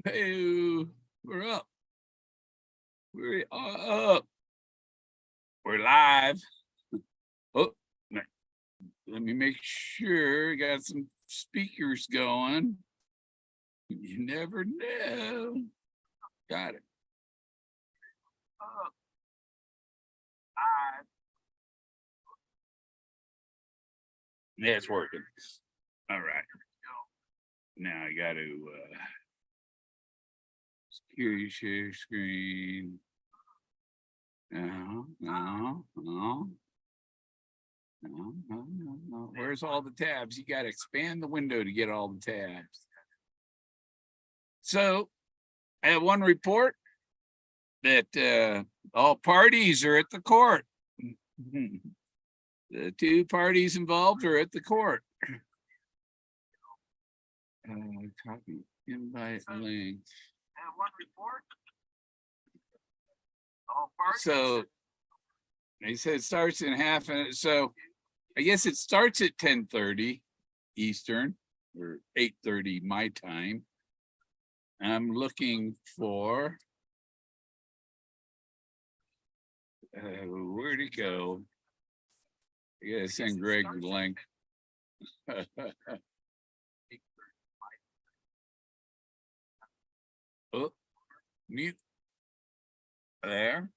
Hey, we're up. We're up. We're live. Oh, let me make sure. Got some speakers going. You never know. Got it. Up. Live. Yeah, it's working. All right. Now I got to security share screen. No, no, no. No, no, no, no. Where's all the tabs? You got to expand the window to get all the tabs. So I have one report that all parties are at the court. The two parties involved are at the court. Copy invite link. And one report. So they said it starts in half an. So I guess it starts at 10:30 Eastern or 8:30 my time. I'm looking for where'd it go? I gotta send Greg the link. Oh, mute there.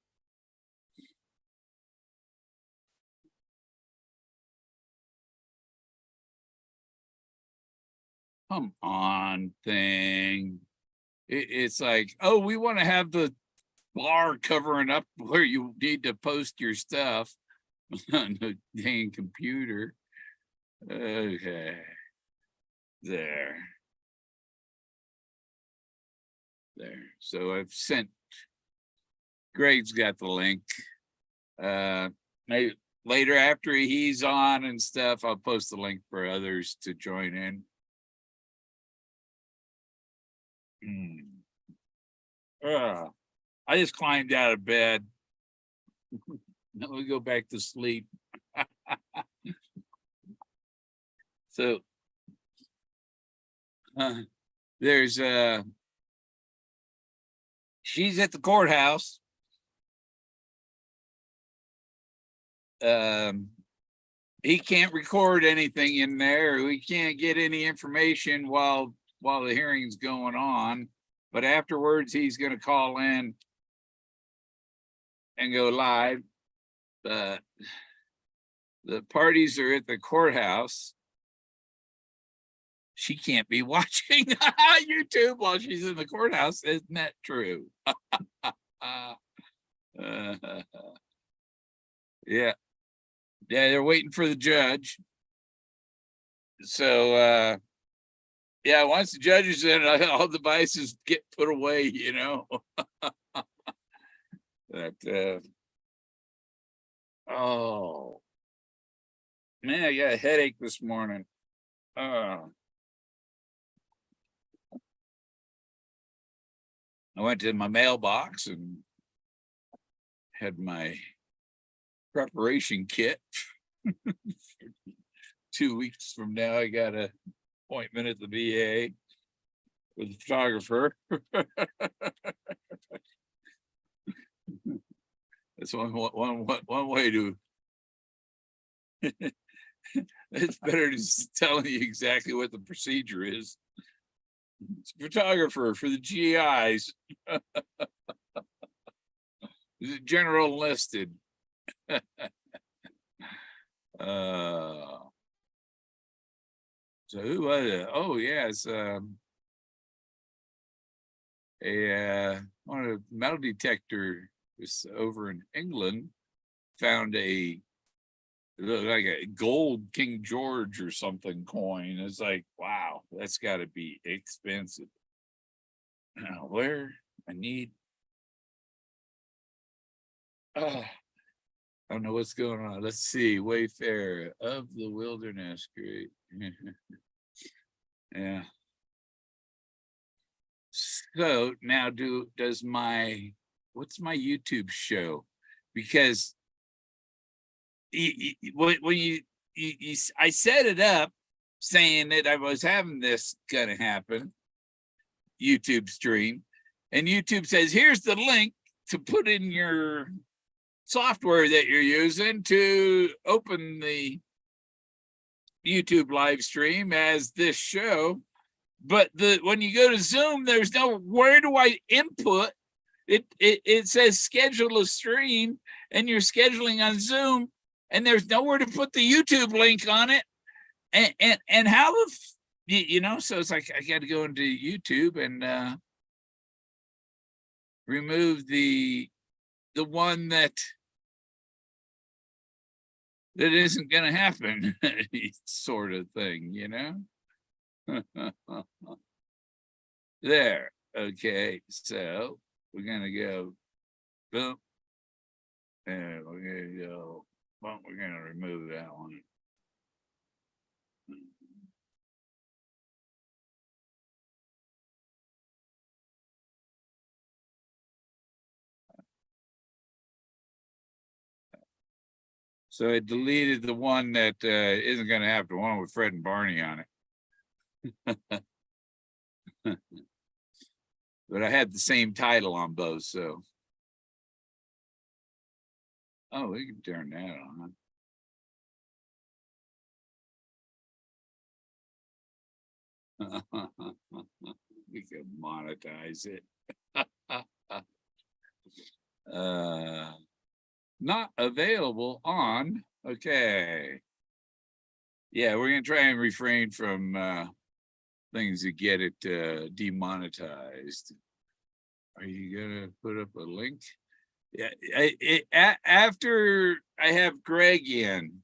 Come on, thing. It's like, oh, we want to have the bar covering up where you need to post your stuff on the dang computer. Okay. There. So I've sent Greg's got the link. Maybe later after he's on and stuff, I'll post the link for others to join in. I just climbed out of bed. Now we go back to sleep. So there's she's at the courthouse. He can't record anything in there. We can't get any information while the hearing's going on. But afterwards, he's going to call in and go live. The parties are at the courthouse. She can't be watching YouTube while she's in the courthouse. Isn't that true? Yeah. Yeah, they're waiting for the judge. So yeah, once the judge is in, all devices get put away, you know. That oh man, I got a headache this morning. I went to my mailbox and had my preparation kit. 2 weeks from now, I got an appointment at the VA with a photographer. That's one way to. It's better to tell you exactly what the procedure is. It's a photographer for the GIs. General enlisted. So who was it? Oh yes, one of the metal detector was over in England found a like a gold King George or something coin. It's like, wow, that's got to be expensive. Where I need. I don't know what's going on. Let's see. Wayfarer of the Wilderness. Great. Yeah. So now does what's my YouTube show? Because when I set it up saying that I was having this gonna happen, YouTube stream, and YouTube says, here's the link to put in your software that you're using to open the YouTube live stream as this show. But when you go to Zoom, there's no, where do I input? It says schedule a stream, and you're scheduling on Zoom, and there's nowhere to put the YouTube link on it. And how the, you know, so it's like, I got to go into YouTube and remove the one that isn't going to happen, sort of thing, you know? There. Okay. So we're going to go, boom. And we're going to go, well, we're going to remove that one. So I deleted the one that isn't going to have the one with Fred and Barney on it. But I had the same title on both, so. Oh, we can turn that on. We can monetize it. Not available on. Okay. Yeah, we're gonna try and refrain from things that get it demonetized. Are you gonna put up a link? Yeah, after I have Greg in.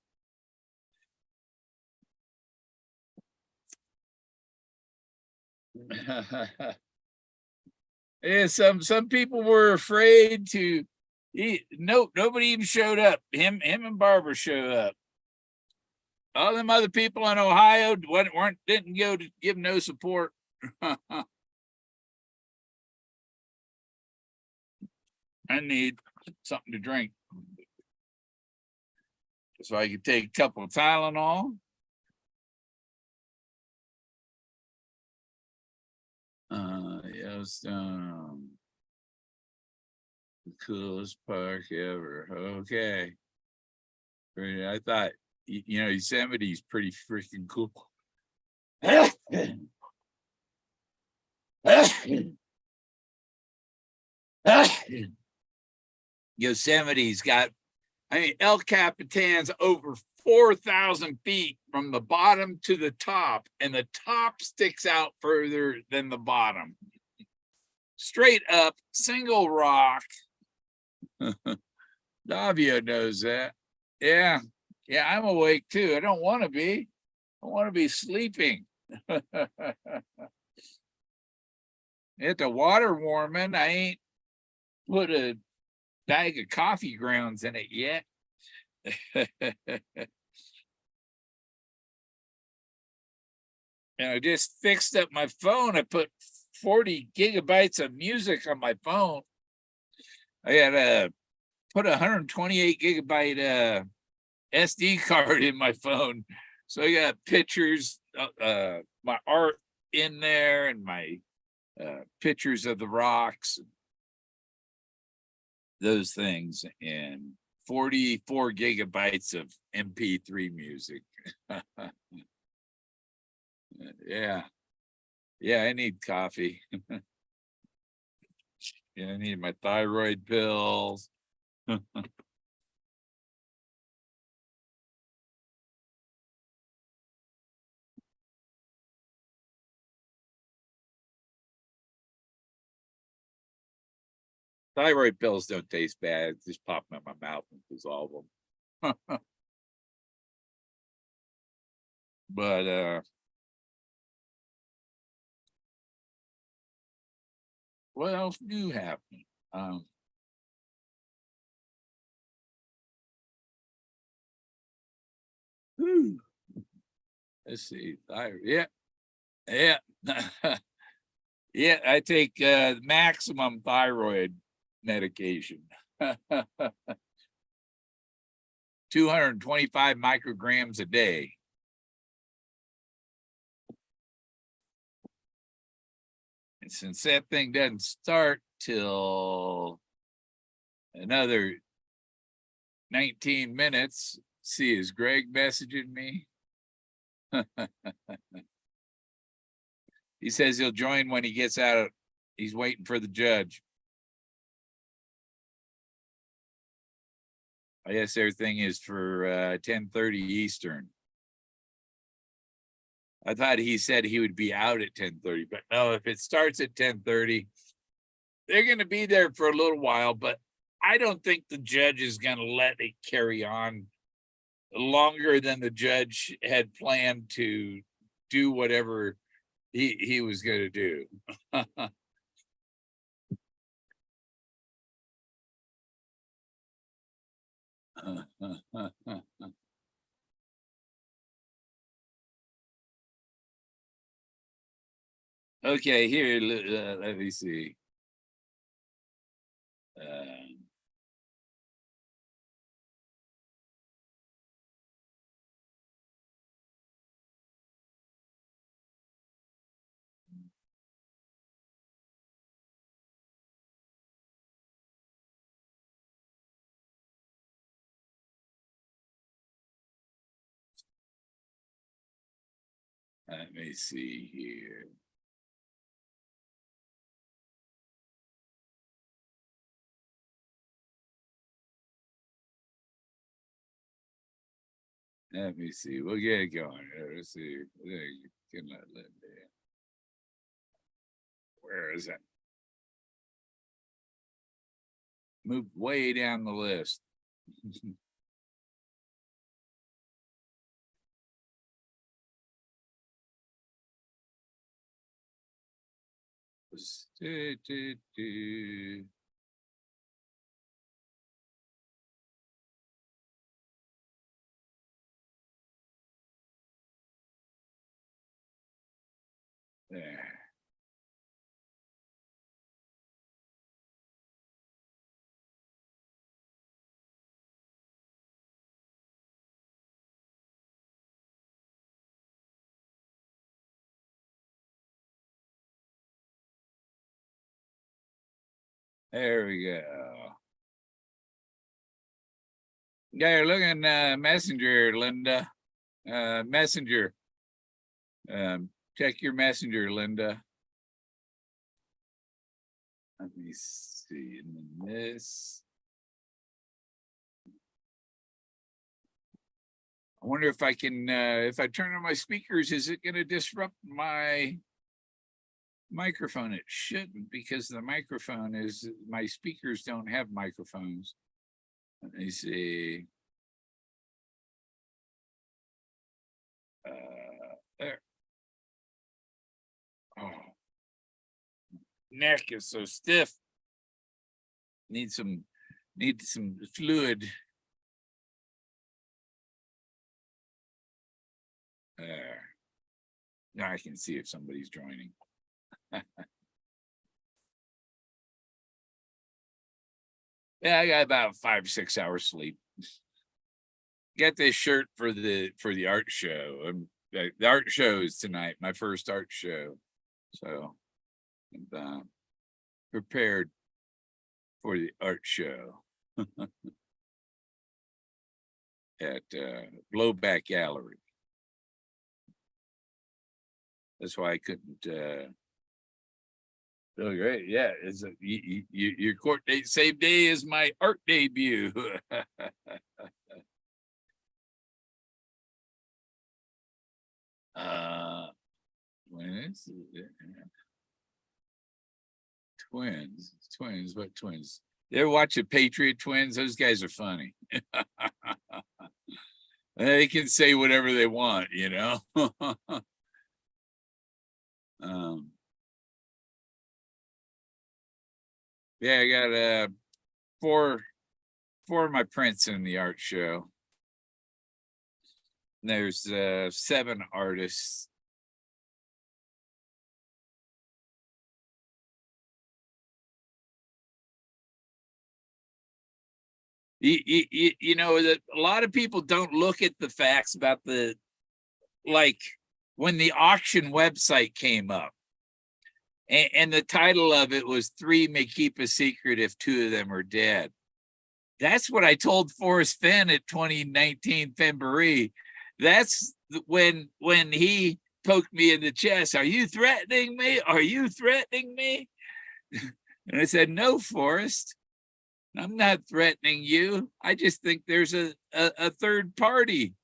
Yeah, some people were afraid to. Nobody even showed up. Him and Barbara showed up. All them other people in Ohio didn't go to give no support. I need something to drink, so I could take a couple of Tylenol. Yes, the coolest park ever. Okay. I thought, you know, Yosemite's pretty freaking cool. Yosemite's got, I mean, El Capitan's over 4,000 feet from the bottom to the top, and the top sticks out further than the bottom. Straight up, single rock. Davio knows that. Yeah, I'm awake too. I don't want to be. I want to be sleeping. At the water warming, I ain't put a bag of coffee grounds in it yet. And I just fixed up my phone. I put 40 gigabytes of music on my phone. I had to put a 128 gigabyte SD card in my phone. So I got pictures, my art in there, and my pictures of the rocks, those things, and 44 gigabytes of MP3 music. Yeah, I need coffee. Yeah, I need my thyroid pills. Thyroid pills don't taste bad. Just pop them in my mouth and dissolve them. But what else new happening? Let's see. Yeah. Yeah, I take maximum thyroid medication. 225 micrograms a day. since that thing doesn't start till another 19 minutes, see, is Greg messaging me? He says he'll join when he gets out. He's waiting for the judge. I guess everything is for 10:30 Eastern. I thought he said he would be out at 10:30, but no, if it starts at 10:30, they're going to be there for a little while, but I don't think the judge is going to let it carry on longer than the judge had planned to do whatever he was going to do. Okay, here, let me see. Let me see here. Let me see. We'll get it going. Let's see. Where is it? Move way down the list. There. There we go. Yeah, you're looking messenger, Linda. Messenger. Check your messenger, Linda. Let me see. And then this. I wonder if I can, if I turn on my speakers, is it going to disrupt my microphone? It shouldn't, because the microphone is, my speakers don't have microphones. Let me see. There. Oh, neck is so stiff. Need some fluid. There. Now I can see if somebody's joining. Yeah, I got about 5 or 6 hours sleep. Got this shirt for the art show. The art show is tonight, my first art show. So I'm prepared for the art show at Blowback Gallery. That's why I couldn't. Oh, great! Yeah, it's your court date same day as my art debut. Twins, what twins? You ever watch the Patriot Twins? Those guys are funny. They can say whatever they want, you know. Yeah, I got four of my prints in the art show. There's 7 artists. You know that a lot of people don't look at the facts about the, like, when the auction website came up, And the title of it was Three May Keep a Secret If Two of Them Are Dead. That's what I told Forrest Fenn at 2019 February. That's when he poked me in the chest. Are you threatening me? Are you threatening me? And I said, no, Forrest, I'm not threatening you. I just think there's a third party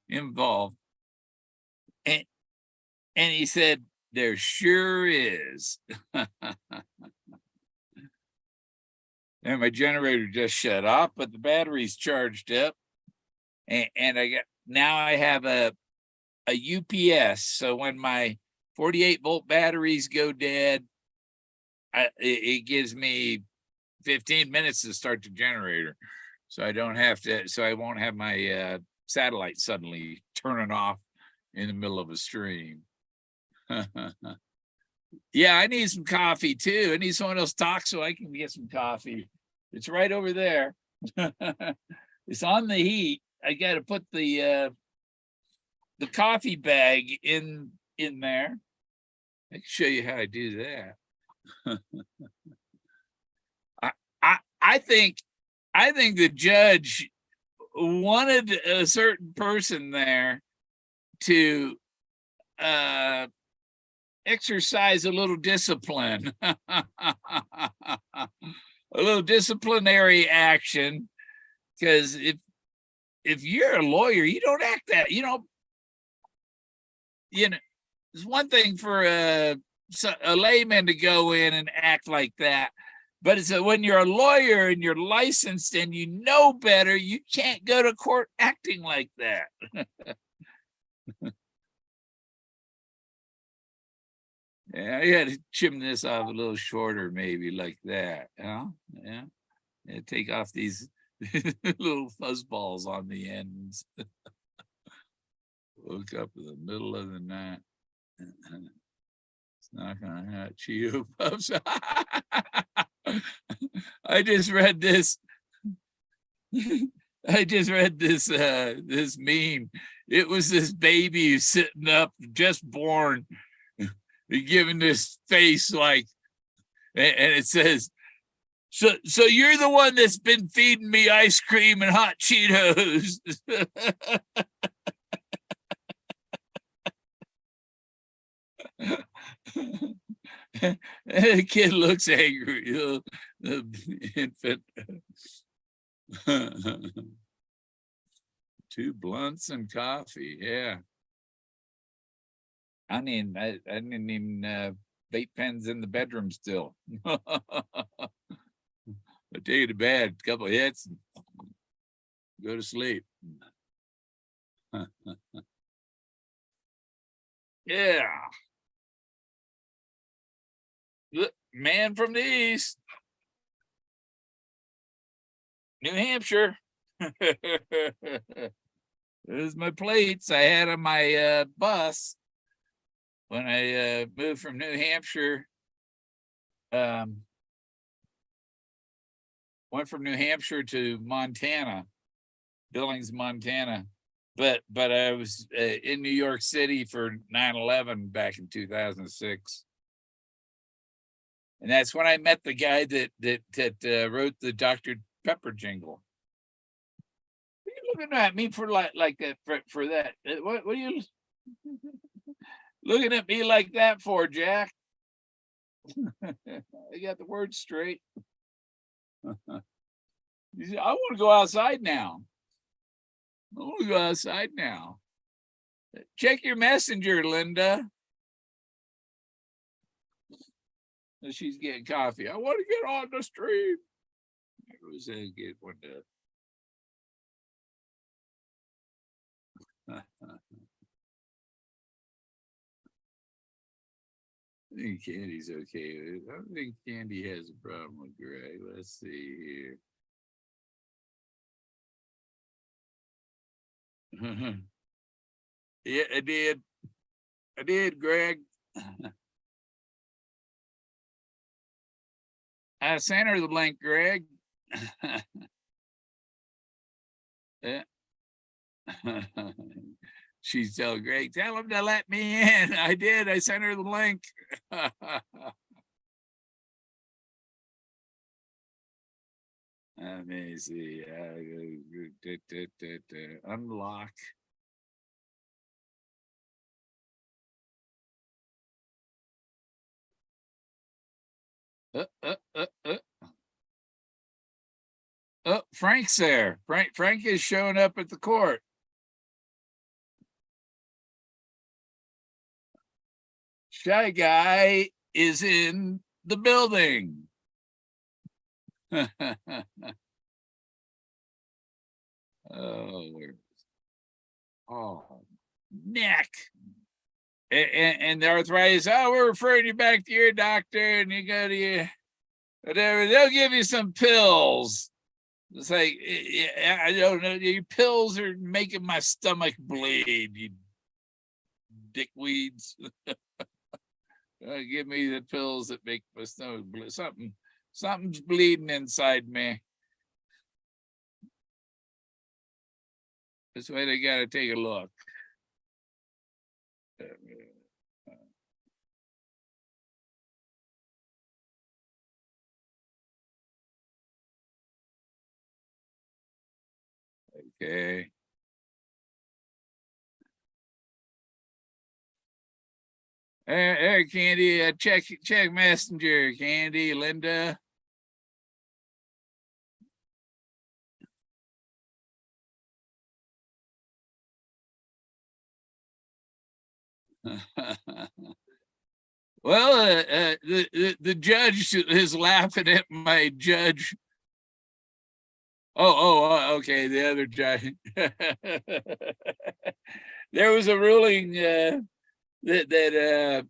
involved. And he said, there sure is. And my generator just shut off, but the battery's charged up. And I have a UPS. So when my 48-volt batteries go dead, it gives me 15 minutes to start the generator. So I don't have to, so I won't have my satellite suddenly turning off in the middle of a stream. Yeah, I need some coffee too. I need someone else to talk so I can get some coffee. It's right over there. It's on the heat. I got to put the coffee bag in there. I can show you how I do that. I think the judge wanted a certain person there to exercise a little discipline, a little disciplinary action, because if you're a lawyer, you don't act that, it's one thing for a layman to go in and act like that, but it's when you're a lawyer and you're licensed and you know better, you can't go to court acting like that. Yeah, I got to trim this off a little shorter, maybe like that. Yeah. Take off these little fuzzballs on the ends. Woke up in the middle of the night. It's not gonna have Cheeto Puffs. I just read this. This meme. It was this baby sitting up, just born, giving this face like, and it says, so you're the one that's been feeding me ice cream and hot Cheetos. The kid looks angry, the infant. 2 blunts and coffee, yeah. I didn't even vape pens in the bedroom still. I take you to bed, a couple of hits, and go to sleep. Yeah. Man from the east, New Hampshire. There's my plates I had on my bus when I moved from New Hampshire. Went from New Hampshire to Montana, Billings, Montana. But I was in New York City for 9/11 back in 2006. And that's when I met the guy that wrote the Dr. Pepper jingle. What are you looking at me for like that for that? What are you looking at me like that for, Jack? I got the words straight. I want to go outside now. Check your messenger, Linda. She's getting coffee. I want to get on the stream. It was a good one. I think Candy's okay. I don't think Candy has a problem with Greg. Let's see here. Yeah, I did. Greg. I sent her the link, Greg. Yeah. She's so great. Tell him to let me in. I did. I sent her the link. Let me see. Unlock. Oh, Frank's there. Frank is showing up at the court. Shy Guy is in the building. Oh, neck. And the arthritis, oh, we're referring you back to your doctor, and you go to your whatever. They'll give you some pills. It's like, I don't know, your pills are making my stomach bleed, you dickweeds. Give me the pills that make my stomach bleed. Something's bleeding inside me. That's why they gotta take a look. Okay. Hey, Candy, check messenger, Candy, Linda. Well, the judge is laughing at my judge. Okay, the other judge. There was a ruling that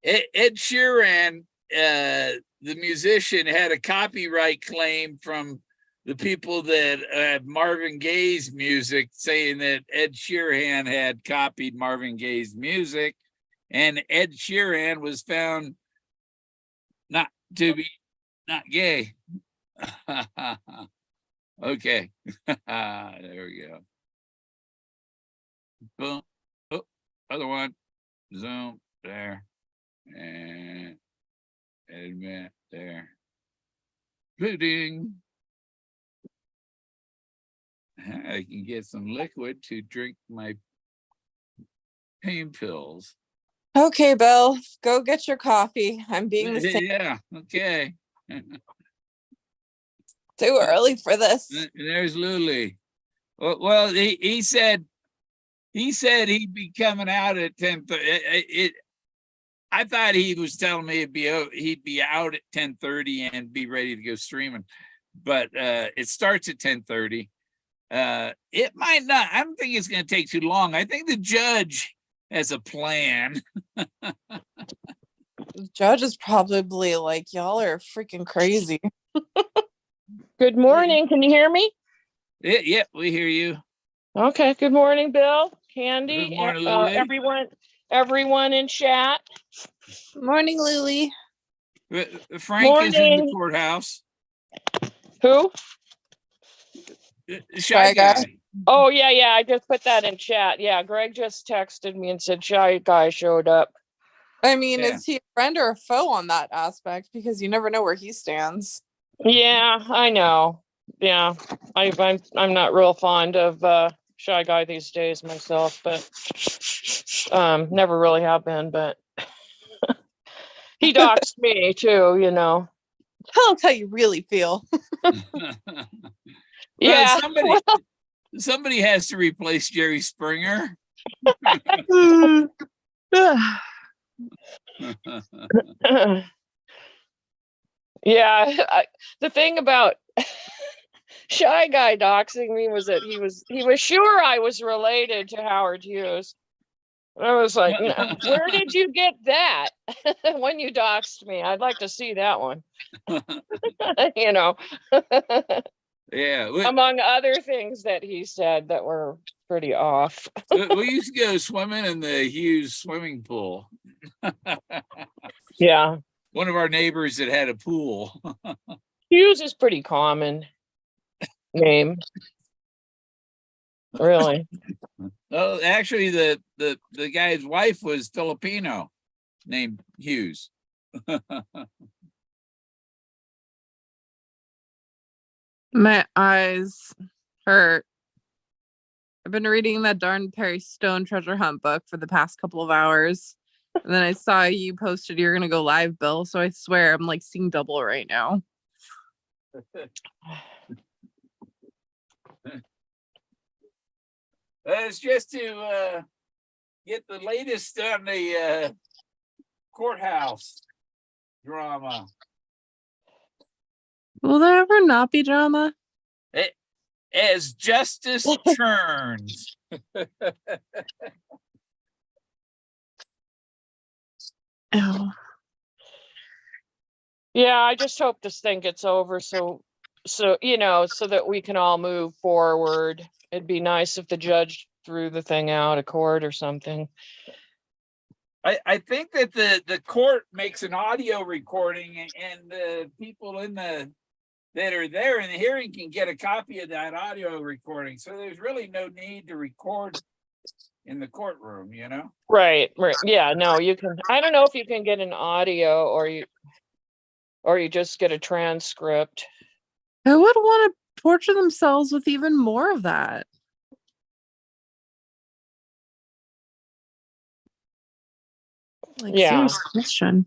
Ed Sheeran, the musician, had a copyright claim from the people that had Marvin Gaye's music, saying that Ed Sheeran had copied Marvin Gaye's music, and Ed Sheeran was found not to be not gay. Okay. There we go. Boom. Oh, other one. Zoom there. And admit there. Pudding. I can get some liquid to drink my pain pills. Okay, Bill, go get your coffee. I'm being the same. Yeah, okay. Too early for this. There's Luli. Well, he said he'd be coming out at 10:30. I thought he was telling me he'd be out at 10:30 and be ready to go streaming, but it starts at 10:30. It might not. I don't think it's going to take too long. I think the judge has a plan. The judge is probably like, y'all are freaking crazy. Good morning. Can you hear me? Yeah, we hear you. Okay. Good morning, Bill, Candy, Good morning, Lily. everyone in chat. Morning, Lily. Frank is in the courthouse. Who? Shy Guy. Oh, yeah. I just put that in chat. Yeah, Greg just texted me and said Shy Guy showed up. I mean, is he a friend or a foe on that aspect? Because you never know where he stands. Yeah, I know. Yeah, I'm not real fond of Shy Guy these days myself, but never really have been. But he doxed me too, you know. Tell him how you really feel. Yeah, somebody has to replace Jerry Springer. Yeah, the thing about Shy Guy doxing me was that he was sure I was related to Howard Hughes. I was like, where did you get that when you doxed me? I'd like to see that one. You know. Yeah. Among other things that he said that were pretty off. We used to go swimming in the Hughes swimming pool. Yeah. One of our neighbors that had a pool. Hughes is pretty common name. Really. Oh, actually, the guy's wife was Filipino, named Hughes. My eyes hurt. I've been reading that darn Perry Stone treasure hunt book for the past couple of hours. And then I saw you posted you're gonna go live, Bill. So I swear I'm like seeing double right now. It's just to get the latest on the courthouse drama. Will there ever not be drama? As justice churns. Oh. Yeah, I just hope this thing gets over so you know, so that we can all move forward. It'd be nice if the judge threw the thing out of court or something. I think that the court makes an audio recording, and the people that are there in the hearing can get a copy of that audio recording. So there's really no need to record in the courtroom, you know? Right. Yeah, no, you can. I don't know if you can get an audio or you just get a transcript. Who would want to torture themselves with even more of that? Like, Yeah. serious question.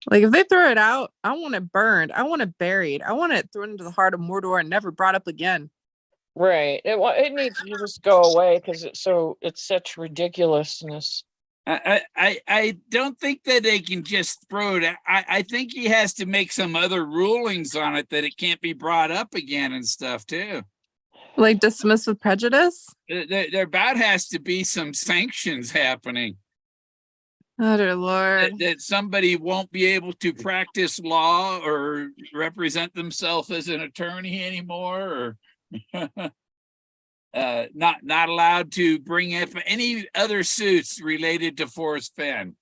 Like, if they throw it out, I want it burned. I want it buried. I want it thrown into the heart of Mordor and never brought up again. Right. It needs to just go away because it's such ridiculousness. I don't think that they can just throw it out. I think he has to make some other rulings on it that it can't be brought up again and stuff too. Like, dismiss with prejudice? There about has to be some sanctions happening. Oh, dear Lord. That somebody won't be able to practice law or represent themselves as an attorney anymore, or not allowed to bring up any other suits related to Forrest Fenn.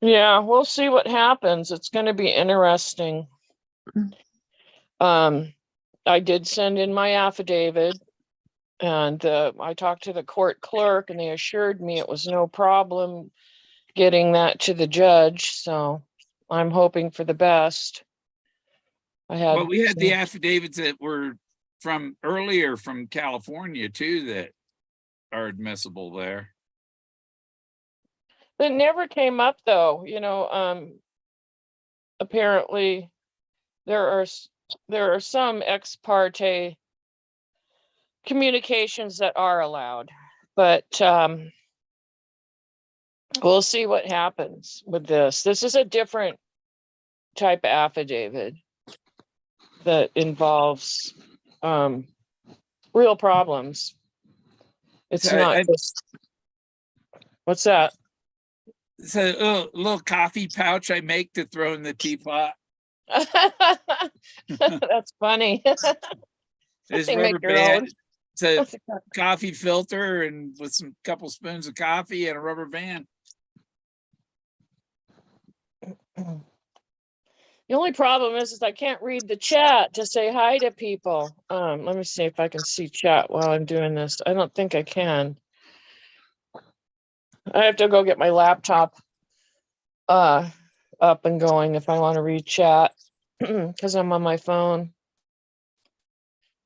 Yeah, we'll see what happens. It's going to be interesting. I did send in my affidavit, and I talked to the court clerk, and they assured me it was no problem getting that to the judge. So I'm hoping for the best. We had the affidavits that were from earlier from California too that are admissible there. It never came up though, you know. Apparently there are some ex parte communications that are allowed, but we'll see what happens with this. This is a different type of affidavit that involves real problems. It's not just, what's that? It's a little coffee pouch I make to throw in the teapot. That's funny. It's You rubber make your band. own. It's a coffee filter and with some couple spoons of coffee and a rubber band. The only problem is I can't read the chat to say hi to people. Let me see if I can see chat while I'm doing this. I don't think I can. I have to go get my laptop up and going if I want to read chat because I'm on my phone.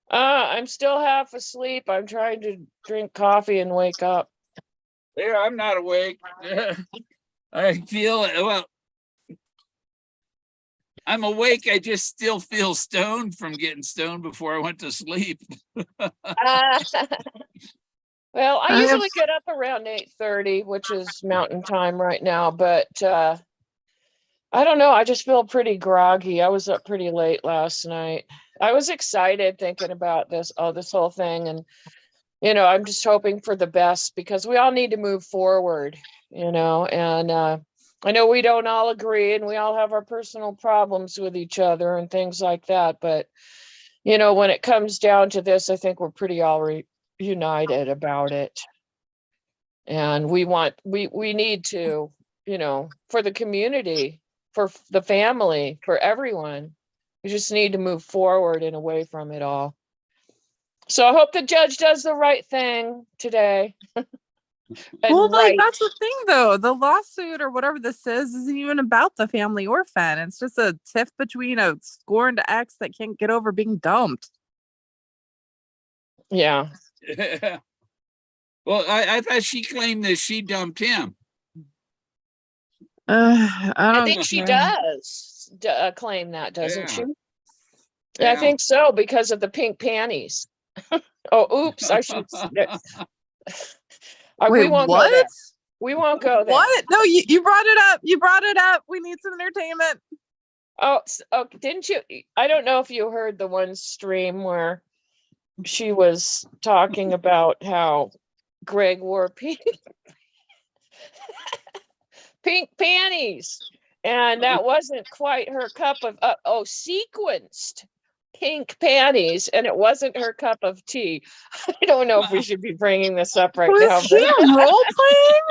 I'm still half asleep. I'm trying to drink coffee and wake up. Yeah, I'm not awake. I feel well. I'm awake. I just still feel stoned from getting stoned before I went to sleep. Well, I usually get up around 8:30, which is mountain time right now, but I don't know. I just feel pretty groggy. I was up pretty late last night. I was excited thinking about this whole thing. And, you know, I'm just hoping for the best because we all need to move forward, you know, and I know we don't all agree and we all have our personal problems with each other and things like that. But, you know, when it comes down to this, I think we're pretty all united about it. And we need to, you know, for the community, for the family, for everyone, we just need to move forward and away from it all. So I hope the judge does the right thing today. And Well, like right. that's the thing though. The lawsuit or whatever this is isn't even about the family or Fenn. It's just a tiff between a scorned ex that can't get over being dumped. Yeah. Well, I thought she claimed that she dumped him. I I don't think she care. does claim that, doesn't she? Yeah. Yeah, I Yeah. think so because of the pink panties. Oh, oops! I should. Wait, We won't go what? there. We won't go there. What? No, you brought it up. You brought it up. We need some entertainment. Oh, didn't you? I don't know if you heard the one stream where she was talking about how Greg wore pink panties, and that wasn't quite her cup of sequenced pink panties, and it wasn't her cup of tea. I don't know if we should be bringing this up right now, Was he but role playing?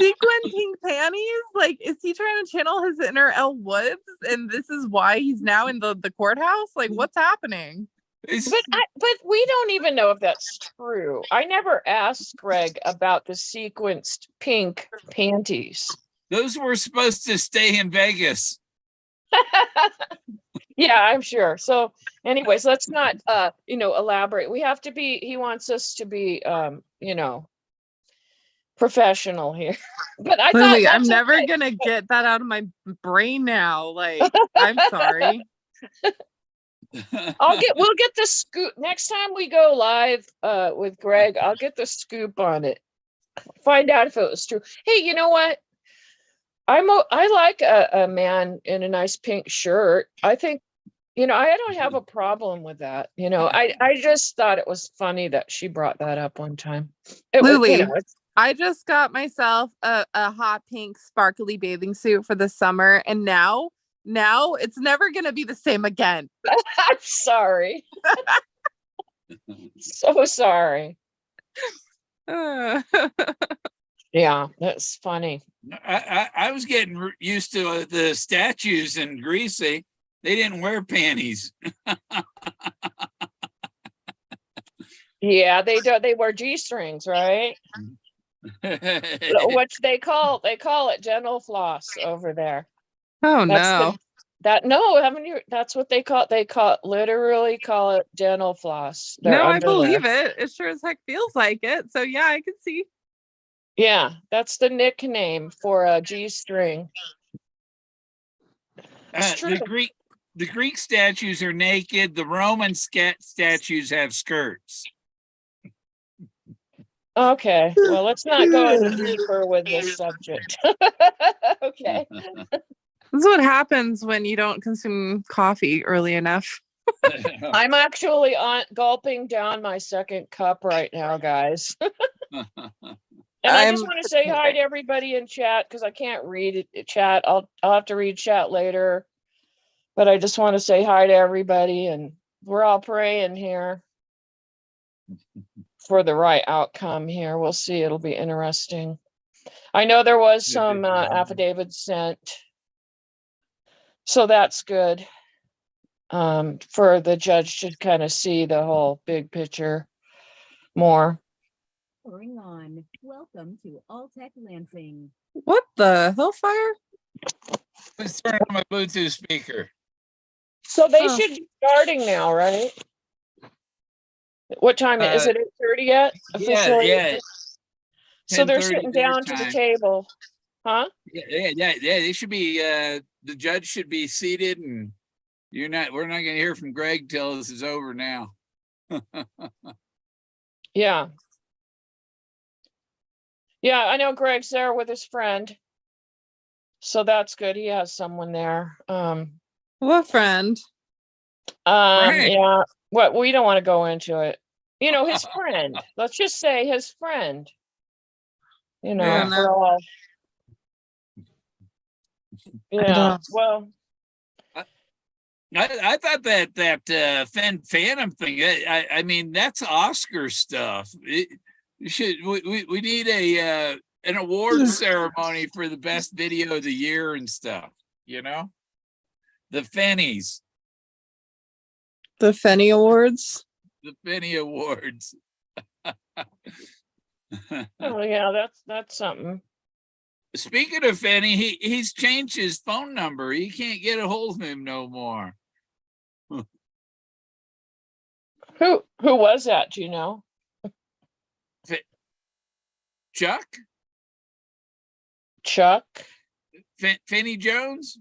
Sequin pink panties? Like, is he trying to channel his inner Elle Woods? And this is why he's now in the courthouse? Like, what's happening? but we don't even know if that's true. I never asked Greg about the sequenced pink panties. Those were supposed to stay in Vegas. Yeah, I'm sure. So anyways, let's not elaborate. We have to be, he wants us to be professional here. But I thought Lily, I'm that's never okay. gonna get that out of my brain now. Like, I'm sorry. We'll get the scoop next time we go live with Greg. I'll get the scoop on it. Find out if it was true. Hey, you know what? I like a man in a nice pink shirt. I think, I don't have a problem with that. I just thought it was funny that she brought that up one time. It was, Lily, I just got myself a hot pink sparkly bathing suit for the summer, and now it's never gonna be the same again. I'm sorry. So sorry. Yeah, that's funny. I was getting used to the statues in Greasy. They didn't wear panties. Yeah, they do. They wear G-strings, right? Which they call it dental floss over there. Oh That's no. haven't you? That's what they literally call it dental floss. Their No, I underwear. believe it. It sure as heck feels like it. So yeah, I can see. Yeah, that's the nickname for a G-string. It's true. The Greek statues are naked. The Roman statues have skirts. Okay, well, let's not go any deeper with this subject. Okay. This is what happens when you don't consume coffee early enough. I'm actually gulping down my second cup right now, guys. And I just want to say hi to everybody in chat because I can't read chat. I'll have to read chat later. But I just want to say hi to everybody, and we're all praying here for the right outcome here. We'll see. It'll be interesting. I know there was some affidavits sent, so that's good. For the judge to kind of see the whole big picture more. Pouring on. Welcome to Alltech Lansing. What the hellfire? Let's turn on my Bluetooth speaker. So they should be starting now, right? What time is it? 8:30 yet? Officially? Yeah. So they're 10:30 sitting their down to the time. table, huh? Yeah. They should be. The judge should be seated, and we're not going to hear from Greg till this is over now. Yeah. Yeah, I know Greg's there with his friend. So that's good. He has someone there. What friend? Right. Yeah. What we don't want to go into it. His friend. Let's just say his friend. Yeah. we're all. Yeah. Well, I thought that Fenn Phantom thing. I mean, that's Oscar stuff. We need an award ceremony for the best video of the year and stuff. The Fennies. The Fenny Awards. The Fenny Awards. Oh yeah, that's something. Speaking of Fenny, he's changed his phone number. You can't get a hold of him no more. Who was that? Do you know? Chuck? Chuck? Fenny Jones?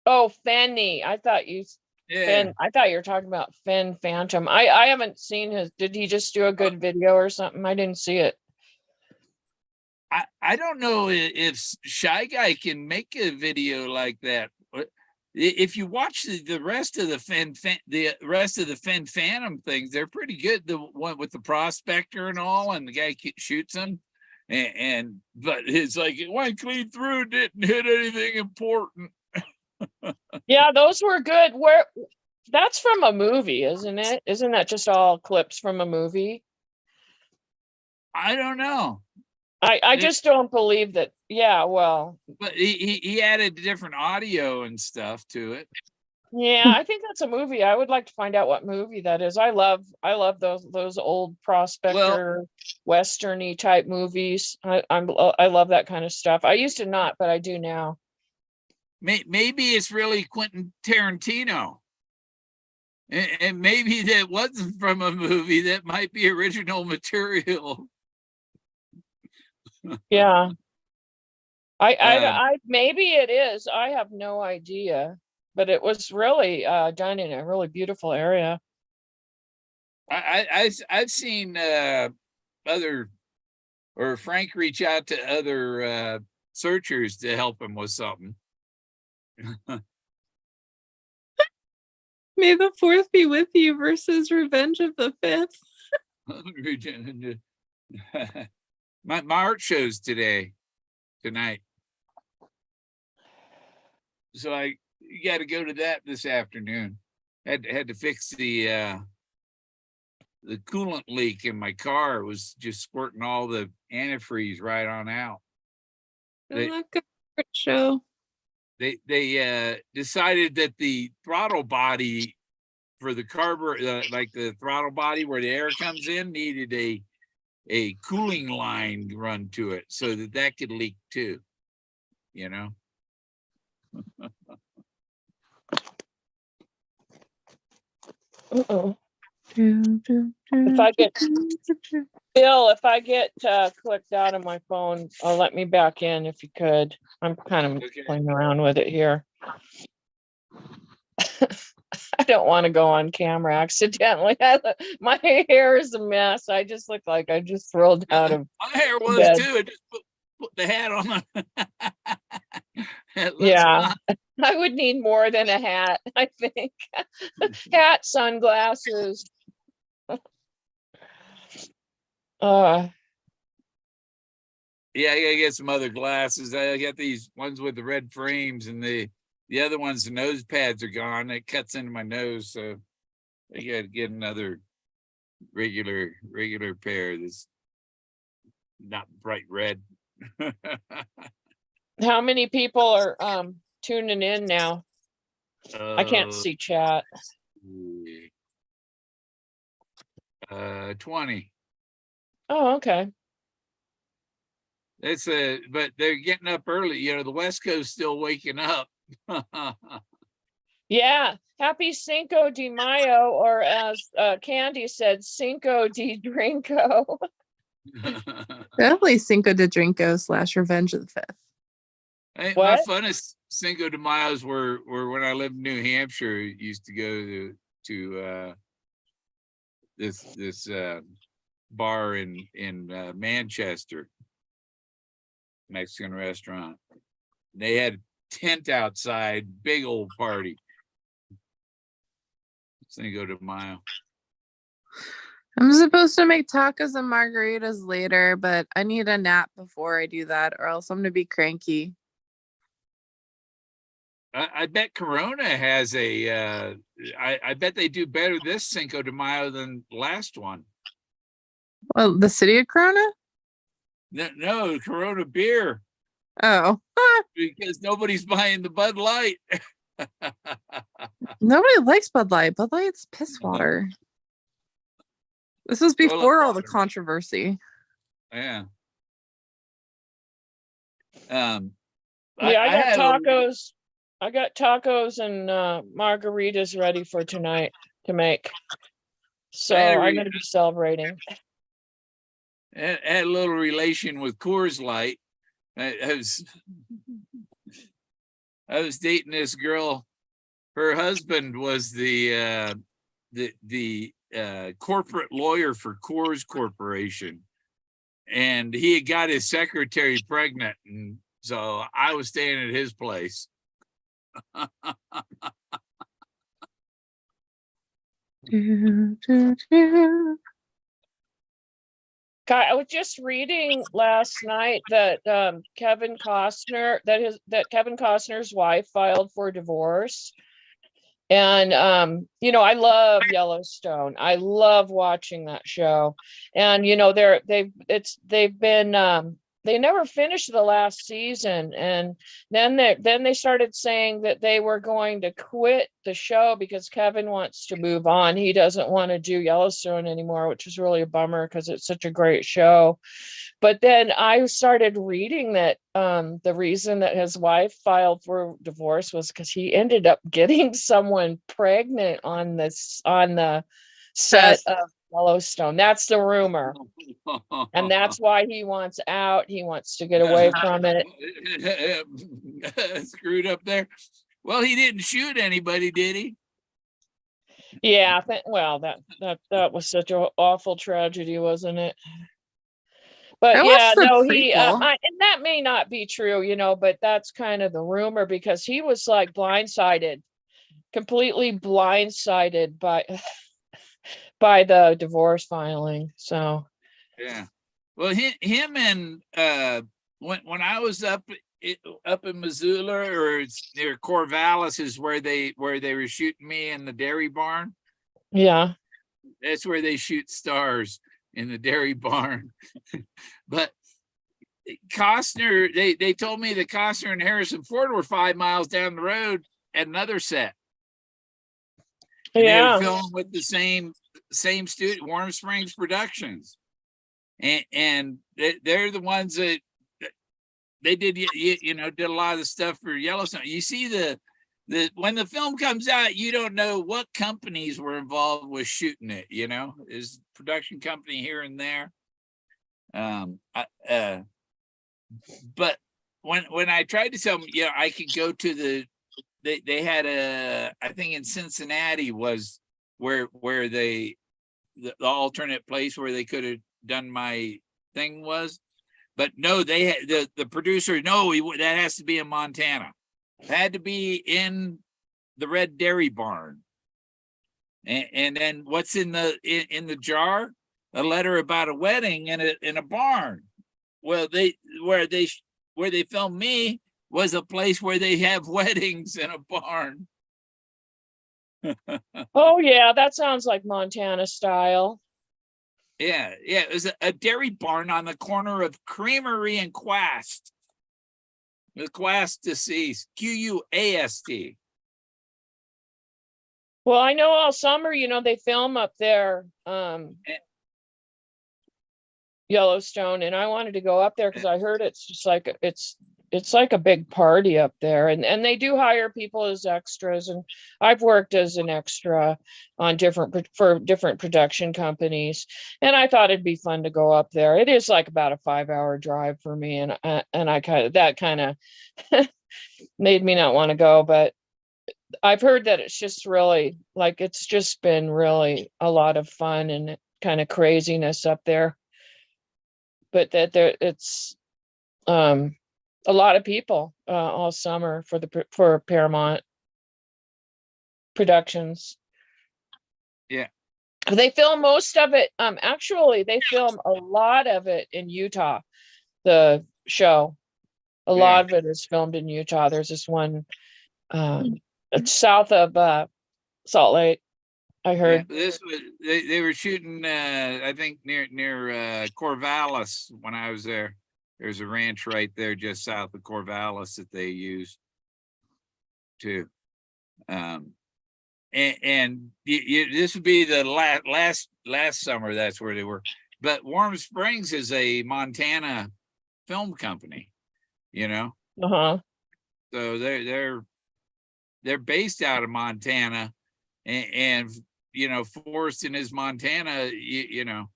Oh, Fenny. I thought you Yeah. Fenn. I thought you were talking about Fenn Phantom. I haven't seen his. Did he just do a good video or something? I didn't see it. I don't know if Shy Guy can make a video like that. If you watch the rest of the Fenn Phantom things, they're pretty good. The one with the prospector and all, and the guy shoots him, but it's like it went clean through, didn't hit anything important. Yeah, those were good. Where that's from a movie, isn't it? Isn't that just all clips from a movie? I don't know. I just don't believe that. Yeah, well, But he added different audio and stuff to it. yeah, I think that's a movie. I would like to find out what movie that is. I love those old prospector westerny type movies. I love that kind of stuff. I used to not, but I do now. Maybe it's really Quentin Tarantino. And maybe that wasn't from a movie. That might be original material. Yeah. I maybe it is. I have no idea, but it was really done in a really beautiful area. I've seen other, or Frank reach out to other searchers to help him with something. May the fourth be with you versus Revenge of the Fifth. My art show's tonight. So I got to go to that this afternoon. Had to fix the coolant leak in my car. It was just squirting all the antifreeze right on out. Good luck at the show. They decided that the throttle body for the carburetor, like the throttle body where the air comes in, needed a cooling line run to it so that could leak too, you know. Uh-oh. If I get Bill, if I get clicked out of my phone, let me back in if you could. I'm kind of playing around with it here. I don't want to go on camera accidentally. My hair is a mess. I just look like I just rolled out of my hair was bed. too. I just put the hat on. Yeah, fine. I would need more than a hat, I think. Hat, sunglasses. Yeah, I gotta get some other glasses. I got these ones with the red frames, and the other ones, the nose pads are gone. It cuts into my nose, so I gotta get another regular pair that's not bright red. How many people are tuning in now? I can't see chat. 20. Oh, okay. It's but they're getting up early. You know, the West Coast still waking up. Yeah, happy Cinco de Mayo, or as Candy said, Cinco de Drinko. Definitely Cinco de Drinko / Revenge of the Fifth. My funnest Cinco de Mayo's were when I lived in New Hampshire. Used to go to this bar in Manchester, Mexican restaurant. They had a tent outside, big old party. Cinco de Mayo. I'm supposed to make tacos and margaritas later, but I need a nap before I do that, or else I'm gonna be cranky. I bet Corona has a. I bet they do better this Cinco de Mayo than last one. Well, the city of Corona? No, Corona beer. Oh. Because nobody's buying the Bud Light. Nobody likes Bud Light. Bud Light's piss water. This was before all the controversy. Yeah. Yeah, I got had a- tacos. I got tacos and margaritas ready for tonight to make. So had a I'm re- going to be celebrating. had a little relation with Coors Light. I was dating this girl. Her husband was the corporate lawyer for Coors Corporation, and he had got his secretary pregnant, and so I was staying at his place. I was just reading last night that Kevin Costner's wife filed for divorce. And I love Yellowstone. I love watching that show. And they never finished the last season. And then they started saying that they were going to quit the show because Kevin wants to move on. He doesn't want to do Yellowstone anymore, which is really a bummer because it's such a great show. But then I started reading that the reason that his wife filed for divorce was because he ended up getting someone pregnant on the set of Yellowstone. That's the rumor. And that's why he wants out. He wants to get away from it. Screwed up there. Well, he didn't shoot anybody, did he? Yeah, well, that was such an awful tragedy, wasn't it? But I yeah, watched the no, prequel. and that may not be true, but that's kind of the rumor because he was like completely blindsided by the divorce filing. So Yeah. Well, him and when I was up in Missoula, or it's near Corvallis is where they were shooting me in the dairy barn. yeah. That's where they shoot stars, in the dairy barn. But Costner, they told me that Costner and Harrison Ford were 5 miles down the road at another set. And they were Yeah. filming with the same studio, Warm Springs Productions. And they're the ones that they did did a lot of the stuff for Yellowstone. You see the when the film comes out, you don't know what companies were involved with shooting it. Is production company here and there. But when I tried to tell them, I could go to they had I think in Cincinnati was where the alternate place where they could have done my thing was, but no, they had the producer. No, that has to be in Montana. It had to be in the Red Dairy Barn. And then what's in the jar? A letter about a wedding in a barn. Well, where they filmed me was a place where they have weddings in a barn. Oh yeah, that sounds like Montana style. Yeah, it was a dairy barn on the corner of Creamery and Quast. The Quast deceased, Quast. Well, I know all summer, they film up there, Yellowstone, and I wanted to go up there because I heard it's just like it's like a big party up there, and they do hire people as extras, and I've worked as an extra on for different production companies, and I thought it'd be fun to go up there. It is like about a 5-hour drive for me, and I kind of made me not want to go, but I've heard that it's just really like it's just been really a lot of fun and kind of craziness up there, but that it's a lot of people all summer for Paramount Productions. Yeah. They film most of it. Actually, they film a lot of it in Utah. The show, a lot of it is filmed in Utah. There's this one it's south of Salt Lake. I heard. Yeah, this was they were shooting I think near Corvallis when I was there. There's a ranch right there just south of Corvallis that they use too. And this would be the last summer. That's where they were. but Warm Springs is a Montana film company, you know, Uh-huh. so they're based out of Montana, and you know, Forrest in his Montana, you know,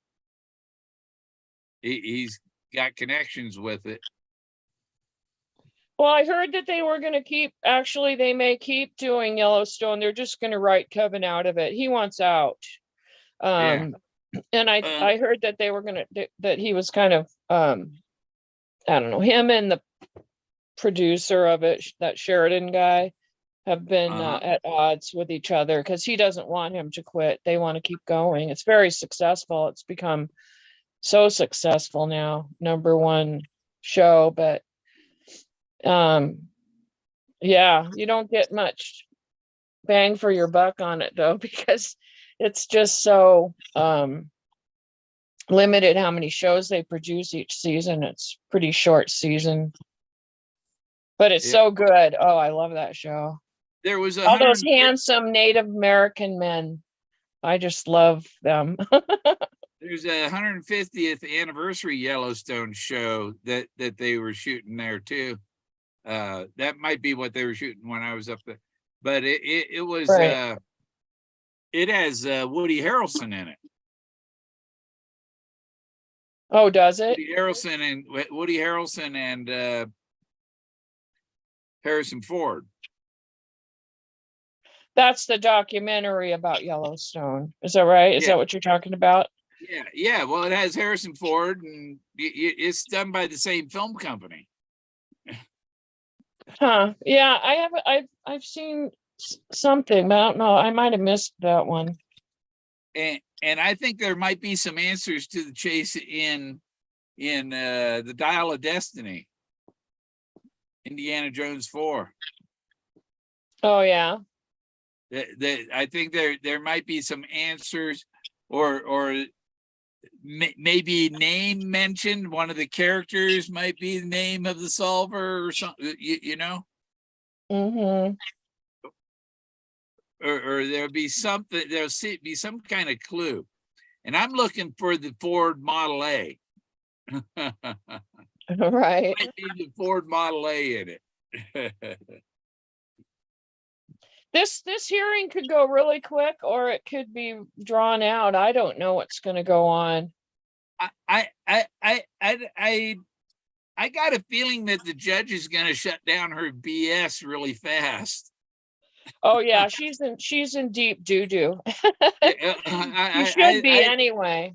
he's got connections with it. Well, I heard that they were going to they may keep doing Yellowstone. They're just going to write Kevin out of it. He wants out. Yeah. And I heard that they were going to, that he was kind of, I don't know, him and the producer of it, that Sheridan guy, have been at odds with each other because he doesn't want him to quit. They want to keep going. It's very successful. It's become so successful now, #1 show, but yeah, you don't get much bang for your buck on it though, because it's just so limited how many shows they produce each season. It's pretty short season, but it's so good. Oh, I love that show. There was all those handsome Native American men. I just love them. There's a 150th anniversary Yellowstone show that they were shooting there too. That might be what they were shooting when I was up there, but it was Right. It has Woody Harrelson in it. Oh, does it? Woody Harrelson and Harrison Ford. That's the documentary about Yellowstone. Is that right? Is that what you're talking about? Yeah. Well, it has Harrison Ford, and it's done by the same film company. Huh? Yeah, I've seen something, but I don't know. I might have missed that one. And I think there might be some answers to the chase in the Dial of Destiny, Indiana Jones 4. Oh yeah. I think there might be some answers, or maybe name mentioned. One of the characters might be the name of the solver or something, you know. Mm-hmm. Or there'll be something. There'll be some kind of clue, and I'm looking for the Ford Model A. Right. Might be the Ford Model A in it. This hearing could go really quick, or it could be drawn out. I don't know what's going to go on. I got a feeling that the judge is going to shut down her BS really fast. Oh yeah, she's in deep doo-doo. She should be anyway.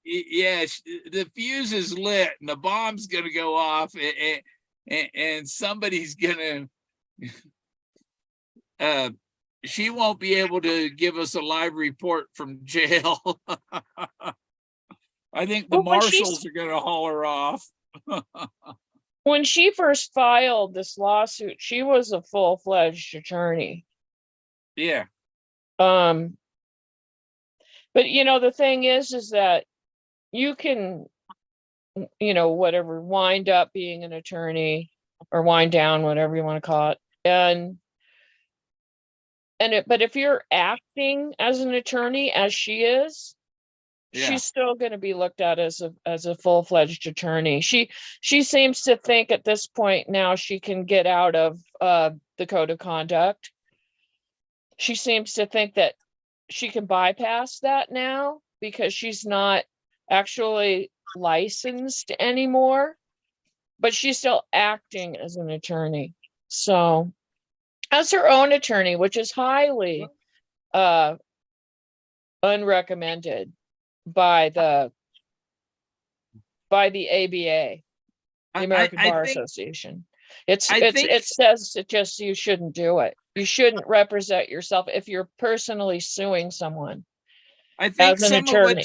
Yeah, the fuse is lit and the bomb's going to go off, and somebody's going to she won't be able to give us a live report from jail. I think the marshals are going to haul her off. When she first filed this lawsuit, she was a full-fledged attorney. Yeah. But you know, the thing is that you can, you know, whatever, wind up being an attorney or wind down, whatever you want to call it. But if you're acting as an attorney, as she is, she's still going to be looked at as a full-fledged attorney. She seems to think at this point now she can get out of the code of conduct. She seems to think that she can bypass that now because she's not actually licensed anymore, but she's still acting as an attorney. So as her own attorney, which is highly unrecommended by the ABA, the American Bar Association. It says it just, you shouldn't do it. You shouldn't represent yourself if you're personally suing someone. I think as an attorney.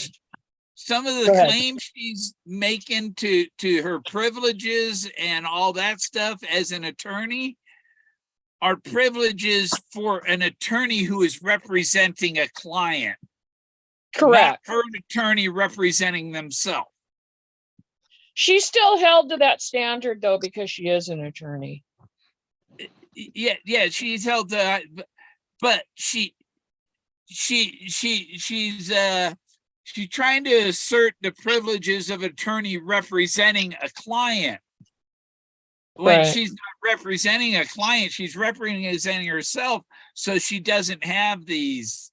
Some of the claims she's making to her privileges and all that stuff as an attorney are privileges for an attorney who is representing a client. Correct. Not for an attorney representing themselves. She's still held to that standard though, because she is an attorney. Yeah, she's held to, but she's She's trying to assert the privileges of attorney representing a client. When Right. she's not representing a client, she's representing herself, so she doesn't have these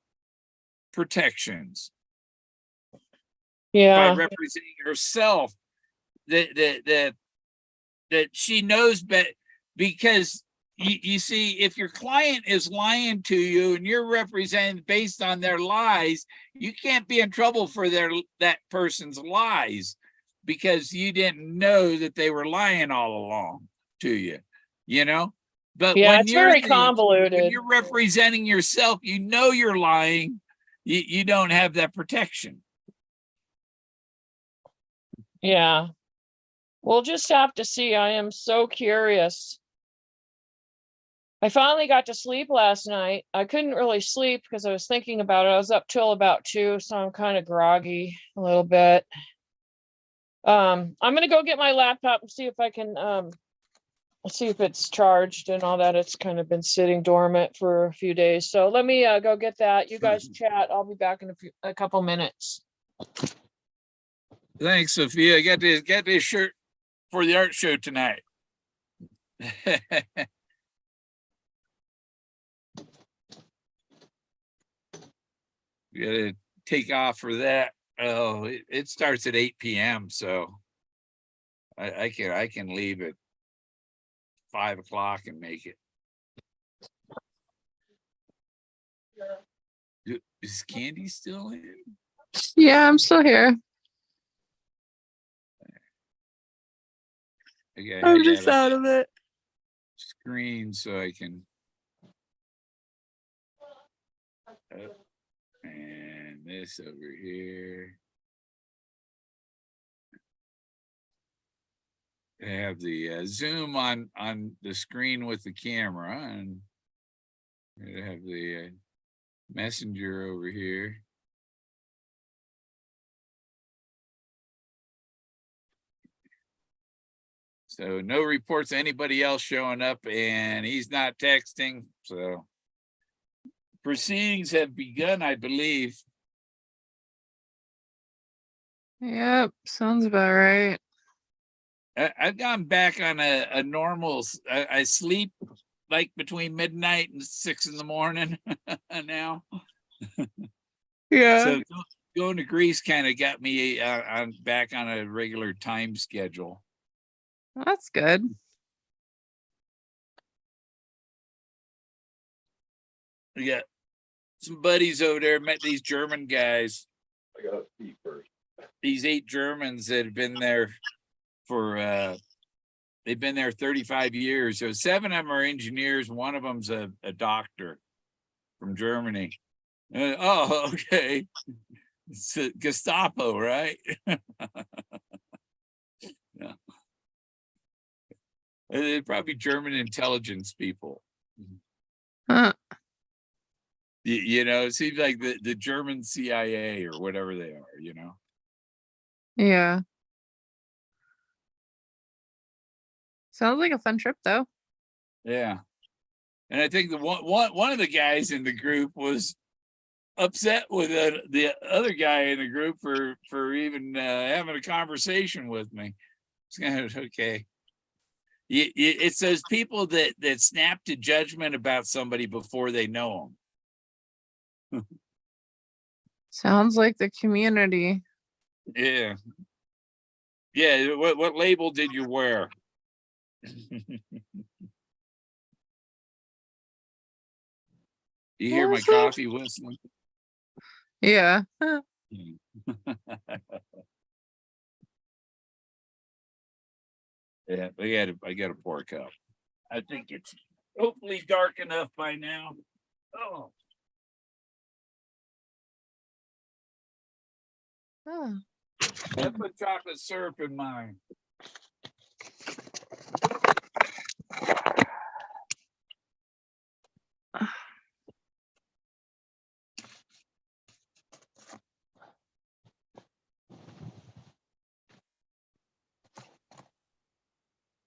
protections. By Yeah. representing herself, that she knows, but because you see, if your client is lying to you and you're representing based on their lies, you can't be in trouble for that person's lies because you didn't know that they were lying all along to you, you know? But Yeah, when it's very when convoluted. you're representing yourself, you know you're lying, you don't have that protection. Yeah. We'll just have to see. I am so curious. I finally got to sleep last night. I couldn't really sleep because I was thinking about it. I was up till about 2, so I'm kind of groggy a little bit. I'm gonna go get my laptop and see if I can see if it's charged and all that. It's kind of been sitting dormant for a few days. So let me go get that. You guys chat. I'll be back in a couple minutes. Thanks, Sophia. I got this shirt for the art show tonight. We gotta take off for that. Oh, it starts at 8 p.m. So I can leave at 5 o'clock and make it. Is Candy still in? Yeah, I'm still here. Okay, I'm just out of it. screen so I can. And this over here. I have the zoom on the screen with the camera, and I have the messenger over here. So no reports of anybody else showing up, and he's not texting. So proceedings have begun, I believe. Yep, sounds about right. I've gone back on a normal. I sleep like between midnight and 6 in the morning now. Yeah. So going to Greece kind of got me on back on a regular time schedule. That's good. We got some buddies over there, met these German guys. I gotta pee first. These 8 Germans that have been there for they've been there 35 years. So 7 of them are engineers, one of them's a doctor from Germany. Oh, okay. It's Gestapo, right? Yeah. They're probably German intelligence people. Huh. You know, it seems like the German CIA or whatever they are, you know. Yeah. Sounds like a fun trip though. Yeah. And I think the one of the guys in the group was upset with the other guy in the group for even having a conversation with me. It's kind of okay. It's those people that snap to judgment about somebody before they know them. Sounds like the community. Yeah. Yeah. What label did you wear? You hear my coffee whistling? Yeah. Yeah, I got a pour cup. I think it's hopefully dark enough by now. Oh. Huh. I put chocolate syrup in mine.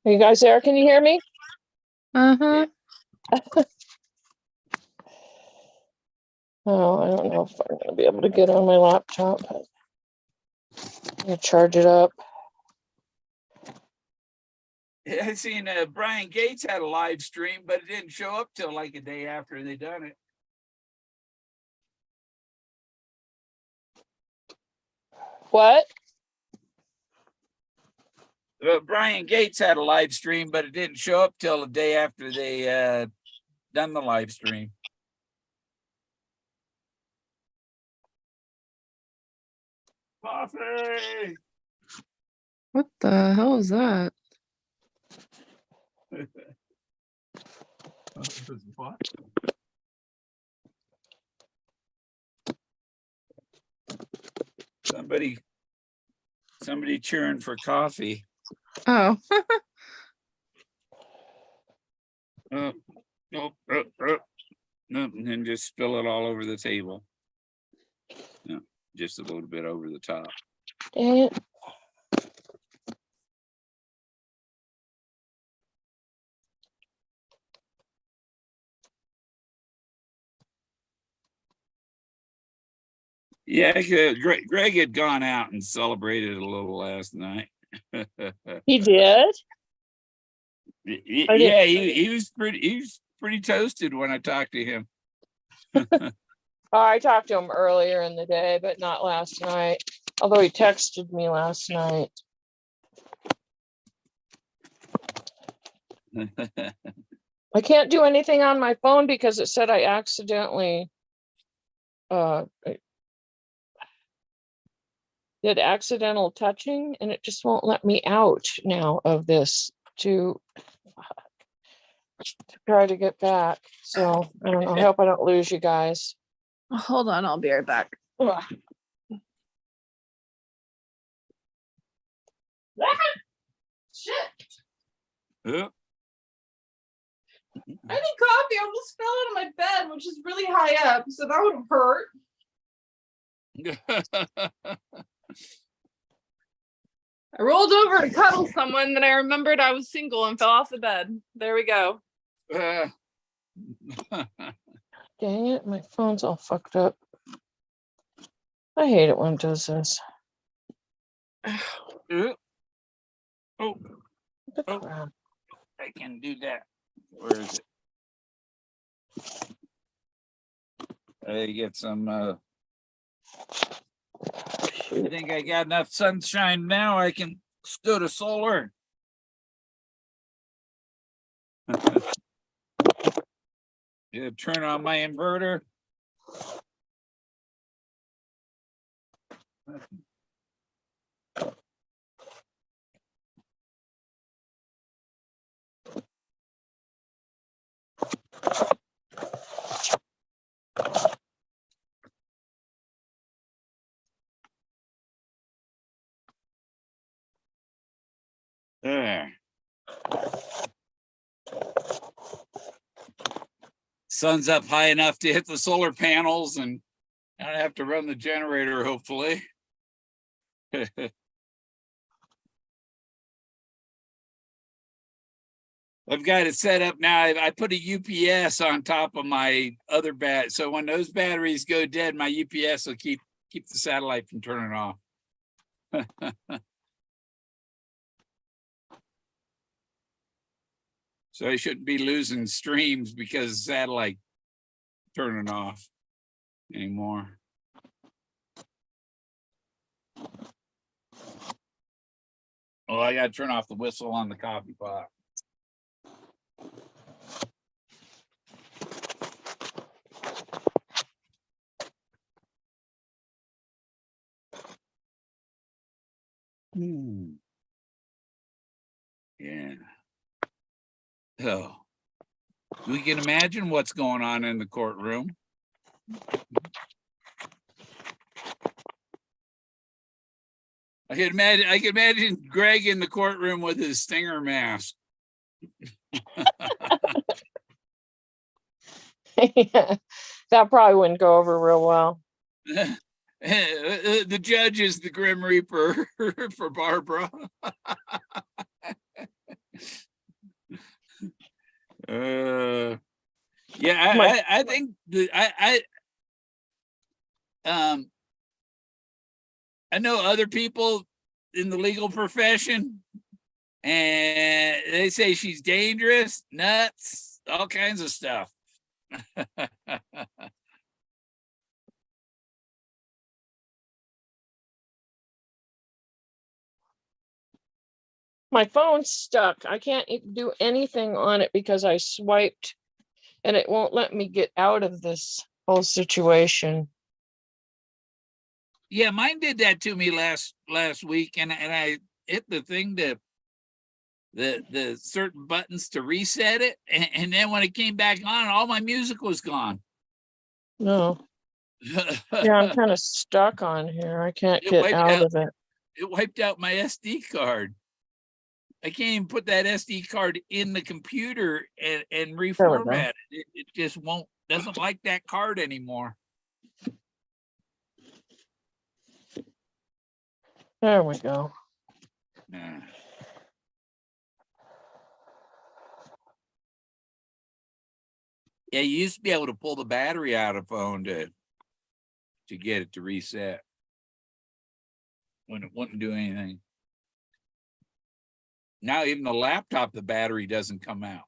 Are you guys there? Can you hear me? Uh-huh. Oh, I don't know if I'm gonna be able to get on my laptop. You charge it up. I seen Brian Gates had a live stream, but it didn't show up till like a day after they done it. What? Brian Gates had a live stream, but it didn't show up till a day after they done the live stream. Coffee. What the hell is that? Somebody cheering for coffee. Oh. No, no, and then just spill it all over the table. No, just a little bit over the top. Dang it. Yeah, Greg had gone out and celebrated a little last night. He did? Yeah, he was pretty toasted when I talked to him. Oh, I talked to him earlier in the day, but not last night. Although he texted me last night. I can't do anything on my phone because it said I accidentally did accidental touching, and it just won't let me out now of this to try to get back. So I don't know. I hope I don't lose you guys. Hold on, I'll be right back. Ugh. Shit. Yeah. I need coffee. I almost fell out of my bed, which is really high up, so that would have hurt. I rolled over to cuddle someone, then I remembered I was single and fell off the bed. There we go. Dang it, my phone's all fucked up. I hate it when it does this. Oh, What the crap? I can do that. Where is it? I get some. I think I got enough sunshine now. I can go to solar. Yeah, turn on my inverter. There. Sun's up high enough to hit the solar panels, and I don't have to run the generator, hopefully. I've got it set up now. I put a UPS on top of my other bat, so when those batteries go dead, my UPS will keep the satellite from turning off. So I shouldn't be losing streams because satellite turning off anymore. Oh, I gotta turn off the whistle on the coffee pot. Yeah. So we can imagine what's going on in the courtroom. I can imagine Greg in the courtroom with his stinger mask. Yeah, that probably wouldn't go over real well. The judge is the Grim Reaper for Barbara. Yeah, I think I know other people in the legal profession, and they say she's dangerous, nuts, all kinds of stuff. My phone's stuck. I can't do anything on it because I swiped and it won't let me get out of this whole situation. Yeah, mine did that to me last week, and I hit the thing to the certain buttons to reset it, and then when it came back on, all my music was gone. No. Yeah, I'm kind of stuck on here. I can't It get wiped out out- of it. It wiped out my SD card. I can't even put that SD card in the computer and reformat it. It just doesn't like that card anymore. There we go. Nah. Yeah, you used to be able to pull the battery out of phone to get it to reset when it wouldn't do anything. Now even the laptop, the battery doesn't come out.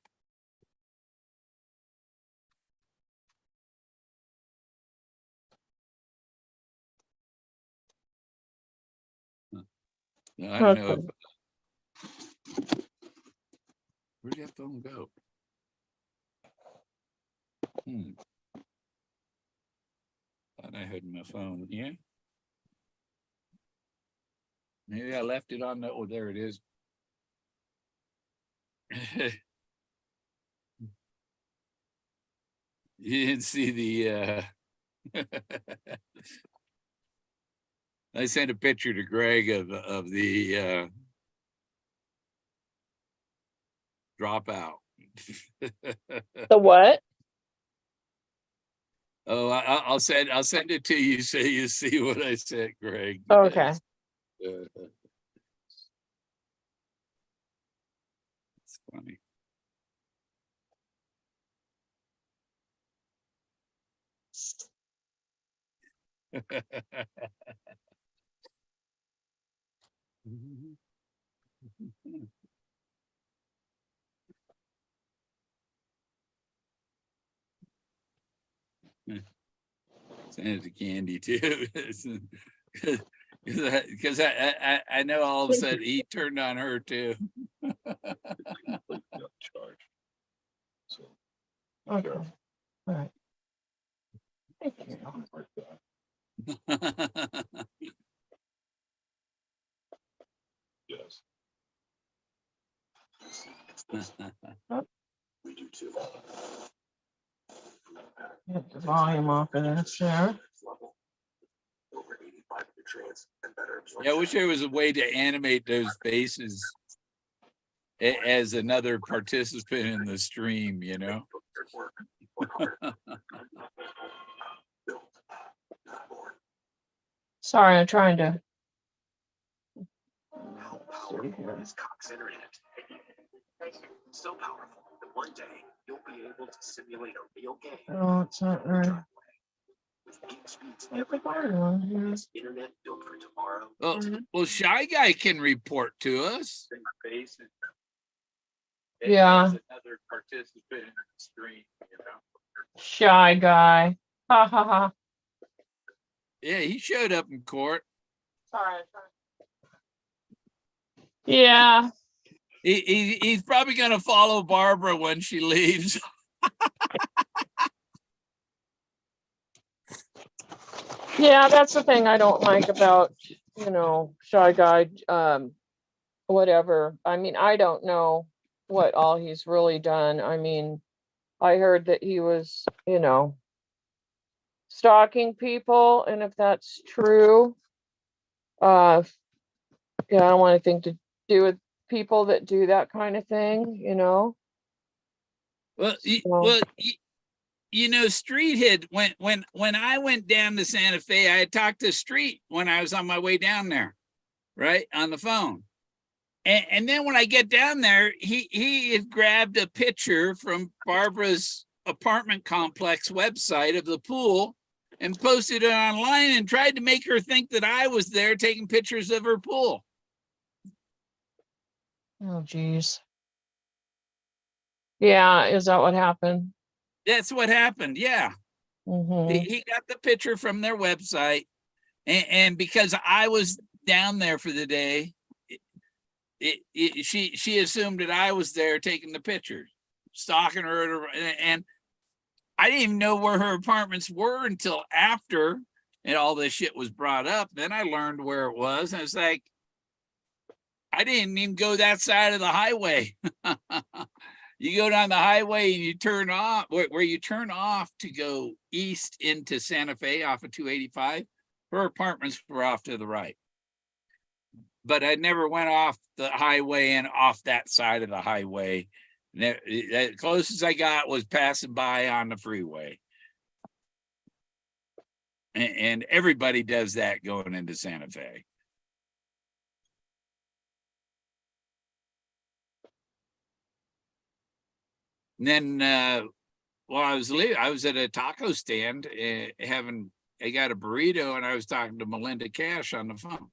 I don't know. Where'd that phone go? Thought I had my phone here. Maybe I left it on the, oh, there it is. You didn't see the I sent a picture to Greg of the dropout. The what? Oh, I'll send it to you so you see what I sent, Greg. Okay. It's funny. Send it to Candy too. Because I know all of a sudden he turned on her too. Okay. All right. Thank you. Yes. We do too. Get the volume off of this there. Over 85 nutrients and better absorption. Yeah, I wish there was a way to animate those faces as another participant in the stream, you know? Sorry, I'm trying to. How powerful is Cox Internet? So powerful that one day you'll be able to simulate a real game. Oh, it's not right. With gig speeds Everywhere. internet built for tomorrow. Well, Shy Guy can report to us. Yeah. As another participant in the stream, you know? Shy guy. Ha ha ha. Yeah, he showed up in court. Sorry. Yeah. He's probably gonna follow Barbara when she leaves. Yeah, that's the thing I don't like about, Shy Guy, whatever. I mean, I don't know what all he's really done. I mean, I heard that he was, stalking people, and if that's true, yeah, I don't want anything to do with people that do that kind of thing, Well, So- Street had when I went down to Santa Fe, I had talked to Street when I was on my way down there, right, on the phone. And then when I get down there, he had grabbed a picture from Barbara's apartment complex website of the pool and posted it online and tried to make her think that I was there taking pictures of her pool. Oh, geez. Yeah, is that what happened? That's what happened. Yeah. Mm-hmm. He got the picture from their website. And because I was down there for the day, she assumed that I was there taking the picture, stalking her. And I didn't even know where her apartments were until after and all this shit was brought up. Then I learned where it was. And it's like, I didn't even go that side of the highway. You go down the highway and you turn off where you turn off to go east into Santa Fe off of 285. Her apartments were off to the right. But I never went off the highway and off that side of the highway. The closest I got was passing by on the freeway. And everybody does that going into Santa Fe. And then while I was leaving, I was at a taco stand I got a burrito and I was talking to Melinda Cash on the phone.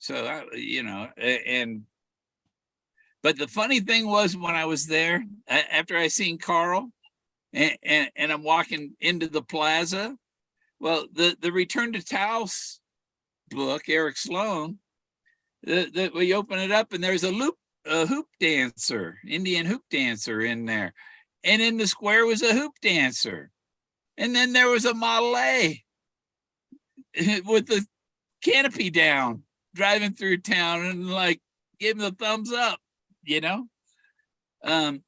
So, but the funny thing was when I was there, after I seen Carl and I'm walking into the plaza, well, the Return to Taos book, Eric Sloan, we open it up and there's a hoop dancer, Indian hoop dancer in there. And in the square was a hoop dancer. And then there was a Model A with the canopy down, driving through town and like gave him the thumbs up, But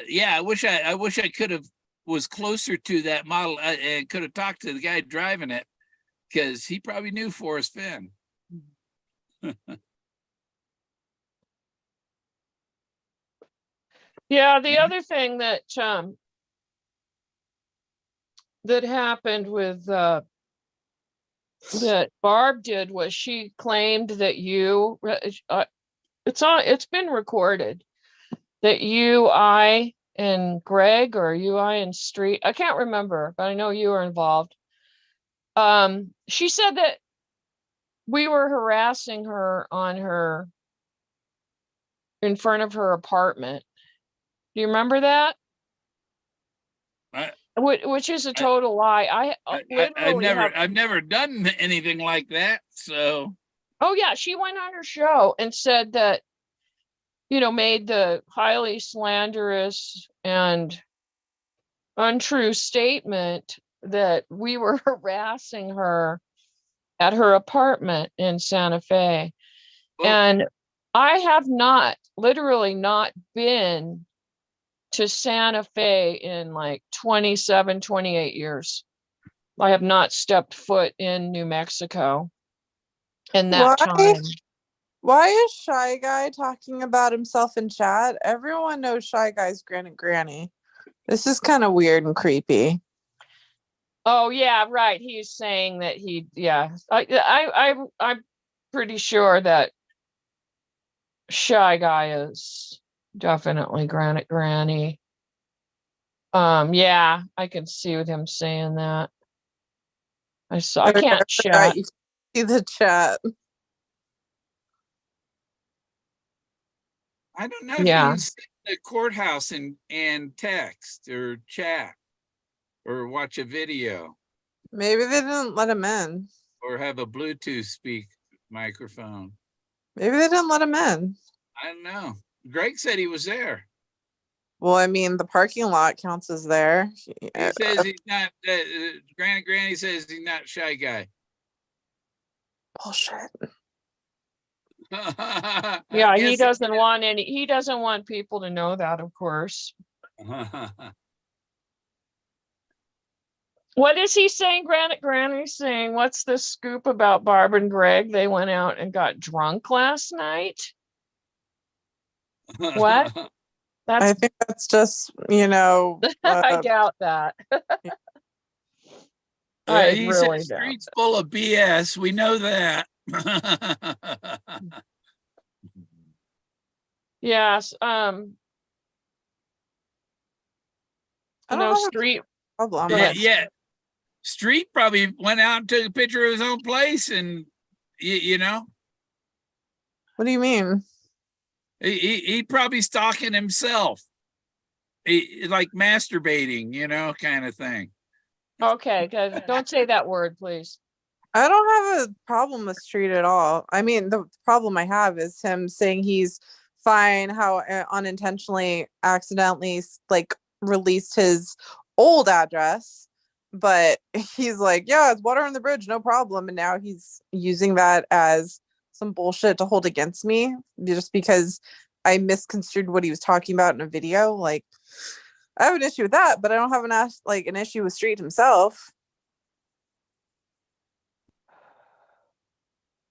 yeah, I wish I could have was closer to that model and could have talked to the guy driving it because he probably knew Forrest Fenn. Yeah, the other thing that that happened with that Barb did was she claimed that it's been recorded that I and Greg or I and Street, I can't remember, but I know you were involved. She said that we were harassing her in front of her apartment. Do you remember that? Which is a total lie. I've never done anything like that. So. Oh yeah, she went on her show and said that, made the highly slanderous and untrue statement that we were harassing her at her apartment in Santa Fe. Well, and I have literally not been to Santa Fe in like 27, 28 years. I have not stepped foot in New Mexico in that time. Why is Shy Guy talking about himself in chat? Everyone knows Shy Guy's Granny. This is kind of weird and creepy. Oh yeah, right. He's saying that I'm pretty sure that Shy Guy is definitely Granny. Yeah, I can see with him saying that. I can't chat. You can see the chat. I don't know if you can sit in the courthouse and text or chat or watch a video. Maybe they didn't let him in. Or have a Bluetooth microphone. Maybe they didn't let him in. I don't know. Greg said he was there. Well, I mean, the parking lot counts as there. He says he's not. Granny says he's not Shy Guy. Bullshit. Yeah, he doesn't want people to know that, of course. What is he saying? Granny's saying, what's the scoop about Barb and Greg? They went out and got drunk last night. What? I think that's just, I doubt that. I he really said streets full of BS. We know that. Yes. Street. Yeah. Street probably went out and took a picture of his own place, and What do you mean? He probably stalking himself. Like masturbating, kind of thing. Okay, guys, don't say that word, please. I don't have a problem with Street at all. I mean, the problem I have is him saying he's fine, how unintentionally, accidentally, like, released his old address, but he's like, yeah, it's water on the bridge, no problem. And now he's using that as some bullshit to hold against me just because I misconstrued what he was talking about in a video. Like, I have an issue with that, but I don't have an issue with Street himself.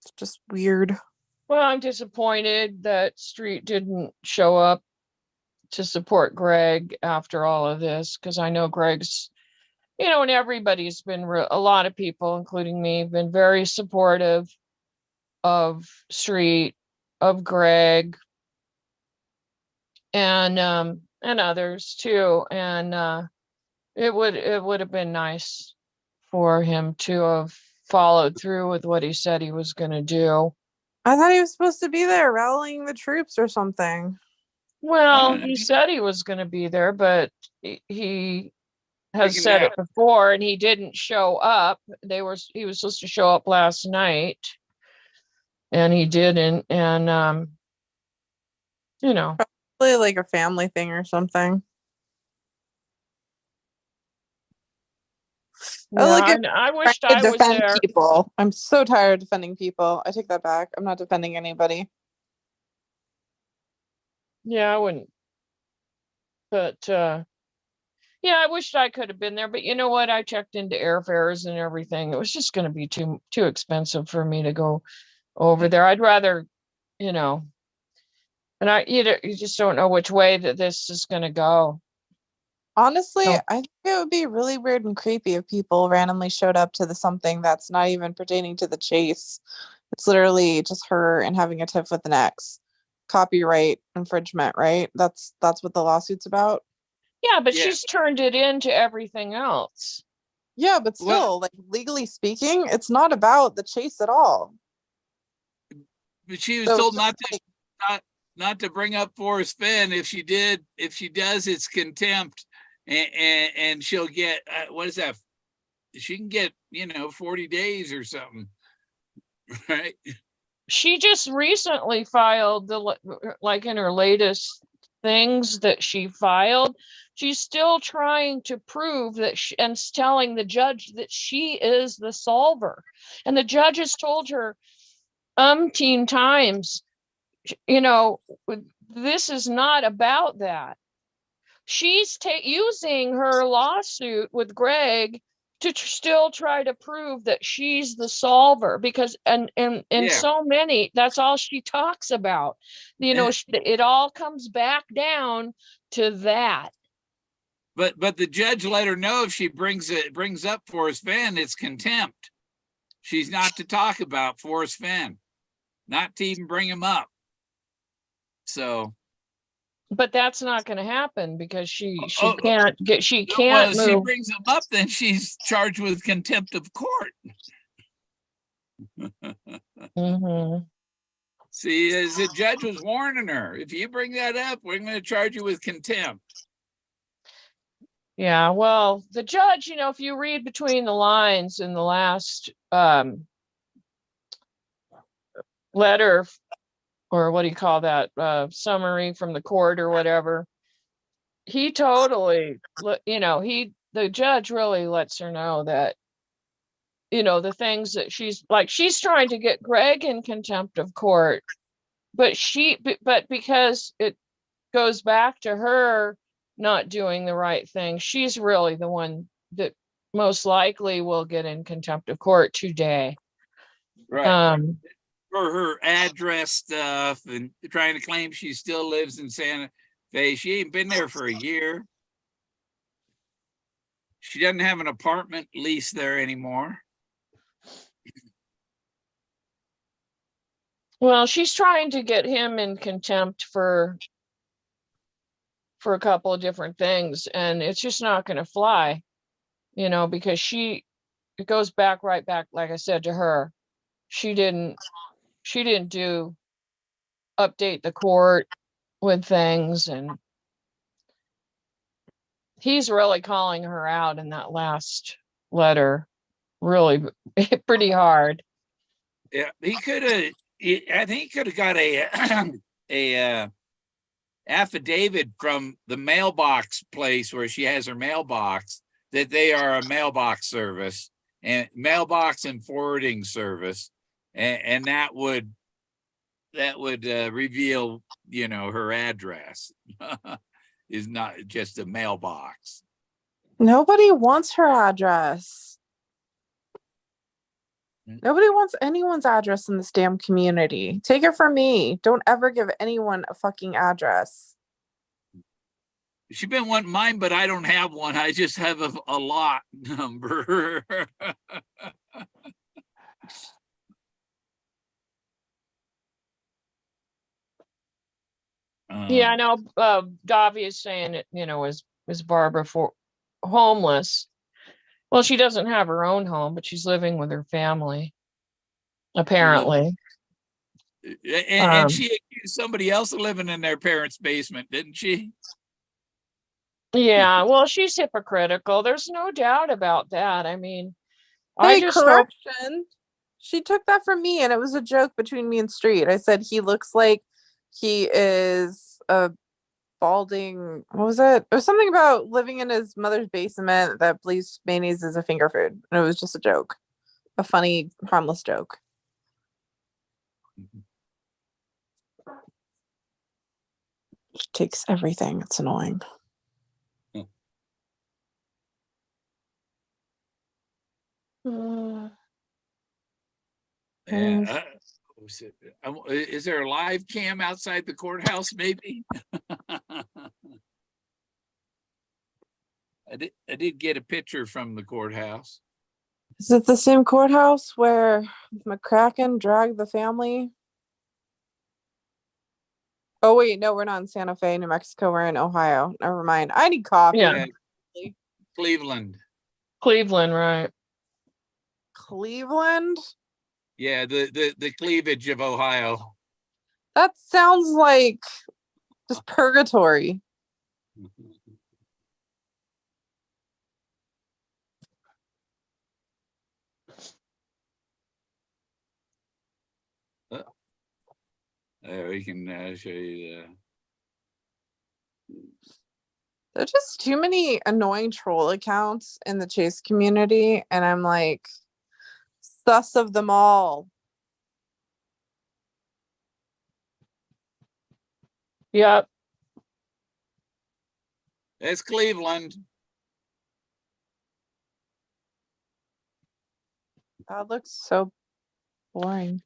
It's just weird. Well, I'm disappointed that Street didn't show up to support Greg after all of this, because I know Greg's, and everybody's been, a lot of people, including me, been very supportive of Street, of Greg, and others too. And it would have been nice for him to have followed through with what he said he was going to do. I thought he was supposed to be there rallying the troops or something. Well, he said he was going to be there, but he has Taking said it nap. before, and he didn't show up. He was supposed to show up last night, and he didn't. And Probably like a family thing or something. yeah, like I wished I was defend there. people. I'm so tired of defending people. I take that back. I'm not defending anybody. Yeah, I wouldn't. But yeah, I wished I could have been there. But you know what? I checked into airfares and everything. It was just going to be too expensive for me to go over there. I'd rather, and you just don't know which way that this is going to go. Honestly, No. I think it would be really weird and creepy if people randomly showed up to something that's not even pertaining to the chase. It's literally just her and having a tiff with an ex. Copyright infringement, right? That's what the lawsuit's about. Yeah, but Yeah. she's turned it into everything else. Yeah, but still, Well- like, legally speaking, it's not about the chase at all. But she was So told it's not just to not to bring up Forrest Fenn. If she does, it's contempt, and she'll get what is that? She can get 40 days or something, right? She just recently filed like in her latest things that she filed, she's still trying to prove that and telling the judge that she is the solver. And the judge has told her umpteen times, this is not about that. She's using her lawsuit with Greg to still try to prove that she's the solver, because and Yeah. so many, that's all she talks about. It all comes back down to that. But the judge let her know if she brings up Forrest Fenn, it's contempt. She's not to talk about Forrest Fenn, not to even bring him up. So, But that's not going to happen because she Oh, can't well, if she move. brings him up, then she's charged with contempt of court. Mhm. See, as the judge was warning her, if you bring that up, we're going to charge you with contempt. Yeah, well, the judge, if you read between the lines in the last letter, or what do you call that, summary from the court or whatever, he totally, the judge really lets her know that, the things that she's trying to get Greg in contempt of court, but because it goes back to her not doing the right thing, she's really the one that most likely will get in contempt of court today. Right. For her address stuff and trying to claim she still lives in Santa Fe. She ain't been there for a year. She doesn't have an apartment lease there anymore. Well, she's trying to get him in contempt for a couple of different things, and it's just not going to fly, because it goes right back, like I said, to her. She didn't do update the court with things, and he's really calling her out in that last letter, really pretty hard. Yeah, he could have. I think he could have got a affidavit from the mailbox place where she has her mailbox that they are a mailbox service and mailbox and forwarding service, and that would reveal, her address is not just a mailbox. Nobody wants her address. Nobody wants anyone's address in this damn community. Take it from me. Don't ever give anyone a fucking address. She's been wanting mine, but I don't have one. I just have a lot number. Yeah, I know. Davi is saying it, is Barbara for homeless? Well, she doesn't have her own home, but she's living with her family, apparently. And she accused somebody else of living in their parents' basement, didn't she? Yeah, well, she's hypocritical. There's no doubt about that. I mean, I Hey, just hope. correction. She took that from me, and it was a joke between me and Street. I said he looks like he is a balding. What was it? It was something about living in his mother's basement that believes mayonnaise is a finger food, and it was just a joke, a funny, harmless joke. She takes everything. It's annoying. Yeah. Is there a live cam outside the courthouse? Maybe. I did get a picture from the courthouse. Is it the same courthouse where McCracken dragged the family? Oh wait, no, we're not in Santa Fe, New Mexico. We're in Ohio. Never mind. I need coffee. Yeah. Cleveland. Cleveland, right? Cleveland? Yeah, the cleavage of Ohio. That sounds like just purgatory. We can show you There's just too many annoying troll accounts in the Chase community, and I'm like, sus of them all. Yep. It's Cleveland. That looks so boring.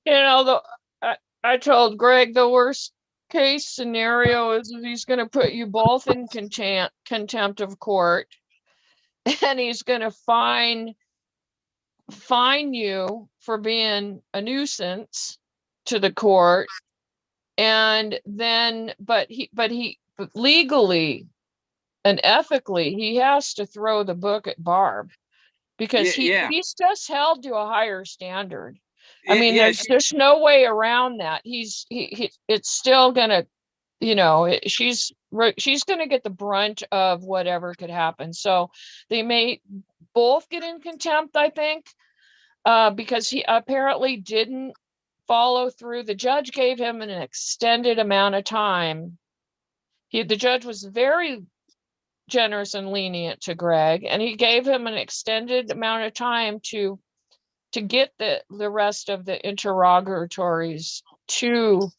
I told Greg the worst case scenario is if he's going to put you both in contempt of court, and he's going to fine you for being a nuisance to the court, and then but legally and ethically he has to throw the book at Barb, because he's just held to a higher standard. I mean, there's no way around that. It's still gonna, she's gonna get the brunt of whatever could happen. So they may both get in contempt, I think, because he apparently didn't follow through. The judge gave him an extended amount of time. The judge was very generous and lenient to Greg, and he gave him an extended amount of time to get the rest of the interrogatories to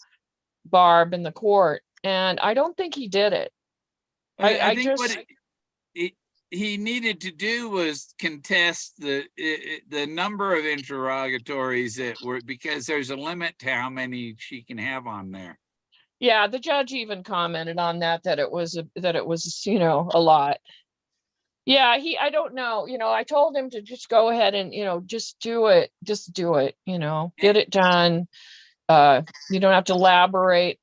Barb in the court. And I don't think he did it. I think what he needed to do was contest the number of interrogatories that were, because there's a limit to how many she can have on there. Yeah, the judge even commented on that it was a lot. Yeah, I don't know, I told him to just go ahead and, just do it, get it done. You don't have to elaborate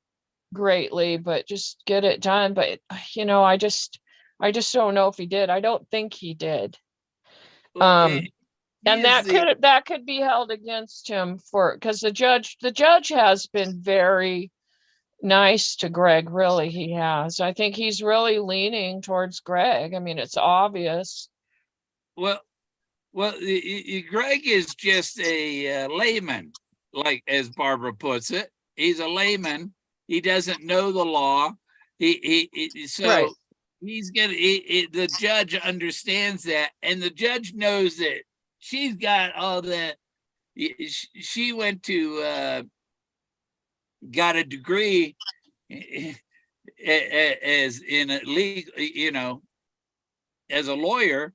greatly, but just get it done. But, I just don't know if he did. I don't think he did. And that could be held against him because the judge has been very nice to Greg, really, he has. I think he's really leaning towards Greg. I mean, it's obvious. Well, Greg is just a layman, like as Barbara puts it. He's a layman. He doesn't know the law. So Right. he's gonna. The judge understands that, and the judge knows that she's got all that. She went to got a degree as in a legal, as a lawyer,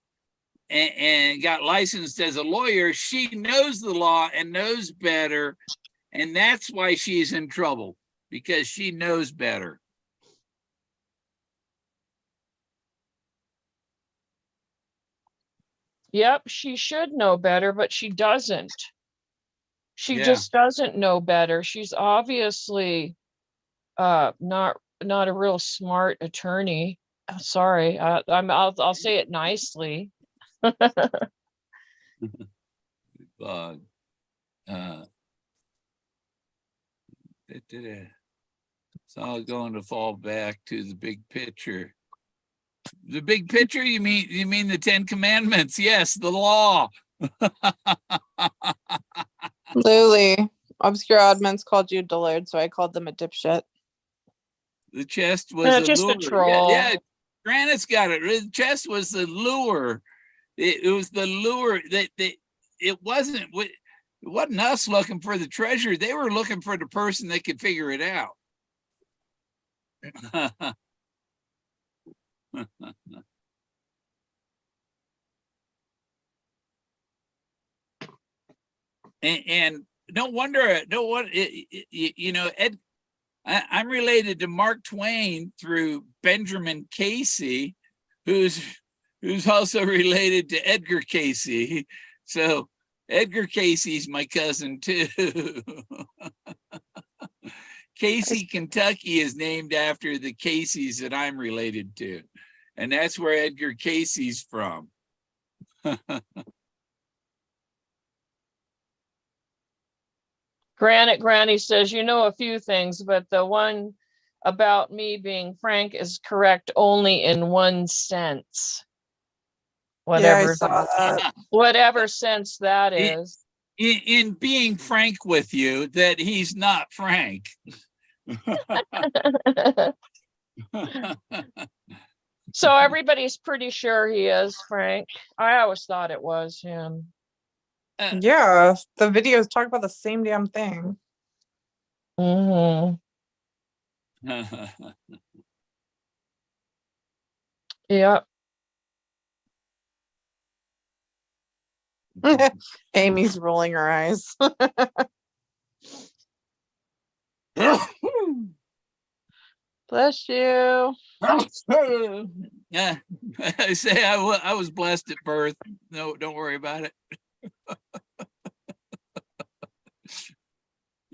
and got licensed as a lawyer. She knows the law and knows better, and that's why she's in trouble, because she knows better. Yep, she should know better, but she doesn't. She Yeah. just doesn't know better. She's obviously not a real smart attorney. Sorry, I'll say it nicely. uh, it's all going to fall back to the big picture. The big picture, you mean the 10 Commandments? Yes, the law. Lily, Obscure Oddments called you Dillard, so I called them a dipshit. The chest was a Just a lure. troll. Yeah, Granite's got it. The chest was the lure. It was the lure that it wasn't us looking for the treasure. They were looking for the person that could figure it out. and no wonder, Ed, I'm related to Mark Twain through Benjamin Casey, who's also related to Edgar Casey. So Edgar Casey's my cousin too. Casey, Kentucky is named after the Caseys that I'm related to. And that's where Edgar Casey's from. Granny says, you know a few things, but the one about me being Frank is correct only in one sense. Whatever, saw that. whatever sense that is. In being frank with you, that he's not Frank. So everybody's pretty sure he is Frank. I always thought it was him. Yeah, the videos talk about the same damn thing. Mm-hmm. Yep. Amy's rolling her eyes. Bless you. Yeah, I say I was blessed at birth. No, don't worry about it.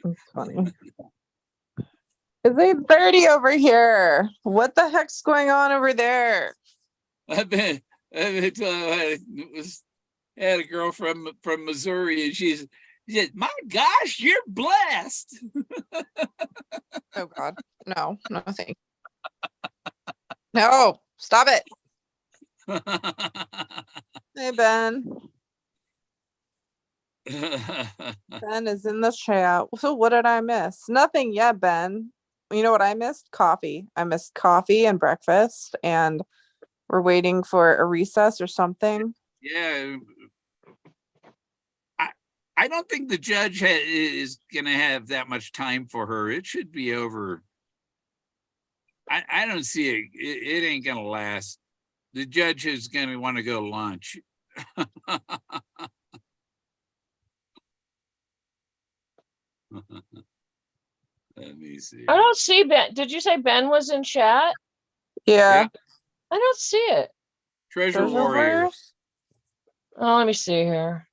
It's funny. It's 8:30 over here. What the heck's going on over there? I had a girl from Missouri, and she said, "My gosh, you're blessed." Oh God, no, thank you. No, stop it. Hey, Ben. Ben is in the chat. So what did I miss? Nothing yet, Ben. You know what I missed? Coffee. I missed coffee and breakfast, and we're waiting for a recess or something. Yeah. I don't think the judge is going to have that much time for her. It should be over. I don't see it. It ain't going to last. The judge is going to want to go lunch. Let me see. I don't see Ben. Did you say Ben was in chat? Yeah. I don't see it. Treasure Warrior. Oh, let me see here.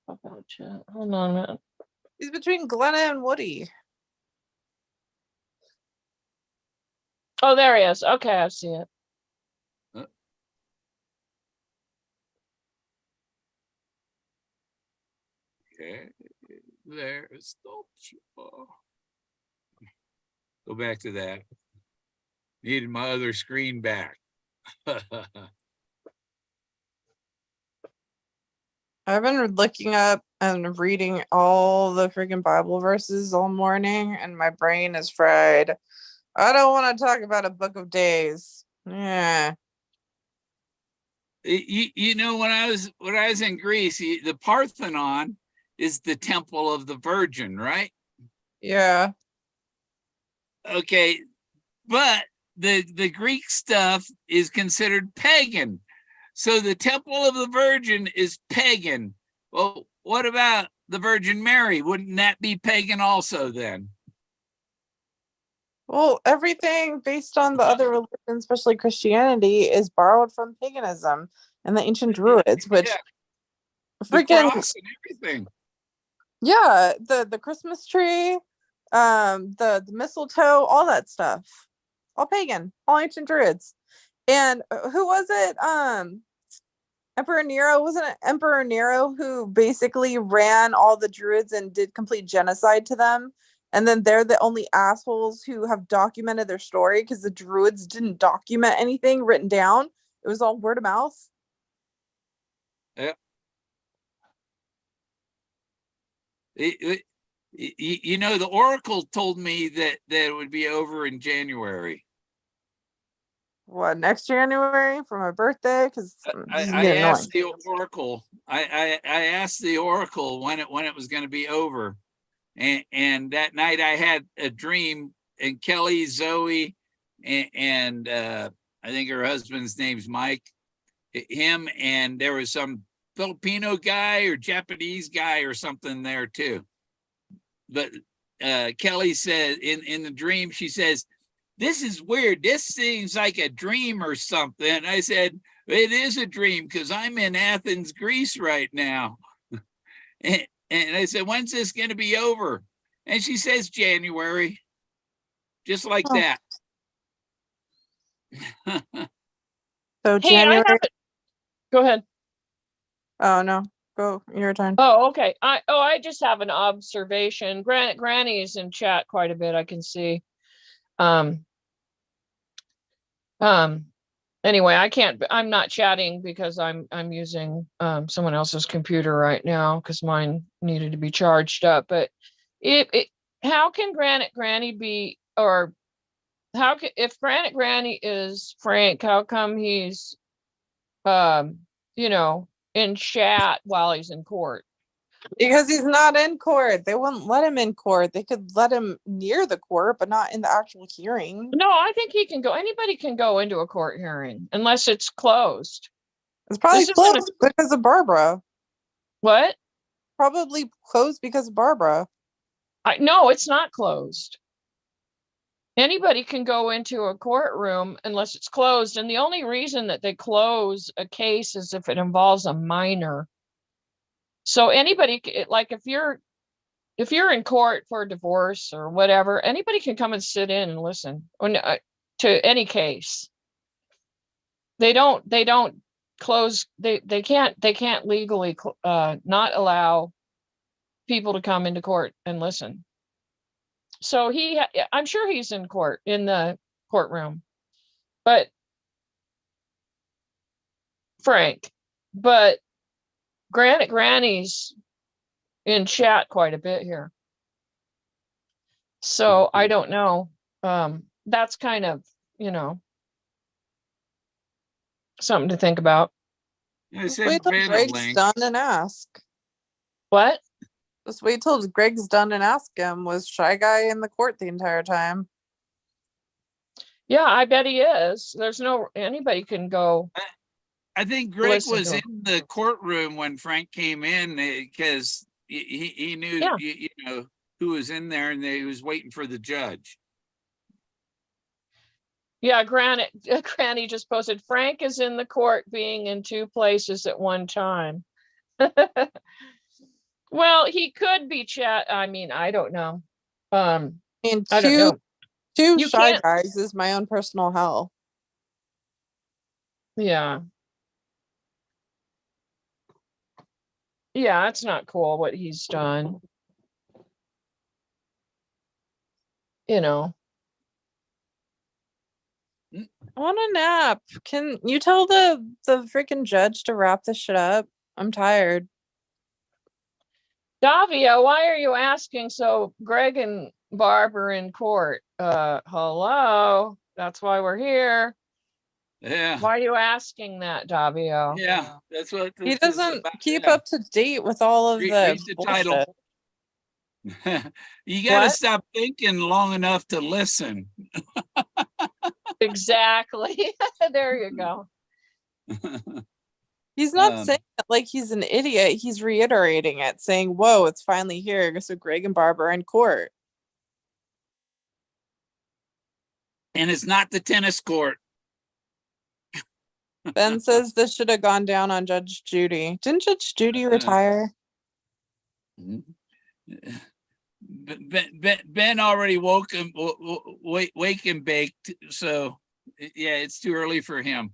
Hold on a minute. He's between Glenna and Woody. Oh, there he is. Okay, I see it. Okay, there's the Go back to that. Needed my other screen back. I've been looking up and reading all the freaking Bible verses all morning, and my brain is fried. I don't want to talk about a book of days. Yeah. You know, when I was in Greece, the Parthenon is the temple of the Virgin, right? Yeah. Okay, but the Greek stuff is considered pagan. So the temple of the Virgin is pagan. Well, what about the Virgin Mary? Wouldn't that be pagan also then? Well, everything based on the other religions, especially Christianity, is borrowed from paganism and the ancient Druids, which Yeah, the freaking cross and everything. yeah, the Christmas tree, the mistletoe, all that stuff, all pagan, all ancient Druids. And who was it? Emperor Nero, wasn't it Emperor Nero who basically ran all the Druids and did complete genocide to them? And then they're the only assholes who have documented their story because the Druids didn't document anything written down. It was all word of mouth. Yeah. You know, the Oracle told me that it would be over in January. What, next January for my birthday? Because this is I getting annoying. asked the Oracle. I asked the Oracle when it was going to be over, and that night I had a dream. And Kelly, Zoe, and I think her husband's name's Mike. Him and there was some Filipino guy or Japanese guy or something there too. But Kelly said in the dream, she says, "This is weird. This seems like a dream or something." I said, "It is a dream because I'm in Athens, Greece right now." And I said, "When's this going to be over?" And she says, "January." Just like Oh. that. So Hey, I January. have go ahead. Oh no, go, your turn. Oh, okay. I just have an observation. Granny's in chat quite a bit, I can see. Um anyway, I'm not chatting because I'm using someone else's computer right now because mine needed to be charged up. But it how can Granny be, or how can, if Granny is Frank, how come he's you know, in chat while he's in court? Because he's not in court. They wouldn't let him in court. They could let him near the court, but not in the actual hearing. No, I think he can go. Anybody can go into a court hearing unless it's closed. It's probably This isn't a closed because of Barbara. what? Probably closed because of Barbara. No, it's not closed. Anybody can go into a courtroom unless it's closed. And the only reason that they close a case is if it involves a minor. So anybody, like if you're in court for a divorce or whatever, anybody can come and sit in and listen to any case. They don't close. They can't legally not allow people to come into court and listen. So I'm sure he's in court, in the courtroom, but Frank, but Granny's in chat quite a bit here. So I don't know. That's kind of, something to think about. I Just said wait till Greg's randomly. done and ask. What? Just wait till Greg's done and ask him. Was Shy Guy in the court the entire time? Yeah, I bet he is. There's anybody can go. I think Greg Listen was to in him. the courtroom when Frank came in because he knew, Yeah. you know, who was in there, and he was waiting for the judge. Yeah, Granny just posted, Frank is in the court being in two places at one time. Well, he could be I mean, I don't know. And I don't know. two You Shy can't. Guys is my own personal hell. Yeah. Yeah, it's not cool what he's done. I want a nap. Can you tell the freaking judge to wrap this shit up? I'm tired. Davia, why are you asking? So Greg and Barb are in court. Hello. That's why we're here. Yeah, Why are you asking that, Davia? yeah, that's what He this is doesn't about. keep Yeah. up to date with all of the Read the title. bullshit. You got to What? stop thinking long enough to listen. Exactly. There you go. He's not Um, saying it like he's an idiot. He's reiterating it, saying, "Whoa, it's finally here." So Greg and Barb are in court. And it's not the tennis court. Ben says this should have gone down on Judge Judy. Didn't Judge Judy retire? Ben already woke him, wake and baked. So yeah, it's too early for him.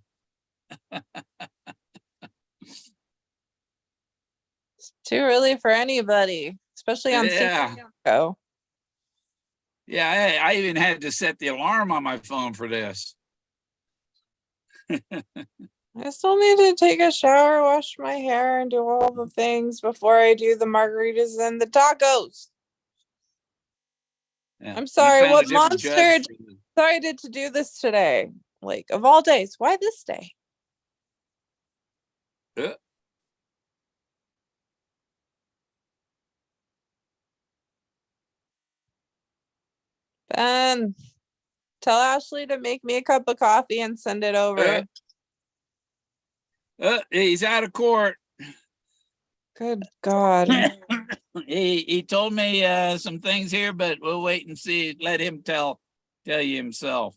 It's too early for anybody, especially on Yeah. Cinco de Mayo. Yeah, I even had to set the alarm on my phone for this. I still need to take a shower, wash my hair, and do all the things before I do the margaritas and the tacos. Yeah, I'm you sorry, found a what different monster judge for this. decided to do this today? Like, of all days, why this day? Uh, Ben, tell Ashley to make me a cup of coffee and send it over. He's out of court. Good God. He told me some things here, but we'll wait and see. Let him tell you himself.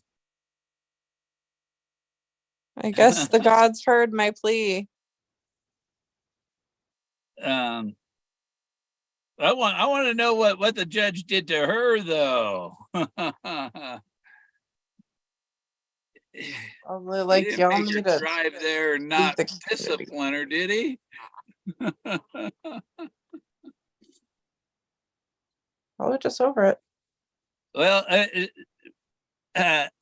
I guess the gods heard my plea. I want to know what the judge did to her, though. Probably He like didn't y'all make need her to drive there and not the community. discipline her, did he? Probably just over it. Well,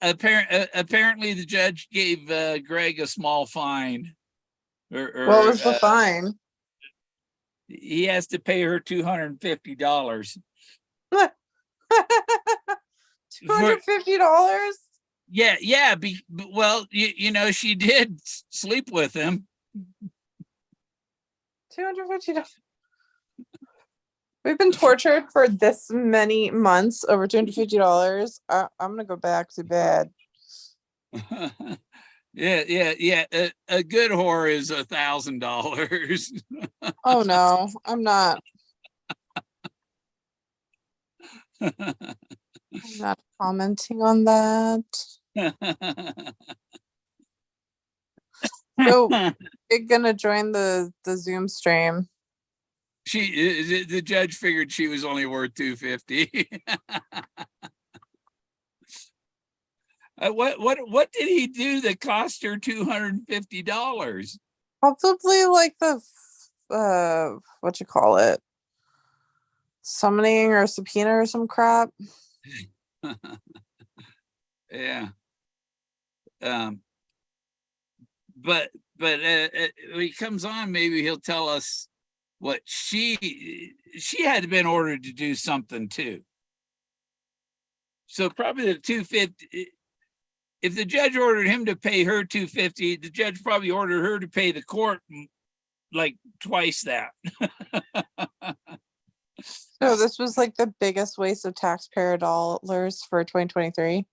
apparently the judge gave Greg a small fine. What was the fine? He has to pay her $250. $250? Yeah. Well, you know, she did sleep with him. $250. We've been tortured for this many months over $250. I'm gonna go back to bed. Yeah. A good whore is $1,000. Oh no, I'm not. I'm not commenting on that. So you're gonna join the Zoom stream. The judge figured she was only worth $250. What did he do that cost her $250? Probably like the what you call it, summoning or subpoena or some crap. Yeah. But when he comes on, maybe he'll tell us what she had been ordered to do something too. So probably the $250. If the judge ordered him to pay her $250, the judge probably ordered her to pay the court like twice that. So this was like the biggest waste of taxpayer dollars for 2023.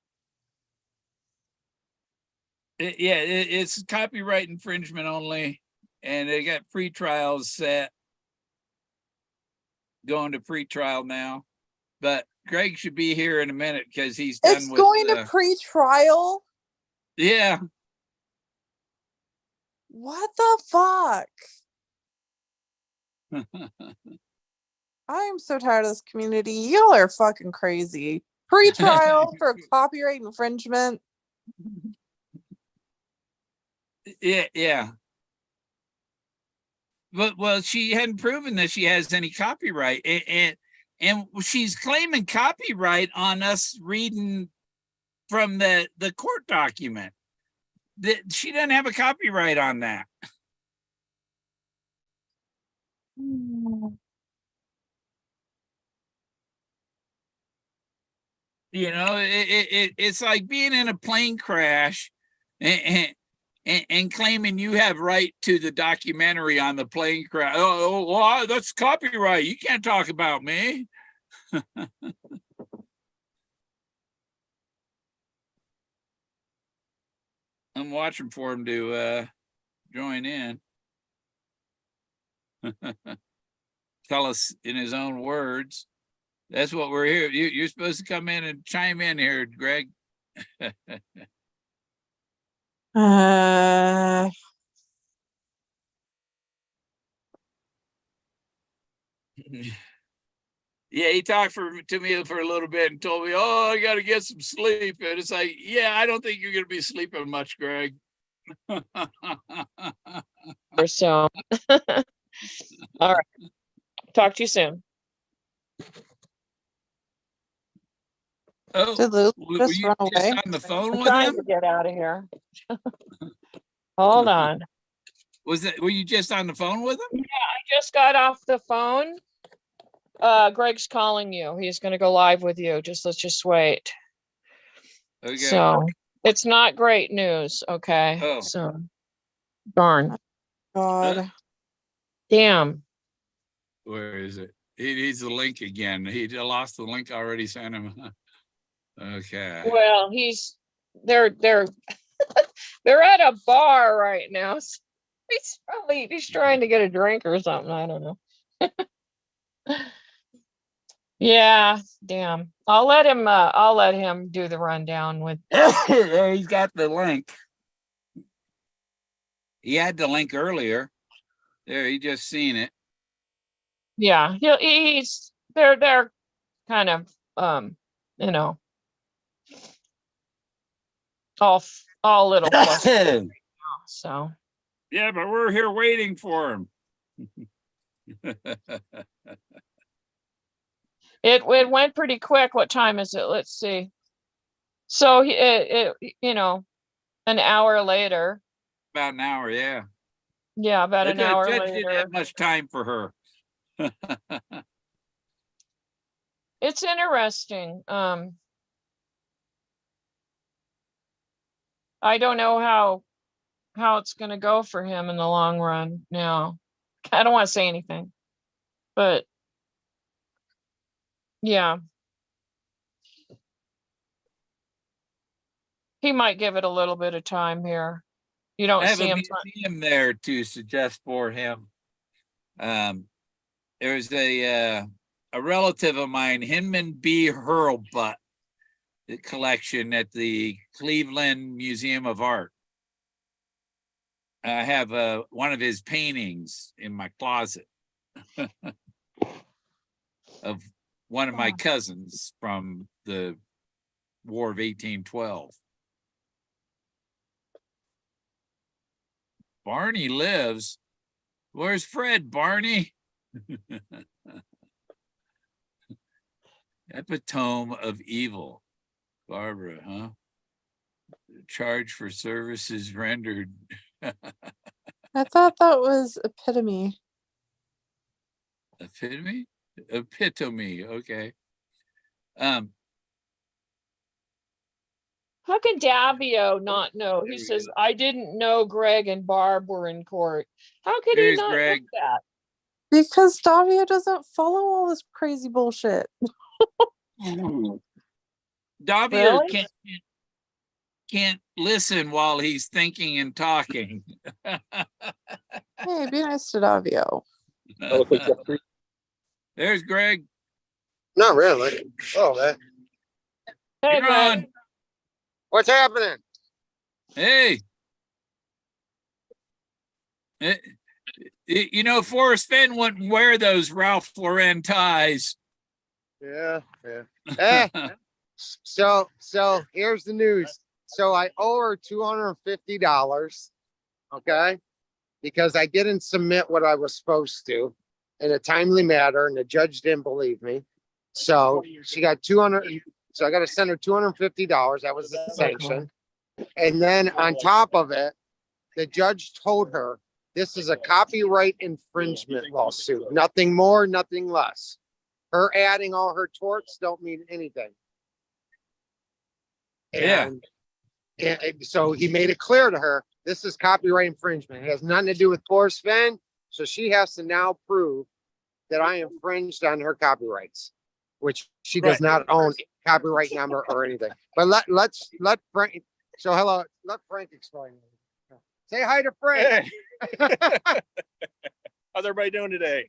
It's copyright infringement only, and they got pre-trials set, going to pre-trial now. But Greg should be here in a minute because he's done It's with going to pre-trial. Yeah. What the fuck? I am so tired of this community. Y'all are fucking crazy. Pre-trial for copyright infringement. Yeah. But well, she hadn't proven that she has any copyright, and she's claiming copyright on us reading from the court document. She doesn't have a copyright on that. You know, it's like being in a plane crash and claiming you have right to the documentary on the plane crash. Oh, well, that's copyright. You can't talk about me. I'm watching for him to join in. Tell us in his own words. That's what we're here. You're supposed to come in and chime in here, Greg. Yeah, he talked to me for a little bit and told me, "Oh, I got to get some sleep." And it's like, yeah, I don't think you're going to be sleeping much, Greg. Or so. All right. Talk to you soon. Oh, Did Lou were just you run just away? on the phone I'm with trying him? to get out of here. Hold on. Were you just on the phone with him? I just got off the phone. Greg's calling you. He's gonna go live with you. Let's just wait. Okay. So it's not great news. Okay. Oh. So darn. God. Damn. Where is it? He needs the link again. He lost the link I already sent him. Okay. Well, they're they're at a bar right now. So he's trying to get a drink or something. I don't know. Yeah, damn. I'll let him do the rundown with. There, he's got the link. He had the link earlier. There, he just seen it. Yeah, they're kind of you know, all little flustered. So yeah, but we're here waiting for him. it went pretty quick. What time is it? Let's see. So it an hour later. About an hour, yeah. Yeah, about an hour Judge didn't later. have much time for her. It's interesting. I don't know how it's going to go for him in the long run now. I don't want to say anything, but yeah, he might give it a little bit of time here. You don't I have see a him. museum there to suggest for him. There's a relative of mine, Hinman B. Hurlbutt, collection at the Cleveland Museum of Art. I have one of his paintings in my closet of one of my cousins from the War of 1812. Barney lives. Where's Fred, Barney? Epitome of evil. Barbara, huh? Charge for services rendered. I thought that was epitome. Epitome? Epitome, okay. How can Davio not know? He says, I didn't know Greg and Barb were in court. How could he There's not Greg. know that? Because Davio doesn't follow all this crazy bullshit. Davio Really? can't listen while he's thinking and talking. Hey, be nice to Davio. There's Greg. Not really. Oh, man. Hey, You're Greg. on. What's happening? Hey. You know, Forrest Fenn wouldn't wear those Ralph Lauren ties. Yeah. Eh, so here's the news. So I owe her $250. Okay. Because I didn't submit what I was supposed to in a timely manner, and the judge didn't believe me. So she got 200. So I got to send her $250. That was the sanction. And then on top of it, the judge told her this is a copyright infringement lawsuit. Nothing more, nothing less. Her adding all her torts don't mean anything. Yeah. And so he made it clear to her, this is copyright infringement. It has nothing to do with Forrest Fenn. So she has to now prove that I infringed on her copyrights, which she does not own copyright number or anything. But let Frank. So hello, let Frank explain. Say hi to Frank. Hey. How's everybody doing today?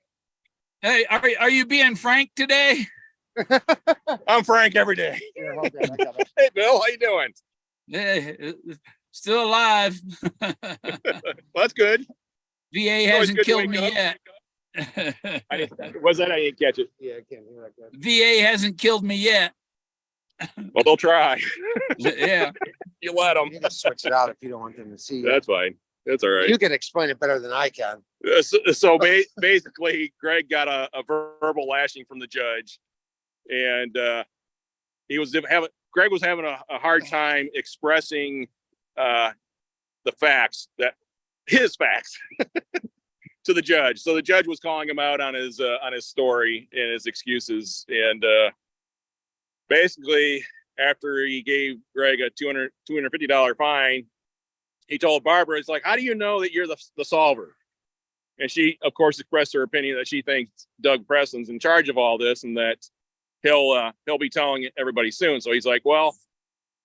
Hey, are you being frank today? I'm Frank every day. Here, hold that, I got it. Hey, Bill, how you doing? Yeah, still alive. Well, that's good. VA always hasn't good to killed wake me up. yet. Was that? I didn't catch it. Yeah, I can't hear that good. VA hasn't killed me yet. Well, they'll try. Yeah. You let them. You can switch it out if you don't want them to see you. That's fine. That's all right. You can explain it better than I can. Basically, Greg got a verbal lashing from the judge, and Greg was having a hard time expressing the facts, his facts to the judge. So the judge was calling him out on his story and his excuses, and basically after he gave Greg a $250 fine, he told Barbara, it's like, how do you know that you're the solver? And she, of course, expressed her opinion that she thinks Doug Preston's in charge of all this and that he'll be telling everybody soon. So he's like, well,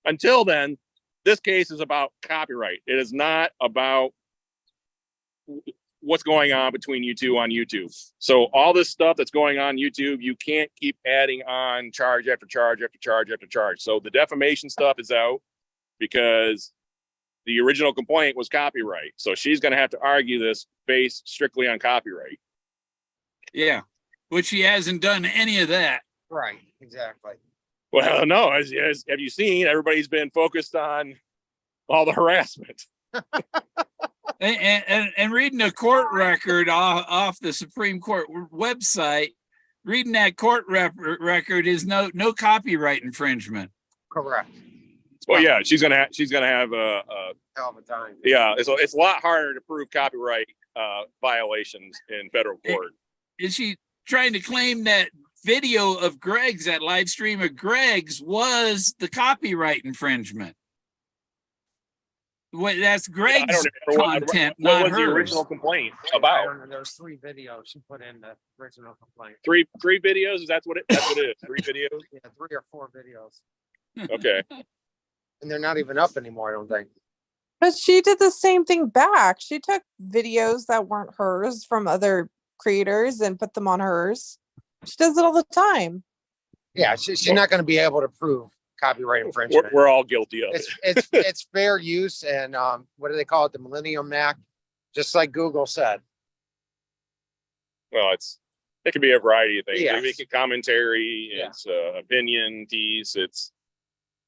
until then, this case is about copyright. It is not about what's going on between you two on YouTube. So all this stuff that's going on YouTube, you can't keep adding on charge after charge after charge after charge. So the defamation stuff is out because the original complaint was copyright. So she's going to have to argue this based strictly on copyright. Yeah. Which he hasn't done any of that. Right, exactly. Well, no, as have you seen, everybody's been focused on all the harassment. And reading a court record off the Supreme Court website, reading that court record is no copyright infringement. Correct. Well, yeah, she's gonna have a Hell of a time. yeah. It's a lot harder to prove copyright violations in federal court. Is she trying to claim that video of Greg's, that live stream of Greg's, was the copyright infringement? That's Greg's content, what not was the hers. original complaint about? There's 3 videos she put in the original complaint. Three videos? That's what it is. 3 videos? Yeah, 3 or 4 videos. Okay. And they're not even up anymore, I don't think. But she did the same thing back. She took videos that weren't hers from other creators and put them on hers. She does it all the time. Yeah, she's not going to be able to prove copyright infringement. We're all guilty of it. It's fair use, and what do they call it? The Millennium Act, just like Google said. Well, it can be a variety of things. Yes. It's commentary, Yeah. it's opinion piece, it's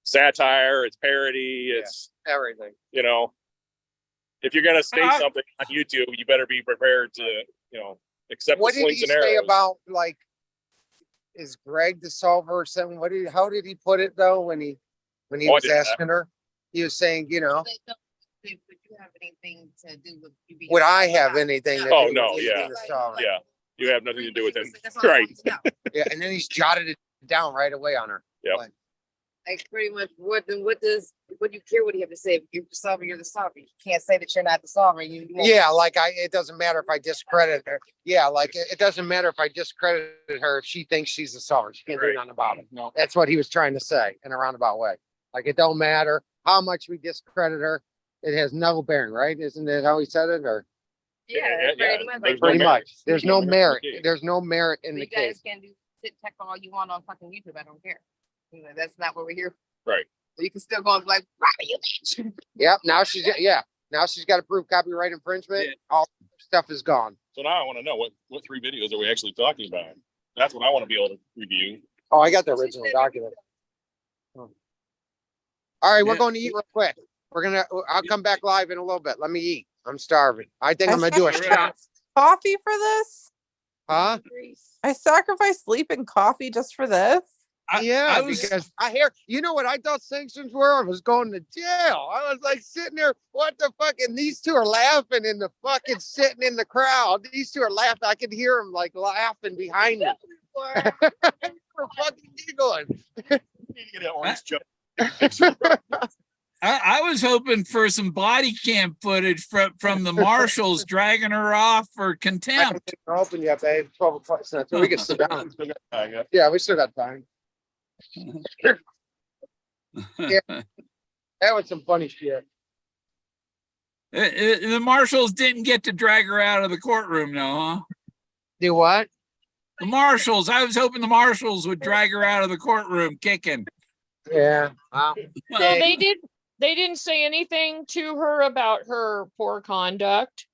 satire, it's parody, it's Everything. if you're gonna state something on YouTube, you better be prepared to accept What the did slings he and arrows. say about, like, is Greg the solver or something? How did he put it though when he I was didn't- asking her? He was saying, Would you have anything to do with you being? would I have anything to Oh, do no, with yeah. being the solver? Yeah, you have nothing to do with him. That's all I Right. want to know. Yeah, and then he's jotted it down right away on her. Like pretty much what do you care what you have to say? If you're the solver, you're the solver. You can't say that you're not the solver. Yeah, like it doesn't matter if I discredit her. Yeah, like it doesn't matter if I discredit her if she thinks she's the solver. She can't do Right. nothing about it. No. That's what he was trying to say in a roundabout way. Like it don't matter how much we discredit her. It has no bearing, right? Isn't that how he said it? Or Yeah, pretty much. there's pretty no much. merit. There's no merit. Okay. There's no merit in So the you guys case. can sit tech all you want on fucking YouTube. I don't care. That's not what we're here. Right. So you can still go and be like, why are you bitch? Yep. Now she's got to prove copyright infringement. Yeah. All stuff is gone. So now I want to know what 3 videos are we actually talking about? That's what I want to be able to review. Oh, I got the original document. All right, we're Yeah. going to eat real quick. I'll come back live in a little bit. Let me eat. I'm starving. I think I'm gonna do a All shot. right. Coffee for this? Huh? I sacrificed sleep and coffee just for this. Yeah, was, because I hear, you know what I thought sanctions were? I was going to jail. I was like sitting there, what the fuck? And these two are laughing in the fucking sitting in the crowd. These two are laughing. I could hear them like laughing behind me. We're fucking giggling. You need to get an orange jump. I was hoping for some body cam footage from the marshals dragging her off for I don't contempt. think they're open yet, babe. 12 o'clock. So we can sit down. Yeah. Yeah, we still got time. That was some funny shit. The marshals didn't get to drag her out of the courtroom, no, huh? Do what? The marshals. I was hoping the marshals would drag her out of the courtroom kicking. Yeah. So they didn't say anything to her about her poor conduct.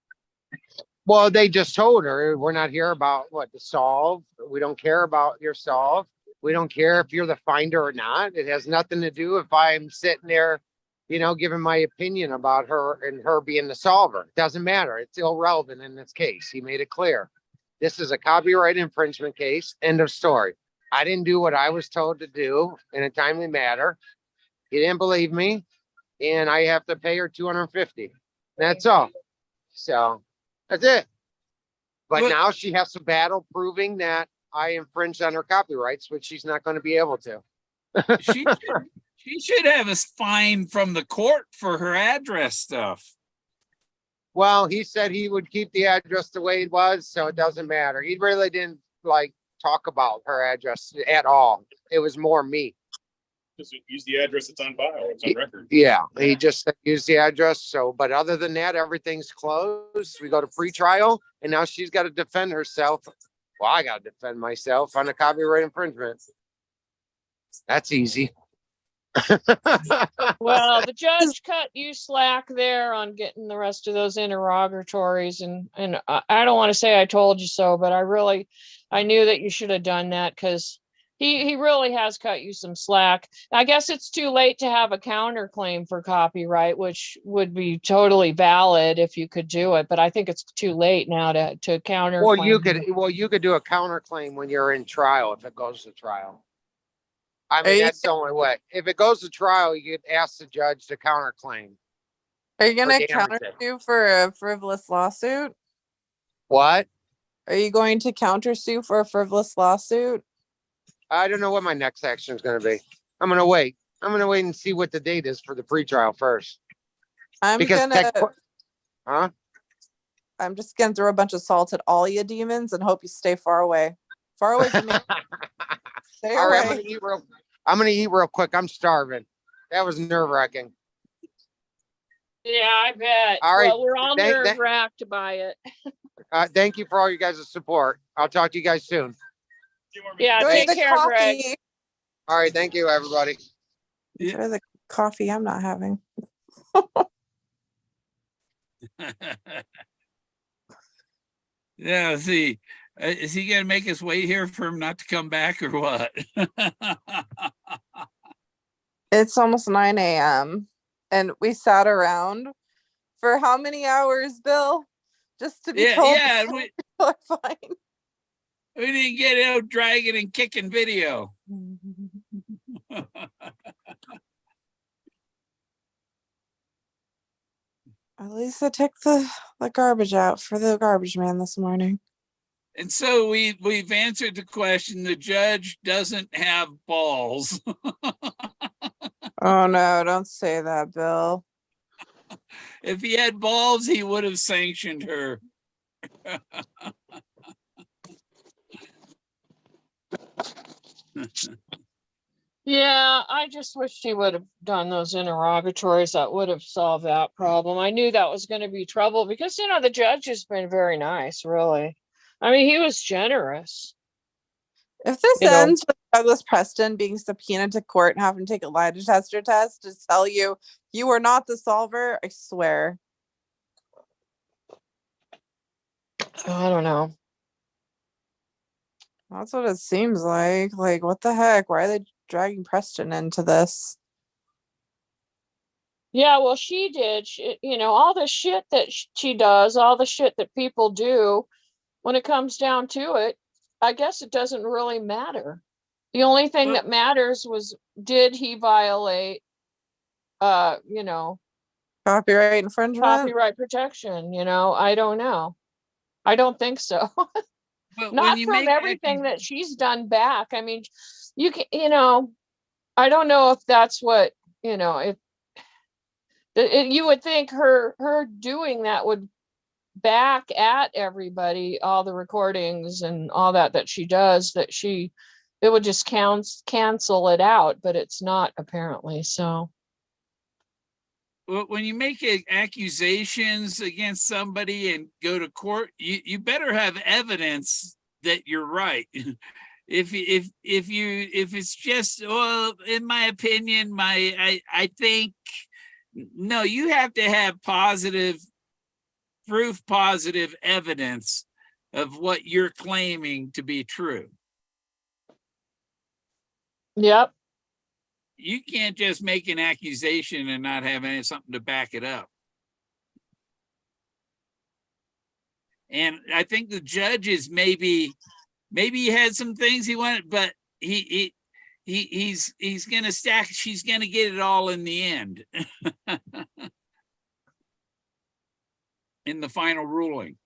Well, they just told her we're not here about what to solve. We don't care about your solve. We don't care if you're the finder or not. It has nothing to do if I'm sitting there, you know, giving my opinion about her and her being the solver. It doesn't matter. It's irrelevant in this case. He made it clear. This is a copyright infringement case. End of story. I didn't do what I was told to do in a timely manner. He didn't believe me, and I have to pay her $250. That's all. So that's it. But Look- now she has to battle proving that I infringed on her copyrights, which she's not going to be able to. She should have a fine from the court for her address stuff. Well, he said he would keep the address the way it was, so it doesn't matter. He really didn't like talk about her address at all. It was more me. Just use the address that's on file. It's on record. Yeah, he just said use the address. So, but other than that, everything's closed. We go to pretrial, and now she's got to defend herself. Well, I got to defend myself on a copyright infringement. That's easy. Well, the judge cut you slack there on getting the rest of those interrogatories, and I don't want to say I told you so, but I knew that you should have done that, because he really has cut you some slack. I guess it's too late to have a counterclaim for copyright, which would be totally valid if you could do it, but I think it's too late now to counter. Well, you could do a counterclaim when you're in trial if it goes to trial. I mean, you- that's the only way. If it goes to trial, you could ask the judge to counterclaim. Are you gonna damages. countersue for a frivolous lawsuit? What? Are you going to countersue for a frivolous lawsuit? I don't know what my next action is going to be. I'm going to wait. I'm going to wait and see what the date is for the pretrial first. I'm Because huh? I'm just gonna throw a bunch of salt at all you demons and hope you stay far away. Far away from me. Stay All right, away. I'm gonna eat real quick. I'm starving. That was nerve-wracking. Yeah, I bet. All right, Well, we're all thank- nerve wracked by it. Thank you for all you guys' support. I'll talk to you guys soon. Yeah, Enjoy take the care, Greg. coffee. All right, thank you, everybody. Enjoy the coffee I'm not having. Yeah, see, is he gonna make us wait here for him not to come back or what? It's almost 9 a.m. and we sat around for how many hours, Bill? Just to be Yeah, told yeah, that we, people are fine. we didn't get out dragging and kicking video. At least I took the garbage out for the garbage man this morning. And so we've answered the question. The judge doesn't have balls. Oh no, don't say that, Bill. If he had balls, he would have sanctioned her. Yeah, I just wish he would have done those interrogatories. That would have solved that problem. I knew that was going to be trouble because, the judge has been very nice, really. I mean, he was generous. If this You know. ends with Douglas Preston being subpoenaed to court and having to take a lie detector test to tell you you are not the solver, I swear. I don't know. That's what it seems like. Like, what the heck? Why are they dragging Preston into this? Yeah, well, she did. All the shit that she does, all the shit that people do, when it comes down to it, I guess it doesn't really matter. The only thing Well- that matters was, did he violate, you know, Copyright infringement. copyright protection? You know, I don't know. I don't think so. But when Not you from make everything that she's done back. I mean, you can, you know, I don't know if that's what, you know, if you would think her doing that would back at everybody, all the recordings and all that she does, that it would just cancel it out, but it's not apparently. So when you make accusations against somebody and go to court, you better have evidence that you're right. If it's just, well, in my opinion, I think, no, you have to have positive evidence of what you're claiming to be true. yep. You can't just make an accusation and not have something to back it up. And I think the judges maybe he had some things he wanted, but he's gonna stack. She's gonna get it all in the end, in the final ruling.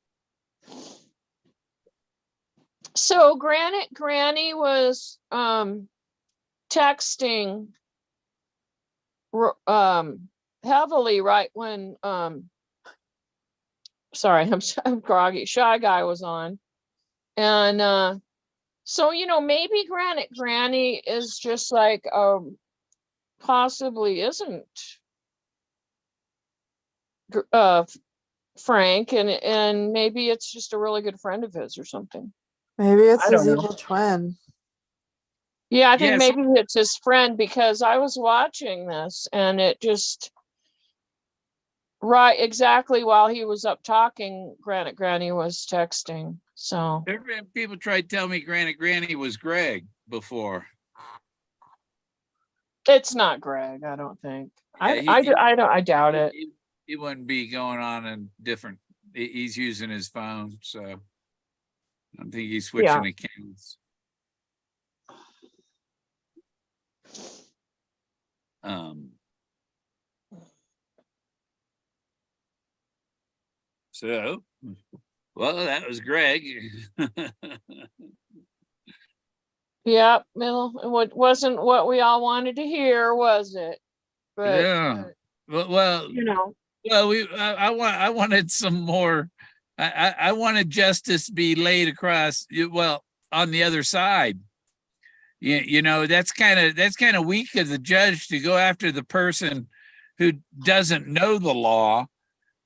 So Granny was texting heavily right when sorry, I'm groggy. Shy Guy was on. And so, you know, maybe Granny is just like possibly isn't Frank, and maybe it's just a really good friend of his or something. Maybe it's I his don't know. evil twin. Yeah, I think Yes. maybe it's his friend, because I was watching this and it just right exactly while he was up talking, Granny was texting. So People tried to tell me Granny was Greg before. it's not Greg, I don't think. Yeah, I doubt it. He wouldn't be going on in different. He's using his phone, so I don't think he's switching accounts. So, well, that was Greg. Yep, it wasn't what we all wanted to hear, was it? But Yeah. Well, you know, well, I wanted some more. I wanted justice to be laid across. Well, on the other side. You know, that's kind of weak of the judge to go after the person who doesn't know the law,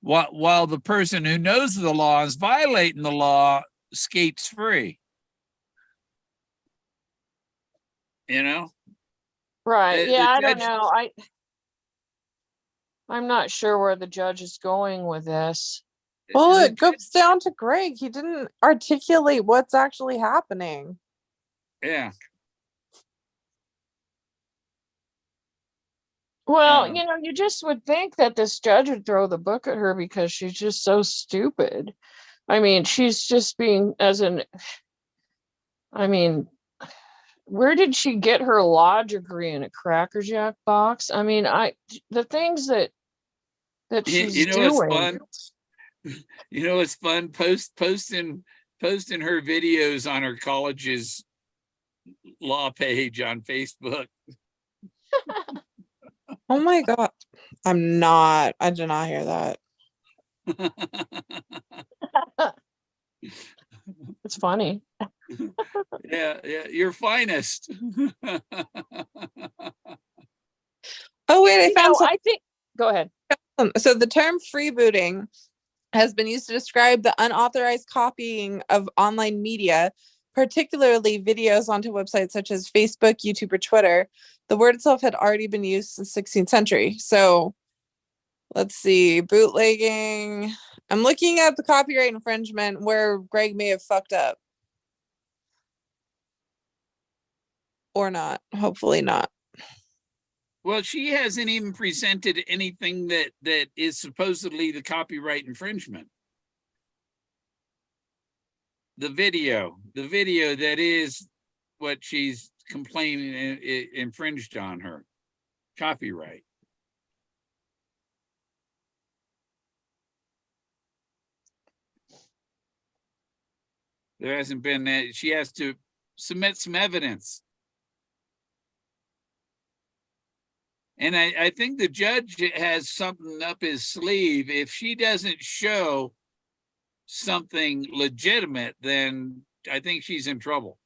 while the person who knows the law is violating the law skates free. You know, right? Yeah, I don't judge, know. I'm not sure where the judge is going with this. Well, the it goes down to Greg. He didn't articulate what's actually happening. Yeah. Well, you know, you just would think that this judge would throw the book at her because she's just so stupid. I mean, she's just being I mean, where did she get her law degree, in a Cracker Jack box? I mean, the things that she's You know what's doing. fun? You know what's fun? Posting her videos on her college's law page on Facebook. Oh my God. I did not hear that. It's funny. Yeah, your finest. Oh wait, I found I think. Go ahead. So the term freebooting has been used to describe the unauthorized copying of online media, particularly videos, onto websites such as Facebook, YouTube, or Twitter. The word itself had already been used since the 16th century. So let's see, bootlegging. I'm looking at the copyright infringement where Greg may have fucked up. Or not. Hopefully not. Well, she hasn't even presented anything that is supposedly the copyright infringement. The video that is what she's complaining it infringed on her copyright. There hasn't been that. She has to submit some evidence. And I think the judge has something up his sleeve. If she doesn't show something legitimate, then I think she's in trouble.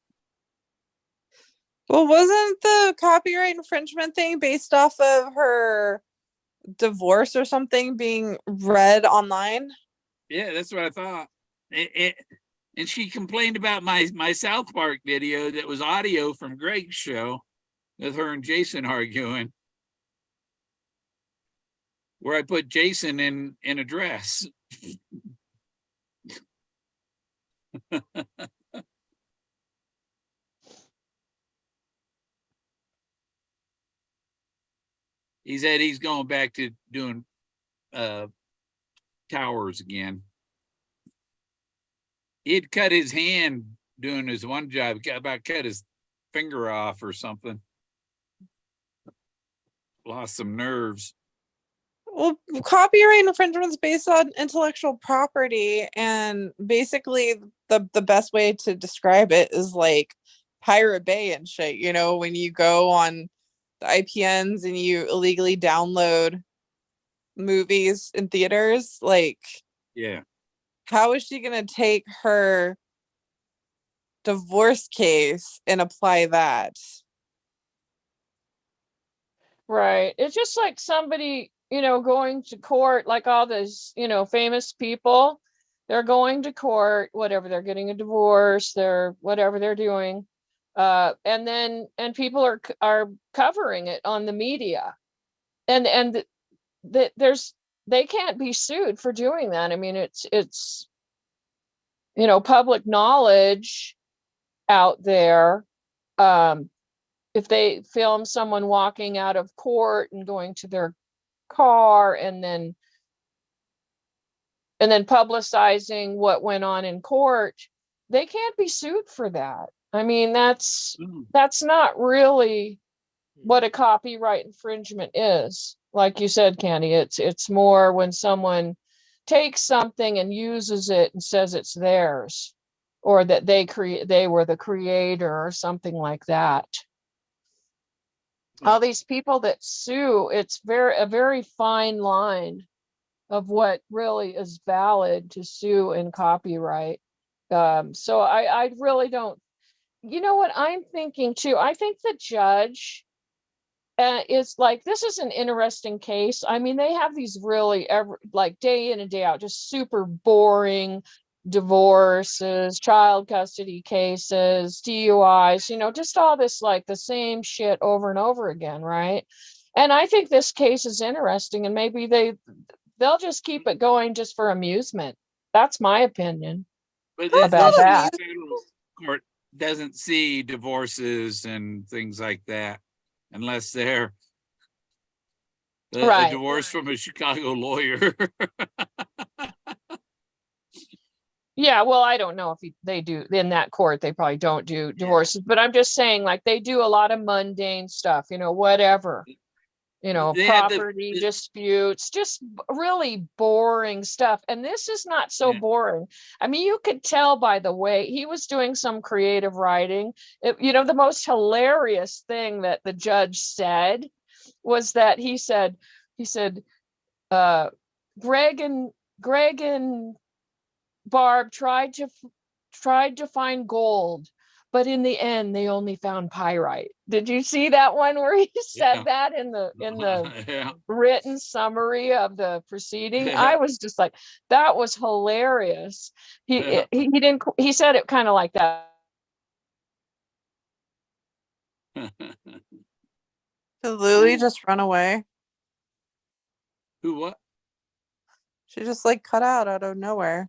Well, wasn't the copyright infringement thing based off of her divorce or something being read online? Yeah, that's what I thought. And she complained about my South Park video that was audio from Greg's show with her and Jason arguing, where I put Jason in a dress. He said he's going back to doing towers again. He'd cut his hand doing his one job, about cut his finger off or something. Lost some nerves. Well, copyright infringement is based on intellectual property, and basically the best way to describe it is like Pirate Bay and shit. You know, when you go on the IPNs and you illegally download movies in theaters, like, Yeah. how is she gonna take her divorce case and apply that? Right. It's just like somebody, going to court, like all these, famous people. They're going to court, whatever, they're getting a divorce, they're whatever they're doing. And people are covering it on the media. And they can't be sued for doing that. I mean, it's public knowledge out there. If they film someone walking out of court and going to their car and then publicizing what went on in court, they can't be sued for that. I mean, that's not really what a copyright infringement is. Like you said, Candy, it's more when someone takes something and uses it and says it's theirs, or that they were the creator or something like that. All these people that sue, it's a very fine line of what really is valid to sue in copyright. So I really don't, what I'm thinking too, I think the judge is like, this is an interesting case. I mean, they have these really like day in and day out, just super boring divorces, child custody cases, DUIs, just all this, like the same shit over and over again, right? And I think this case is interesting, and maybe they'll just keep it going just for amusement. That's my opinion about that. Federal court doesn't see divorces and things like that unless they're a divorce from a Chicago lawyer. Yeah, well, I don't know if they do in that court. They probably don't do divorces, but I'm just saying, like, they do a lot of mundane stuff, whatever, property disputes, just really boring stuff. And this is not so boring. I mean, you could tell by the way he was doing some creative writing. The most hilarious thing that the judge said was that he said, Greg and Barb tried to find gold, but in the end they only found pyrite. Did you see that one where he said that in the written summary of the proceeding? I was just like, that was hilarious. He said it kind of like that. Did Lily just run away? Who, what? She just like cut out of nowhere.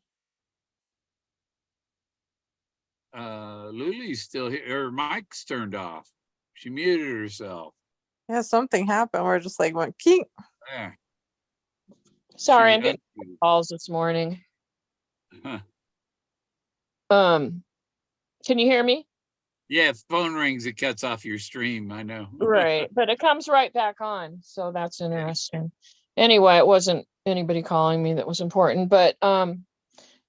Luli's still here. Her mic's turned off. She muted herself. Yeah, something happened where it just like went peek. Yeah. Sorry, I'm getting calls this morning. Huh. Can you hear me? Yeah, if phone rings, it cuts off your stream. I know. Right, but it comes right back on, so that's interesting. Anyway, it wasn't anybody calling me that was important, but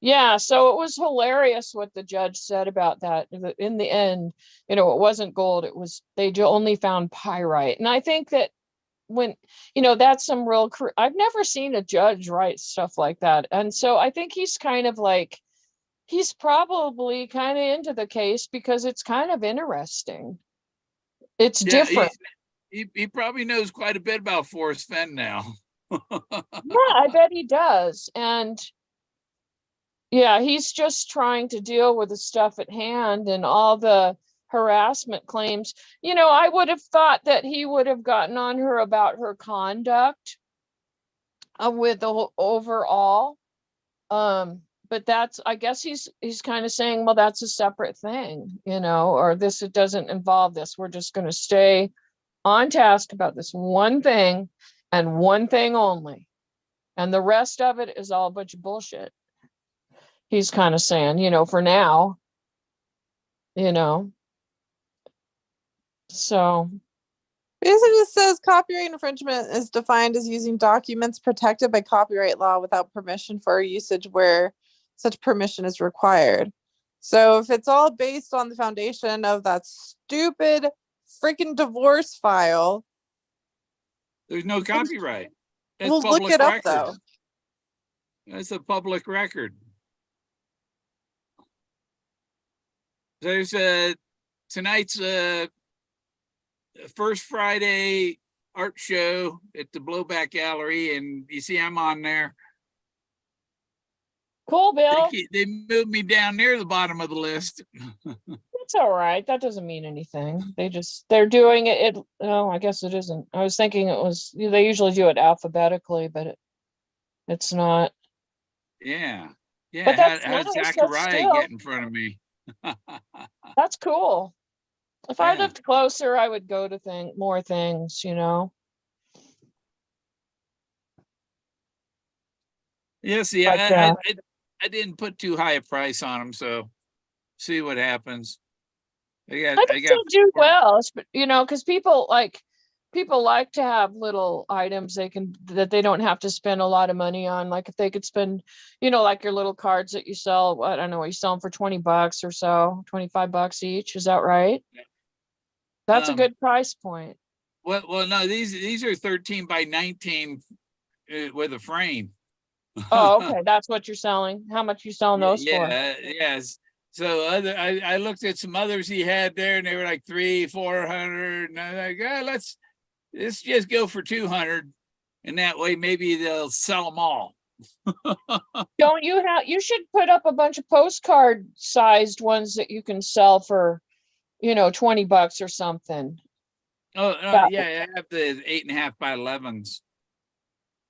yeah, so it was hilarious what the judge said about that. In the end, it wasn't gold, it was they only found pyrite. And I think that when that's some real I've never seen a judge write stuff like that. And so I think he's kind of like he's probably kind of into the case because it's kind of interesting. It's Yeah, different. he probably knows quite a bit about Forrest Fenn now. Yeah, I bet he does. And yeah, he's just trying to deal with the stuff at hand and all the harassment claims. I would have thought that he would have gotten on her about her conduct with the overall. But that's, I guess he's kind of saying, well, that's a separate thing, or this, it doesn't involve this. We're just going to stay on task about this one thing and one thing only. And the rest of it is all a bunch of bullshit. He's kind of saying, for now, so. Basically, it says copyright infringement is defined as using documents protected by copyright law without permission for usage where such permission is required. So if it's all based on the foundation of that stupid freaking divorce file, There's no copyright. That's we'll look public it up record. though. That's a public record. There's tonight's first Friday art show at the Blowback Gallery, and you see I'm on there. Cool, Bill. They moved me down near the bottom of the list. It's all right. That doesn't mean anything. They're doing it. No, I guess it isn't. I was thinking it was, they usually do it alphabetically, but it's not. Yeah. Yeah. But that's How'd nice, but Zachariah still. get in front of me? That's cool. If I Yeah. lived closer, I would go to more things, Yeah, see, But, I didn't put too high a price on them, so see what happens. I think they'll do well, because people like to have little items that they don't have to spend a lot of money on. Like if they could spend, like your little cards that you sell, I don't know, you sell them for $20 or so, $25 each. Is that right? That's a good price point. Well, no, these are 13 by 19 with a frame. Oh, okay. That's what you're selling. How much you selling those for? Yes. So I looked at some others he had there, and they were like 300-400, and I'm like, let's just go for 200, and that way maybe they'll sell them all. Don't you should put up a bunch of postcard sized ones that you can sell for, $20 or something. Oh no, yeah, I have the 8.5 by 11s.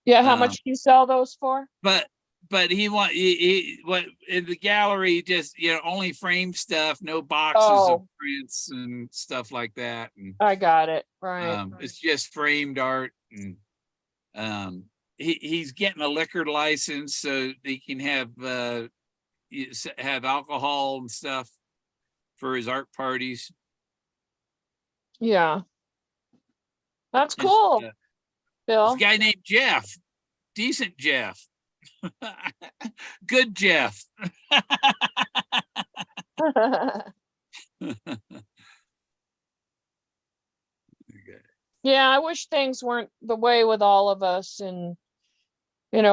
Yeah, how much do you sell those for? But he what in the gallery, just only frame stuff, no boxes of prints and stuff like that. And I got it. Right. It's just framed art, and he's getting a liquor license so he can have alcohol and stuff for his art parties. Yeah. That's cool. Bill. This guy named Jeff, decent Jeff, good Jeff. Yeah, I wish things weren't the way with all of us, and it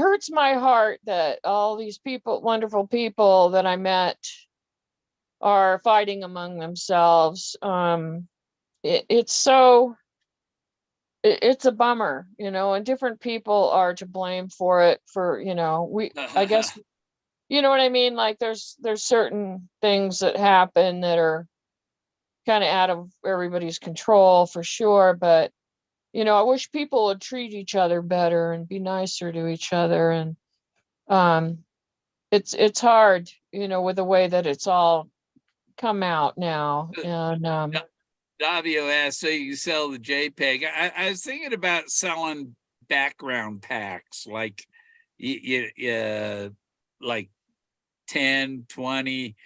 hurts my heart that all these wonderful people that I met are fighting among themselves. It's a bummer, and different people are to blame for it. I guess, you know what I mean? Like there's certain things that happen that are kind of out of everybody's control for sure. But, I wish people would treat each other better and be nicer to each other. And it's hard, with the way that it's all come out now. And Davio asked, so you can sell the JPEG. I was thinking about selling background packs, like like 10, 20,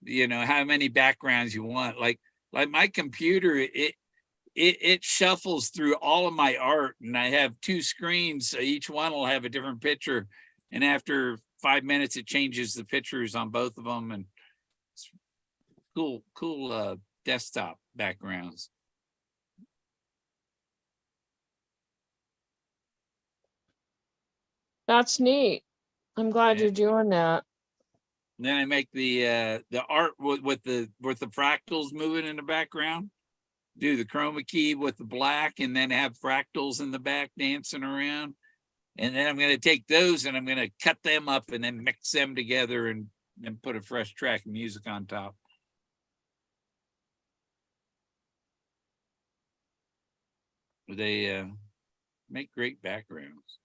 how many backgrounds you want. Like my computer, it shuffles through all of my art, and I have 2 screens, so each one will have a different picture. And after 5 minutes, it changes the pictures on both of them, and it's cool desktop backgrounds. That's neat. I'm glad Yeah. you're doing that. And then I make the art with the fractals moving in the background. Do the chroma key with the black, and then have fractals in the back dancing around. And then I'm going to take those and I'm going to cut them up and then mix them together and put a fresh track of music on top. They make great backgrounds.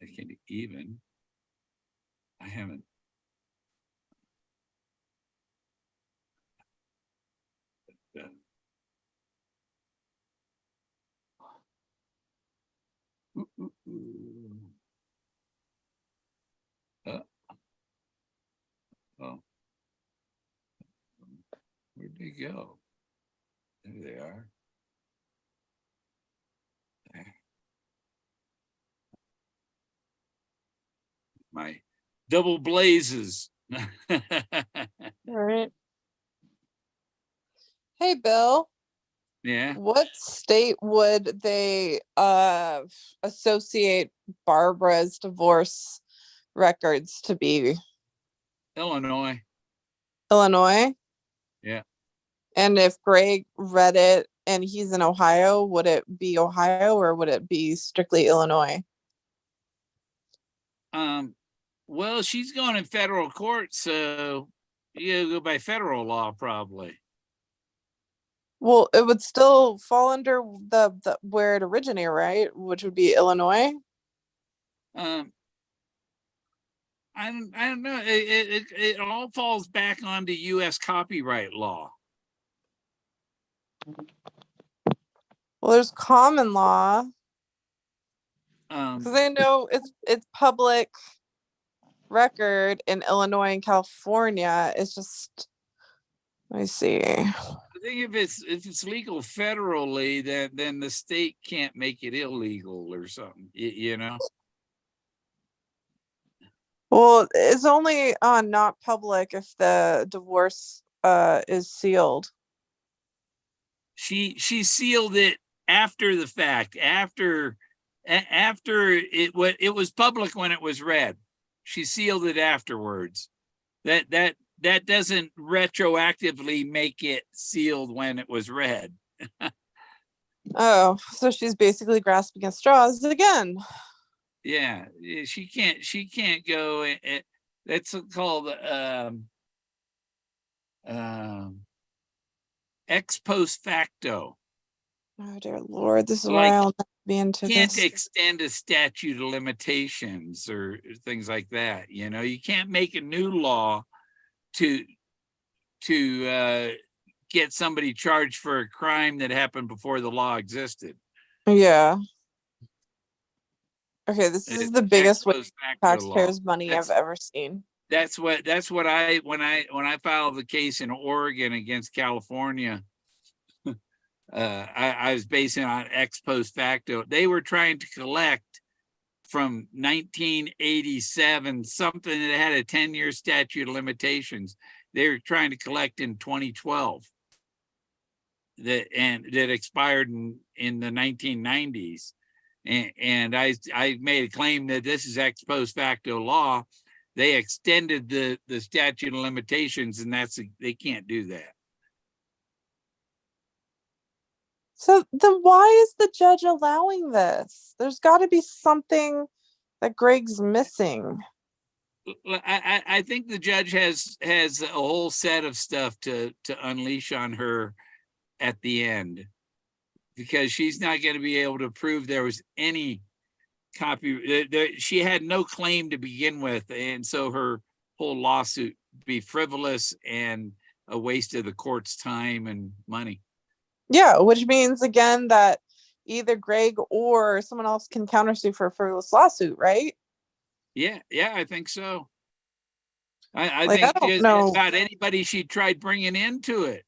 I can even, I haven't. Oh, where'd they go? There they are. There. My double blazes. All right. Hey, Bill, Yeah. what state would they associate Barbara's divorce records to be? Illinois. Illinois? Yeah. And if Greg read it and he's in Ohio, would it be Ohio or would it be strictly Illinois? Well, she's going in federal court, so you go by federal law, probably. Well, it would still fall under the where it originated, right? Which would be Illinois. I don't know. It all falls back onto U.S. copyright law. Well, there's common law. Because I know it's public record in Illinois and California. It's just, let me see. I think if it's legal federally, then the state can't make it illegal or something. You know. Well, it's only not public if the divorce is sealed. She sealed it after the fact, after it was public when it was read. She sealed it afterwards. That doesn't retroactively make it sealed when it was read. Oh, so she's basically grasping at straws again. Yeah, she can't go. That's called ex post facto. Oh dear Lord, this is Like, why I'll never be into can't this. extend a statute of limitations or things like that. You can't make a new law to get somebody charged for a crime that happened before the law existed. Yeah. Okay, this is the biggest waste of taxpayers' money I've ever seen. That's what when I filed the case in Oregon against California, I was basing on ex post facto. They were trying to collect from 1987 something that had a 10-year statute of limitations. They were trying to collect in 2012 that expired in the 1990s. And I made a claim that this is ex post facto law. They extended the statute of limitations, and they can't do that. So then why is the judge allowing this? There's got to be something that Greg's missing. I think the judge has a whole set of stuff to unleash on her at the end, because she's not going to be able to prove there was any copy. She had no claim to begin with, and so her whole lawsuit be frivolous and a waste of the court's time and money. Yeah, which means again that either Greg or someone else can countersue for a frivolous lawsuit, right? Yeah, I think so. I Like, I think don't just know. about anybody she tried bringing into it.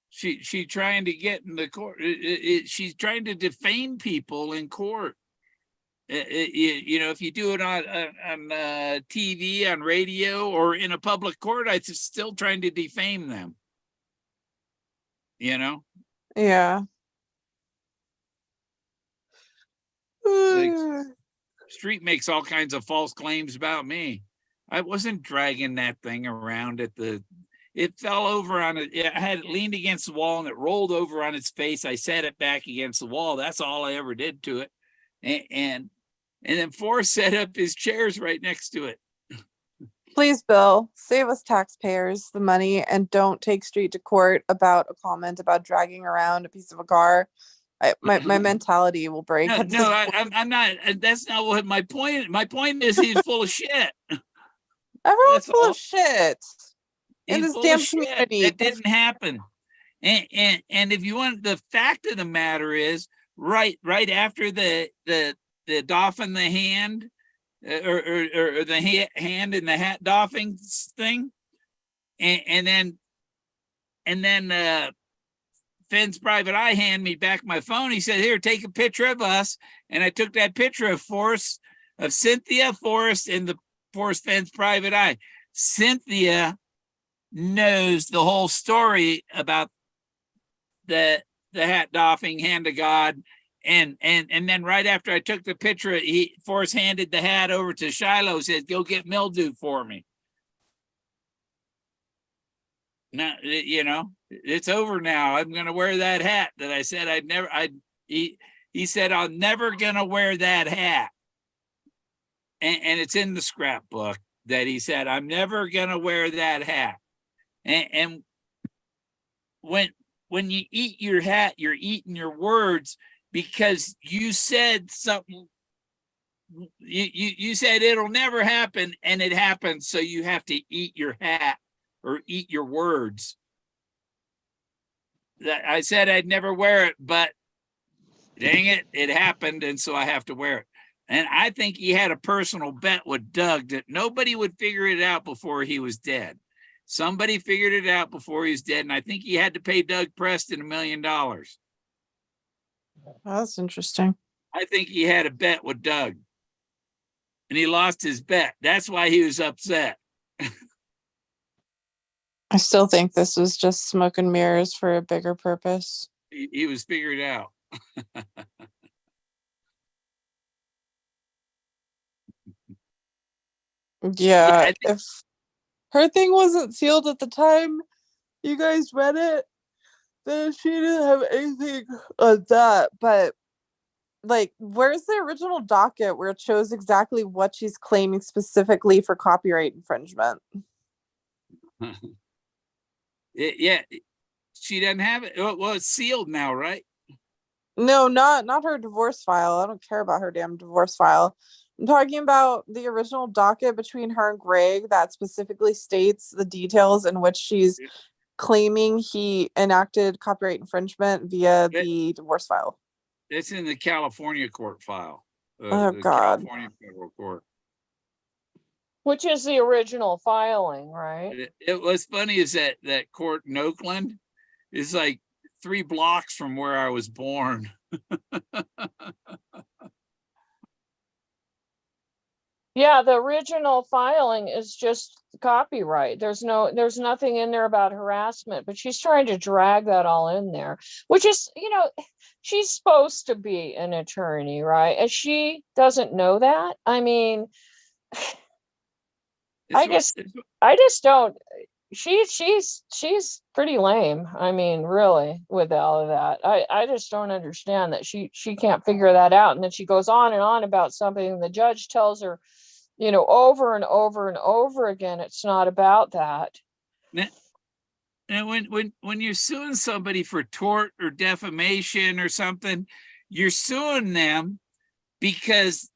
She trying to get in the court. She's trying to defame people in court. You know, if you do it on TV, on radio, or in a public court, it's still trying to defame them. You know, Yeah. like Street makes all kinds of false claims about me. I wasn't dragging that thing around at the. It fell over on it. I had it leaned against the wall and it rolled over on its face. I set it back against the wall. That's all I ever did to it. And then Forrest set up his chairs right next to it. Please, Bill, save us taxpayers the money and don't take Street to court about a comment about dragging around a piece of a car. My mentality will break. No, at this no, point. I'm not. That's not what my point. My point is he's full of shit. Everyone's That's full all. of shit in He's this full damn of shit. community. That didn't happen. And if you want, the fact of the matter is, right after the doffing the hand, or the hand in the hat doffing thing, and then Fenn's private eye handed me back my phone. He said, "Here, take a picture of us." And I took that picture of Forrest, of Cynthia, Forrest, and the Forrest Fenn's private eye. Cynthia knows the whole story about the hat doffing, hand of God. And then right after I took the picture, Forrest handed the hat over to Shiloh, said, "Go get mildew for me." Now, you know, it's over now. I'm going to wear that hat that I said I'd never, he said, "I'm never going to wear that hat." And it's in the scrapbook that he said, "I'm never going to wear that hat." And when you eat your hat, you're eating your words, because you said something. You said it'll never happen, and it happened. So you have to eat your hat or eat your words. That I said I'd never wear it, but dang it, it happened, and so I have to wear it. And I think he had a personal bet with Doug that nobody would figure it out before he was dead. Somebody figured it out before he was dead, and I think he had to pay Doug Preston $1 million. That's interesting. I think he had a bet with Doug, and he lost his bet. That's why he was upset. I still think this was just smoke and mirrors for a bigger purpose. He was figured out. Yeah, I think- if her thing wasn't sealed at the time you guys read it, then she didn't have anything on that. But like, where's the original docket where it shows exactly what she's claiming specifically for copyright infringement? Yeah, she doesn't have it. Well, it's sealed now, right? No, not her divorce file. I don't care about her damn divorce file. I'm talking about the original docket between her and Greg that specifically states the details in which she's claiming he enacted copyright infringement via the divorce file. It's in the California court file. Oh, the God. California federal court. Which is the original filing, right? It was funny is that court in Oakland is like 3 blocks from where I was born. Yeah, the original filing is just copyright. There's nothing in there about harassment, but she's trying to drag that all in there, which is, she's supposed to be an attorney, right? And she doesn't know that. I mean, I just don't. She's pretty lame. I mean, really, with all of that, I just don't understand that she can't figure that out. And then she goes on and on about something, and the judge tells her, over and over and over again, it's not about that. And when you're suing somebody for tort or defamation or something, you're suing them because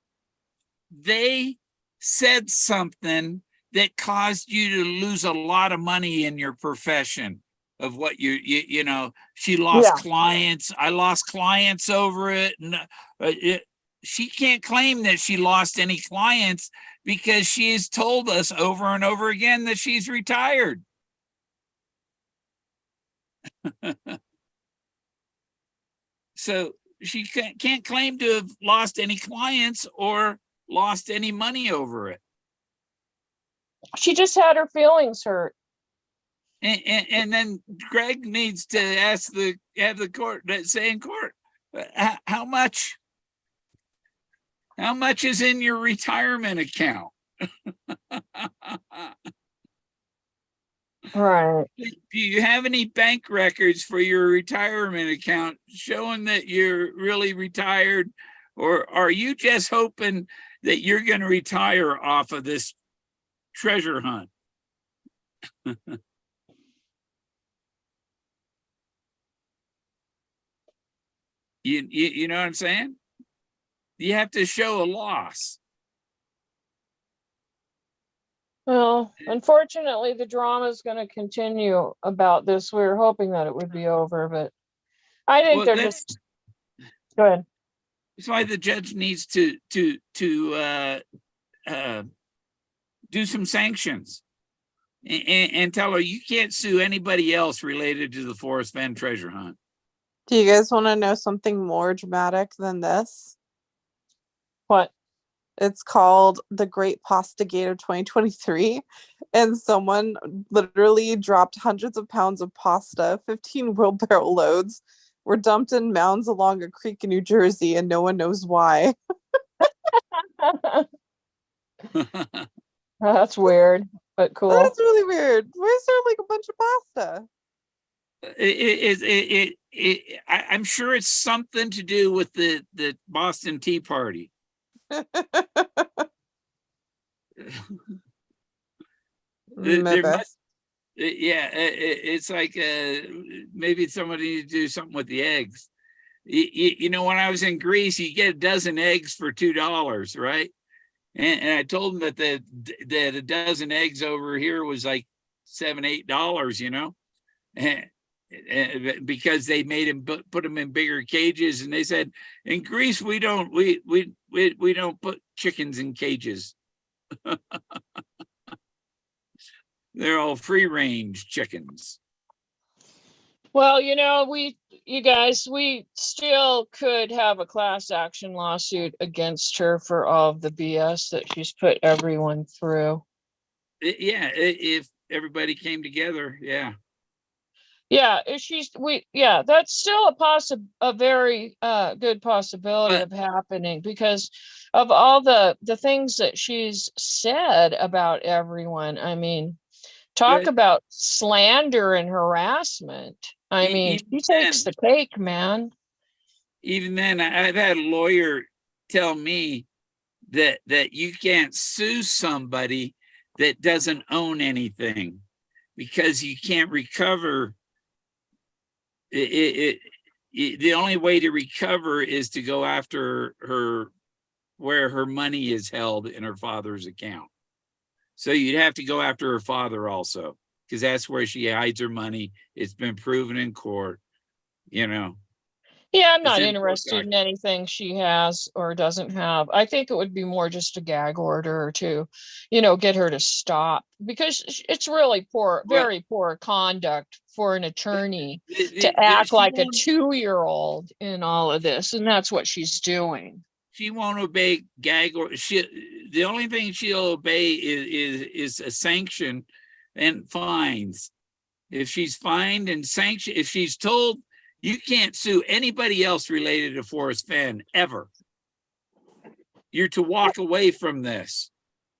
they said something that caused you to lose a lot of money in your profession of what she lost clients. I lost clients over it. And she can't claim that she lost any clients because she has told us over and over again that she's retired. So she can't claim to have lost any clients or lost any money over it. She just had her feelings hurt. And then Greg needs to have the court say in court, how much is in your retirement account? Right. Do you have any bank records for your retirement account showing that you're really retired? Or are you just hoping that you're going to retire off of this treasure hunt? You know what I'm saying? You have to show a loss. Well, unfortunately, the drama is going to continue about this. We were hoping that it would be over, but I think Well, they're just. Go ahead. That's why the judge needs to do some sanctions and tell her you can't sue anybody else related to the Forrest Fenn treasure hunt. Do you guys want to know something more dramatic than this? What? It's called the Great Pasta Gate of 2023. And someone literally dropped hundreds of pounds of pasta, 15 wheelbarrow loads, were dumped in mounds along a creek in New Jersey, and no one knows why. That's weird, but cool. That's really weird. Why is there like a bunch of pasta? I'm sure it's something to do with the Boston Tea Party. There must, yeah, it's like maybe somebody needs to do something with the eggs. You know, when I was in Greece, you get a dozen eggs for $2, right? And I told them that a dozen eggs over here was like $7, $8, you know, and because they made them put them in bigger cages, and they said in Greece we don't put chickens in cages. They're all free range chickens. Well, you know, you guys, we still could have a class action lawsuit against her for all of the BS that she's put everyone through. Yeah, if everybody came together, yeah. Yeah, that's still a very good possibility of happening because of all the things that she's said about everyone. I mean, talk about slander and harassment. I mean, she takes the cake, man. Even then, I've had a lawyer tell me that you can't sue somebody that doesn't own anything because you can't recover. The only way to recover is to go after her where her money is held in her father's account. So you'd have to go after her father also, because that's where she hides her money. It's been proven in court, you know. Yeah, I'm not interested in anything she has or doesn't have. I think it would be more just a gag order to, you know, get her to stop, because it's really very poor conduct for an attorney to act like a 2-year-old in all of this. And that's what she's doing. She won't obey gag or the only thing she'll obey is a sanction and fines. If she's fined and sanctioned, if she's told you can't sue anybody else related to Forrest Fenn ever, you're to walk away from this.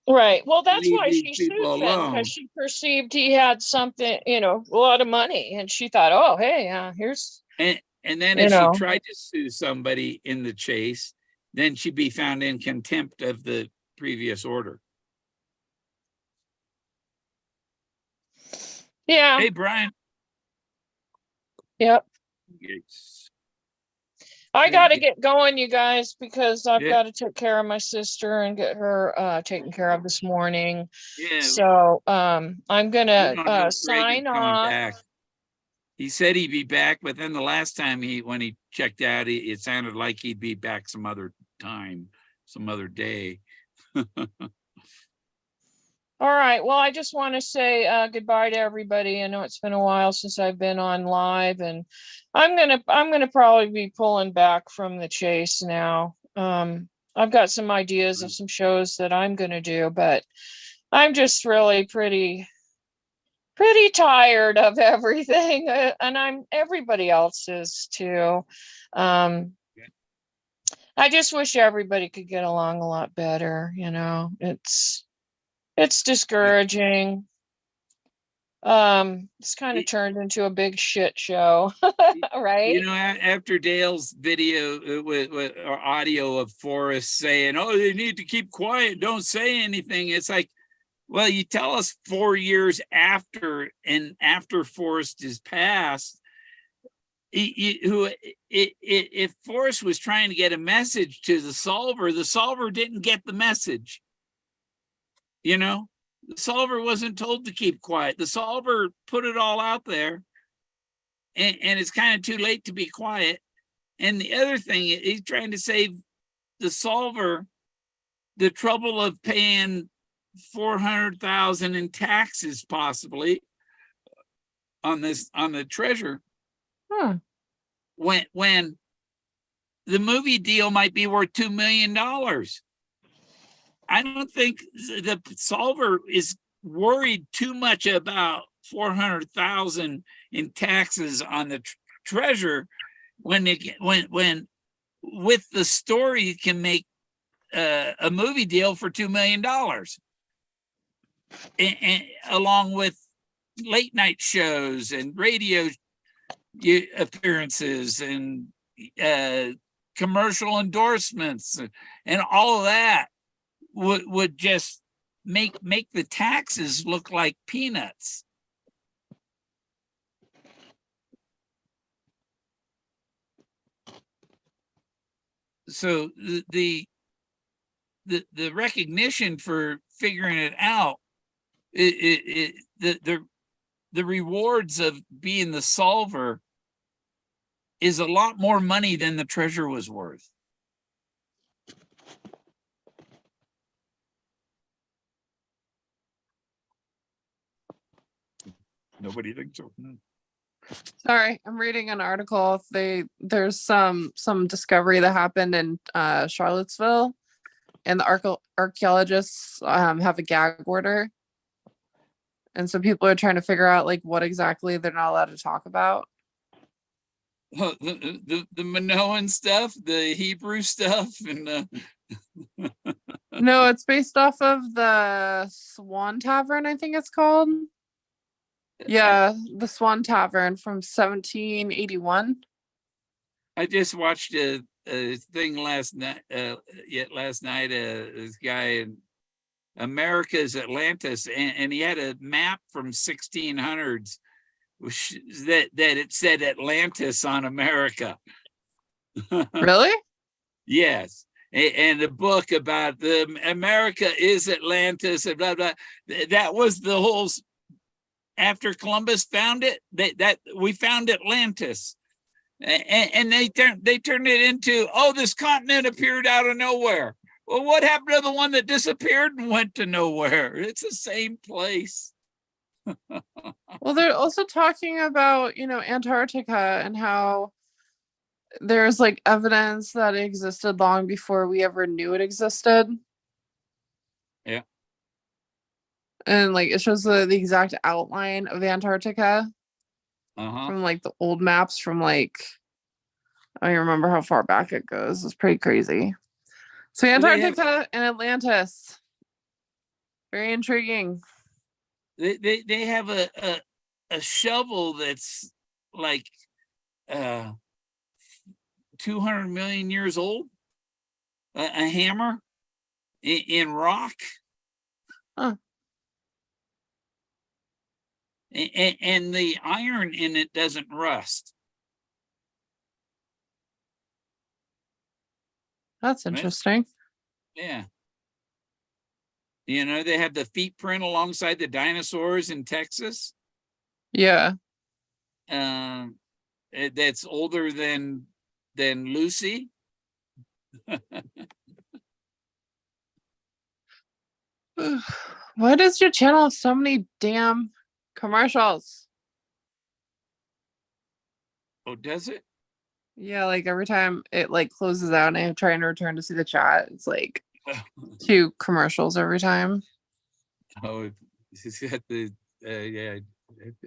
Right. Well, that's why she sued Fenn, because she perceived he had something, you know, a lot of money, and she thought, oh, hey, here's. And then if she tried to sue somebody in the chase, then she'd be found in contempt of the previous order. Yeah. Hey, Brian. Yep. Yes. I got to get going, you guys, because I've got to take care of my sister and get her taken care of this morning. Yeah. So I'm gonna sign off. Back. He said he'd be back, but then the last time when he checked out, it sounded like he'd be back some other time, some other day. All right. Well, I just want to say goodbye to everybody. I know it's been a while since I've been on live, and I'm gonna probably be pulling back from the chase now. I've got some ideas of some shows that I'm gonna do, but I'm just really pretty tired of everything, and everybody else is too. I just wish everybody could get along a lot better. It's discouraging. It's kind of turned into a big shit show, right? After Dale's video with or audio of Forrest saying, "Oh, they need to keep quiet, don't say anything," it's like, well, you tell us 4 years after, and after Forrest is passed, if Forrest was trying to get a message to the solver didn't get the message. The solver wasn't told to keep quiet. The solver put it all out there, and it's kind of too late to be quiet. And the other thing, he's trying to save the solver the trouble of paying $400,000 in taxes, possibly, on the treasure. When the movie deal might be worth $2 million. I don't think the solver is worried too much about 400,000 in taxes on the treasure when with the story you can make a movie deal for $2 million, and along with late night shows and radio appearances and commercial endorsements and all of that would just make the taxes look like peanuts. So the recognition for figuring it out, the rewards of being the solver is a lot more money than the treasure was worth. Nobody thinks so. Sorry, I'm reading an article. There's some discovery that happened in Charlottesville, and the archaeologists have a gag order, and so people are trying to figure out like what exactly they're not allowed to talk about. The Minoan stuff, the Hebrew stuff, and No, it's based off of the Swan Tavern, I think it's called. Yeah, the Swan Tavern from 1781. I just watched a thing last night. This guy in America's Atlantis, and he had a map from 1600s that it said Atlantis on America. Really? Yes. And the book about the America is Atlantis and blah blah. That was the whole. After Columbus found it, that we found Atlantis, and they turned it into, oh, this continent appeared out of nowhere. Well, what happened to the one that disappeared and went to nowhere? It's the same place. Well, they're also talking about, Antarctica and how there's like evidence that it existed long before we ever knew it existed. Yeah. And like it shows the exact outline of Antarctica from like the old maps from like, I don't even remember how far back it goes. It's pretty crazy. So Antarctica and Atlantis. Very intriguing. They have a shovel that's like 200 million years old, a hammer in rock. Huh. And the iron in it doesn't rust. That's interesting. Yeah. They have the feet print alongside the dinosaurs in Texas. Yeah. That's older than Lucy. Why does your channel have so many damn commercials? Oh, does it? Yeah, like every time it like closes out and I'm trying to return to see the chat, it's like 2 commercials every time. Oh, it's got the yeah.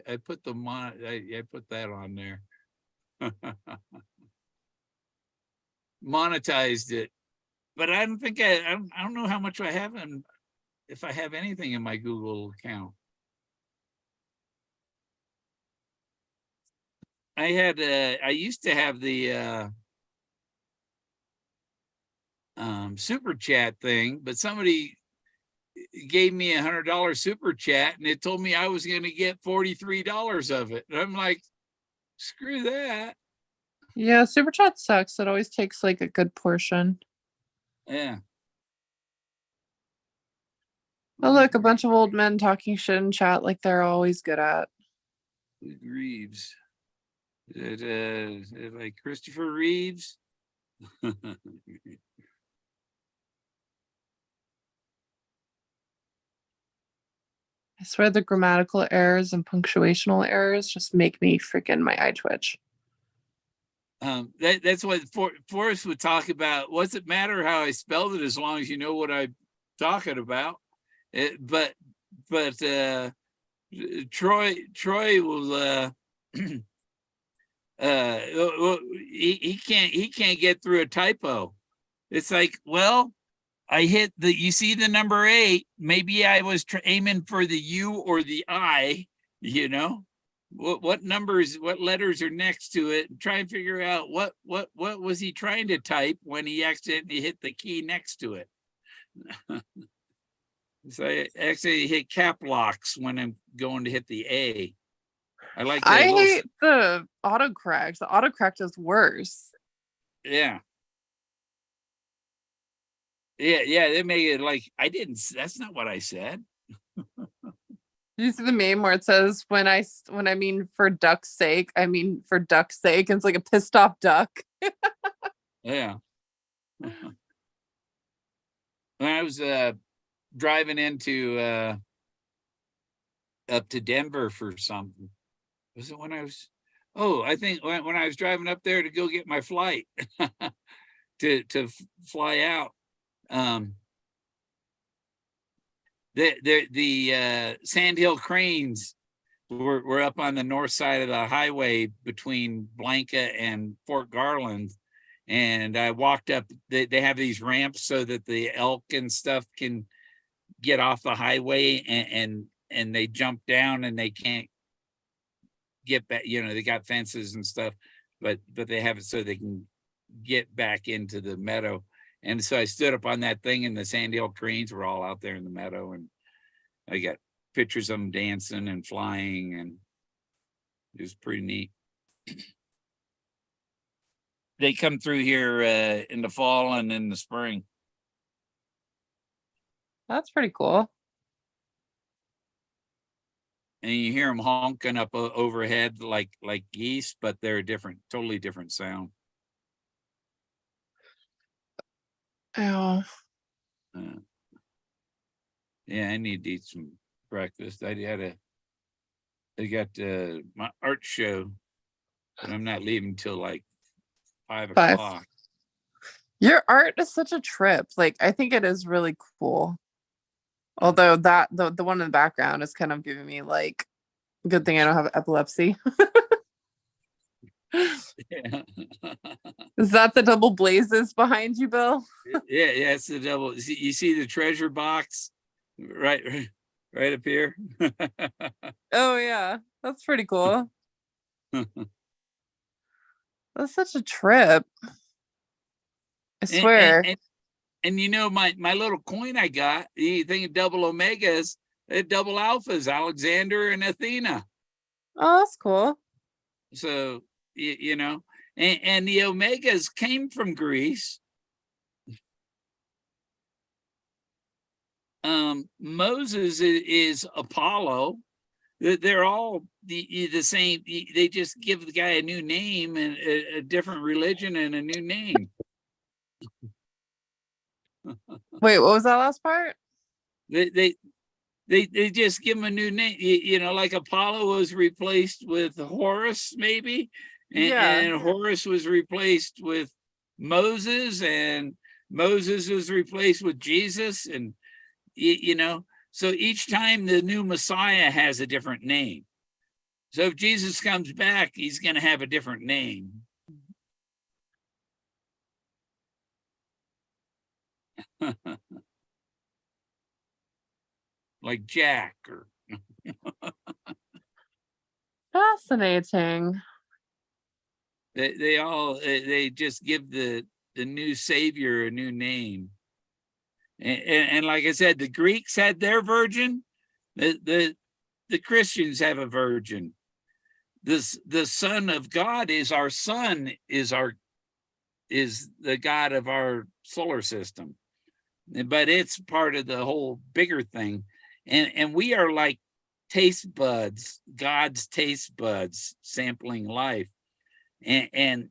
I put the I put that on there. Monetized it, but I don't think I don't know how much I have in, if I have anything in my Google account. I used to have the super chat thing, but somebody gave me $100 super chat and it told me I was going to get $43 of it. And I'm like, screw that. Yeah, super chat sucks. It always takes like a good portion. Yeah. Oh, look, a bunch of old men talking shit in chat like they're always good at. Reeves. Is it like Christopher Reeves? I swear the grammatical errors and punctuational errors just make me freaking my eye twitch. That's what Forrest would talk about. What's it matter how I spelled it as long as you know what I'm talking about? But Troy will he can't get through a typo. It's like, well, I hit the, you see the number 8, maybe I was aiming for the U or the I, you know, what numbers, what letters are next to it, and try and figure out what was he trying to type when he accidentally hit the key next to it. So I actually hit cap locks when I'm going to hit the A. I like that. I hate the autocorrect. The autocorrect is worse. Yeah. Yeah, they make it like I didn't. That's not what I said. You see the meme where it says when I mean for duck's sake, I mean for duck's sake. And it's like a pissed off duck. Yeah. When I was driving into up to Denver for something. Was it when I was? Oh, I think when I was driving up there to go get my flight to fly out. The Sandhill Cranes were up on the north side of the highway between Blanca and Fort Garland, and I walked up. They have these ramps so that the elk and stuff can get off the highway, and they jump down and they can't get back. You know, they got fences and stuff, but they have it so they can get back into the meadow. And so I stood up on that thing, and the Sandhill Cranes were all out there in the meadow, and I got pictures of them dancing and flying, and it was pretty neat. They come through here in the fall and in the spring. That's pretty cool. And you hear them honking up overhead like geese, but they're a different, totally different sound. Oh. Yeah, I need to eat some breakfast. I got my art show, but I'm not leaving till like 5 o'clock. Your art is such a trip. Like, I think it is really cool. Although that the one in the background is kind of giving me like, good thing I don't have epilepsy. Yeah. Is that the double blazes behind you, Bill? Yeah, it's the double. You see the treasure box right up here. Oh yeah, that's pretty cool. That's such a trip. I swear. And you know, my little coin I got, you think of double omegas, double alphas, Alexander and Athena. Oh, that's cool. So you know, and the omegas came from Greece. Moses is Apollo. They're all the same. They just give the guy a new name and a different religion and a new name. Wait, what was that last part? They they just give him a new name. You know, like Apollo was replaced with Horus, maybe, Yeah. and Horus was replaced with Moses, and Moses was replaced with Jesus, and you know, so each time the new Messiah has a different name. So if Jesus comes back, he's going to have a different name. Like Jack, or Fascinating. they all they just give the new savior a new name. And like I said, the Greeks had their virgin, the Christians have a virgin. The Son of God is our sun, is the God of our solar system. But it's part of the whole bigger thing. And we are like taste buds, God's taste buds, sampling life. And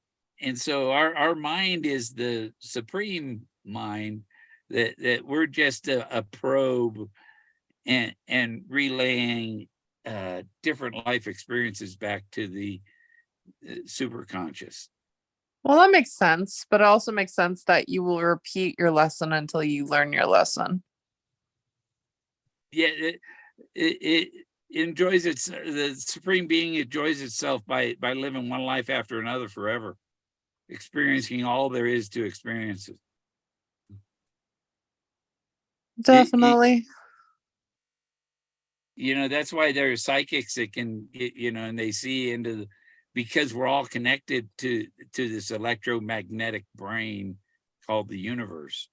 so our mind is the supreme mind, that we're just a probe, and relaying different life experiences back to the super conscious. Well, that makes sense, but it also makes sense that you will repeat your lesson until you learn your lesson. Yeah, it enjoys the supreme being enjoys itself by living one life after another forever, experiencing all there is to experience it. Definitely. You know, that's why there are psychics that can, you know, and they see into because we're all connected to this electromagnetic brain called the universe.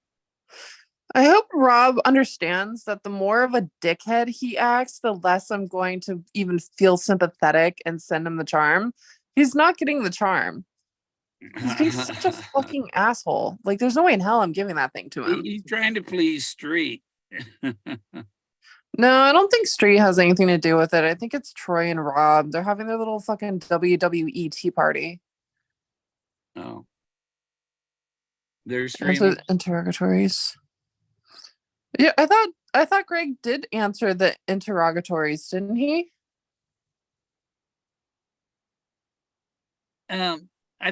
I hope Rob understands that the more of a dickhead he acts, the less I'm going to even feel sympathetic and send him the charm. He's not getting the charm. He's being such a fucking asshole. Like, there's no way in hell I'm giving that thing to him. He's trying to please Street. No, I don't think Street has anything to do with it. I think it's Troy and Rob. They're having their little fucking WWE tea party. Oh, they're Answer streaming. the interrogatories. Yeah, I thought Greg did answer the interrogatories, didn't he? I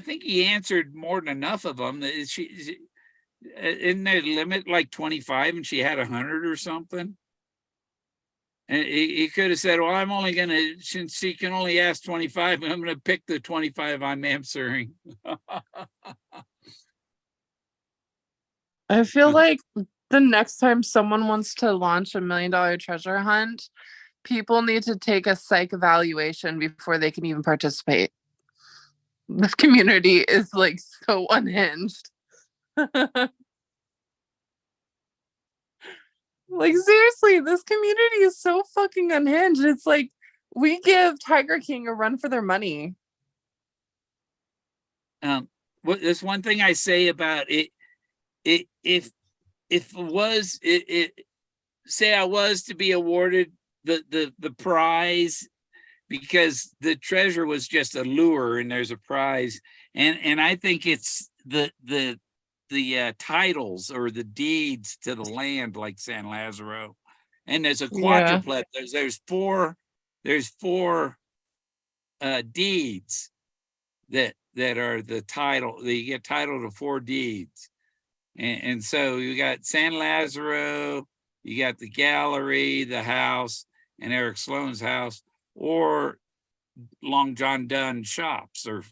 think he answered more than enough of them. Isn't there a limit like 25 and she had 100 or something? And he could have said, well, I'm only going to, since she can only ask 25, I'm going to pick the 25 I'm answering. I feel like the next time someone wants to launch $1 million treasure hunt, people need to take a psych evaluation before they can even participate. This community is like so unhinged. Like, seriously, this community is so fucking unhinged. It's like we give Tiger King a run for their money. There's one thing I say about it. If it was say I was to be awarded the prize, because the treasure was just a lure and there's a prize, and I think it's the titles or the deeds to the land, like San Lazaro, and there's a quadruplet. There's four deeds that are the title. You get title to 4 deeds, and so you got San Lazaro, you got the gallery, the house, and Eric Sloan's house, or Long John Donne shops, or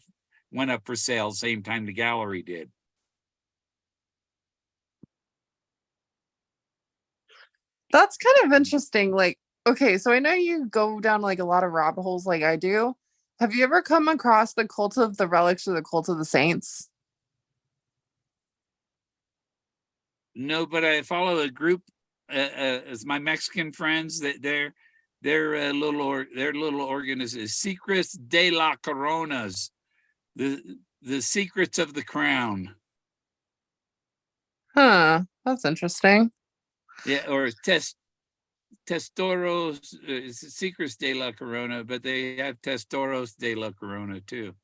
went up for sale same time the gallery did. That's kind of interesting. Like, okay, so I know you go down like a lot of rabbit holes like I do. Have you ever come across the cult of the relics or the cult of the saints? No, but I follow a group as my Mexican friends, that their little organization, Secrets de la Coronas, the secrets of the crown. Huh, that's interesting. Yeah, or Testoros, Secrets de la Corona, but they have Testoros de la Corona too,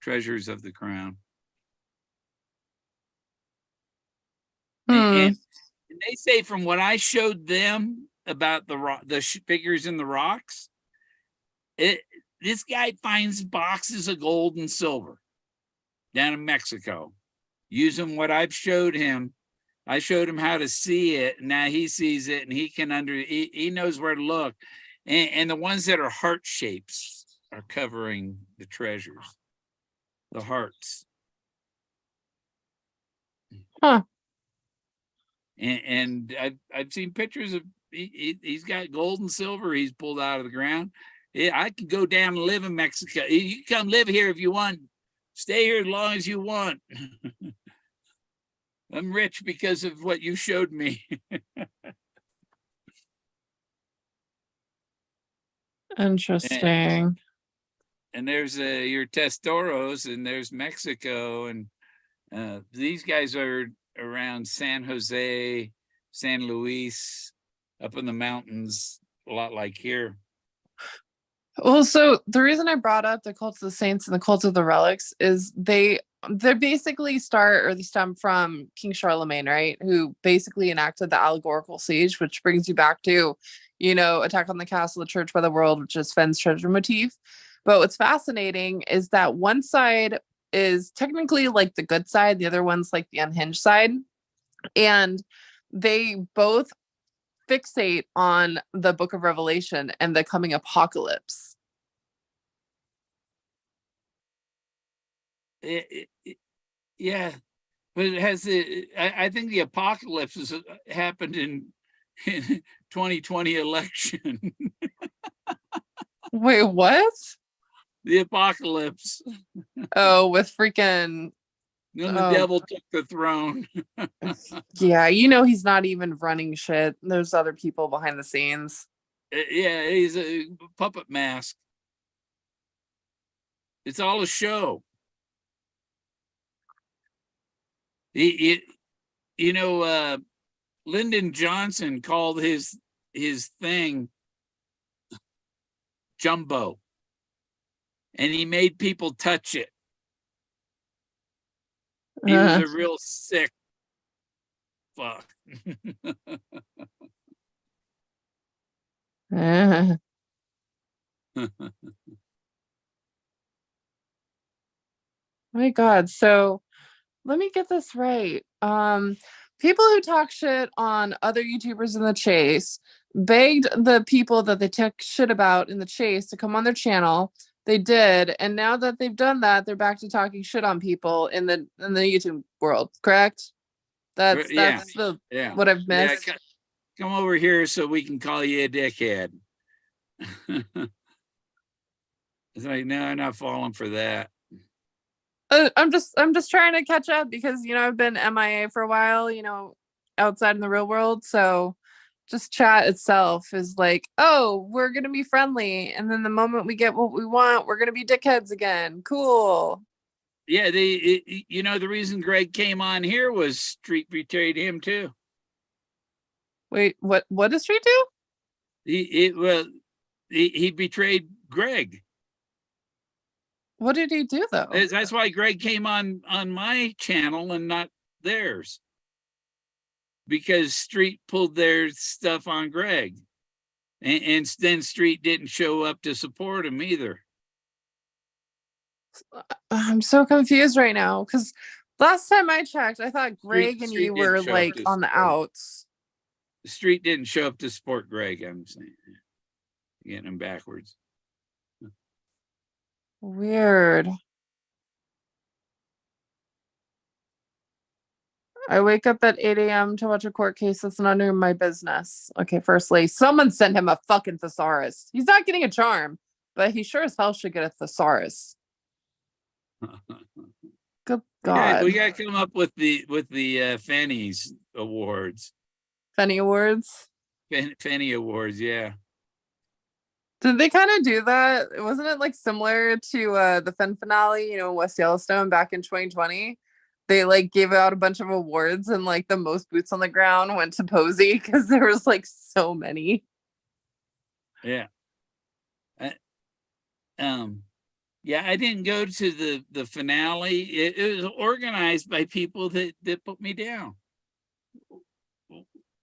treasures of the crown. And they say from what I showed them about the figures in the rocks, this guy finds boxes of gold and silver down in Mexico using what I've showed him. I showed him how to see it, and now he sees it, and he knows where to look. And the ones that are heart shapes are covering the treasures, the hearts. Huh. And I've seen pictures of he's got gold and silver he's pulled out of the ground. Yeah, I could go down and live in Mexico. You can come live here if you want. Stay here as long as you want. I'm rich because of what you showed me. Interesting. And there's your Testoros, and there's Mexico, and these guys are around San Jose, San Luis, up in the mountains, a lot like here. Well, so the reason I brought up the Cult of the Saints and the Cult of the Relics is they basically start, or they stem from King Charlemagne, right? Who basically enacted the allegorical siege, which brings you back to, Attack on the Castle, the Church by the World, which is Fenn's treasure motif. But what's fascinating is that one side is technically like the good side, the other one's like the unhinged side. And they both fixate on the book of Revelation and the coming apocalypse. Yeah, but it has I think the apocalypse has happened in 2020 election. Wait, what? The apocalypse. Oh, with freaking Then the devil took the throne. yeah, he's not even running shit. There's other people behind the scenes. Yeah, he's a puppet mask. It's all a show. Lyndon Johnson called his thing jumbo, and he made people touch it. He was a real sick fuck. My God. So let me get this right. People who talk shit on other YouTubers in the chase begged the people that they took shit about in the chase to come on their channel. They did, and now that they've done that, they're back to talking shit on people in the YouTube world. Correct? That's what I've missed. Yeah, come over here so we can call you a dickhead. It's like, no, I'm not falling for that. I'm just trying to catch up because I've been MIA for a while, outside in the real world. So just chat itself is like, oh, we're gonna be friendly, and then the moment we get what we want, we're gonna be dickheads again. Cool. Yeah, the reason Greg came on here was Street betrayed him too. Wait, what does Street do? He betrayed Greg. What did he do though? That's why Greg came on my channel and not theirs. Because Street pulled their stuff on Greg. And then Street didn't show up to support him either. I'm so confused right now because last time I checked, I thought Greg and you were like on the outs. The Street didn't show up to support Greg, I'm saying. Getting him backwards. Weird. I wake up at 8 a.m. to watch a court case that's none of my business. Okay, firstly, someone send him a fucking thesaurus. He's not getting a charm, but he sure as hell should get a thesaurus. Good God. We gotta come up with the Fenny's awards. Fenny Awards? Fenny Awards, yeah. Did they kind of do that? Wasn't it like similar to the Fenn finale, West Yellowstone back in 2020? They like gave out a bunch of awards and like the most boots on the ground went to Posey because there was like so many. Yeah. Yeah, I didn't go to the finale. It was organized by people that put me down.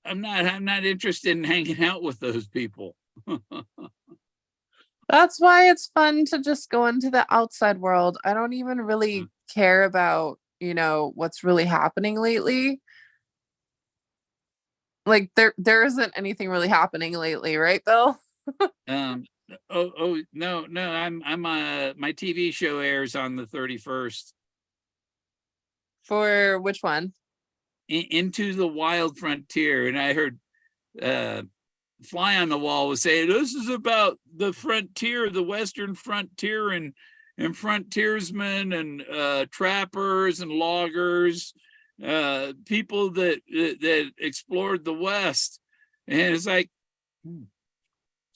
I'm not interested in hanging out with those people. That's why it's fun to just go into the outside world. I don't even really care about, what's really happening lately. Like there isn't anything really happening lately, right, Bill? Um, oh no, I'm my TV show airs on the 31st. For which one? Into the Wild Frontier, and I heard Fly on the Wall was saying this is about the frontier, the Western frontier, and frontiersmen and trappers and loggers, people that explored the West. And it's like,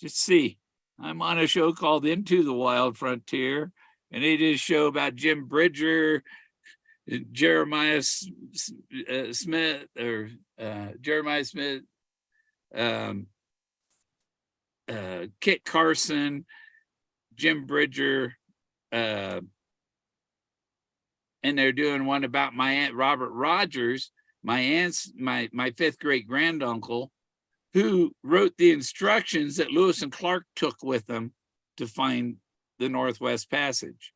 just see, I'm on a show called Into the Wild Frontier, and they did a show about Jim Bridger, Jeremiah Smith, or Jeremiah Smith, Kit Carson, Jim Bridger, and they're doing one about my aunt Robert Rogers, my fifth great granduncle, who wrote the instructions that Lewis and Clark took with them to find the Northwest Passage.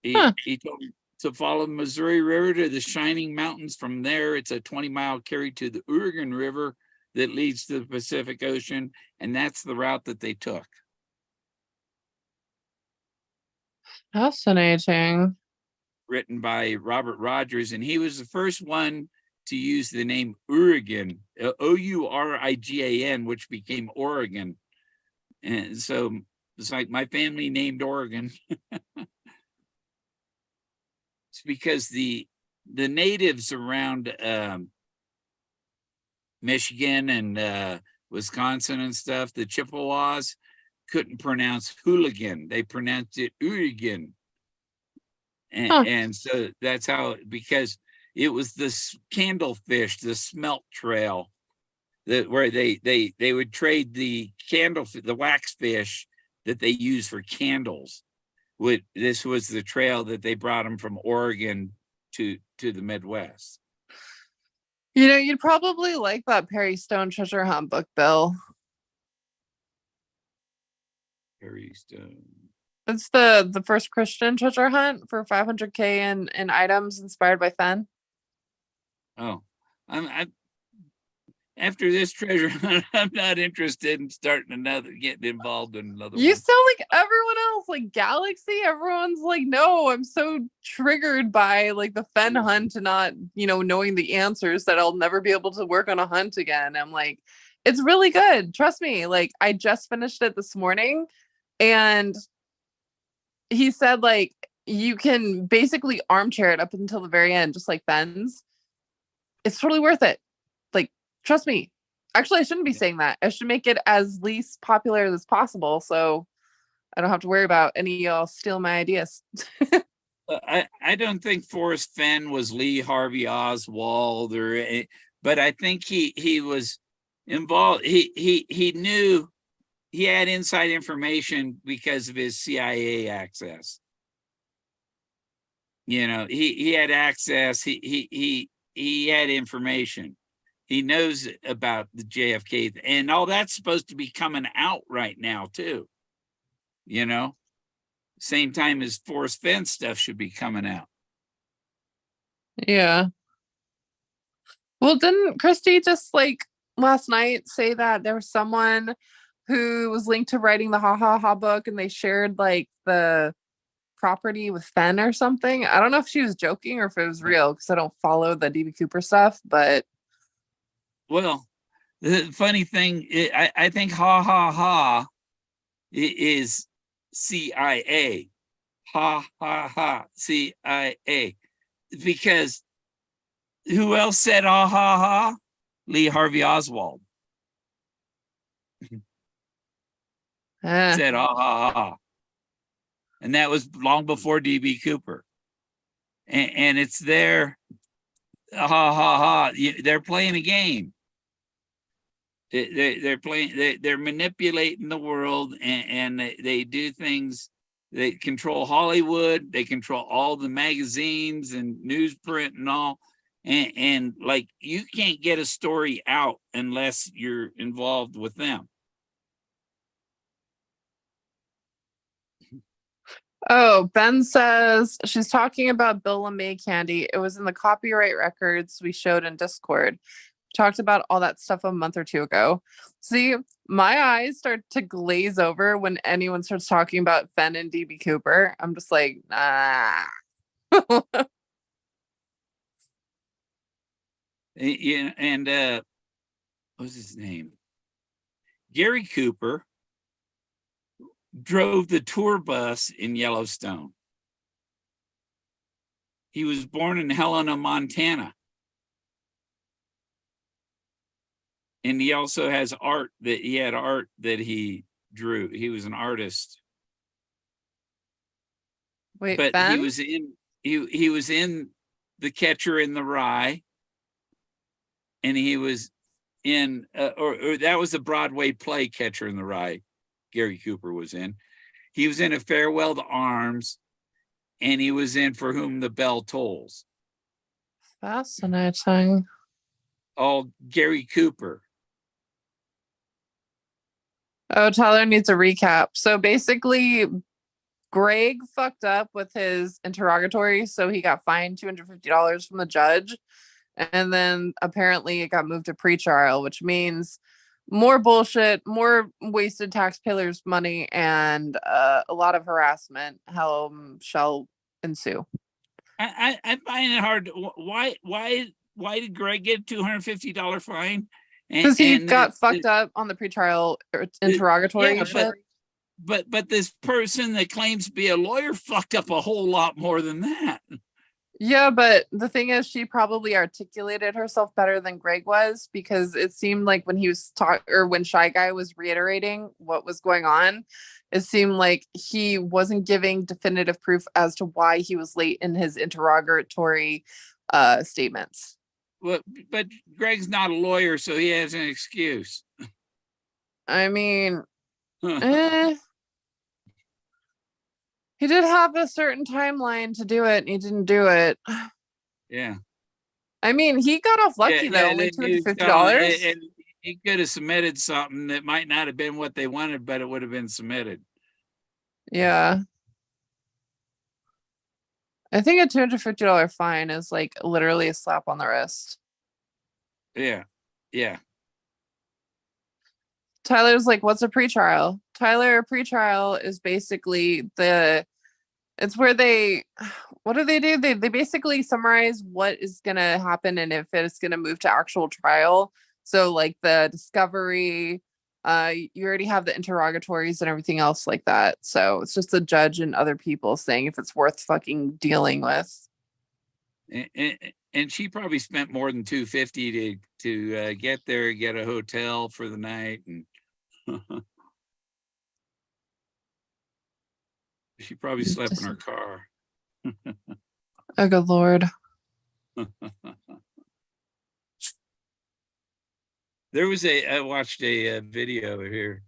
He told them to follow the Missouri River to the Shining Mountains. From there, it's a 20-mile carry to the Oregon River that leads to the Pacific Ocean, and that's the route that they took. Fascinating. Written by Robert Rogers, and he was the first one to use the name Oregon, Ourigan, which became Oregon. And so it's like my family named Oregon. It's because the natives around Michigan and Wisconsin and stuff, the Chippewas, couldn't pronounce hooligan. They pronounced it Oregon. And so that's how, because it was this candlefish, the smelt trail, where they would trade the wax fish that they use for candles. This was the trail that they brought them from Oregon to the Midwest. You'd probably like that Perry Stone treasure hunt book, Bill. Perry Stone. It's the first Christian treasure hunt for 500K in items inspired by Fenn. Oh, I'm after this treasure hunt, I'm not interested in getting involved in another You one. sound like everyone else, like Galaxy. Everyone's like, no, I'm so triggered by like the Fenn hunt and not, knowing the answers that I'll never be able to work on a hunt again. I'm like, it's really good. Trust me. Like, I just finished it this morning, and he said like you can basically armchair it up until the very end, just like Fenn's. It's totally worth it. Like, trust me. Actually, I shouldn't be saying that. I should make it as least popular as possible, so I don't have to worry about any of y'all stealing my ideas. I don't think Forrest Fenn was Lee Harvey Oswald, but I think he was involved. He knew, he had inside information because of his CIA access. He had access. He had information. He knows about the JFK, and all that's supposed to be coming out right now too. Same time as Forrest Fenn stuff should be coming out. Yeah. Well, didn't Christy just like last night say that there was someone who was linked to writing the Ha Ha Ha book, and they shared like the property with Fenn or something? I don't know if she was joking or if it was real, because I don't follow the DB Cooper stuff, but well, the funny thing, I think Ha Ha Ha is CIA. Ha Ha Ha, CIA. Because who else said ha ha ha? Lee Harvey Oswald said ha ha ha. And that was long before DB Cooper. And it's their ha ha ha. They're playing a game. They're manipulating the world, and they do things. They control Hollywood. They control all the magazines and newsprint and all. and like you can't get a story out unless you're involved with them. Oh, Ben says she's talking about Bill LeMay candy. It was in the copyright records we showed in Discord. Talked about all that stuff a month or two ago. See, my eyes start to glaze over when anyone starts talking about Fenn and DB Cooper. I'm just like, nah. Yeah, and what was his name? Gary Cooper drove the tour bus in Yellowstone. He was born in Helena, Montana. And he also has art that he drew. He was an artist. Wait, But Ben? he was in The Catcher in the Rye. And he was in or that was the Broadway play Catcher in the Rye. Gary Cooper was in. He was in A Farewell to Arms, and he was in For Whom the Bell Tolls. Fascinating. All Gary Cooper. Oh, Tyler needs a recap. So basically, Greg fucked up with his interrogatory, so he got fined $250 from the judge. And then apparently it got moved to pretrial, which means more bullshit, more wasted taxpayers' money, and a lot of harassment shall ensue. I find it hard. Why did Greg get a $250 fine? Because he got fucked up on the pretrial interrogatory yeah, shit. But this person that claims to be a lawyer fucked up a whole lot more than that. Yeah, but the thing is, she probably articulated herself better than Greg was, because it seemed like when he was when Shy Guy was reiterating what was going on, it seemed like he wasn't giving definitive proof as to why he was late in his interrogatory statements. Well, but Greg's not a lawyer, so he has an excuse. I mean, he did have a certain timeline to do it, and he didn't do it. Yeah. I mean, he got off lucky though, only $250. And he could have submitted something that might not have been what they wanted, but it would have been submitted. Yeah. I think a $250 fine is like literally a slap on the wrist. Yeah. Yeah. Tyler's like, what's a pretrial? Tyler, a pretrial is basically it's where what do? They basically summarize what is going to happen and if it's going to move to actual trial. So like the discovery, you already have the interrogatories and everything else like that. So it's just the judge and other people saying if it's worth fucking dealing with. And she probably spent more than $250 to get there, get a hotel for the night, and she probably slept in her car. Oh, good Lord. I watched a video here.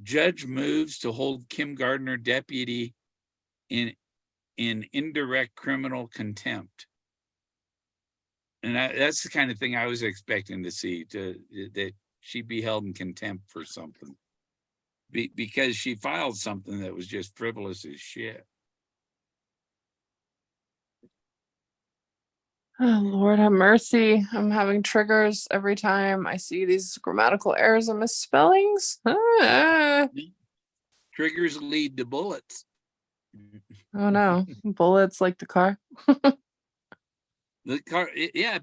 Judge moves to hold Kim Gardner deputy in indirect criminal contempt. And that's the kind of thing I was expecting to see, that she'd be held in contempt for something. Because she filed something that was just frivolous as shit. Oh, Lord have mercy. I'm having triggers every time I see these grammatical errors and misspellings. Triggers lead to bullets. Oh no, bullets like the car. The car, yeah.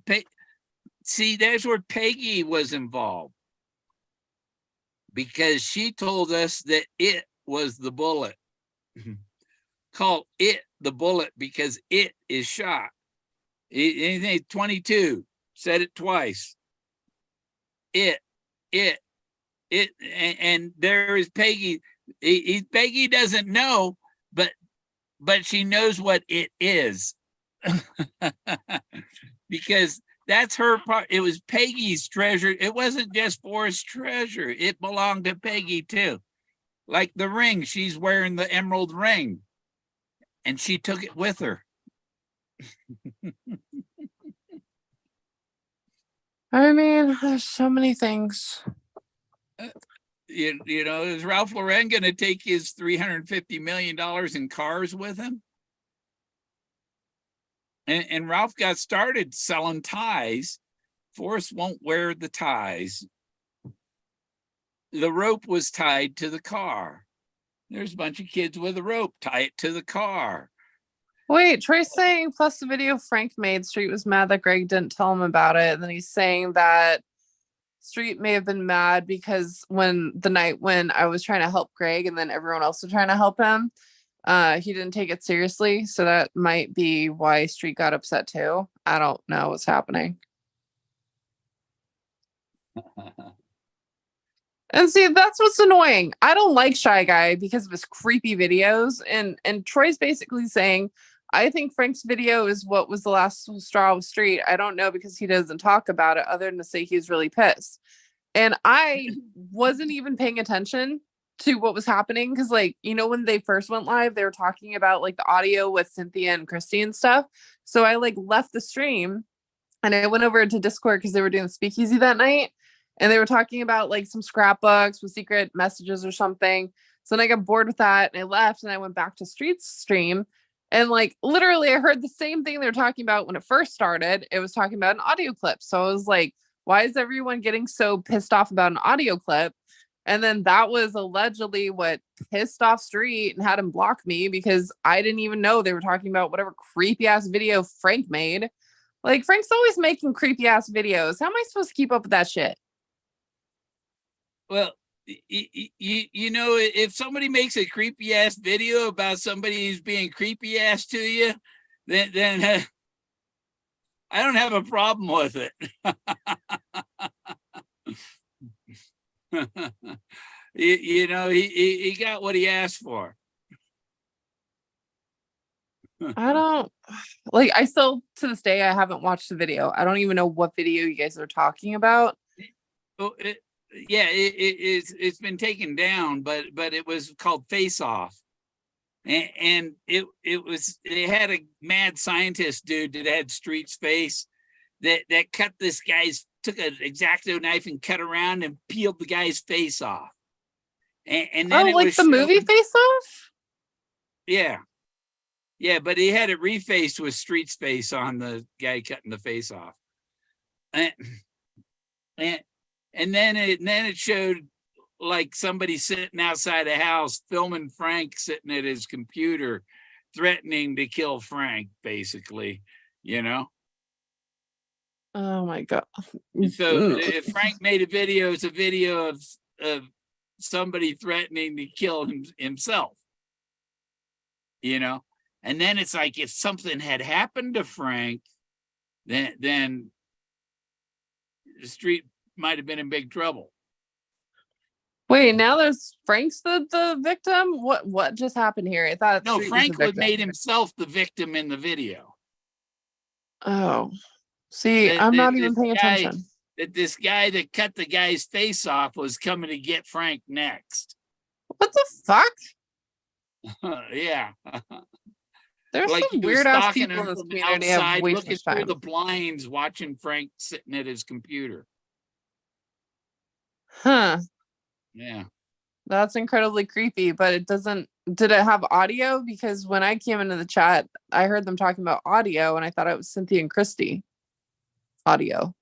See, that's where Peggy was involved, because she told us that it was the bullet. Call it the bullet because it is shot. Anything 22, said it twice. It, and there is Peggy. Peggy doesn't know, but she knows what it is. Because that's her part. It was Peggy's treasure. It wasn't just Forrest's treasure. It belonged to Peggy too. Like the ring, she's wearing the emerald ring, and she took it with her. I mean, there's so many things. You know, is Ralph Lauren going to take his $350 million in cars with him? And Ralph got started selling ties. Forrest won't wear the ties. The rope was tied to the car. There's a bunch of kids with a rope, tie it to the car. Wait, Troy's saying plus the video Frank made, Street was mad that Greg didn't tell him about it. And then he's saying that Street may have been mad because when the night when I was trying to help Greg and then everyone else was trying to help him, he didn't take it seriously. So that might be why Street got upset too. I don't know what's happening. And see, that's what's annoying. I don't like Shy Guy because of his creepy videos. And Troy's basically saying, I think Frank's video is what was the last straw with Street. I don't know because he doesn't talk about it other than to say he's really pissed. And I wasn't even paying attention to what was happening because, like, you know, when they first went live, they were talking about like the audio with Cynthia and Christy and stuff. So I like left the stream and I went over into Discord because they were doing the speakeasy that night. And they were talking about like some scrapbooks with secret messages or something. So then I got bored with that and I left and I went back to Street's stream. And like literally I heard the same thing they were talking about when it first started. It was talking about an audio clip. So I was like, why is everyone getting so pissed off about an audio clip? And then that was allegedly what pissed off Street and had him block me because I didn't even know they were talking about whatever creepy ass video Frank made. Like Frank's always making creepy ass videos. How am I supposed to keep up with that shit? Well, you know, if somebody makes a creepy ass video about somebody who's being creepy ass to you, then I don't have a problem with it. You know, he got what he asked for. I don't like, I still to this day I haven't watched the video. I don't even know what video you guys are talking about. Oh, yeah, it's been taken down, but it was called Face Off, and it had a mad scientist dude that had Street's face that cut this guy's, took an X-Acto knife and cut around and peeled the guy's face off, and then it like was the movie Face Off. Yeah, but he had it refaced with Street's face on the guy cutting the face off, and then it showed like somebody sitting outside a house filming Frank sitting at his computer, threatening to kill Frank, basically, you know. Oh my god! So if Frank made a video, it's a video of somebody threatening to kill himself, you know. And then it's like if something had happened to Frank, then the Street might have been in big trouble. Wait, now there's Frank's the victim. What just happened here? I thought No, Street was Frank the would victim. made himself the victim in the video. Oh, see, That- I'm that not even this paying guy- attention. That this guy that cut the guy's face off was coming to get Frank next. What the fuck? Yeah. There's Like some he was weird ass stalking people in him this from community have outside, way too looking much through time. the blinds, watching Frank sitting at his computer. Huh? Yeah. That's incredibly creepy. But it doesn't. Did it have audio? Because when I came into the chat, I heard them talking about audio, and I thought it was Cynthia and Christy audio.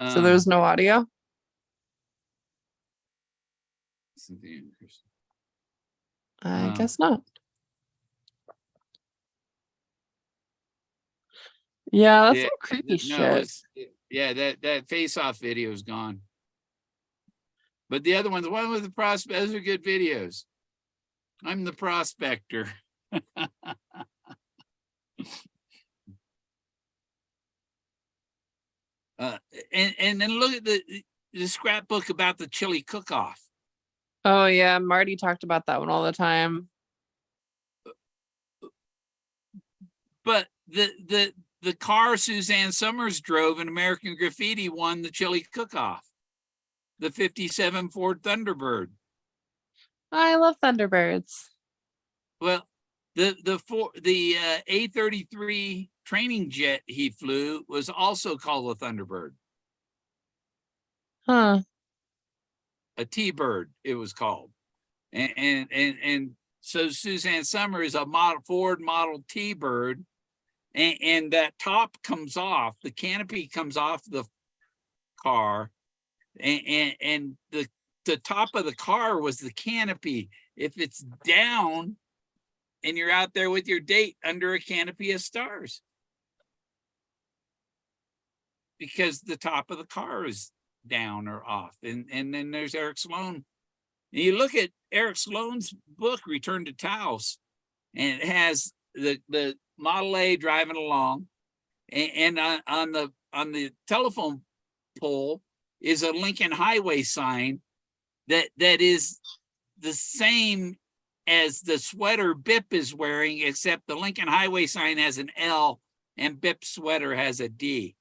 So there's no audio. Cynthia and Christy. I guess not. Yeah, that's some creepy shit. Yeah, that face-off video is gone. But the other one, the one with the prospect, those are good videos. I'm the prospector. And then look at the scrapbook about the chili cook-off. Oh yeah, Marty talked about that one all the time. But the car Suzanne Summers drove in American Graffiti won the chili cook-off. The '57 Ford Thunderbird. I love Thunderbirds. Well, the A-33 training jet he flew was also called a Thunderbird, Huh. a T-bird. It was called, and so Suzanne Summer is a Ford Model T-bird, and that top comes off, the canopy comes off the car, and the top of the car was the canopy. If it's down and you're out there with your date under a canopy of stars, because the top of the car is down or off. And then there's Eric Sloan. And you look at Eric Sloan's book, Return to Taos, and it has the Model A driving along, and on the telephone pole is a Lincoln Highway sign that is the same as the sweater Bip is wearing, except the Lincoln Highway sign has an L and Bip's sweater has a D.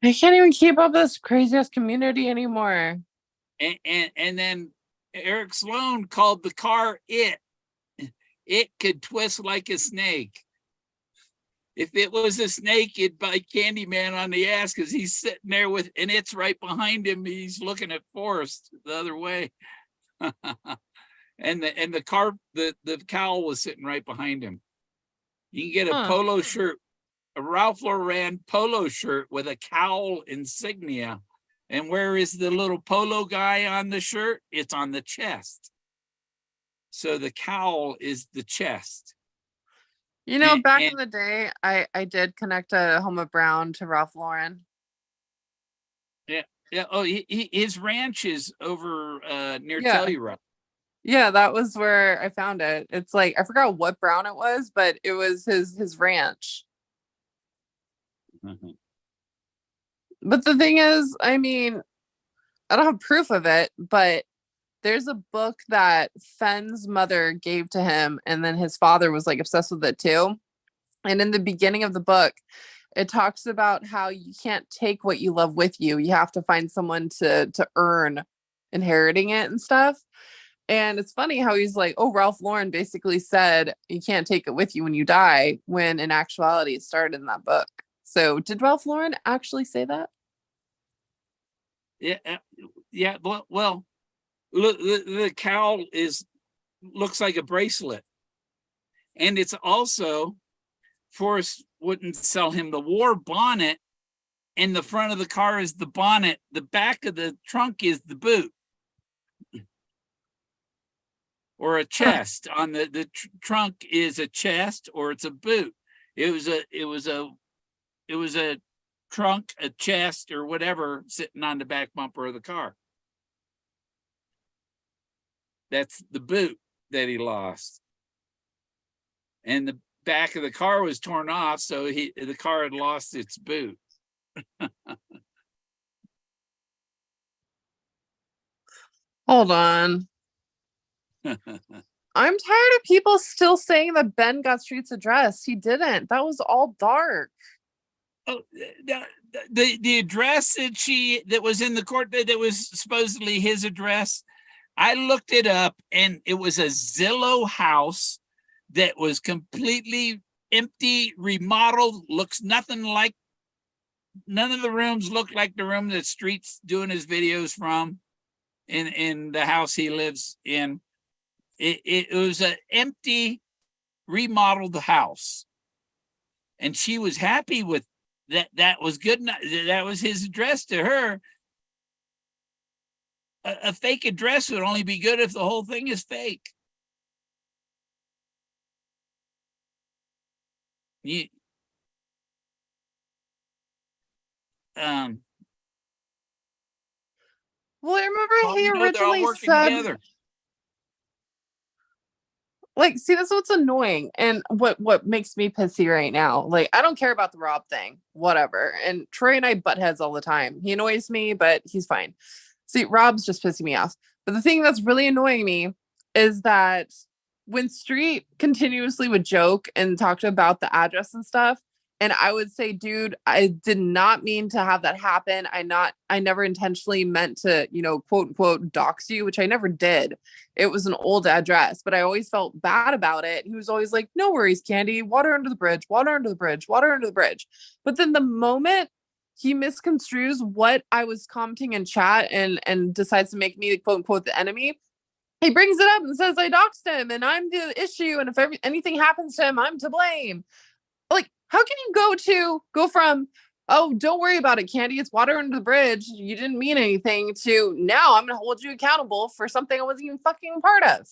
I can't even keep up with this crazy ass community anymore. And then Eric Sloan called the car it. It could twist like a snake. If it was a snake, it'd bite Candyman on the ass because he's sitting there with, and it's right behind him. He's looking at Forrest the other way. and the car, the cowl was sitting right behind him. You can get a polo shirt, a Ralph Lauren polo shirt with a cowl insignia. And where is the little polo guy on the shirt? It's on the chest. So the cowl is the chest. You know, back in the day, I did connect a Home of Brown to Ralph Lauren. Yeah. Oh, his ranch is over near Telluride. Yeah, that was where I found it. It's like, I forgot what Brown it was, but it was his ranch. Mm-hmm. But the thing is, I mean, I don't have proof of it, but there's a book that Fenn's mother gave to him, and then his father was like obsessed with it too. And in the beginning of the book, it talks about how you can't take what you love with you. You have to find someone to earn inheriting it and stuff. And it's funny how he's like, oh, Ralph Lauren basically said you can't take it with you when you die, when in actuality it started in that book. So did Ralph Lauren actually say that? Yeah. Well, look, the cowl looks like a bracelet, and it's also, Forrest wouldn't sell him the war bonnet, and the front of the car is the bonnet. The back of the trunk is the boot, or a chest. On the trunk is a chest, or it's a boot. It was a trunk, a chest, or whatever sitting on the back bumper of the car. That's the boot that he lost. And the back of the car was torn off, so the car had lost its boot. Hold on. I'm tired of people still saying that Ben got Street's address. He didn't. That was all dark. Oh, the address that was in the court that was supposedly his address, I looked it up, and it was a Zillow house that was completely empty, remodeled, looks nothing like, none of the rooms look like the room that Street's doing his videos from in the house he lives in. It was an empty, remodeled house. And she was happy with that. That was good enough. That was his address to her. A fake address would only be good if the whole thing is fake. Well, I remember he they're all originally working said, together. like, see, that's what's annoying and what makes me pissy right now. Like, I don't care about the Rob thing, whatever. And Troy and I butt heads all the time. He annoys me, but he's fine. See, Rob's just pissing me off. But the thing that's really annoying me is that when Street continuously would joke and talked about the address and stuff, And I would say, dude, I did not mean to have that happen. I never intentionally meant to, quote unquote, dox you, which I never did. It was an old address, but I always felt bad about it. He was always like, no worries, Candy, water under the bridge, water under the bridge, water under the bridge. But then the moment he misconstrues what I was commenting in chat and decides to make me, quote unquote, the enemy, he brings it up and says I doxed him and I'm the issue. And if anything happens to him, I'm to blame. Like, how can you go from, oh, don't worry about it, Candy, it's water under the bridge, you didn't mean anything, to now I'm gonna hold you accountable for something I wasn't even fucking part of.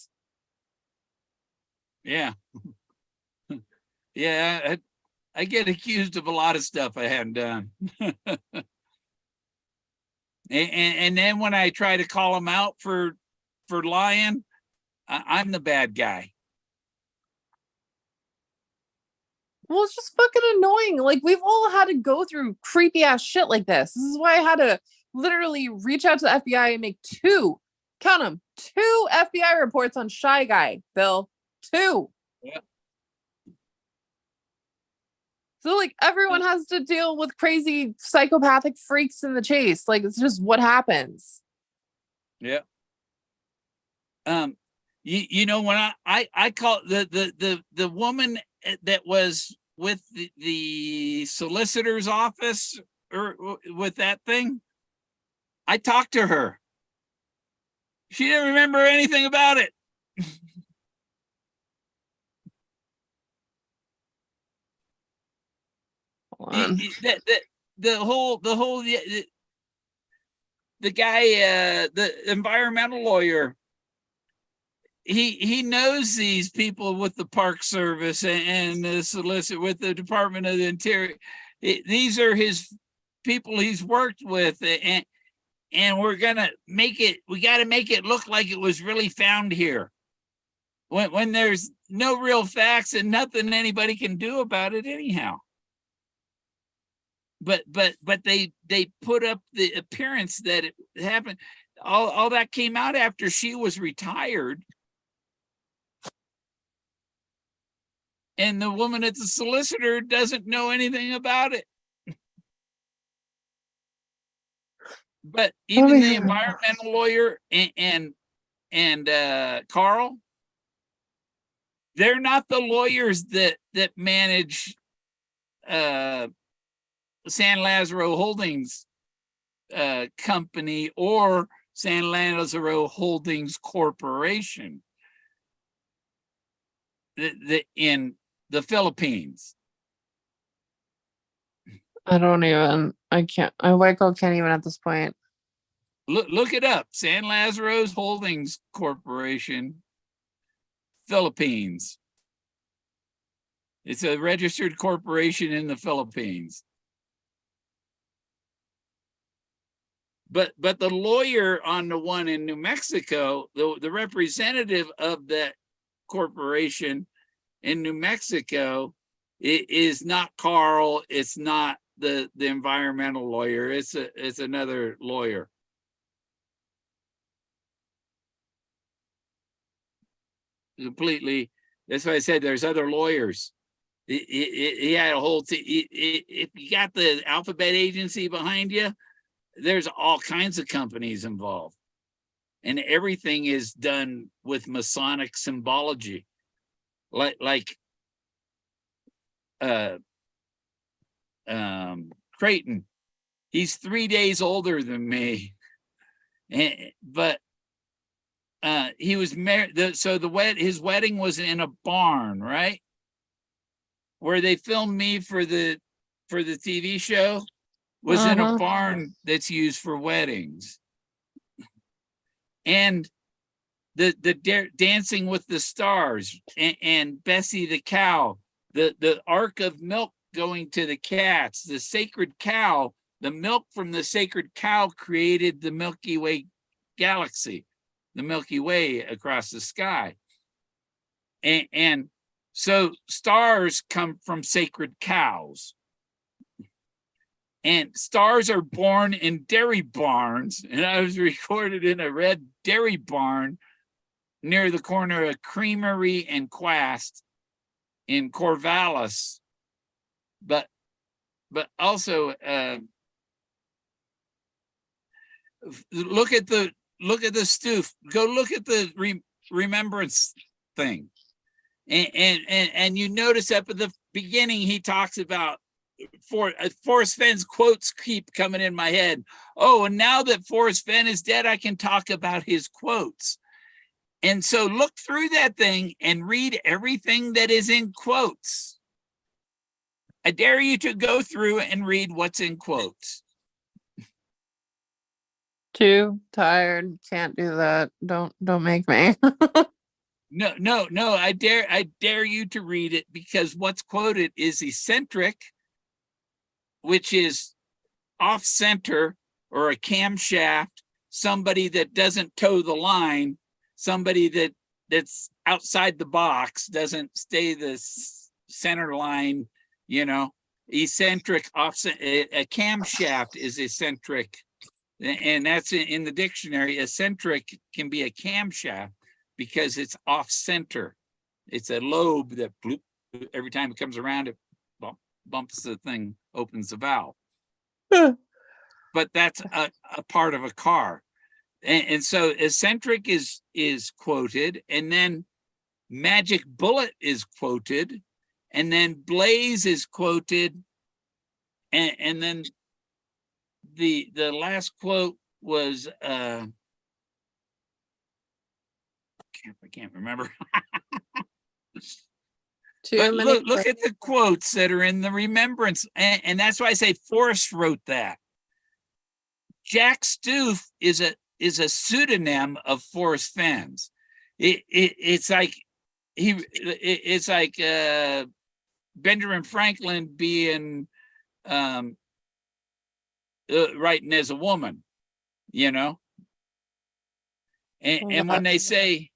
Yeah. Yeah, I get accused of a lot of stuff I haven't done. and then when I try to call him out for lying, I'm the bad guy. Well, it's just fucking annoying. Like, we've all had to go through creepy ass shit like this. This is why I had to literally reach out to the FBI and make two FBI reports on Shy Guy, Bill. 2. Yeah. So, like, everyone has to deal with crazy psychopathic freaks in the chase. Like, it's just what happens. Yeah. When I call the woman that was with the solicitor's office or with that thing, I talked to her. She didn't remember anything about it. Hold on. The guy, the environmental lawyer, he knows these people with the Park Service and the solicitor with the Department of the Interior. These are his people he's worked with, and we got to make it look like it was really found here. When there's no real facts and nothing anybody can do about it anyhow. But they put up the appearance that it happened. All that came out after she was retired. And the woman at the solicitor doesn't know anything about it. But even the environmental lawyer and Carl, they're not the lawyers that manage San Lazaro Holdings company or San Lazaro Holdings Corporation in the Philippines. Waco can't even at this point. Look it up. San Lazaro's Holdings Corporation, Philippines. It's a registered corporation in the Philippines. But the lawyer on the one in New Mexico, the representative of that corporation in New Mexico, it is not Carl. It's not the environmental lawyer. It's another lawyer. Completely. That's why I said there's other lawyers. He had a whole if you got the alphabet agency behind you, there's all kinds of companies involved, and everything is done with Masonic symbology, like Creighton. He's 3 days older than me, but he was married. So his wedding was in a barn, right? Where they filmed me for the TV show was in a barn that's used for weddings. And the Dancing with the Stars and Bessie the cow, the ark of milk going to the cats, the sacred cow, the milk from the sacred cow created the Milky Way galaxy, the Milky Way across the sky. And so stars come from sacred cows. And stars are born in dairy barns. And I was recorded in a red dairy barn near the corner of Creamery and Quast in Corvallis. But but also look at the stoof. Go look at the remembrance thing, and you notice up at the beginning he talks about Forrest Fenn's quotes keep coming in my head. Oh, and now that Forrest Fenn is dead, I can talk about his quotes. And so look through that thing and read everything that is in quotes. I dare you to go through and read what's in quotes. Too tired. Can't do that. Don't make me. No. I dare you to read it, because what's quoted is eccentric, which is off center or a camshaft, somebody that doesn't toe the line, somebody that's outside the box, doesn't stay the center line, eccentric, offset. A camshaft is eccentric, and that's in the dictionary. Eccentric can be a camshaft because it's off center. It's a lobe that bloop, every time it comes around, it bumps the thing, opens the valve. But that's a part of a car. And so eccentric is quoted, and then magic bullet is quoted, and then blaze is quoted, and then the last quote was I can't remember. But look at the quotes that are in the remembrance, and that's why I say Forrest wrote that. Jack Stoof is a pseudonym of Forrest Fenn's. It's like Benjamin Franklin being writing as a woman, and when they say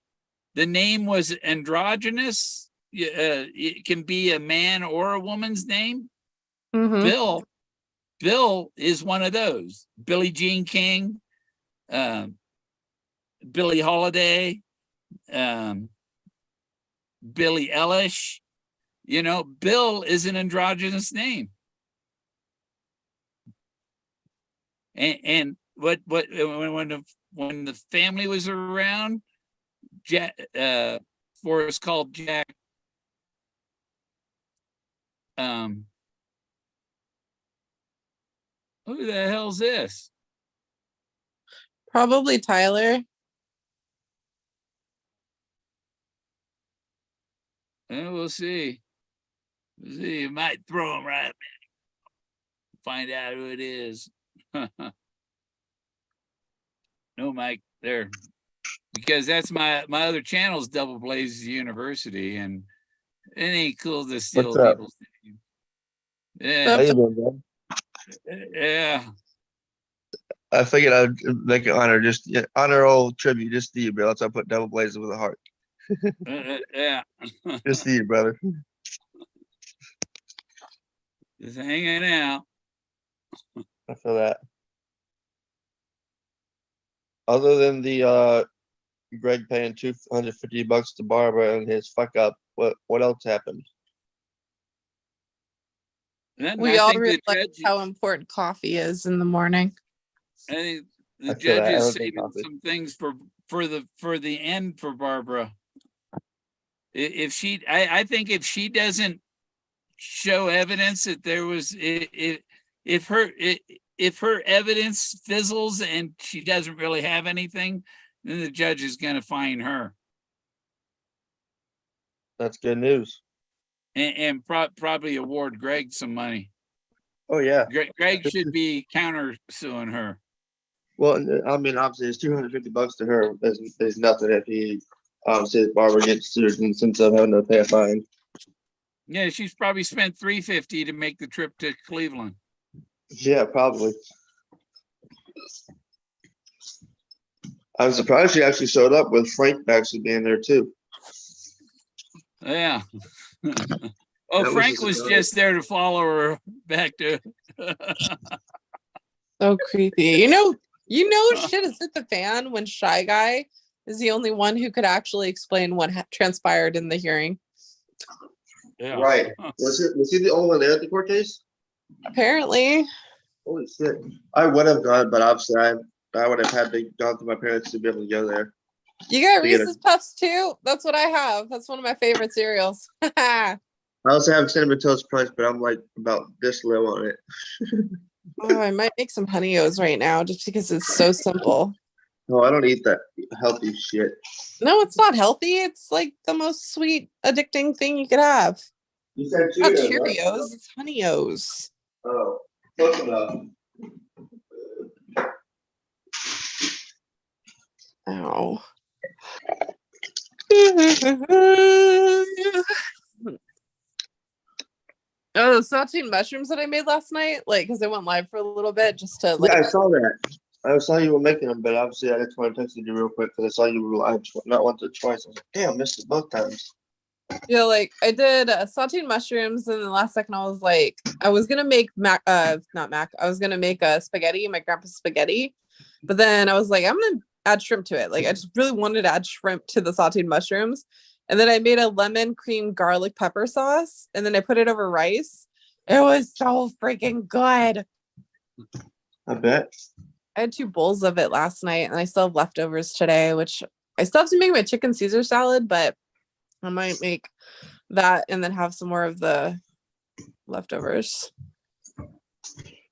the name was androgynous, it can be a man or a woman's name. Mhm. Bill is one of those. Billie Jean King, Billie Holiday, Billie Eilish. Bill is an androgynous name. And when the family was around, Forrest called Jack who the hell's this? Probably Tyler. We'll see. You might throw him right. Find out who it is. No, Mike, there. Because that's my other channel's Double Blaze University, and it ain't cool to steal What's up? people's names. How Yeah. you doing, bro? Yeah. I figured I'd make an honor old tribute just to you, bro. So I put Double Blazes with a heart. Yeah. Just to you, brother. Just hanging out. I feel that. Other than the Greg paying $250 to Barbara and his fuck up, what else happened? We all the realize judge, how important coffee is in the morning. I think the I feel judge that. I is don't drink saving coffee. some things for the end for Barbara. I think if she doesn't show evidence that there was, if her evidence fizzles and she doesn't really have anything, then the judge is going to fine her That's good news. and probably award Greg some money. Oh yeah. Greg should be counter suing her. Well, I mean, obviously, it's $250 to her. There's nothing if he says Barbara gets sued and since I'm having to pay a fine. Yeah, she's probably spent $350 to make the trip to Cleveland. Yeah, probably. I'm surprised she actually showed up with Frank actually being there too. Yeah. That was Frank a was surprise. just there to follow her back to. So creepy. You know shit has hit the fan when Shy Guy is the only one who could actually explain what transpired in the hearing. Yeah. Right. Was he the only one there at the court case? Apparently. Holy shit. I would have gone, but obviously I would have had to gone through my parents to be able to go there. You got To get Reese's Puffs too? That's what I have. That's one of my favorite cereals. I also have Cinnamon Toast Crunch, but I'm like about this low on it. Oh, I might make some Honey O's right now just because it's so simple. No, I don't eat that healthy shit. No, it's not healthy. It's like the most sweet, addicting thing you could have. You said Not Cheerios, right? Cheerios, it's Honey O's. Oh, close enough. Ow. Oh, the saltine mushrooms that I made last night, like, because I went live for a little bit just to like. Yeah, I saw that. I saw you were making them, but obviously I just want to text you real quick because I saw you were live not once or twice. I was like, damn, missed it both times. Yeah, like I did saltine mushrooms, and the last second I was like, I was gonna make I was gonna make a spaghetti, my grandpa's spaghetti, but then I was like, I'm gonna add shrimp to it. Like I just really wanted to add shrimp to the saltine mushrooms, and then I made a lemon cream garlic pepper sauce, and then I put it over rice. It was so freaking good. I bet. I had 2 bowls of it last night, and I still have leftovers today, which I still have to make my chicken Caesar salad, but I might make that and then have some more of the leftovers.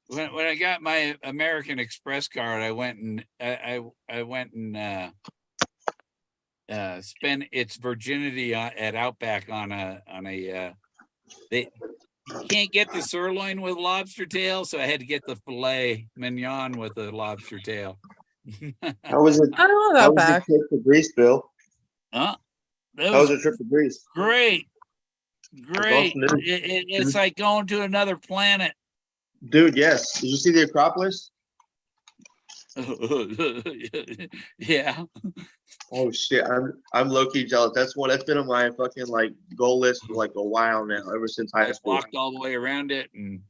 When I got my American Express card, I went and I went and spent its virginity at Outback on a they you can't get the sirloin with lobster tail, so I had to get the filet mignon with the lobster tail. How was it? I love How was your Outback. trip to Greece, Bill? That How was was your trip to Greece? great. Great. awesome, It's like going to another planet. Dude, yes. Did you see the Acropolis? Yeah. Oh shit, I'm low key jealous. That's been on my fucking like goal list for like a while now, ever since high I school. walked all the way around it, and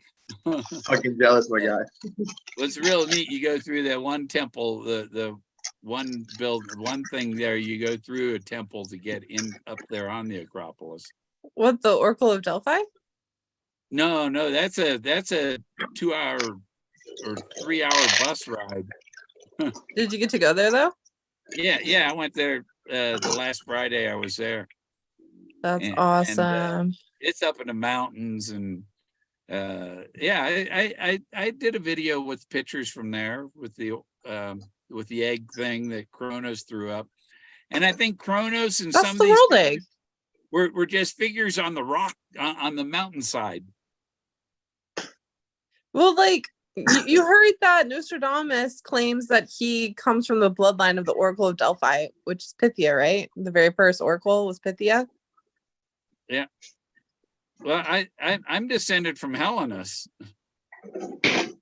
Fucking jealous, my guy. what's real neat, you go through that one temple, the one thing there, you go through a temple to get in up there on the Acropolis. What, the Oracle of Delphi? No, that's a 2-hour or 3-hour bus ride. Did you get to go there though? Yeah, I went there the last Friday I was there. That's And awesome. it's up in the mountains, and yeah, I did a video with pictures from there with the egg thing that Kronos threw up, and I think Kronos and That's some the of these world egg. were just figures on the rock on the mountainside. Well, like you heard that Nostradamus claims that he comes from the bloodline of the Oracle of Delphi, which is Pythia, right? The very first oracle was Pythia. Yeah. Well, I'm descended from Helenus.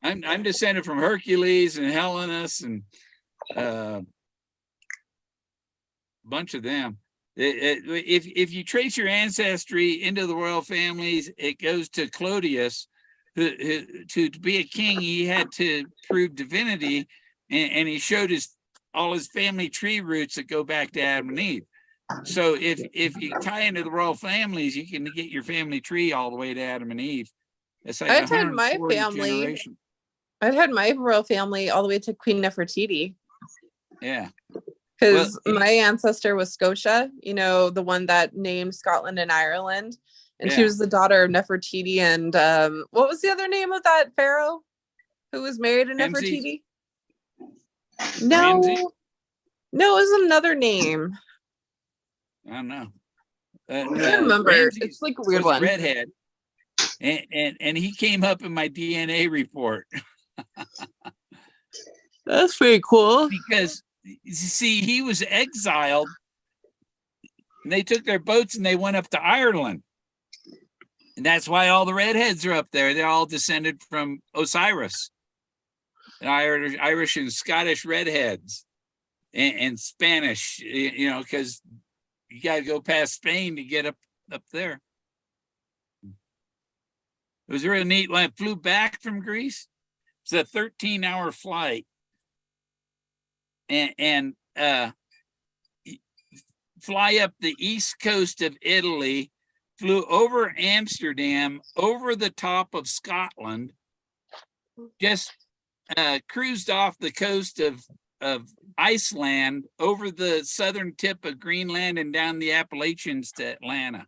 I'm descended from Hercules and Helenus and a bunch of them. If you trace your ancestry into the royal families, it goes to Clodius, who to be a king, he had to prove divinity, and he showed all his family tree roots that go back to Adam and Eve. So if you tie into the royal families, you can get your family tree all the way to Adam and Eve. It's like I'd had my 140 family. generation. I'd had my royal family all the way to Queen Nefertiti. Yeah. Because Well, my ancestor was Scotia, the one that named Scotland and Ireland. And she Yeah. was the daughter of Nefertiti. And what was the other name of that pharaoh who was married to Ramses? Nefertiti? No, Ramses? no, it was another name. I don't know. I can't remember. Ramses It's like a weird was a one. redhead, and he came up in my DNA report. That's pretty cool. Because you see, he was exiled, and they took their boats and they went up to Ireland, and that's why all the redheads are up there. They're all descended from Osiris, Irish and Scottish redheads, and Spanish. Because you got to go past Spain to get up there. It was really neat when I flew back from Greece. It's a 13-hour flight. And fly up the east coast of Italy flew over Amsterdam, over the top of Scotland, just cruised off the coast of Iceland, over the southern tip of Greenland and down the Appalachians to Atlanta.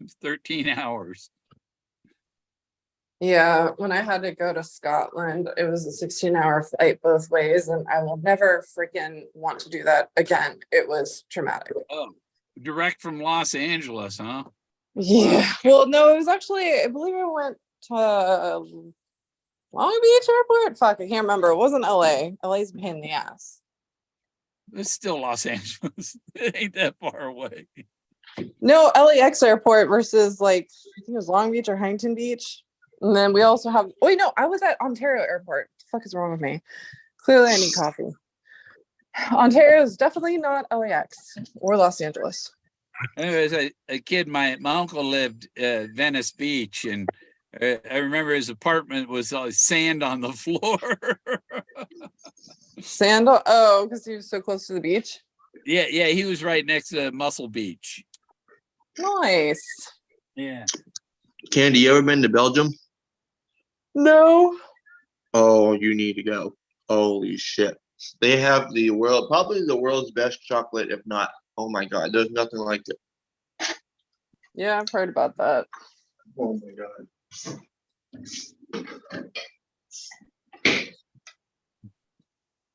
It's 13 hours. Yeah, when I had to go to Scotland, it was a 16-hour flight both ways, and I will never freaking want to do that again. It was traumatic. Oh, direct from Los Angeles, huh? Yeah. Well, no, it was actually, I believe I went to Long Beach Airport. Fuck, I can't remember. It wasn't LA. LA's a pain in the ass. It's still Los Angeles. It ain't that far away. No, LAX Airport versus like, I think it was Long Beach or Huntington Beach. And then we also have, wait, no, I was at Ontario Airport. What the fuck is wrong with me? Clearly I need coffee. Ontario is definitely not LAX or Los Angeles. As a kid, my uncle lived Venice Beach, and I remember his apartment was sand on the floor. Sand? Oh, because he was so close to the beach? Yeah, he was right next to Muscle Beach. Nice. Yeah. Candy, you ever been to Belgium? No. Oh, you need to go. Holy shit. They have probably the world's best chocolate, if not, oh my God, there's nothing like it. Yeah, I've heard about that. Oh my God.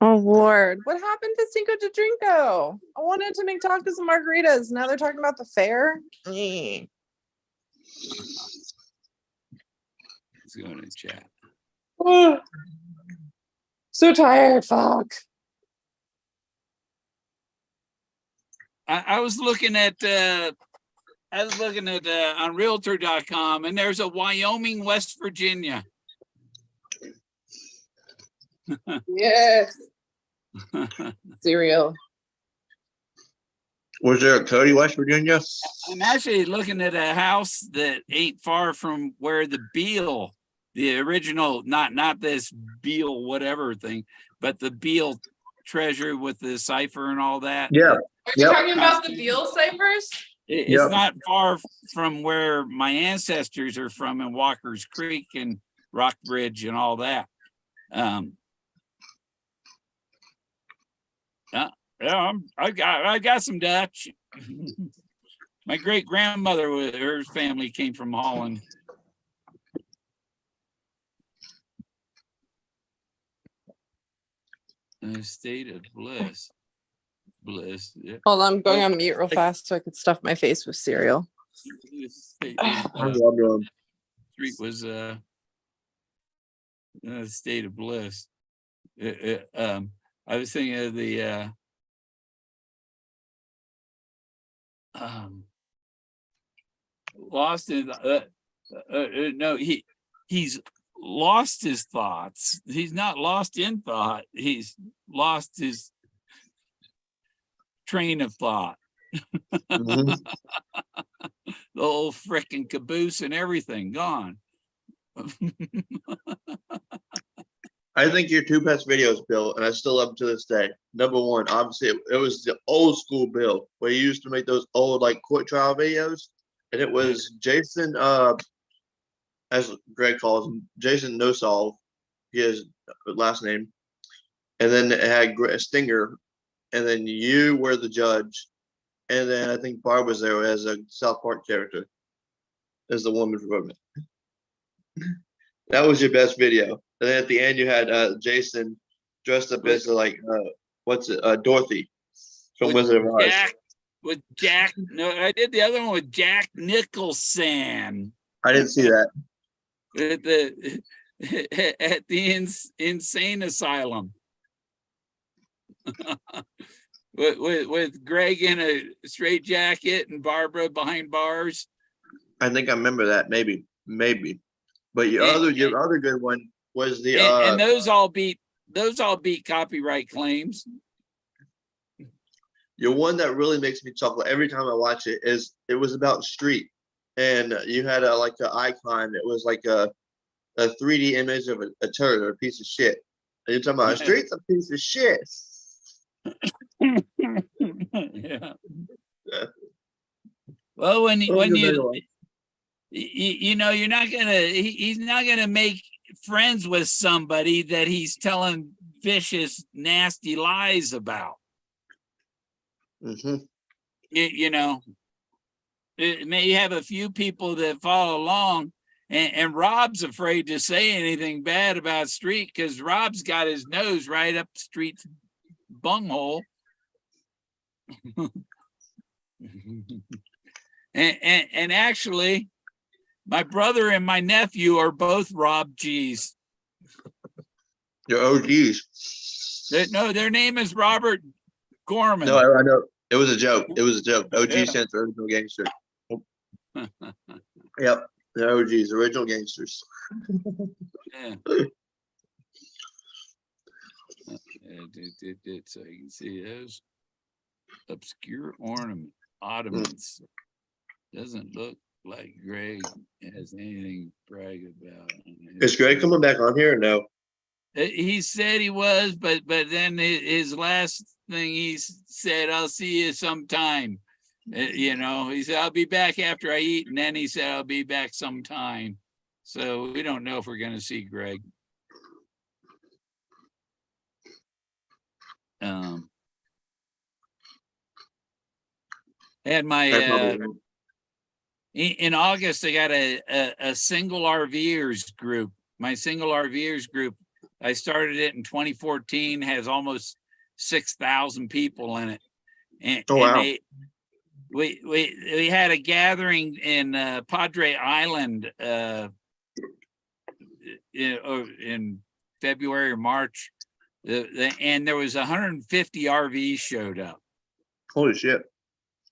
Oh Lord, what happened to Cinco de Drinko? I wanted to make tacos and margaritas. Now they're talking about the fair. Let's go in the chat. So tired, fuck. I was looking at on realtor.com, and there's a Wyoming, West Virginia. Yes. Cereal. Was there a Cody, West Virginia? I'm actually looking at a house that ain't far from where the Beale, the original, not this Beale whatever thing, but the Beale treasure with the cipher and all that. Yeah. Are you talking about the Beale ciphers? It's not far from where my ancestors are from in Walker's Creek and Rockbridge and all that. I got some Dutch. My great grandmother, her family came from Holland. A state of bliss. Yeah. Hold on, I'm going on mute real fast so I could stuff my face with cereal. Street was a state of bliss. I was thinking of the lost in no, he's lost his thoughts. He's not lost in thought. He's lost his train of thought. Mhm. The whole frickin' caboose and everything gone. I think your two best videos, Bill, and I still love them to this day. Number one, obviously, it was the old school Bill, where he used to make those old like court trial videos, and it was Jason, as Greg calls him, Jason No Solve, his last name, and then it had Stinger, and then you were the judge, and then I think Barb was there as a South Park character, as the woman from it. That was your best video. And then at the end, you had Jason dressed up as like Dorothy from With Wizard of Oz. Jack. No, I did the other one with Jack Nicholson I didn't see that. at the insane asylum. with Greg in a straight jacket and Barbara behind bars. I think I remember that. Maybe. But your other good one was the and those all beat copyright claims. Your one that really makes me chuckle every time I watch it was about street, and you had like an icon. It was like a 3D image of a turd or a piece of shit. And you're talking about street's a piece of shit. Yeah. Well, when What was when your big you one? you know, you're not gonna he's not gonna make friends with somebody that he's telling vicious, nasty lies about. Mm-hmm. You know, it may have a few people that follow along, and Rob's afraid to say anything bad about Street because Rob's got his nose right up Street's bunghole. And actually, my brother and my nephew are both Rob G's. Your OGs. No, their name is Robert Gorman. No, I know. It was a joke. It was a joke. OG Yeah. stands for original gangster. Yep. The OGs, original gangsters. Yeah. So you can see those obscure ornaments. Doesn't look like Greg has anything to brag about. Is Greg coming back on here or no? He said he was, but then his last thing he said, "I'll see you sometime." You know, he said, "I'll be back after I eat," and then he said, "I'll be back sometime." So we don't know if we're going to see Greg. Had my I probably won't. in August, I got a single RVers group. My single RVers group, I started it in 2014, has almost 6,000 people in it. And, Oh, wow. and we had a gathering in Padre Island in February or March. And there was 150 RVs showed up. Holy shit.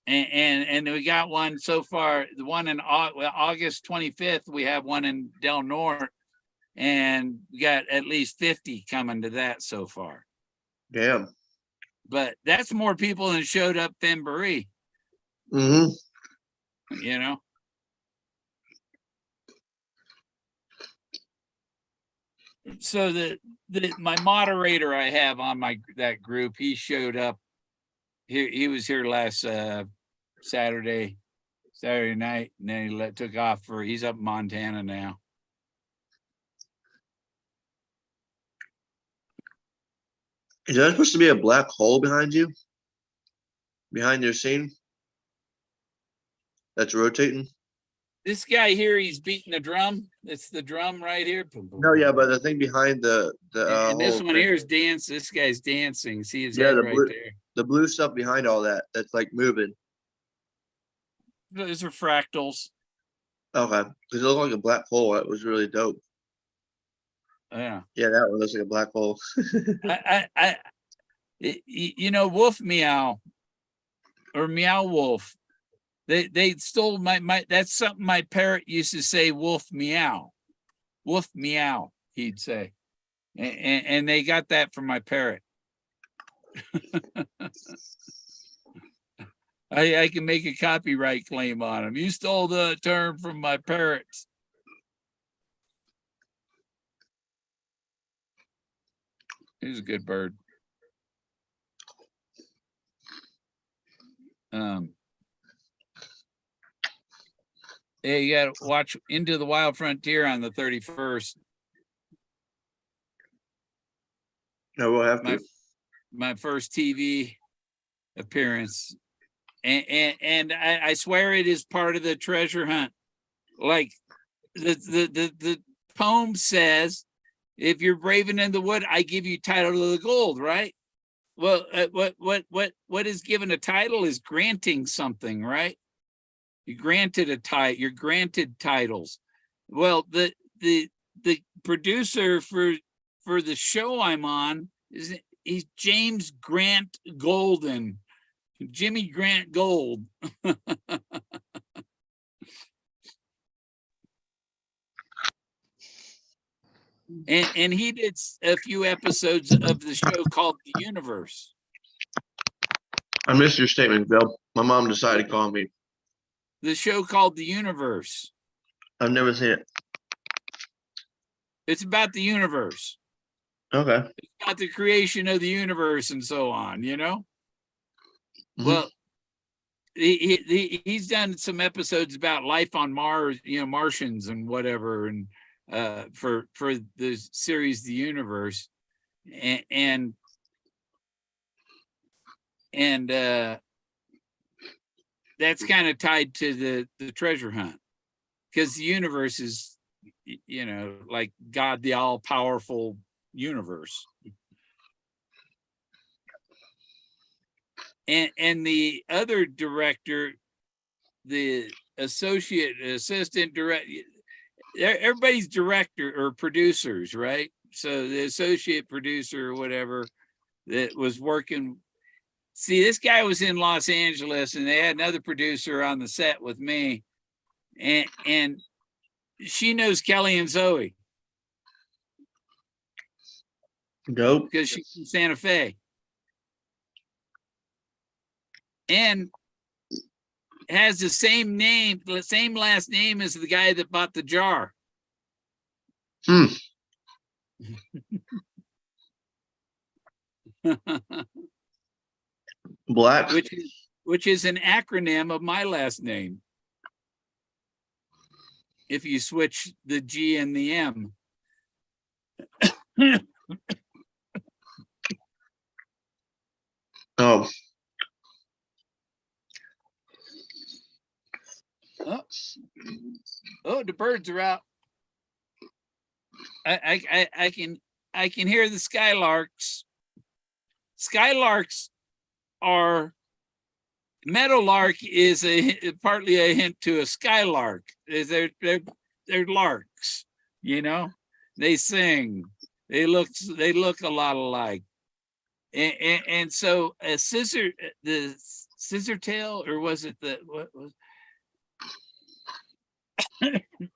And we got one so far, the one in August 25th, we have one in Del Norte, and we got at least 50 coming to that so far. Damn. But that's more people than showed up Fenbury, Mm-hmm. you know? So my moderator I have on that group, he showed up. He was here last Saturday night, and then he took off he's up in Montana now. Is that supposed to be a black hole behind you? Behind your scene? That's rotating? This guy here, he's beating the drum. It's the drum right here. No, yeah, but the thing behind the and this hole one thing. here is dance. This guy's dancing. See his Yeah, head the right blue, there. the blue stuff behind all that, that's like moving. Those are fractals. Okay. Because it looked like a black hole. That was really dope. Yeah. Yeah, that one looks like a black hole. You know, Wolf Meow or Meow Wolf. They stole my that's something my parrot used to say, Wolf Meow. Wolf Meow, he'd say. And they got that from my parrot. I can make a copyright claim on him. You stole the term from my parrots. He's a good bird. Yeah, you got to watch Into the Wild Frontier on the 31st. No, we'll have to. My first TV appearance. And I swear it is part of the treasure hunt. Like the poem says, if you're braving in the wood, I give you title to the gold, right? Well, what is given a title is granting something, right? You granted a title, you're granted titles. Well, the producer for the show I'm on he's James Grant Golden. Jimmy Grant Gold. and he did a few episodes of the show called The Universe. I missed your statement, Bill. My mom decided to call me. The show called The Universe. I've never seen it. It's about the universe. Okay. It's about the creation of the universe and so on, you know? Mhm. Well, he's done some episodes about life on Mars, you know, Martians and whatever, and for the series The Universe, and that's kind of tied to the treasure hunt, because the universe is, you know, like God, the all-powerful universe. And the other director, the assistant director, everybody's director or producers, right? So the associate producer or whatever that was working. See, this guy was in Los Angeles, and they had another producer on the set with me, and she knows Kelly and Zoe Dope. because she's from Santa Fe, and has the same name, the same last name as the guy that bought the jar. Hmm. Black. which is an acronym of my last name. If you switch the G and the M. Oh. Oh, the birds are out. I can hear the skylarks. Skylarks are, meadowlark is partly a hint to a skylark. They're larks, you know. They sing. They look a lot alike. And so a the scissor tail, or was it the what was?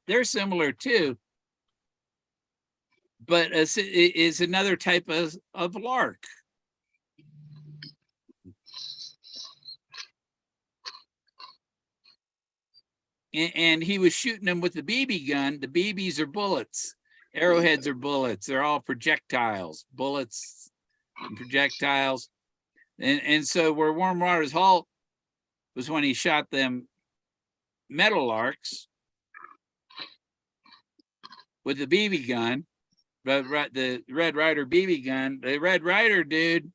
They're similar too, but is another type of lark. And he was shooting them with the BB gun. The BBs are bullets. Arrowheads are bullets. They're all projectiles, bullets and projectiles. And so where Warm Waters Halt was when he shot them meadowlarks with the BB gun, but the Red Ryder BB gun. The Red Ryder dude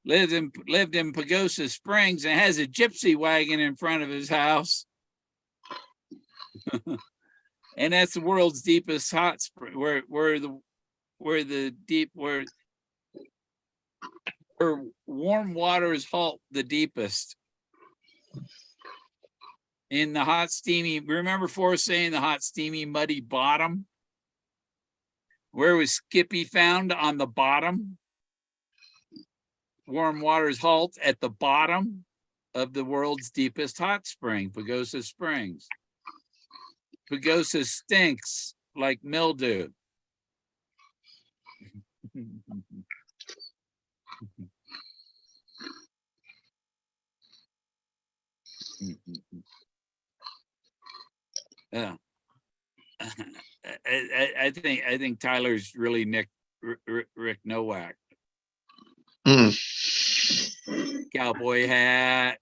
lived in Pagosa Springs and has a gypsy wagon in front of his house. And that's the world's deepest hot spring, where Warm Waters Halt the deepest. In the hot, steamy, remember Forrest saying the hot, steamy, muddy bottom? Where was Skippy found? On the bottom. Warm Waters Halt at the bottom of the world's deepest hot spring, Pagosa Springs. Pagosa stinks like mildew. Yeah. I think Tyler's really Rick Nowak. Cowboy hat.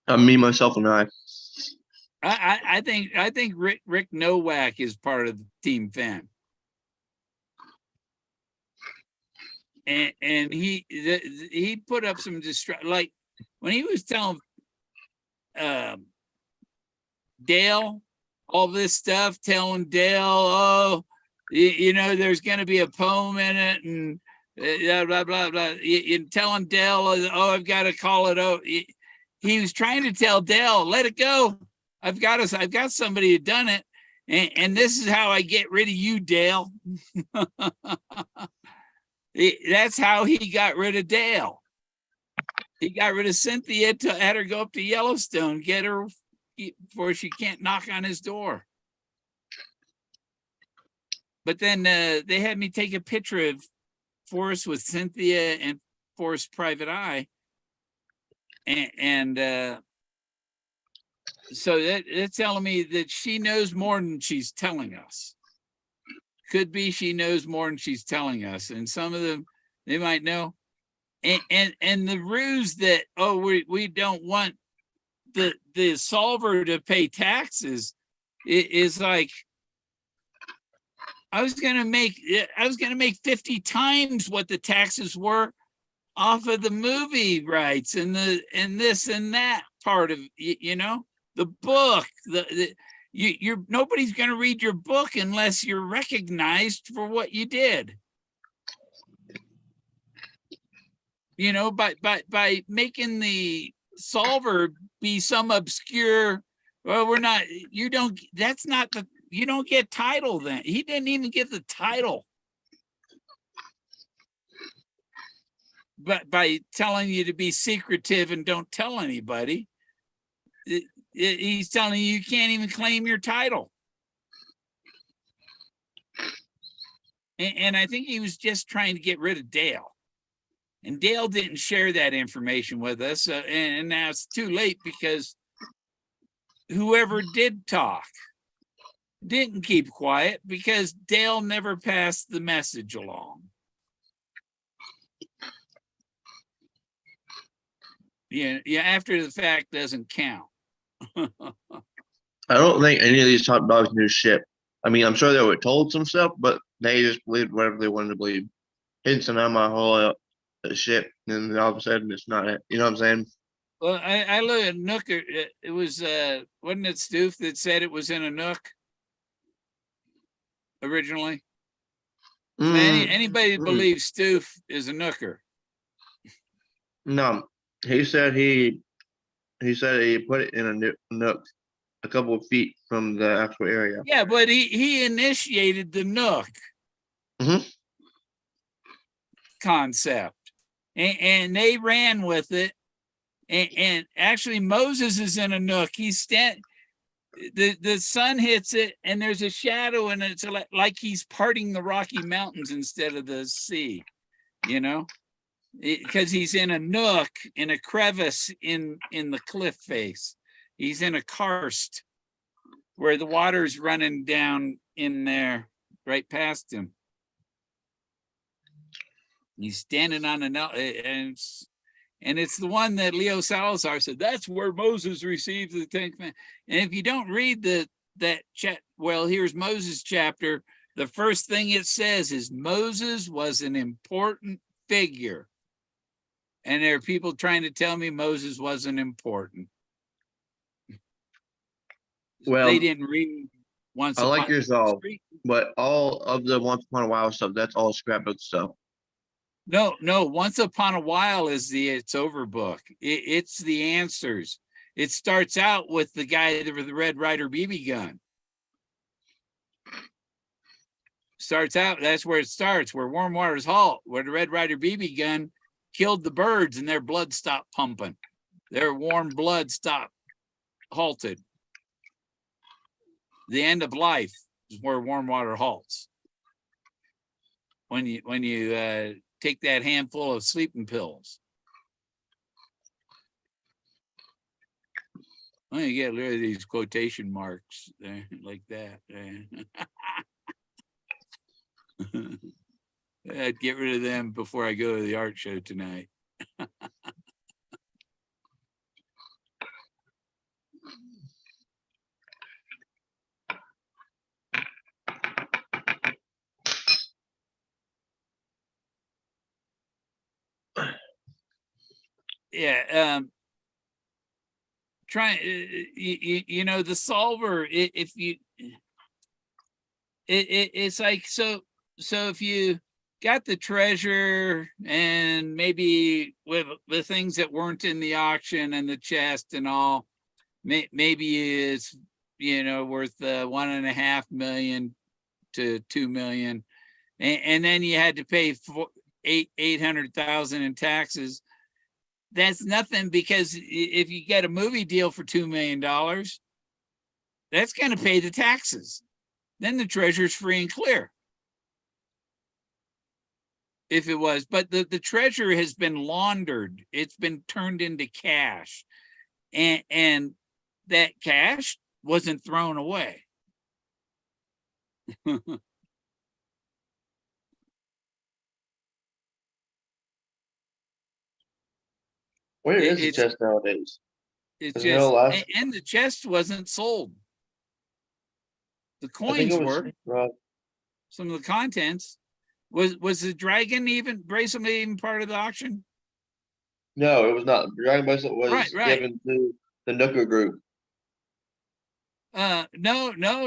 Me, myself, and I. I think Rick Nowak is part of the Team Fenn. And he put up some like when he was telling Dale all this stuff, telling Dale, oh, you know, there's going to be a poem in it, and blah blah blah blah. And telling Dale, oh, I've got to call it out. He was trying to tell Dale, let it go. I've got somebody who done it, and this is how I get rid of you, Dale. That's how he got rid of Dale. He got rid of Cynthia to had her go up to Yellowstone, get her before she can't knock on his door. But then they had me take a picture of Forrest with Cynthia and Forrest's private eye. And so they're telling me that she knows more than she's telling us. Could be she knows more than she's telling us. And some of They might know. And the ruse that, oh, we don't want the solver to pay taxes is like, I was gonna make 50 times what the taxes were off of the movie rights and this and that part of, you know, the book, you're nobody's gonna read your book unless you're recognized for what you did. You know, by making the solver be some obscure, well, we're not, you don't, that's not the, you don't get title then. He didn't even get the title. But by telling you to be secretive and don't tell anybody, he's telling you can't even claim your title. And I think he was just trying to get rid of Dale. And Dale didn't share that information with us. And now it's too late because whoever did talk didn't keep quiet because Dale never passed the message along. Yeah, after the fact doesn't count. I don't think any of these top dogs knew shit. I mean, I'm sure they were told some stuff, but they just believed whatever they wanted to believe. Hinting on my whole shit, and then all of a sudden it's not it. You know what I'm saying? Well, I look at Nook. It was wasn't it Stoof that said it was in a Nook originally? So anybody believes Stoof is a Nooker? No, he said he put it in a Nook a couple of feet from the actual area. Yeah, but he initiated the Nook concept, and they ran with it. And actually, Moses is in a Nook. He's the sun hits it, and there's a shadow, and it's like he's parting the Rocky Mountains instead of the sea. You know, because he's in a nook, in a crevice in the cliff face. He's in a karst where the water's running down in there right past him. He's standing on and it's the one that Leo Salazar said, that's where Moses received the 10th commandment. And if you don't read here's Moses chapter, the first thing it says is Moses was an important figure. And there are people trying to tell me Moses wasn't important. Well, they didn't read Once I like Upon yourself, but all of the Once Upon a While stuff, that's all scrapbook stuff. No, Once Upon a While is the It's Over book. It's the answers. It starts out with the guy with the Red Ryder BB gun. Starts out, that's where it starts, where Warm Waters Halt, where the Red Ryder BB gun killed the birds and their blood stopped pumping. Their warm blood stopped, halted. The end of life is where warm water halts. When you take that handful of sleeping pills. I'm gonna get rid of these quotation marks there, like that. I'd get rid of them before I go to the art show tonight. Yeah, you know, the solver, if you it's like, so if you got the treasure and maybe with the things that weren't in the auction and the chest and all, maybe it's, you know, worth 1.5 million to 2 million, and then you had to pay 800,000 in taxes. That's nothing, because if you get a movie deal for $2 million, that's going to pay the taxes. Then the treasure's free and clear. If it was, but the treasure has been laundered. It's been turned into cash, and that cash wasn't thrown away. Where is the It's chest nowadays? it's Isn't it just last? and the chest wasn't sold. The I think coins it was. were, some of the contents. Was the dragon even bracelet even part of the auction? No, it was not. The Dragon Bracelet Right, was right. given to the Nooker group. No,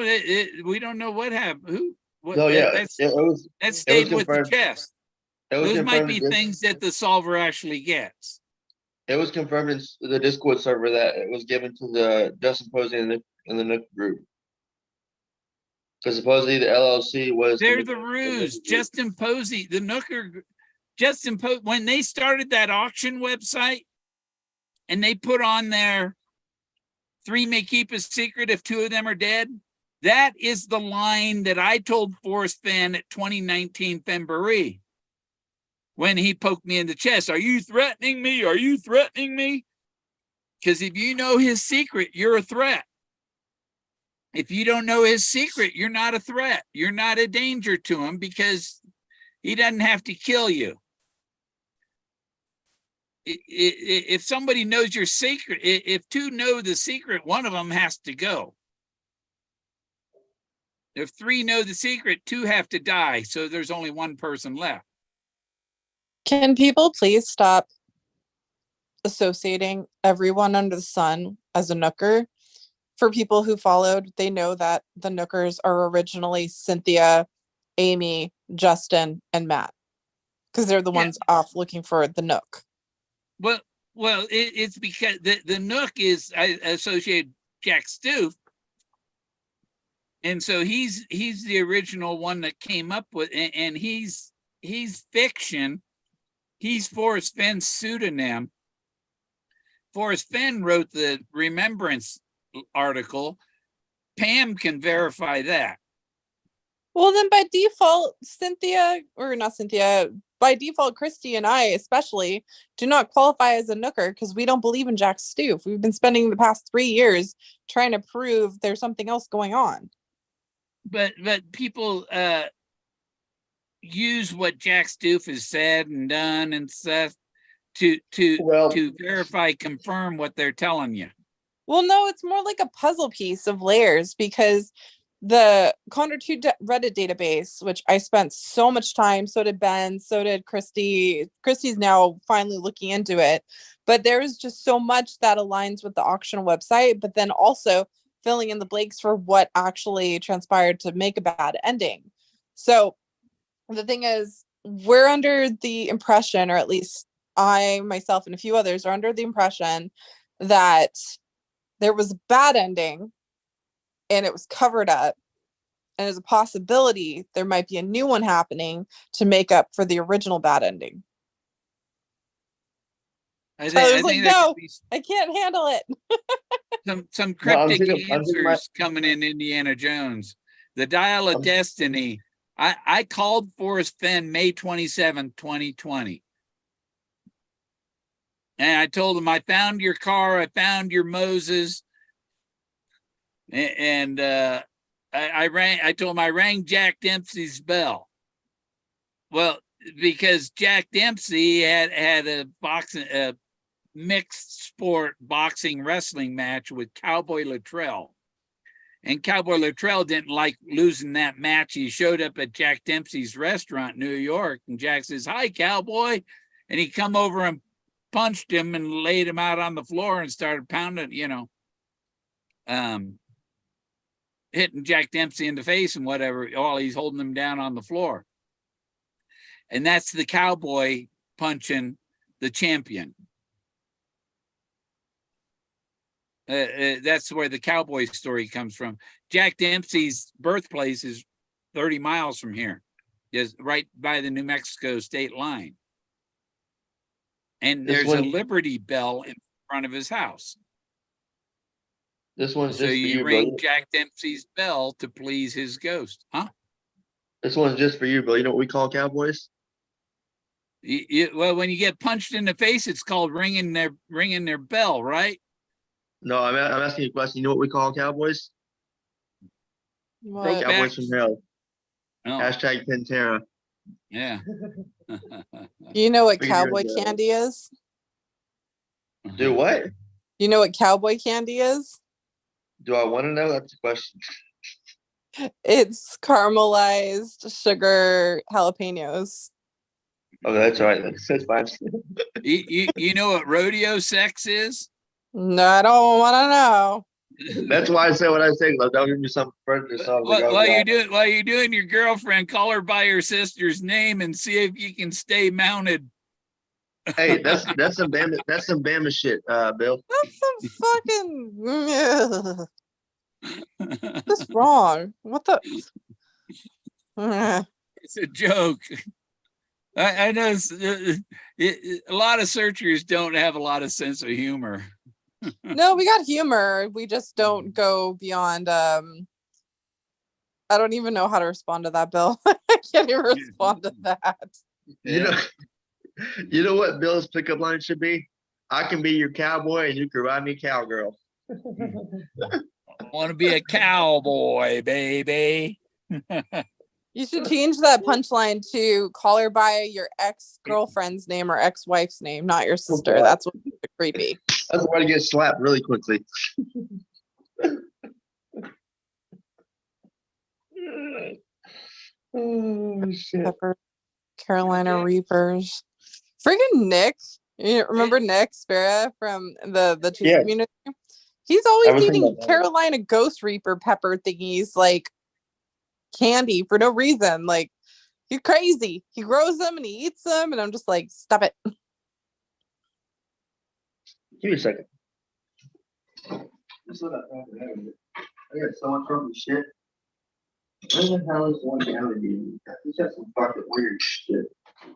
we don't know what happened. Who? What? No, yeah, That's it was. that It was stayed with the confirmed. chest. It was Those might confirmed. be things that the solver actually gets. It was confirmed in the Discord server that it was given to the Justin Posey in the Nooker group. Because supposedly the LLC was. They're the ruse. Justin Posey, the Nooker, Justin Posey, when they started that auction website and they put on there 3 may keep a secret if 2 of them are dead. That is the line that I told Forrest Fenn at 2019 February when he poked me in the chest. Are you threatening me? Are you threatening me? Because if you know his secret, you're a threat. If you don't know his secret, you're not a threat. You're not a danger to him because he doesn't have to kill you. If somebody knows your secret, if 2 know the secret, one of them has to go. If 3 know the secret, 2 have to die. So there's only 1 person left. Can people please stop associating everyone under the sun as a nooker? For people who followed, they know that the nookers are originally Cynthia, Amy, Justin, and Matt, because they're the ones off looking for the nook. Well, it's because the Nook is associated Jack Stoof, and so he's the original one that came up with, and he's fiction. He's Forrest Fenn's pseudonym. Forrest Fenn wrote the Remembrance article. Pam can verify that. Well, then by default, Cynthia, or not Cynthia, by default, Christy and I especially do not qualify as a nooker because we don't believe in Jack Stoof. We've been spending the past 3 years trying to prove there's something else going on. But people use what Jack Stoof has said and done and stuff to verify, confirm what they're telling you. Well, no, it's more like a puzzle piece of layers because the Condor 2 Reddit database, which I spent so much time, so did Ben, so did Christy. Christy's now finally looking into it. But there's just so much that aligns with the auction website, but then also filling in the blanks for what actually transpired to make a bad ending. So the thing is, we're under the impression, or at least I, myself, and a few others are under the impression that there was a bad ending and it was covered up. And there's a possibility there might be a new one happening to make up for the original bad ending. I was like, no, I can't handle it. Some cryptic answers coming in Indiana Jones. The Dial of Destiny. I called Forrest Fenn May 27, 2020. And I told him, I found your car, I found your Moses. And I told him I rang Jack Dempsey's bell. Well, because Jack Dempsey had a mixed sport boxing wrestling match with Cowboy Luttrell. And Cowboy Luttrell didn't like losing that match. He showed up at Jack Dempsey's restaurant in New York, and Jack says, "Hi, Cowboy." And he come over and punched him and laid him out on the floor and started pounding, hitting Jack Dempsey in the face and whatever, while he's holding him down on the floor. And that's the Cowboy punching the champion. That's where the Cowboy story comes from. Jack Dempsey's birthplace is 30 miles from here, is right by the New Mexico state line. And there's a Liberty Bell in front of his house. This one's so just you for you, ring Bill. Jack Dempsey's bell to please his ghost, huh? This one's just for you, Bill. You know what we call cowboys? Well, when you get punched in the face, it's called ringing their bell, right? No, I'm asking you a question. You know what we call cowboys? What? Cowboys from hell. Oh. Hashtag Pantera. Yeah. Do you know what Figured cowboy it out. candy is? Do what? You know what cowboy candy is? Do I want to know? That's the question. It's caramelized sugar jalapenos. Oh, that's all right. That's fine. You know what rodeo sex is? No, I don't want to know. That's why I say what I say. Like, don't give me some further. So I was like, oh, God. While you're doing your girlfriend, call her by her sister's name and see if you can stay mounted. Hey, that's some Bama shit, Bill. That's some fucking. What's wrong? What the? It's a joke. I know a lot of searchers don't have a lot of sense of humor. No, we got humor. We just don't go beyond. I don't even know how to respond to that, Bill. I can't even respond to that. You know what Bill's pickup line should be? I can be your cowboy and you can ride me cowgirl. I want to be a cowboy, baby. You should change that punchline to call her by your ex-girlfriend's name or ex-wife's name, not your sister. That's what's creepy. That's why to get slapped really quickly. Oh, shit. Pepper, Carolina Reapers. Friggin' Nick. You remember Nick Spera from the cheese community? He's always eating Carolina Ghost Reaper pepper thingies like candy for no reason. Like, he's crazy. He grows them and he eats them, and I'm just like, stop it. Give me a second. I got so much wrong with shit. Where the hell is one down again? He's got some fucking weird shit.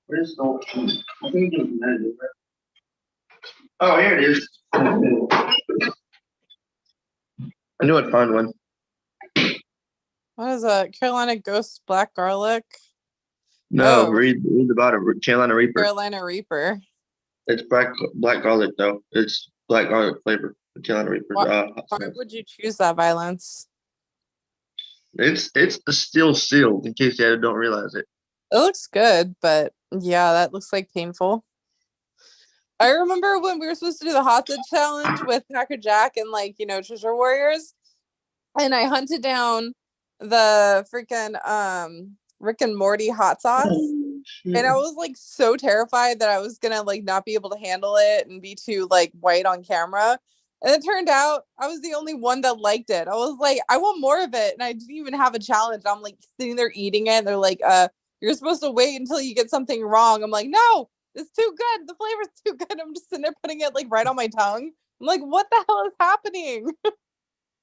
Where's the old I think it was Oh, here it is. I knew I'd find one. What is that? Carolina Ghost Black Garlic? No, read about it. Carolina Reaper. Carolina Reaper. It's black garlic though. It's black garlic flavor. Carolina Reaper. Why would you choose that violence? It's still sealed in case you don't realize it. It looks good, but yeah, that looks like painful. I remember when we were supposed to do the hostage challenge with Hacker Jack and Treasure Warriors, and I hunted down the freaking Rick and Morty hot sauce. And I was like so terrified that I was gonna not be able to handle it and be too white on camera. And it turned out I was the only one that liked it. I was like, I want more of it. And I didn't even have a challenge. I'm sitting there eating it. And they're like, you're supposed to wait until you get something wrong. I'm like, no, it's too good. The flavor's too good. I'm just sitting there putting it right on my tongue. I'm like, what the hell is happening?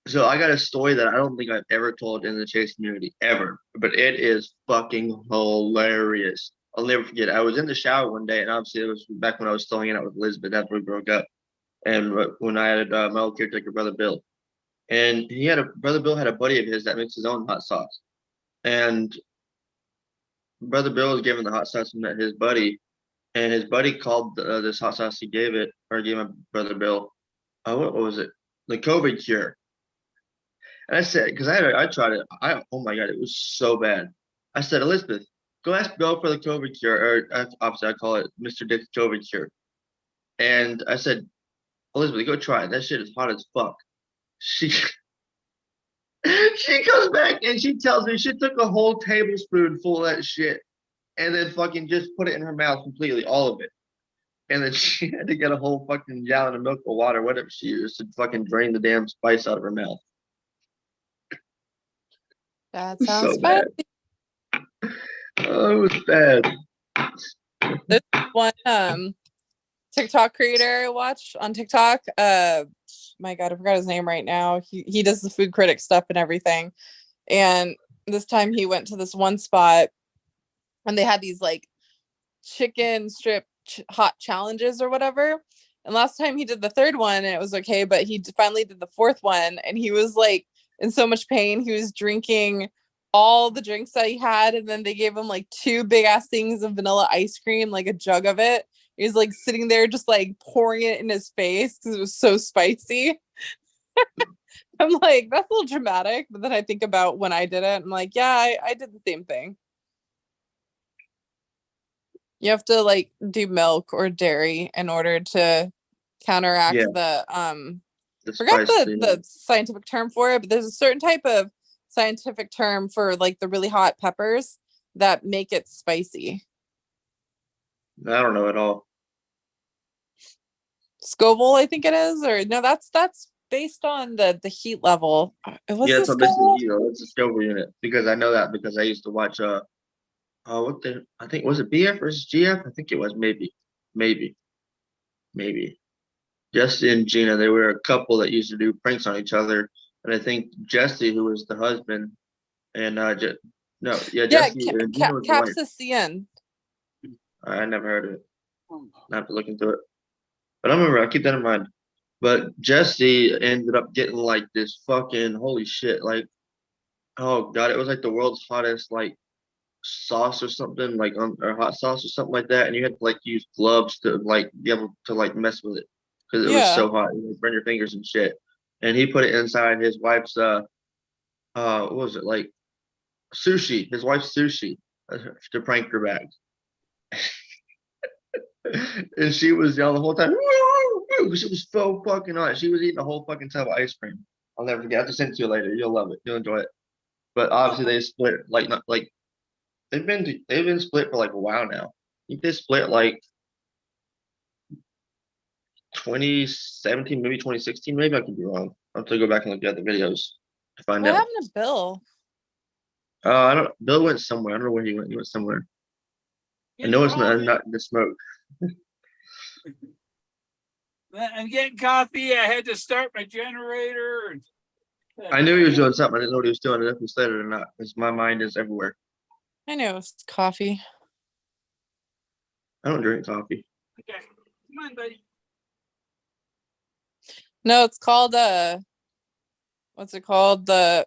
So I got a story that I don't think I've ever told in the chase community ever, but it is fucking hilarious. I'll never forget. I was in the shower one day, and obviously it was back when I was still hanging out with Elizabeth after we broke up, and when I had my old caretaker, Brother Bill, and Brother Bill had a buddy of his that makes his own hot sauce, and Brother Bill was giving the hot sauce to his buddy, and his buddy called this hot sauce he gave my Brother Bill, what was it? The COVID cure. And I said, because I tried it. Oh my God, it was so bad. I said, Elizabeth, go ask Bill for the COVID cure, or obviously I call it Mr. Dick's COVID cure. And I said, Elizabeth, go try it. That shit is hot as fuck. She comes back and she tells me she took a whole tablespoon full of that shit and then fucking just put it in her mouth completely, all of it. And then she had to get a whole fucking gallon of milk or water, whatever she used, to fucking drain the damn spice out of her mouth. That sounds so bad. Oh, it was bad. This one TikTok creator I watch on TikTok. My God, I forgot his name right now. He does the food critic stuff and everything. And this time he went to this one spot and they had these chicken strip hot challenges or whatever. And last time he did the third one and it was okay, but he finally did the fourth one and he was in so much pain. He was drinking all the drinks that he had, and then they gave him 2 big ass things of vanilla ice cream, a jug of it. He was sitting there just pouring it in his face because it was so spicy. I'm like, that's a little dramatic, but then I think about when I did it. I'm like, yeah, I did the same thing. You have to do milk or dairy in order to counteract Yeah. the The forgot spice. the scientific term for it, but there's a certain type of scientific term for like the really hot peppers that make it spicy. I don't know at all. Scoville, I think it is, or no, that's based on the heat level. Was Yeah, it it's not basically Scoville? it's a Scoville unit because I know that because I used to watch I think was it BF versus GF? I think it was maybe. Jesse and Gina, they were a couple that used to do pranks on each other, and I think Jesse, who was the husband, and no, yeah, Yeah, Jesse and Gina was the wife. capsaicin. I never heard of it. I have to look into it, but I remember. I keep that in mind. But Jesse ended up getting like this fucking holy shit, like oh god, it was like the world's hottest like sauce or something, like or hot sauce or something like that, and you had to like use gloves to like be able to like mess with it because it was Yeah. so hot, you would burn your fingers and shit. And he put it inside his wife's what was it like sushi, his wife's sushi, to prank her back. And she was yelling the whole time. "Woo, woo," she was so fucking hot. She was eating a whole fucking tub of ice cream. I'll never forget. I have to send it to you later. You'll love it. You'll enjoy it. But obviously they split like not like they've been split for like a while now. I think they split like 2017, maybe 2016, maybe I could be wrong. I'll have to go back and look at the videos to find What out. happened to Bill? I don't. Bill went somewhere. I don't know where he went. He went somewhere. I know it's not the smoke. I'm getting coffee. I had to start my generator. I knew he was doing something. I didn't know what he was doing. If he said it or not, because my mind is everywhere. I know it's coffee. I don't drink coffee. Okay, come on, buddy. No, it's called what's it called? The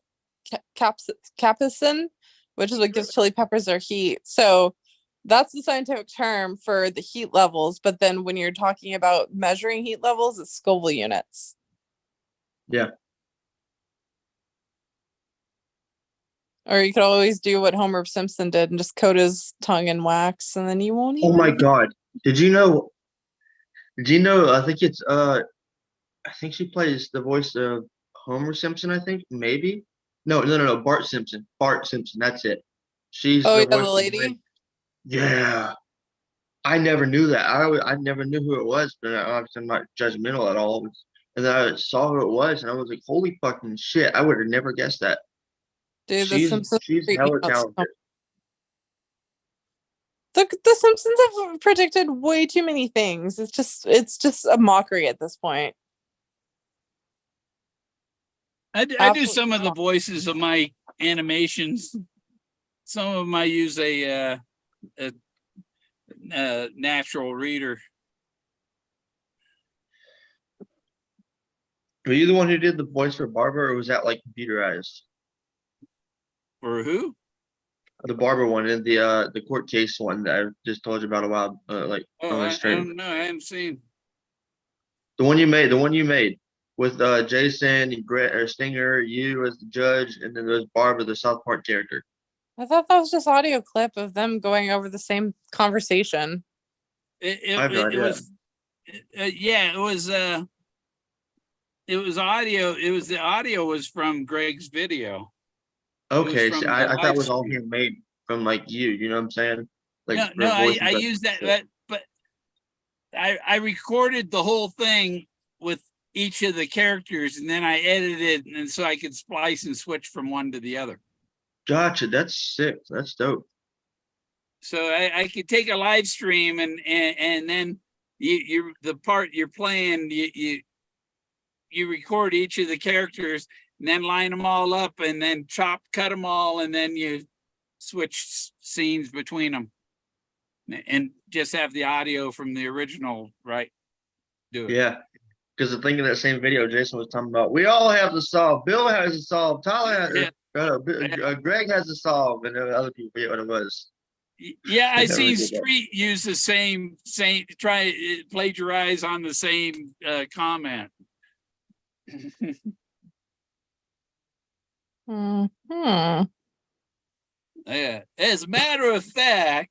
capsaicin, which is what gives chili peppers their heat. So that's the scientific term for the heat levels. But then when you're talking about measuring heat levels, it's Scoville units. Yeah. Or you could always do what Homer Simpson did and just coat his tongue in wax, and then you won't Oh even. my God! Did you know? I think it's I think she plays the voice of Homer Simpson. I think maybe. No. Bart Simpson. Bart Simpson. That's it. She's Oh the yeah, voice the of lady. Yeah. I never knew that. I never knew who it was, but obviously I'm not judgmental at all. And then I saw who it was, and I was like, "Holy fucking shit!" I would have never guessed that. Dude, the She's Simpsons. she's freak me hella out so talented. the Simpsons have predicted way too many things. It's just a mockery at this point. I do Absolutely. some of the voices of my animations. Some of them I use a natural reader. Were you the one who did the voice for Barbara, or was that like computerized? For who? The Barber one and the court case one that I just told you about a while like Oh, on the I stream. don't know. I haven't seen. The one you made with Jason, or Stinger, you as the judge, and then there's Barbara, the South Park character. I thought that was just audio clip of them going over the same conversation. I have no It idea. was yeah, it was audio. It was the audio was from Greg's video. Okay, from see, the I thought live it was all stream. handmade from like you know what I'm saying? Like No, for voices I used that, but I recorded the whole thing with each of the characters, and then I edited, and so I could splice and switch from one to the other. Gotcha, that's sick. That's dope. So I could take a live stream and then you the part you're playing, you record each of the characters and then line them all up and then cut them all, and then you switch scenes between them and just have the audio from the original, right? Do it. Yeah. Because the thing in that same video, Jason was talking about, we all have to solve. Bill has to solve. Tyler, Greg has to solve, and other people forget what it was. Yeah, I Never seen did that. Street use the same try plagiarize on the same comment. Hmm. Yeah, as a matter of fact,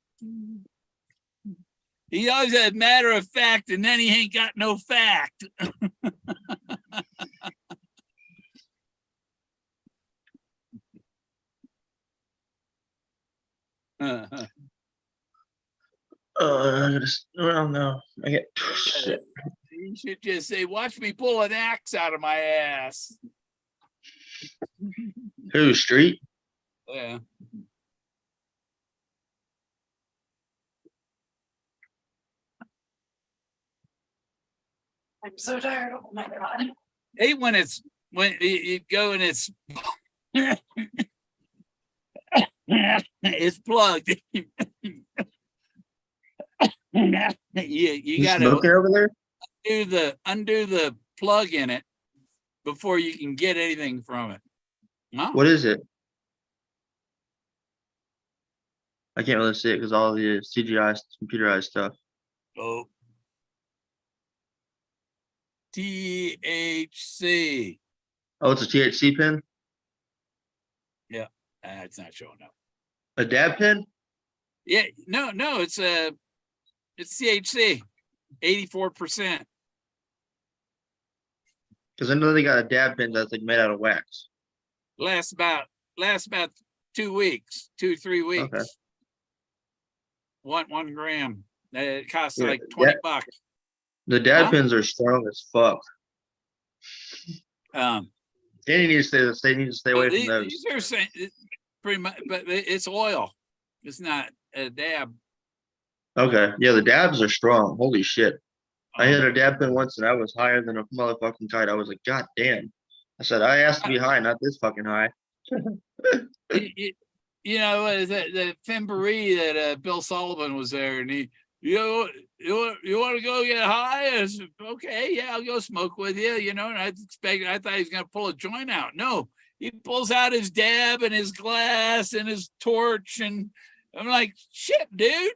He always had matter of fact, and then he ain't got no fact. Well, no, I get shit. You should just say, watch me pull an axe out of my ass. Who, Street? Yeah. I'm so tired. Oh my God. Hey, when you go and it's it's plugged. you gotta smoking over there? undo the plug in it before you can get anything from it. Huh? What is it? I can't really see it because all the CGI computerized stuff. Oh. THC. Oh, it's a THC pin? Yeah, it's not showing up. A dab pin? Yeah, no, it's THC, 84%. Because I know they got a dab pin that's like made out of wax. Lasts about 2 weeks, 3 weeks. Okay. 1 gram. It costs Yeah, like $20. The dab Huh? pins are strong as fuck. They need to stay away from those. These are saying pretty much, but it's oil. It's not a dab. Okay. Yeah, the dabs are strong. Holy shit. I hit Um, a dab pin once and I was higher than a motherfucking kite. I was like, God damn. I said, I asked to be high, not this fucking high. you know, the Femboree that Bill Sullivan was there, and he, you want to go get high? I said, okay, yeah, I'll go smoke with you. You know, and I thought he was gonna pull a joint out. No, he pulls out his dab and his glass and his torch, and I'm like, shit, dude.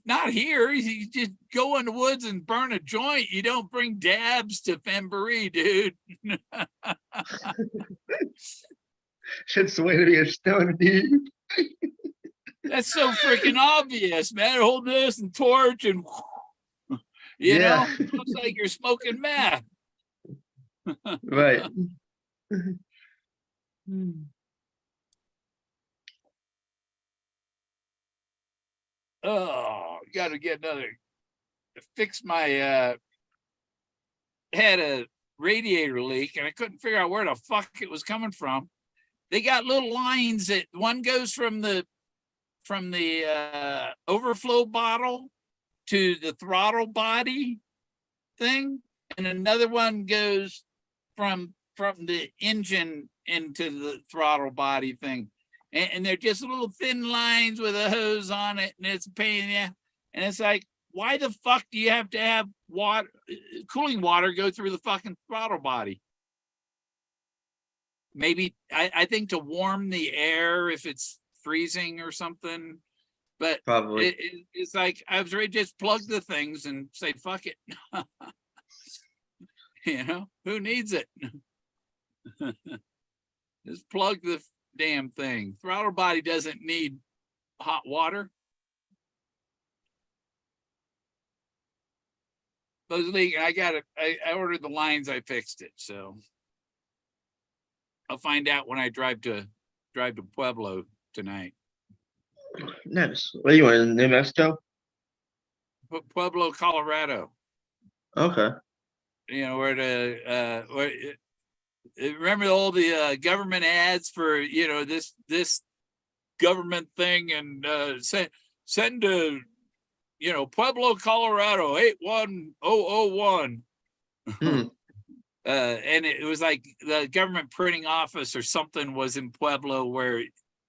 Not here. You just go in the woods and burn a joint. You don't bring dabs to Femboree, dude. Shit's the way to be a stoner, dude. That's so freaking obvious, man. Hold this and torch and you Yeah. know, looks like you're smoking meth. Right. Oh, gotta get another fix my had a radiator leak and I couldn't figure out where the fuck it was coming from. They got little lines that one goes from the overflow bottle to the throttle body thing, and another one goes from the engine into the throttle body thing, and they're just little thin lines with a hose on it, and it's a pain in the ass. And it's like, why the fuck do you have to have water, cooling water, go through the fucking throttle body? Maybe I think to warm the air if it's freezing or something, but Probably. it's like I was ready to just plug the things and say fuck it. You know, who needs it? Just plug the damn thing. Throttle body doesn't need hot water. Those leak. I ordered the lines. I fixed it, so I'll find out when I drive to Pueblo tonight. Nice. What are you in New Mexico? Pueblo, Colorado. Okay. You know where remember all the government ads for, you know, this government thing, and send to, you know, Pueblo, Colorado 81001. And it was like the government printing office or something was in Pueblo, where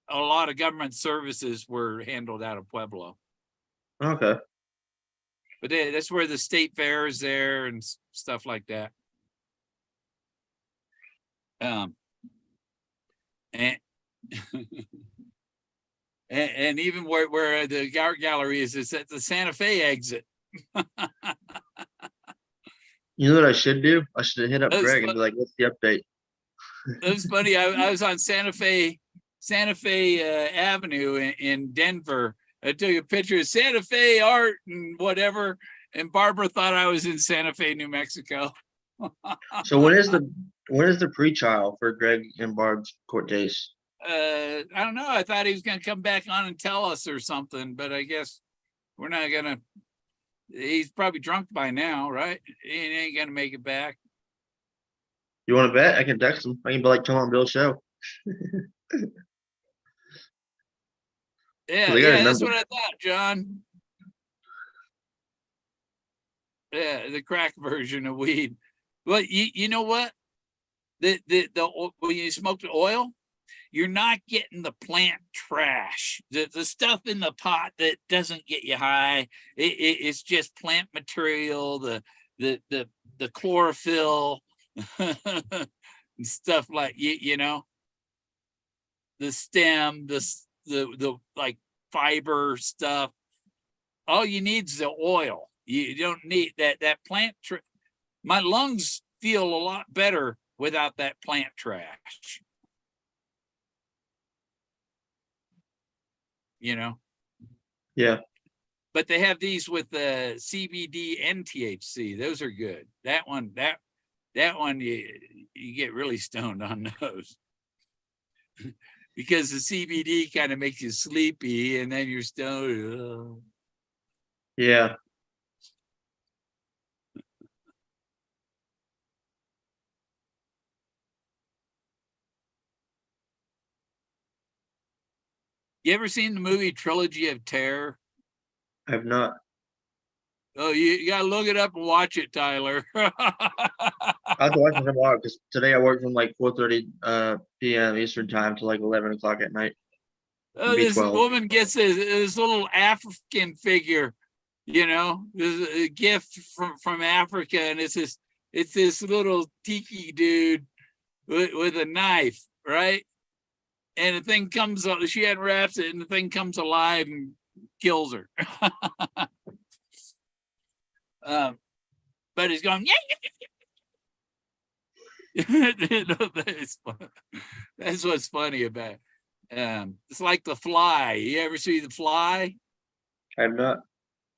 a lot of government services were handled out of Pueblo. Okay. But that's where the state fair is there and stuff like that. And and even where the art gallery is at the Santa Fe exit. You know what I should do? I should hit up That's Greg and be like, what's the update? It was funny. I was on Santa Fe Avenue in Denver, I took a picture of Santa Fe art and whatever, and Barbara thought I was in Santa Fe, New Mexico. So when is the pre-trial for Greg and Barb's court case? I don't know. I thought he was going to come back on and tell us or something, but I guess we're not gonna. He's probably drunk by now, right? He ain't gonna make it back. You want to bet? I can text him. I can be like, come on, Bill's show. Yeah, They got his that's number. what I thought, John. Yeah, the crack version of weed. Well, you know what? The when you smoke the oil, you're not getting the plant trash, the stuff in the pot that doesn't get you high. It's just plant material, the chlorophyll, and stuff like you know, the stem, the like fiber stuff. All you need is the oil. You don't need that plant. My lungs feel a lot better without that plant trash. You know? Yeah. But they have these with the CBD and THC. Those are good. That one you get really stoned on those. Because the CBD kind of makes you sleepy and then you're stoned. Yeah. You ever seen the movie Trilogy of Terror? I have not. Oh, you gotta look it up and watch it, Tyler. I have to watch it tomorrow because today I work from like 4:30 p.m. Eastern time to like 11 o'clock at night. Oh, this B12. woman gets this little African figure, you know, this a gift from Africa, and it's this little tiki dude with a knife, right? And the thing comes, she unwraps it, and the thing comes alive and kills her. But he's going, that's what's funny about it. It's like The Fly. You ever see The Fly? I have not.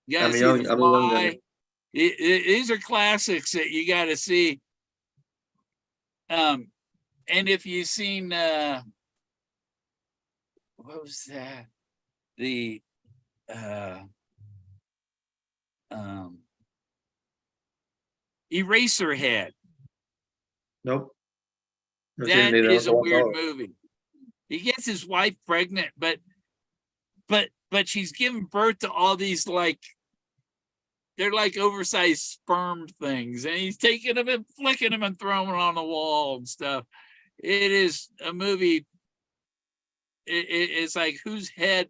You gotta I'm see young. The I'm a young guy. Fly. These are classics that you got to see. And if you've seen, what was that? The Eraserhead. Nope. I've seen That neither. is a I'll weird follow it. movie. He gets his wife pregnant, but she's giving birth to all these like, they're like oversized sperm things, and he's taking them and flicking them and throwing them on the wall and stuff. It is a movie. It's like, whose head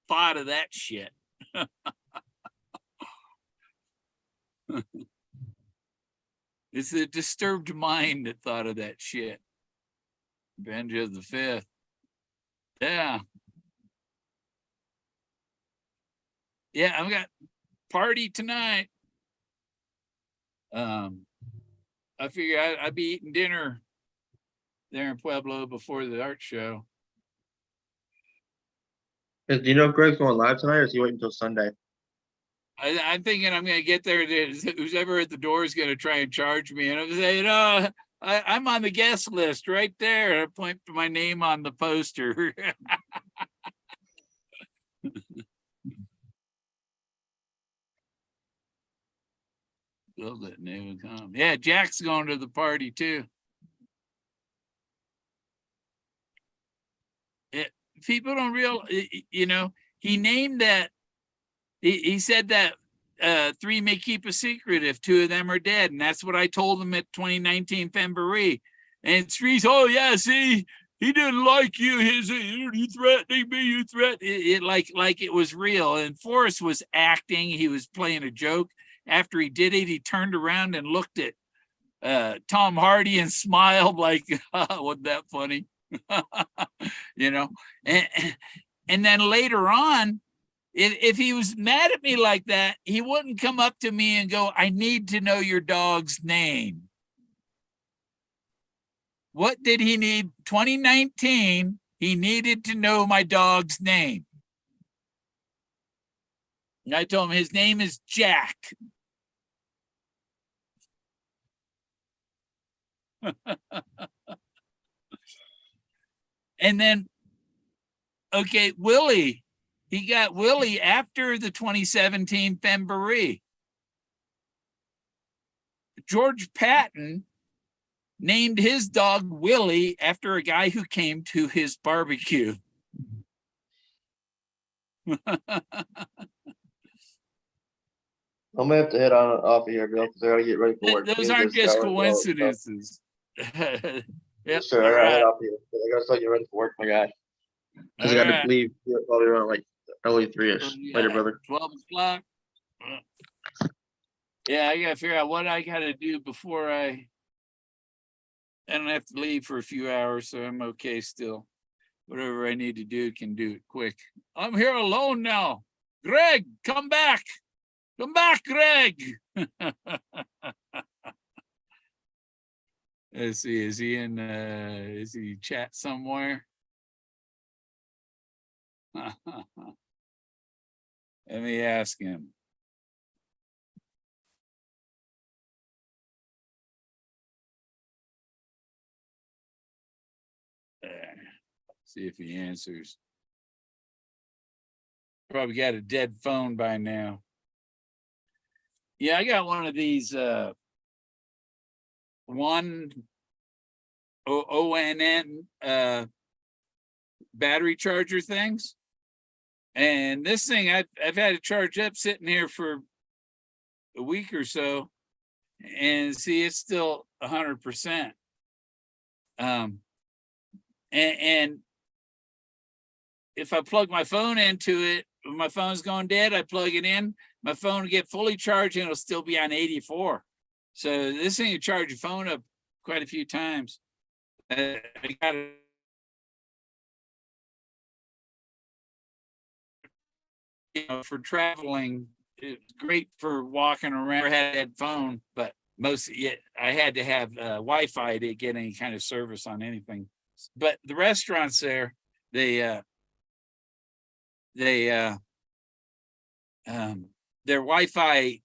thought of that shit? It's a disturbed mind that thought of that shit. Benja the Fifth. Yeah. Yeah, I've got party tonight. I figure I'd be eating dinner there in Pueblo before the art show. Do you know if Greg's going live tonight, or is he waiting until Sunday? I'm thinking I'm going to get there. Who's ever at the door is going to try and charge me. And I'm saying, oh, I'm on the guest list right there. I point to my name on the poster. Love that name. Yeah, Jack's going to the party too. People don't realize, you know, he named that. He said that 3 may keep a secret if 2 of them are dead. And that's what I told him at 2019 February. And 3's, oh yeah, see, he didn't like you. You threatening me, you threat it like it was real. And Forrest was acting, he was playing a joke. After he did it, he turned around and looked at Tom Hardy and smiled like, wasn't that funny? You know, and then later on, if he was mad at me like that, he wouldn't come up to me and go, I need to know your dog's name. What did he need? 2019, he needed to know my dog's name. And I told him his name is Jack. And then, okay, Willie, he got Willie after the 2017 Femboree. George Patton named his dog Willie after a guy who came to his barbecue. I'm gonna have to head on off of here, Bill, because I gotta get ready for work. Those Need to aren't get just showered and all that stuff. coincidences. Yep, Sure, I all gotta head right. off here. I gotta start getting ready for work, my guy. Because I All gotta right. leave probably around like early 3-ish. Later, Yeah, brother. 12 o'clock. Yeah, I gotta figure out what I gotta do before I don't have to leave for a few hours, so I'm okay still. Whatever I need to do, can do it quick. I'm here alone now. Greg, come back. Come back, Greg. Let's see, is he chat somewhere? Let me ask him. See if he answers. Probably got a dead phone by now. Yeah, I got one of these ONN battery charger things. And this thing I've had it charged up sitting here for a week or so. And see, it's still 100%. And if I plug my phone into it, when my phone's going dead, I plug it in, my phone will get fully charged and it'll still be on 84. So this thing will charge your phone up quite a few times. I got it. You know, for traveling, it's great for walking around. I had a phone, but I had to have Wi-Fi to get any kind of service on anything. But the restaurants there, their Wi-Fi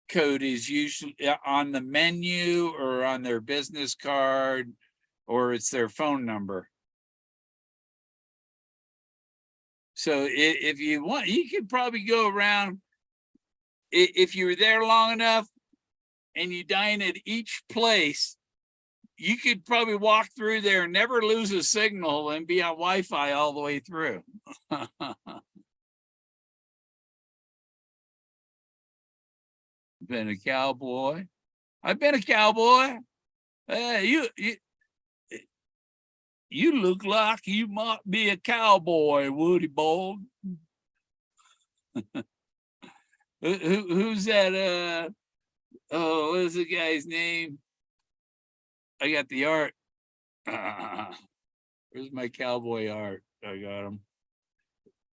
code is usually on the menu or on their business card, or it's their phone number. So if you want, you could probably go around, if you were there long enough and you dine at each place, you could probably walk through there and never lose a signal and be on Wi-Fi all the way through. Been a cowboy. I've been a cowboy. You look like you might be a cowboy, Woody Bold. Who's that? Oh, what is the guy's name? I got the art. Where's my cowboy art? I got him.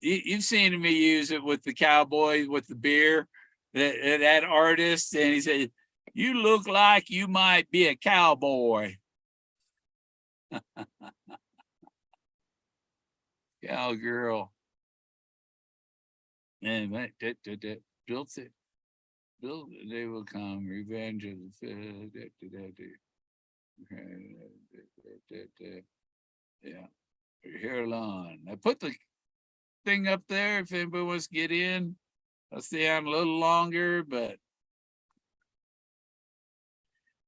You've seen me use it with the cowboy with the beer, that artist, and he said, "You look like you might be a cowboy." Cowgirl. And built it. Built it, they will come. Revenge of the yeah. Here alone. I put the thing up there if anybody wants to get in. I'll stay on a little longer, but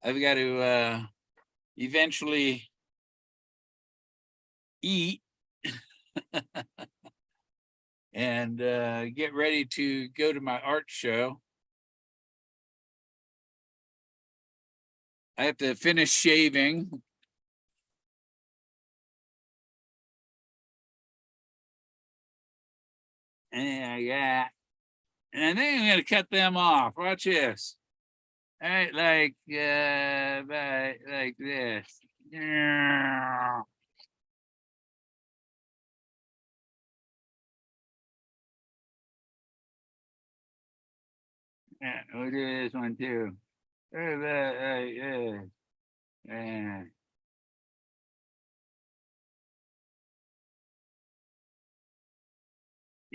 I've got to eventually eat and get ready to go to my art show. I have to finish shaving. And and I think I'm gonna cut them off. Watch this. All right, like this. Yeah. We'll do this one too. Yeah.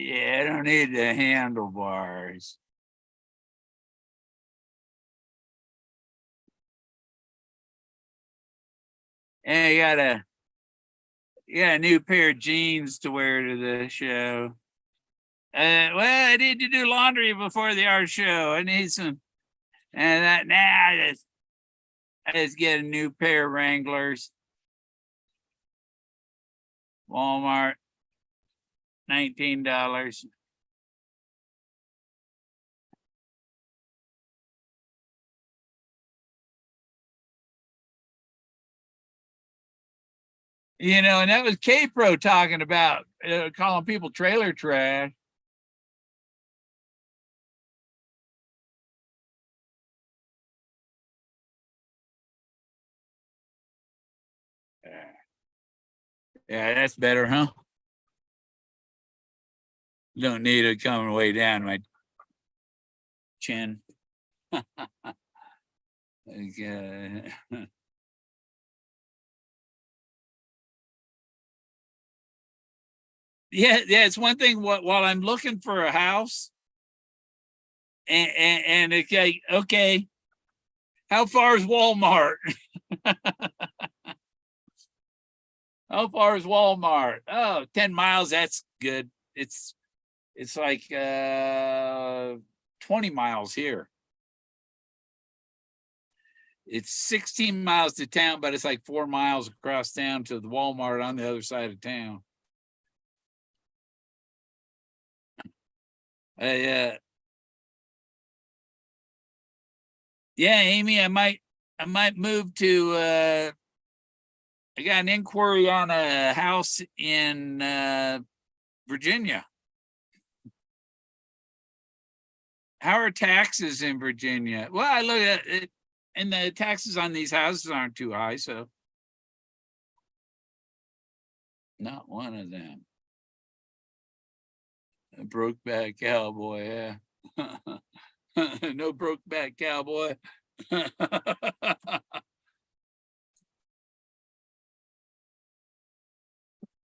Yeah, I don't need the handlebars. And I got a new pair of jeans to wear to the show. Well, I need to do laundry before the art show. I need some, and that now I just get a new pair of Wranglers. Walmart, $19. You know, and that was K-Pro talking about calling people trailer trash. Yeah, that's better, huh? Don't need it coming way down my chin. Okay. Yeah, it's one thing while I'm looking for a house and okay, how far is Walmart? How far is Walmart? Oh, 10 miles, that's good. It's like 20 miles here. It's 16 miles to town, but it's like 4 miles across town to the Walmart on the other side of town. Yeah, Amy, I might move to I got an inquiry on a house in Virginia. How are taxes in Virginia? Well, I look at it, and the taxes on these houses aren't too high, so not one of them. A Brokeback Cowboy, yeah. No Brokeback Cowboy.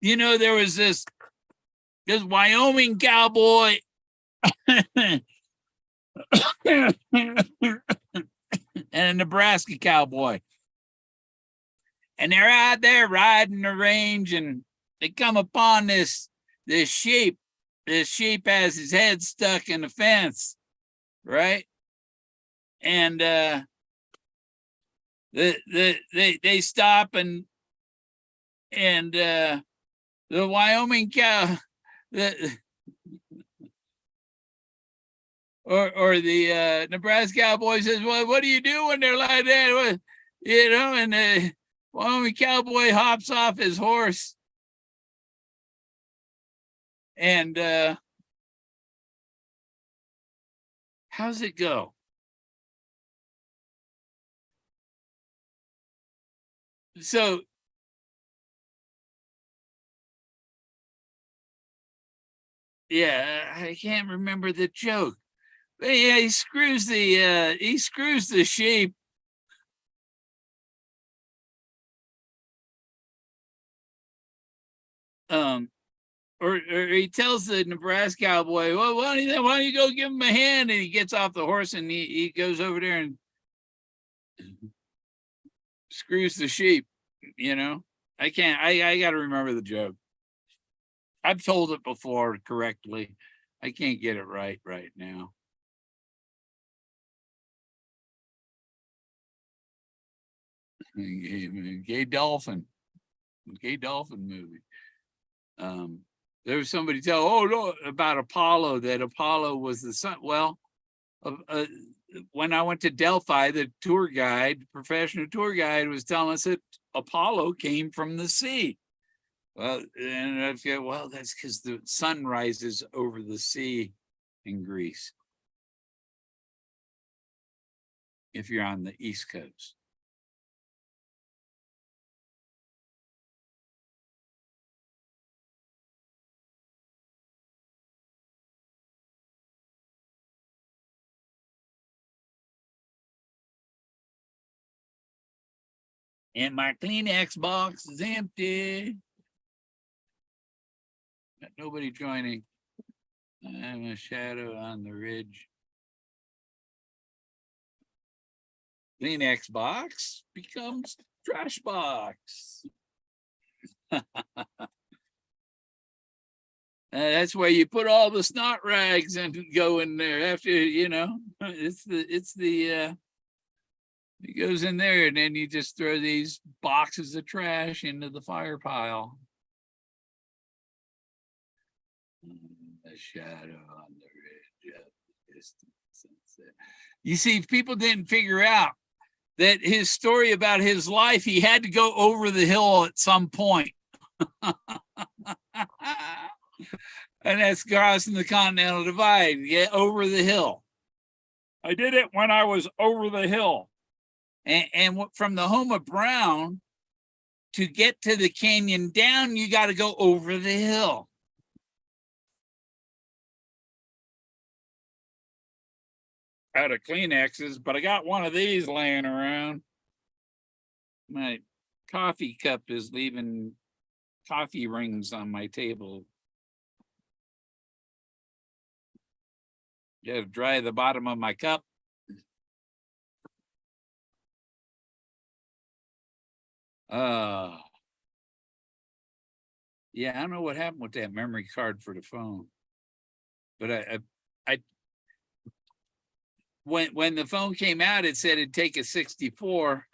You know, there was this Wyoming cowboy and a Nebraska cowboy. And they're out there riding the range, and they come upon this sheep. This sheep has his head stuck in the fence, right? And they stop, and the Wyoming cow, or the Nebraska cowboy says, "Well, what do you do when they're like that?" Well, you know, and the Wyoming cowboy hops off his horse, and how's it go? So yeah, I can't remember the joke. But yeah, he screws the sheep. Or he tells the Nebraska cowboy, "Well, why don't you go give him a hand?" And he gets off the horse, and he goes over there and screws the sheep. You know, I can't. I got to remember the joke. I've told it before correctly. I can't get it right now. Gay Dolphin movie. There was somebody no, about Apollo, that Apollo was the sun. Well, when I went to Delphi, the professional tour guide was telling us that Apollo came from the sea. Well, and I feel, well, that's because the sun rises over the sea in Greece, if you're on the East Coast. And my Kleenex box is empty. Got nobody joining. I'm a shadow on the ridge. Kleenex box becomes trash box. That's where you put all the snot rags and go in there after, you know, it goes in there and then you just throw these boxes of trash into the fire pile. A shadow on the ridge of the distant sunset. You see, people didn't figure out that his story about his life, he had to go over the hill at some point. And that's crossing the Continental Divide, get over the hill. I did it when I was over the hill. And from the home of Brown to get to the canyon down, you got to go over the hill. Out of Kleenexes, but I got one of these laying around. My coffee cup is leaving coffee rings on my table. Just dry the bottom of my cup. Yeah, I don't know what happened with that memory card for the phone, but I when the phone came out, it said it'd take a 64.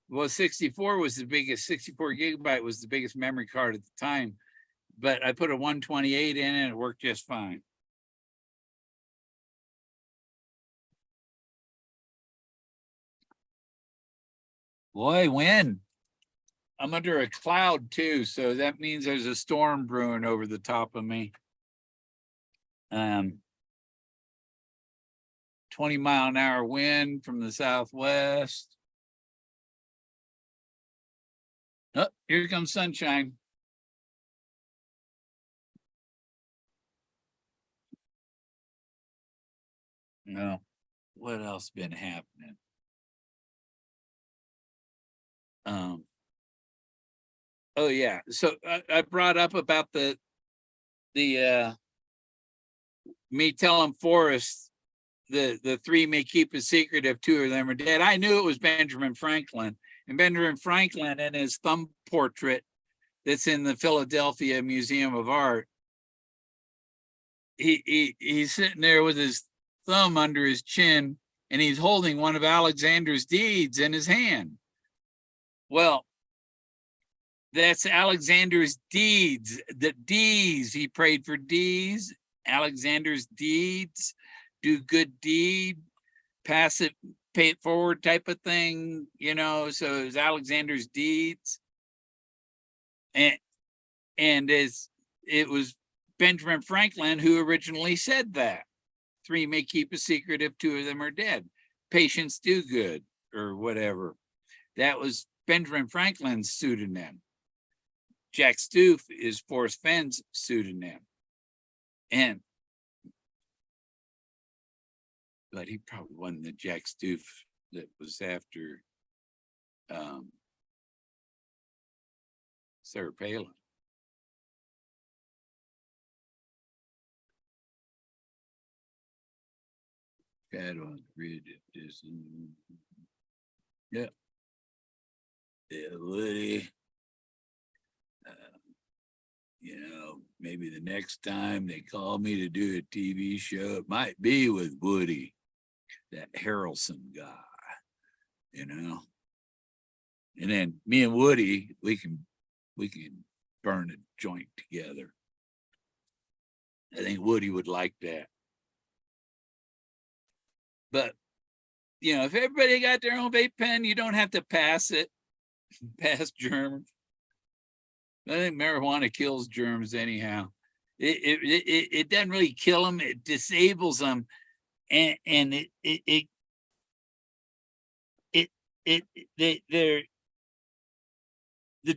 Well, 64 was the biggest, 64 gigabyte was the biggest memory card at the time, but I put a 128 in and it worked just fine. Boy, when? I'm under a cloud too, so that means there's a storm brewing over the top of me. 20-mile-an-hour wind from the southwest. Oh, here comes sunshine. No, what else been happening? Oh yeah, so I brought up about the me telling Forrest the three may keep a secret if two of them are dead. I knew it was Benjamin Franklin, and Benjamin Franklin in his thumb portrait that's in the Philadelphia Museum of Art, he's sitting there with his thumb under his chin and he's holding one of Alexander's deeds in his hand. Well, that's Alexander's deeds, the D's. He prayed for D's, Alexander's deeds, do good deed, pass it, pay it forward type of thing, you know. So it's Alexander's deeds. And it was Benjamin Franklin who originally said that. Three may keep a secret if two of them are dead. Patients do good, or whatever. That was Benjamin Franklin's pseudonym. Jack Stoof is Forrest Fenn's pseudonym. But he probably wasn't the Jack Stoof that was after Sarah Palin. Shadow on the ridge is yeah. Yeah, Woody. You know, maybe the next time they call me to do a TV show, it might be with Woody, that Harrelson guy, you know. And then me and Woody, we can burn a joint together. I think Woody would like that. But you know, if everybody got their own vape pen, you don't have to pass it, pass germs. I think marijuana kills germs anyhow. It doesn't really kill them; it disables them, and the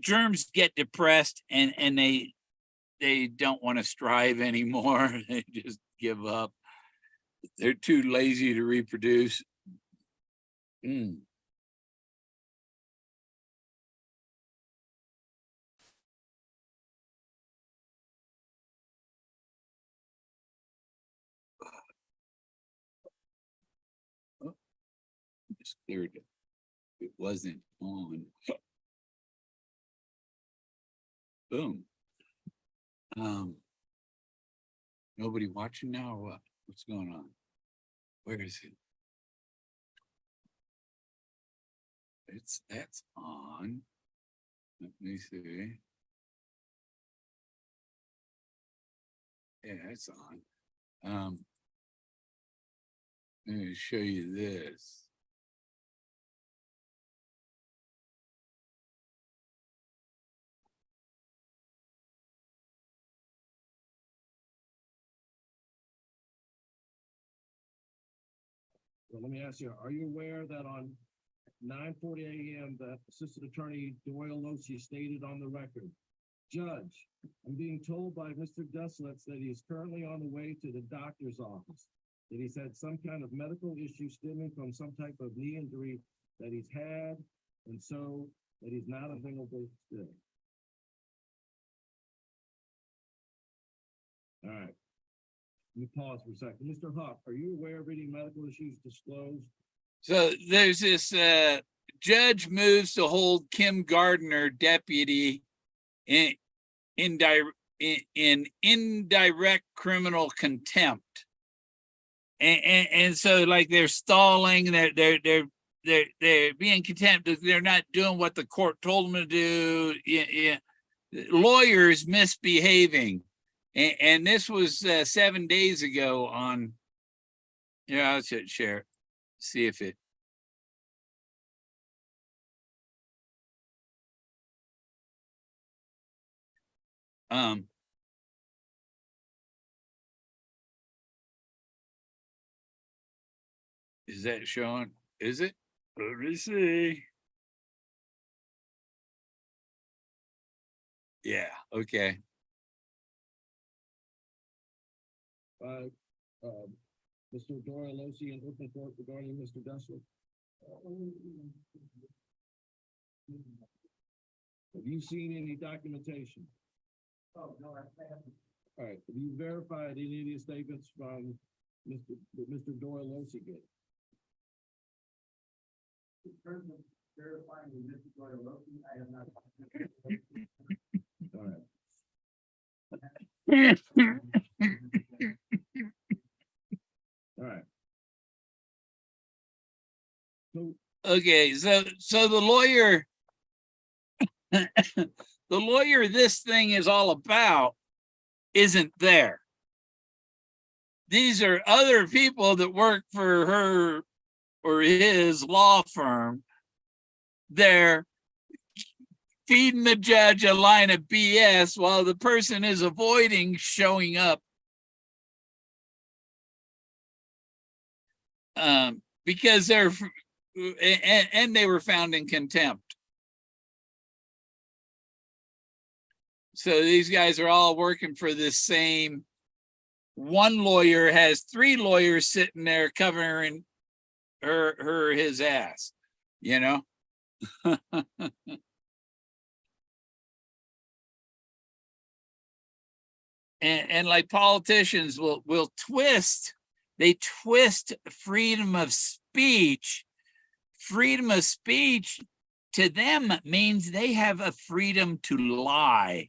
germs get depressed and they don't want to strive anymore. They just give up. They're too lazy to reproduce. Just cleared it. It wasn't on. Boom. Nobody watching now or what? What's going on? Where is it? That's on. Let me see. Yeah, it's on. Let me show you this. Well, let me ask you, are you aware that on 9:40 a.m. that Assistant Attorney Doyle Losi stated on the record, Judge, I'm being told by Mr. Deslitz that he is currently on the way to the doctor's office, that he's had some kind of medical issue stemming from some type of knee injury that he's had, and so that he's not available today. All right. Let me pause for a second. Mr. Huff, are you aware of any medical issues disclosed? So there's this judge moves to hold Kim Gardner deputy in indirect criminal contempt. And so like they're stalling, they're being contempt, they're not doing what the court told them to do. Lawyers misbehaving. And this was 7 days ago on, yeah, I'll share it, see if it. Is that showing? Is it? Let me see. Yeah, okay. Mr. Doyle Losi in open court regarding Mr. Dessler. Have you seen any documentation? Oh, no, I haven't. All right, have you verified any of these statements from Mr. Doyle Losi gave? In terms of verifying with Mr. Doyle Losi, I have not. All right. All right. So, Okay, so the lawyer, the lawyer this thing is all about isn't there. These are other people that work for her or his law firm. They're feeding the judge a line of BS while the person is avoiding showing up. Because they're, and they were found in contempt. So these guys are all working for this same, one lawyer has 3 lawyers sitting there covering his ass, you know? and like politicians will twist, they twist freedom of speech. Freedom of speech to them means they have a freedom to lie.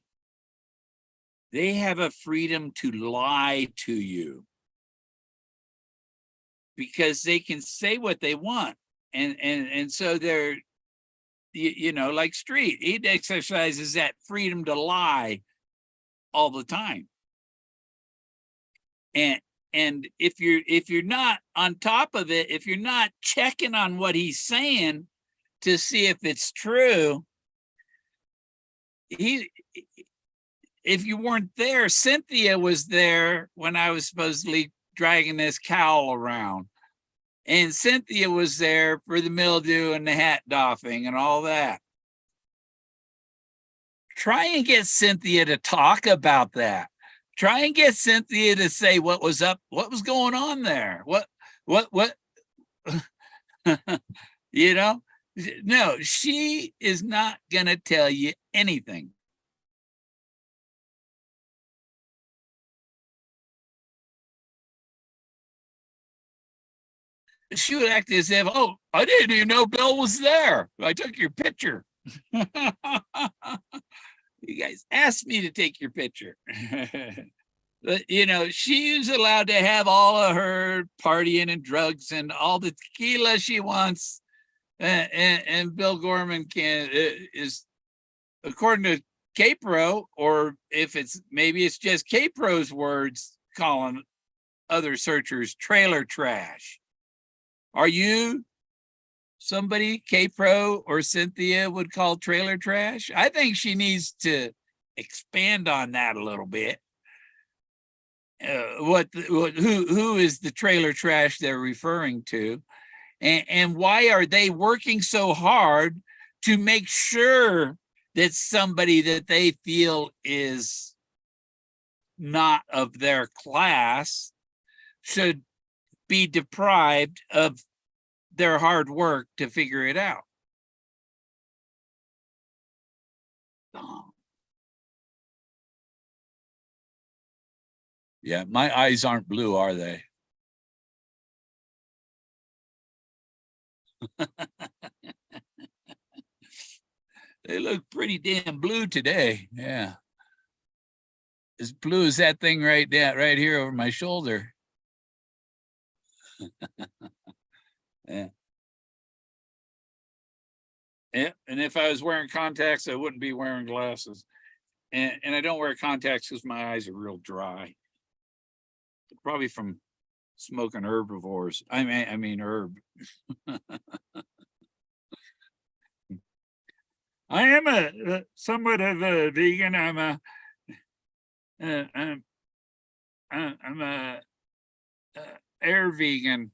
They have a freedom to lie to you because they can say what they want. And so they're, you know, like Street, he exercises that freedom to lie all the time. And if you're not on top of it, if you're not checking on what he's saying to see if it's true, if you weren't there, Cynthia was there when I was supposedly dragging this cowl around. And Cynthia was there for the mildew and the hat doffing and all that. Try and get Cynthia to talk about that. Try and get Cynthia to say what was up, what was going on there. What, you know? No, she is not going to tell you anything. she would act as if, oh, I didn't even know Bill was there. I took your picture. You guys asked me to take your picture. But, you know, she's allowed to have all of her partying and drugs and all the tequila she wants. And Bill Gorman is, according to Capro, or if it's maybe it's just Capro's words, calling other searchers trailer trash. Are you somebody Capro or Cynthia would call trailer trash? I think she needs to expand on that a little bit. Who is the trailer trash they're referring to, and why are they working so hard to make sure that somebody that they feel is not of their class should be deprived of their hard work to figure it out? Yeah, my eyes aren't blue, are they? They look pretty damn blue today. Yeah. As blue as that thing right here over my shoulder. Yeah. Yeah. And if I was wearing contacts, I wouldn't be wearing glasses. And I don't wear contacts because my eyes are real dry. Probably from smoking herbivores. I mean herb. I am a somewhat of a vegan. I'm a air vegan.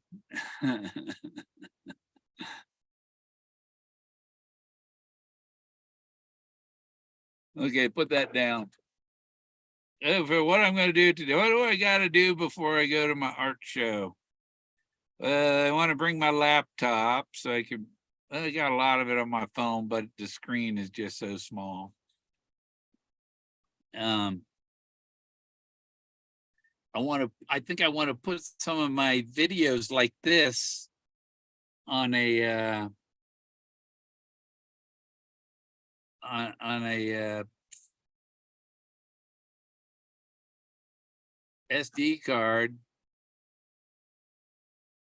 Okay, put that down. For what I'm going to do today, what do I got to do before I go to my art show? I want to bring my laptop so I can. I got a lot of it on my phone, but the screen is just so small. I think I want to put some of my videos like this on a SD card.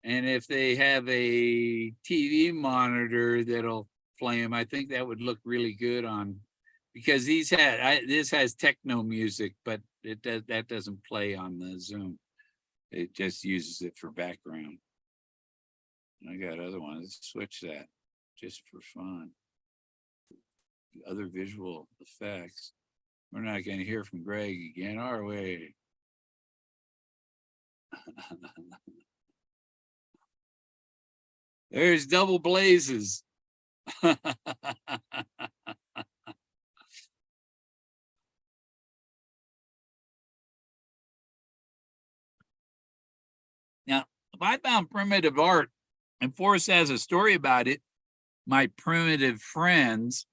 And if they have a TV monitor that'll play them, I think that would look really good on, because this has techno music, but that doesn't play on the Zoom. It just uses it for background. I got other ones. Let's switch that just for fun. Other visual effects. We're not going to hear from Greg again, are we? There's double blazes. Now, if I found primitive art, and Forrest has a story about it, my primitive friends,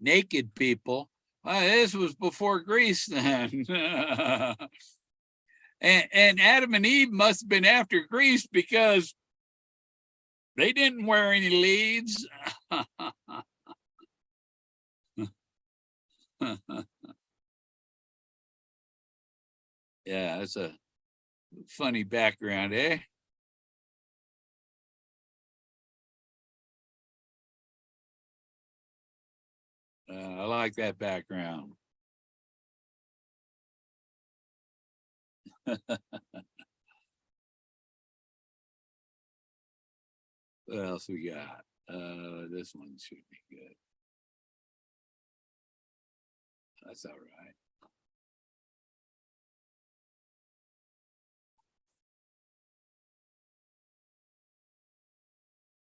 naked people, this was before Greece then. And Adam and Eve must have been after Greece because they didn't wear any leads. Yeah, that's a funny background, eh? I like that background. What else we got? This one should be good. That's all right.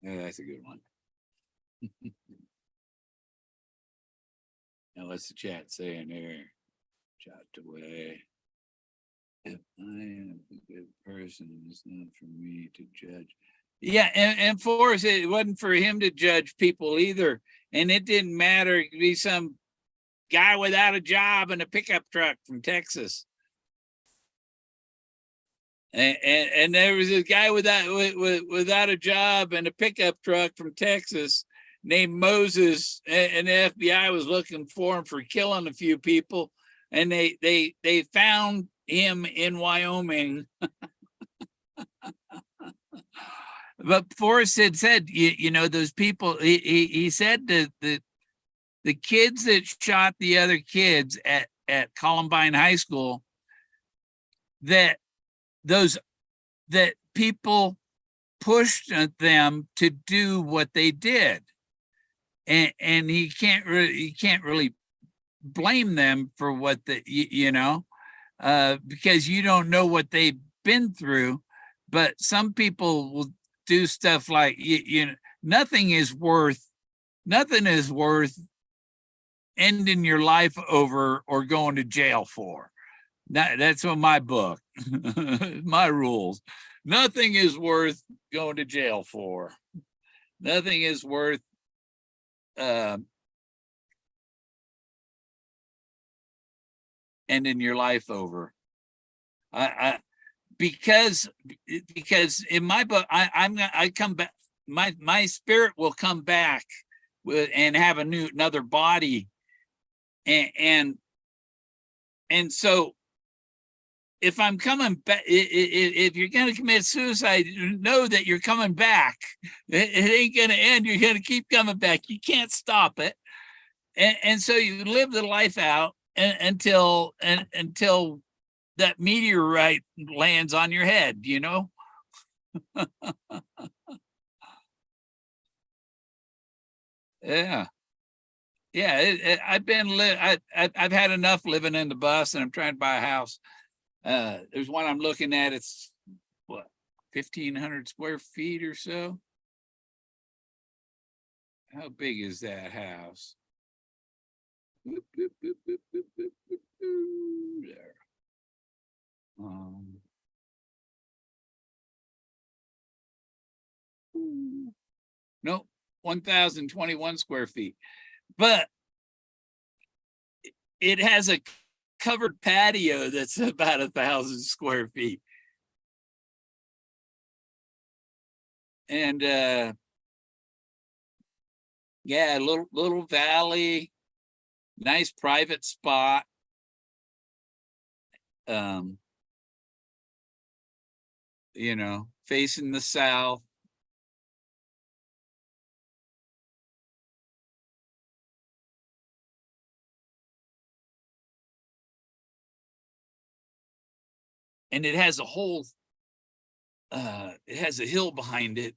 Yeah, that's a good one. Now, what's the chat saying there? Chat away. If I am a good person, it's not for me to judge. Yeah, and Forrest, it wasn't for him to judge people either. And it didn't matter. It could be some guy without a job in a pickup truck from Texas. And there was a guy without a job and a pickup truck from Texas named Moses, and the FBI was looking for him for killing a few people, and they found him in Wyoming. But Forrest had said, you know, those people, he said that the kids that shot the other kids at Columbine High School, that people pushed them to do what they did. And he can't really blame them for what because you don't know what they've been through. But some people will do stuff like, nothing is worth ending your life over or going to jail for. That's what my book, my rules. Nothing is worth going to jail for. Nothing is worth ending your life over. Because in my book, I come back. My spirit will come back and have another body, and so if I'm coming back, if you're going to commit suicide, know that you're coming back. It ain't going to end. You're going to keep coming back. You can't stop it, and so you live the life out until that meteorite lands on your head, you know? Yeah. Yeah, I've had enough living in the bus, and I'm trying to buy a house. There's one I'm looking at, it's what, 1,500 square feet or so? How big is that house? Boop, boop, boop, boop, boop, boop, boop, boop, there. No, 1,021 square feet, but it has a covered patio that's about 1,000 square feet. And yeah, little valley, nice private spot. You know, facing the south. And it has a whole, it has a hill behind it.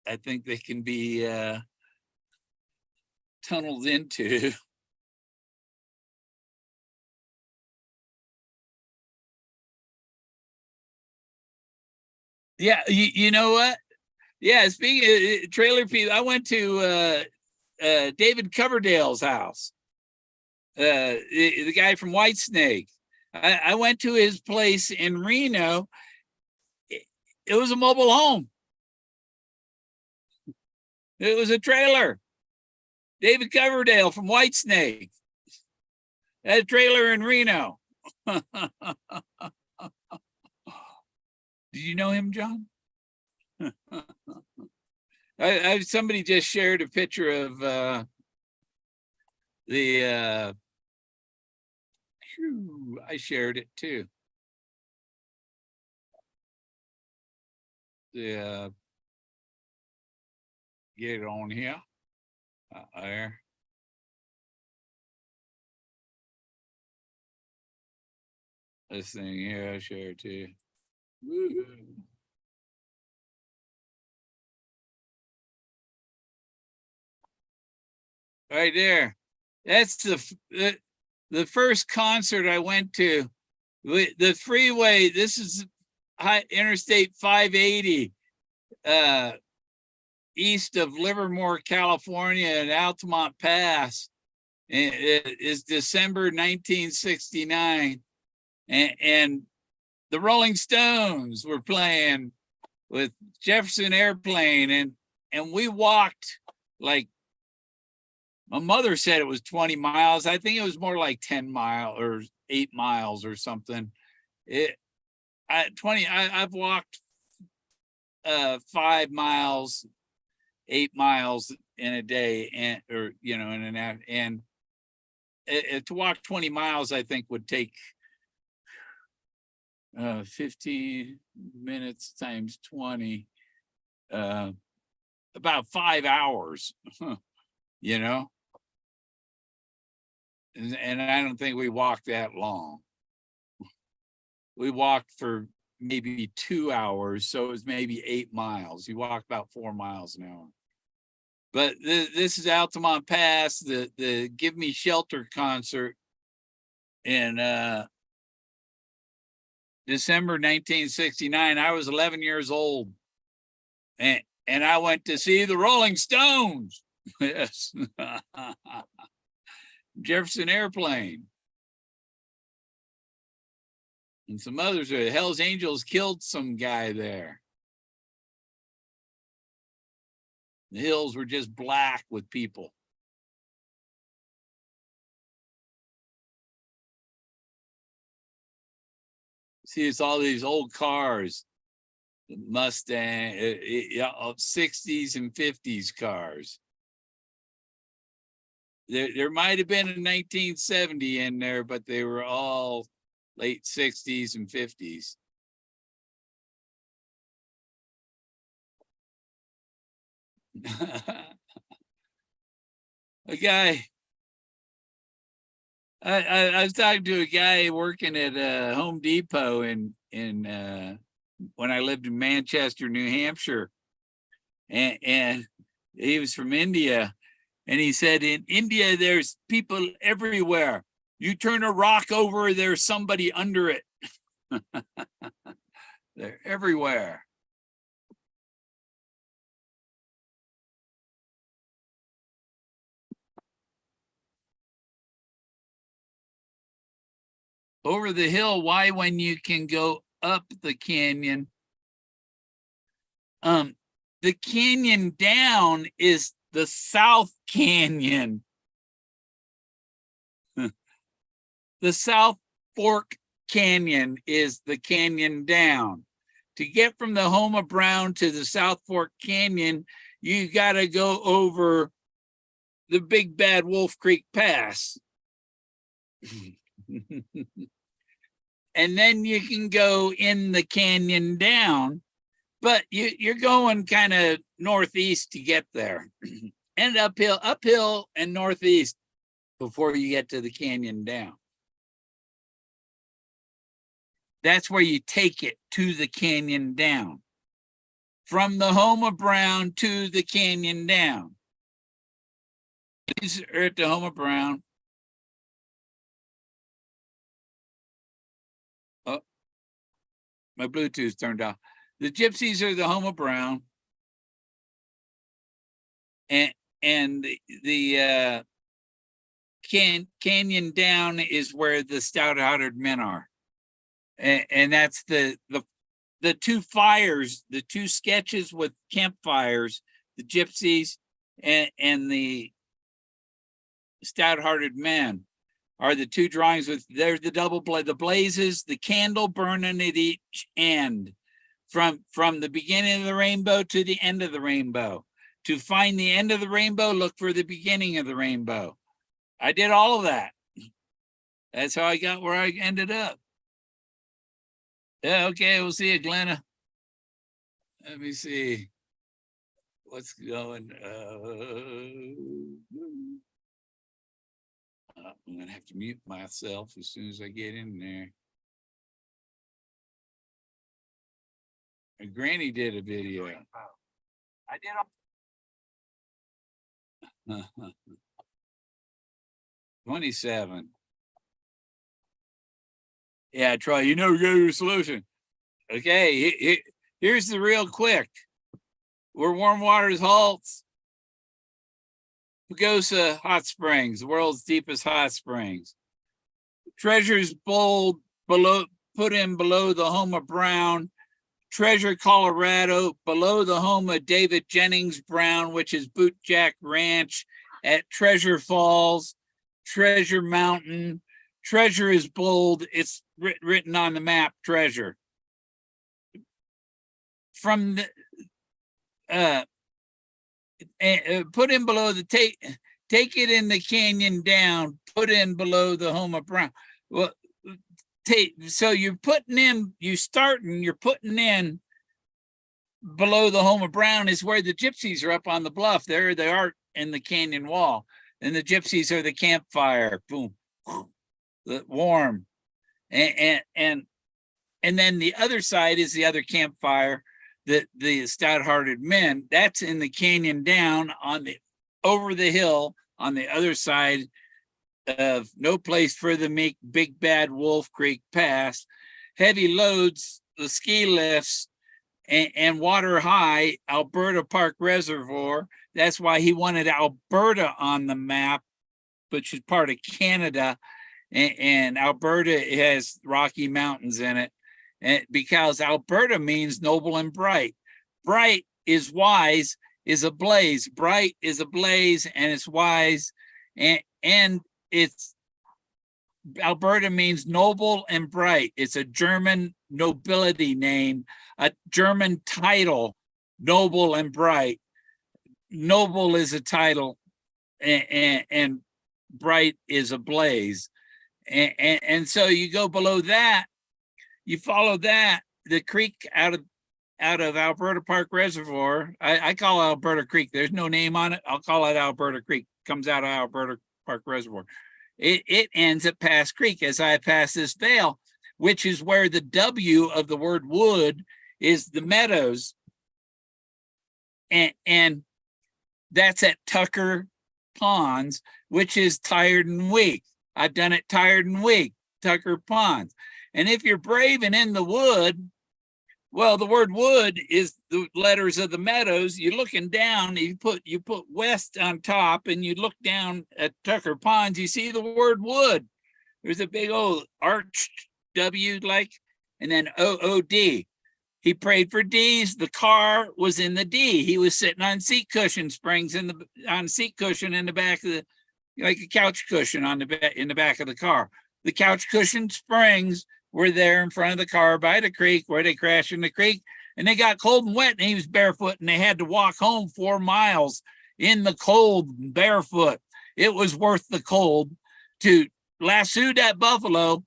I think they can be tunneled into. Yeah, you know what? Yeah, speaking of trailer people, I went to David Coverdale's house. The guy from Whitesnake. I went to his place in Reno. It was a mobile home. It was a trailer. David Coverdale from Whitesnake. Had a trailer in Reno. Did you know him, John? Somebody just shared a picture of I shared it too. Get it on here. There. This thing here, I share it too. Woo-hoo. Right there. That's the first concert I went to. The freeway, this is Interstate 580, east of Livermore, California, and Altamont Pass. It is December 1969. And the Rolling Stones were playing with Jefferson Airplane, and we walked, like, my mother said it was 20 miles. I think it was more like 10 miles or 8 miles or something. I've walked 5 miles, 8 miles in a day, and or you know, in an hour, and to walk 20 miles, I think would take 15 minutes times 20, about 5 hours, you know, and I don't think we walked that long. We walked for maybe 2 hours, so it was maybe 8 miles. You walk about 4 miles an hour. But this is Altamont Pass, the Give Me Shelter concert in December 1969. I was 11 years old, and I went to see the Rolling Stones. Yes. Jefferson Airplane. And some others. Hell's Angels killed some guy there. The hills were just black with people. See, it's all these old cars, the Mustang, 60s and 50s cars. There might have been a 1970 in there, but they were all late 60s and 50s. A guy, I was talking to a guy working at Home Depot in when I lived in Manchester, New Hampshire, and he was from India, and he said, in India there's people everywhere. You turn a rock over, there's somebody under it. They're everywhere. Over the hill, why when you can go up the canyon? The canyon down is the South Canyon. The South Fork Canyon is the canyon down. To get from the Homa Brown to the South Fork Canyon, you got to go over the Big Bad Wolf Creek Pass. And then you can go in the canyon down, but you're going kind of northeast to get there. And uphill and northeast before you get to the canyon down. That's where you take it to the canyon down. From the Homa Brown to the canyon down. These are at the Homa Brown. Oh, my Bluetooth turned off. The Gypsies are the Homa Brown. And the canyon down is where the stout-hearted men are. And that's the two fires, the two sketches with campfires, the Gypsies and the stout-hearted men are the two drawings with, there's the double the blazes, the candle burning at each end, from the beginning of the rainbow to the end of the rainbow. To find the end of the rainbow, look for the beginning of the rainbow. I did all of that. That's how I got where I ended up. Yeah, okay, we'll see you, Glenna. Let me see what's going. I'm gonna have to mute myself as soon as I get in there. Granny did a video. I did. 27. Yeah, Troy, you know, go your solution. Okay, here's the real quick. Where warm waters halts. Pagosa Hot Springs, the world's deepest hot springs. Treasure's Bold below, put in below the Homa Brown. Treasure, Colorado, below the home of David Jennings Brown, which is Bootjack Ranch at Treasure Falls, Treasure Mountain. Treasure is bold. It's written on the map, Treasure. from the put in below the take it in the canyon down, put in below the home of Brown. Well, so you're putting in, you're putting in below the home of Brown is where the gypsies are up on the bluff. There they are in the canyon wall, and the gypsies are the campfire. Boom, the warm, and then the other side is the other campfire, the stout-hearted men. That's in the canyon down on the over the hill on the other side of No Place for the Meek, Big Bad Wolf Creek Pass. Heavy loads, the ski lifts, and water high, Alberta Park Reservoir. That's why he wanted Alberta on the map, which is part of Canada. And Alberta has Rocky Mountains in it. And because Alberta means noble and bright. Bright is wise, is a blaze. Bright is a blaze, and it's wise. And it's Alberta means noble and bright. It's a German nobility name, a German title, noble and bright. Noble is a title, and bright is a blaze. And so you go below that, you follow that, the creek out of Alberta Park Reservoir. I call it Alberta Creek. There's no name on it. I'll call it Alberta Creek. Comes out of Alberta Park Reservoir. It ends at Pass Creek as I pass this vale, which is where the W of the word wood is the meadows. And that's at Tucker Ponds, which is tired and weak. I've done it tired and weak, Tucker Ponds. And if you're brave and in the wood, well, the word wood is the letters of the meadows. You're looking down, you put west on top, and you look down at Tucker Ponds, you see the word wood. There's a big old arched W like, and then OOD. He prayed for D's. The car was in the D. He was sitting on seat cushion springs on seat cushion in the back of the, like a couch cushion in the back of the car. The couch cushion springs were there in front of the car by the creek where they crashed in the creek, and they got cold and wet, and he was barefoot, and they had to walk home 4 miles in the cold barefoot. It was worth the cold to lasso that buffalo.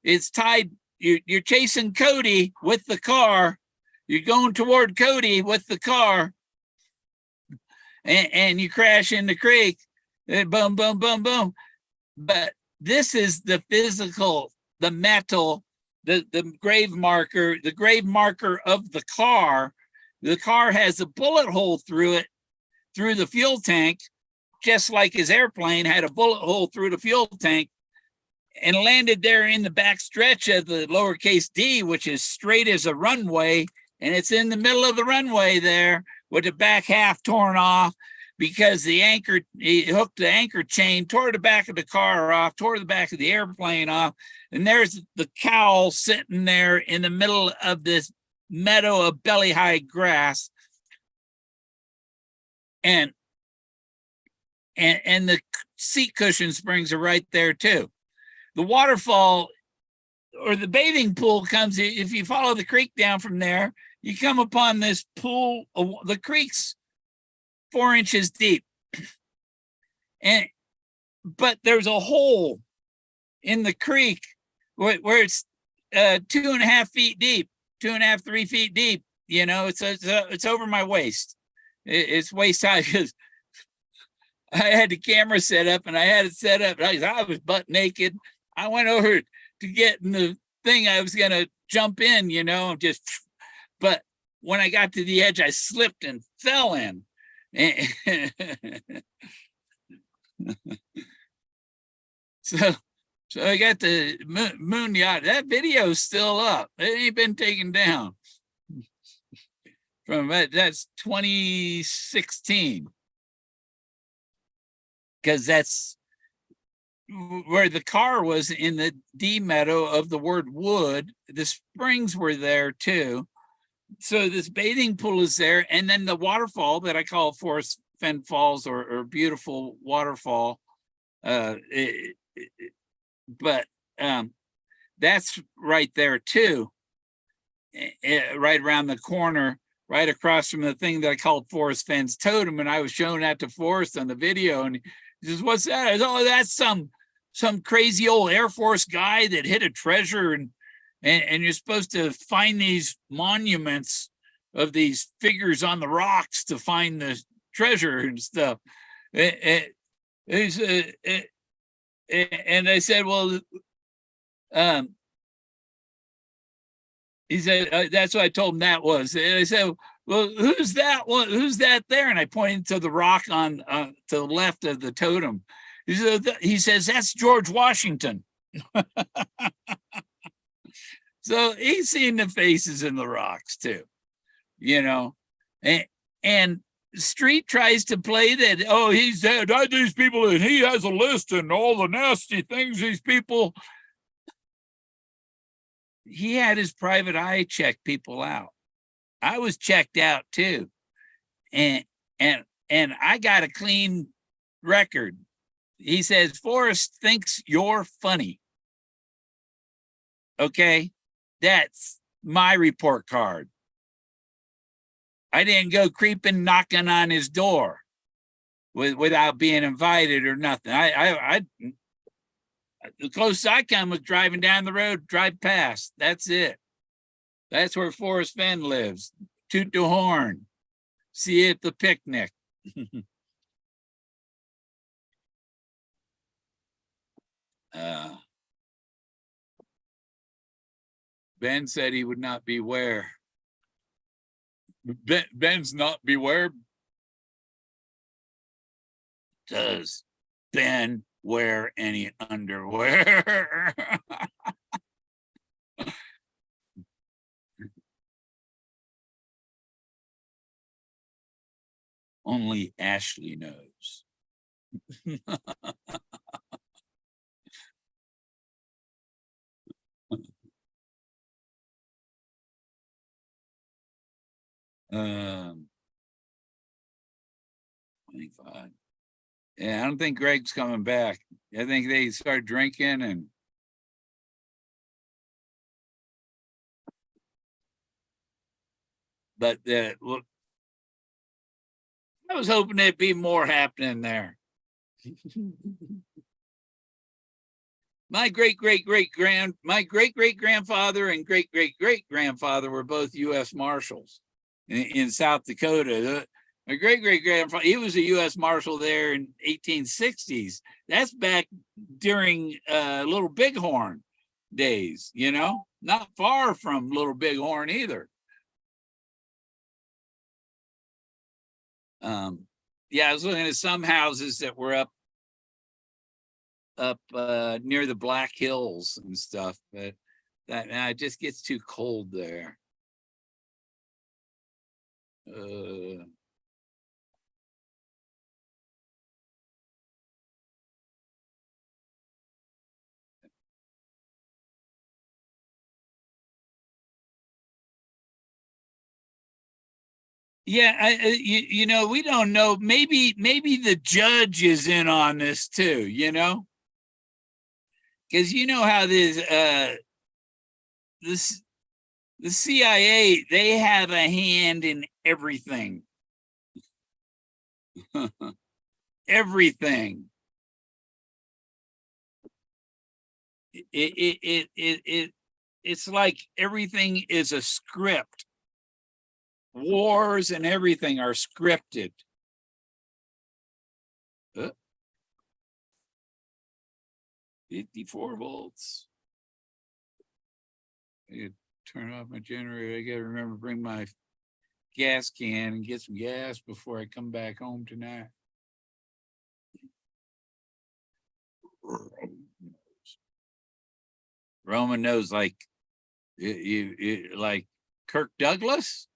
It's tied. You're chasing Cody with the car. You're going toward Cody with the car, and you crash in the creek. And boom, boom, boom, boom. But this is the physical, the metal, the grave marker of the car. The car has a bullet hole through it, through the fuel tank, just like his airplane had a bullet hole through the fuel tank, and landed there in the back stretch of the lowercase d, which is straight as a runway. And it's in the middle of the runway there with the back half torn off, because he hooked the anchor chain, tore the back of the car off, tore the back of the airplane off. And there's the cowl sitting there in the middle of this meadow of belly high grass. And the seat cushion springs are right there too. The waterfall or the bathing pool comes, if you follow the creek down from there, you come upon this pool. The creek's 4 inches deep. But there's a hole in the creek where it's 2.5 feet deep, 2.5, 3 feet deep. You know, it's over my waist. It's waist high, because I had the camera set up, and I had it set up. I was butt naked. I went over to get in the thing. I was gonna jump in, you know, but when I got to the edge, I slipped and fell in. So I got the moon yacht. That video's still up. It ain't been taken down. That's 2016. Because that's where the car was, in the D meadow of the word wood. The springs were there too. So this bathing pool is there, and then the waterfall that I call Forrest Fenn Falls, or beautiful waterfall. But that's right there too, right around the corner right across from the thing that I called Forrest Fenn's totem. And I was showing that to Forrest on the video. And he says, what's that? I said, oh, that's some crazy old Air Force guy that hit a treasure. And you're supposed to find these monuments of these figures on the rocks to find the treasure and stuff. And I said, well, he said, that's what I told him that was. And I said, well, who's that one? Who's that there? And I pointed to the rock on to the left of the totem. He says, that's George Washington. So he's seen the faces in the rocks too, you know. And Street tries to play that, oh, he's dead. These people, and he has a list and all the nasty things these people. He had his private eye check people out. I was checked out too. And I got a clean record. He says, Forrest thinks you're funny. Okay, that's my report card. I didn't go creeping, knocking on his door without being invited or nothing. The closest I come was driving down the road, drive past. That's it. That's where Forrest Fenn lives. Toot the horn. See you at the picnic. Ben said he would not beware. Ben's not beware. Does Ben wear any underwear? Only Ashley knows. Um, 25. Yeah, I don't think Greg's coming back. I think they start drinking and but look, I was hoping there'd be more happening there. My great great grandfather and great great grandfather were both U.S. Marshals in South Dakota. My great great grandfather, he was a U.S. Marshal there in 1860s. That's back during Little Bighorn days, you know, not far from Little Bighorn either. Yeah, I was looking at some houses that were up near the Black Hills and stuff, but that it just gets too cold there. Yeah, you know, we don't know. Maybe the judge is in on this too, you know, because you know how the CIA, they have a hand in everything. Everything. It's like everything is a script. Wars and everything are scripted. 54 volts. I gotta turn off my generator. I gotta remember to bring my gas can and get some gas before I come back home tonight. Roman knows, like you like Kirk Douglas.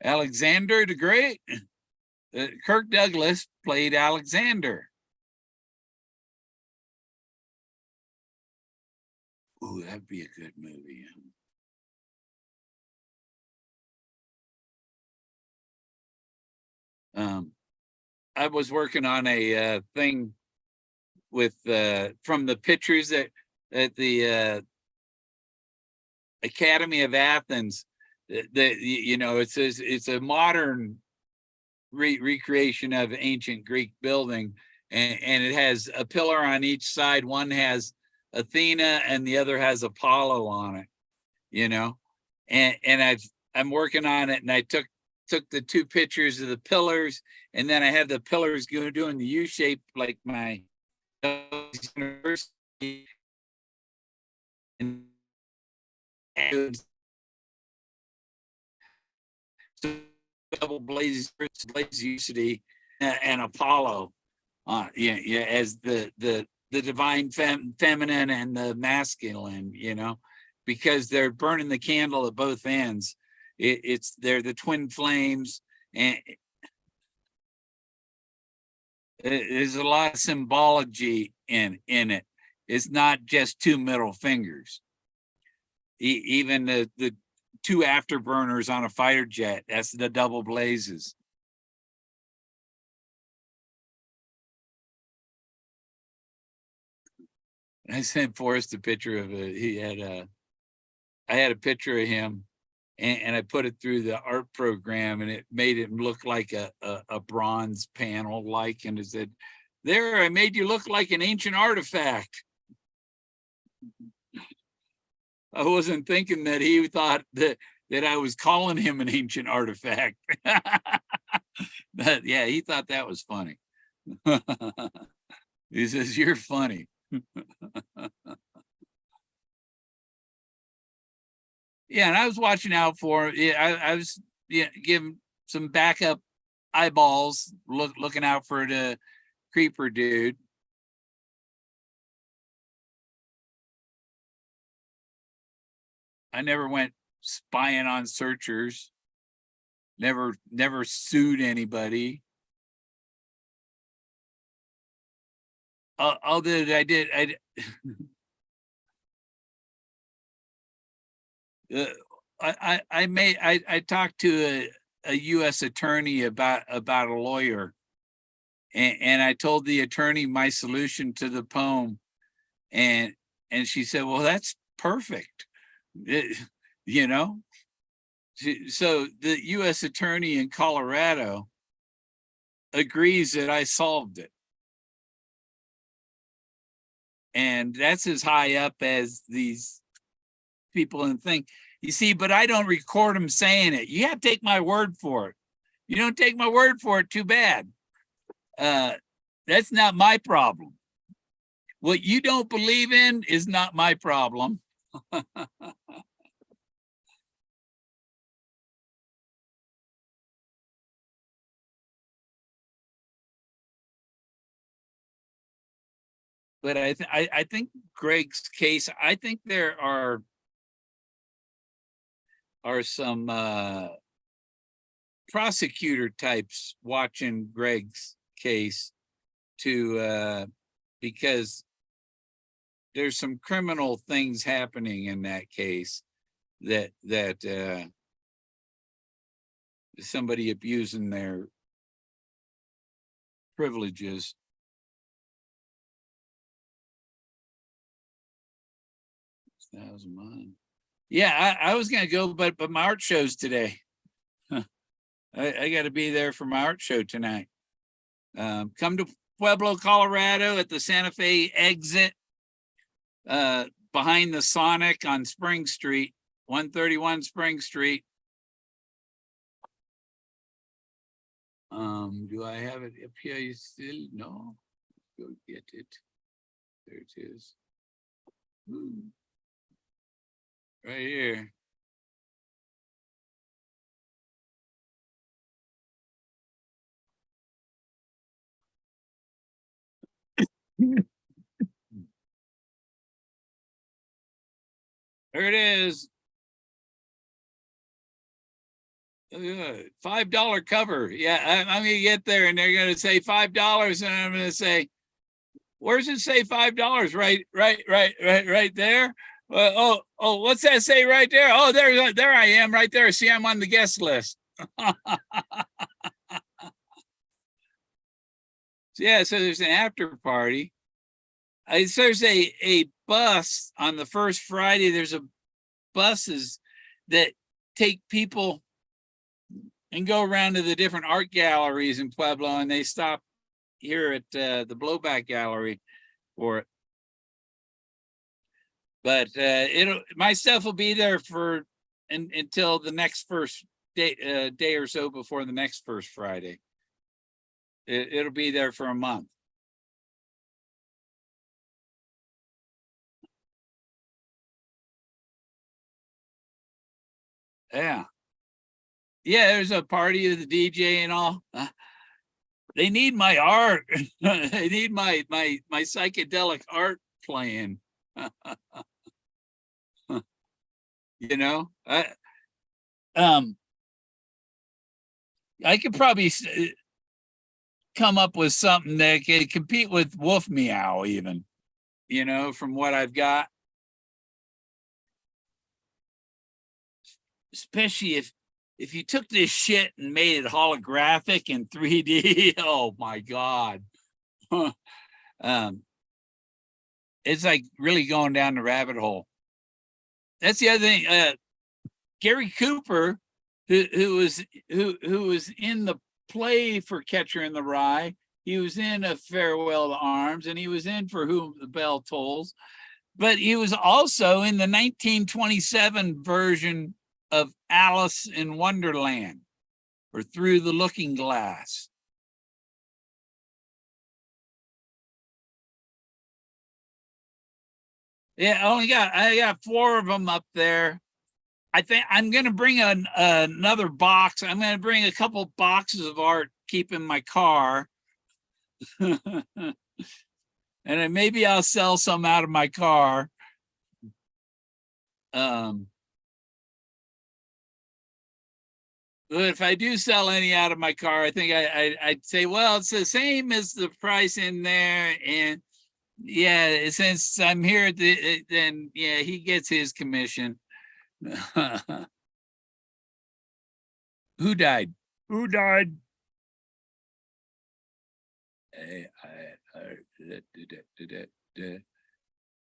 Alexander the Great. Kirk Douglas played Alexander. Ooh, that'd be a good movie. I was working on a thing with from the pictures that the Academy of Athens. You know, it's a modern recreation of ancient Greek building, and it has a pillar on each side. One has Athena and the other has Apollo on it, you know, and I'm working on it, and I took the 2 pictures of the pillars, and then I have the pillars doing the U shape like my university. And double blaze City and Apollo, yeah, as the divine feminine and the masculine, you know, because they're burning the candle at both ends. They're the twin flames, and there's a lot of symbology in it. It's not just 2 middle fingers. Even the 2 afterburners on a fighter jet, that's the double blazes. I sent Forrest a picture of it. I had a picture of him, and I put it through the art program, and it made it look like a bronze panel, and it said, "There, I made you look like an ancient artifact." I wasn't thinking that he thought that I was calling him an ancient artifact. But yeah, he thought that was funny. He says, "You're funny." Yeah, and I was watching out for, I was giving some backup eyeballs, looking out for the creeper dude. I never went spying on searchers. Never sued anybody. Although I talked to a U.S. attorney about a lawyer, and I told the attorney my solution to the poem, and she said, "Well, that's perfect," you know. So the U.S. attorney in Colorado agrees that I solved it, and that's as high up as these people and think. You see, but I don't record them saying it. You have to take my word for it. You don't take my word for it, too bad. That's not my problem. What you don't believe in is not my problem. But I think Greg's case, I think there are some prosecutor types watching Greg's case to because there's some criminal things happening in that case that somebody abusing their privileges. That was mine. Yeah, I was gonna go, but my art show's today. I got to be there for my art show tonight. Come to Pueblo, Colorado at the Santa Fe exit, behind the Sonic on Spring Street, 131 Spring Street. Do I have it up here? You still? No. Go get it. There it is. Ooh. Right here. There it is. $5 cover. Yeah, I'm gonna get there and they're gonna say $5, and I'm gonna say, where's it say $5? Right there. Oh, what's that say right there? Oh, there I am right there. See, I'm on the guest list. Yeah, so there's an after party. There's a bus on the first Friday. There's a buses that take people and go around to the different art galleries in Pueblo, and they stop here at the Blowback Gallery for it. But my stuff will be there for until the next first day or so before the next first Friday. It'll be there for a month. Yeah. Yeah, there's a party of the DJ and all. They need my art. They need my psychedelic art playing. You know, I could probably come up with something that could compete with Wolf Meow, even, you know, from what I've got. Especially if you took this shit and made it holographic in 3D. Oh my God. It's like really going down the rabbit hole. That's the other thing. Gary Cooper, who was in the play for Catcher in the Rye, he was in A Farewell to Arms, and he was in For Whom the Bell Tolls, but he was also in the 1927 version of Alice in Wonderland, or Through the Looking Glass. Yeah, I got 4 of them up there. I think I'm going to bring another box. I'm going to bring a couple boxes of art, keep in my car. And then maybe I'll sell some out of my car. But if I do sell any out of my car, I think I'd say, well, it's the same as the price in there. And yeah, since I'm here, then yeah, he gets his commission. Who died? Who died?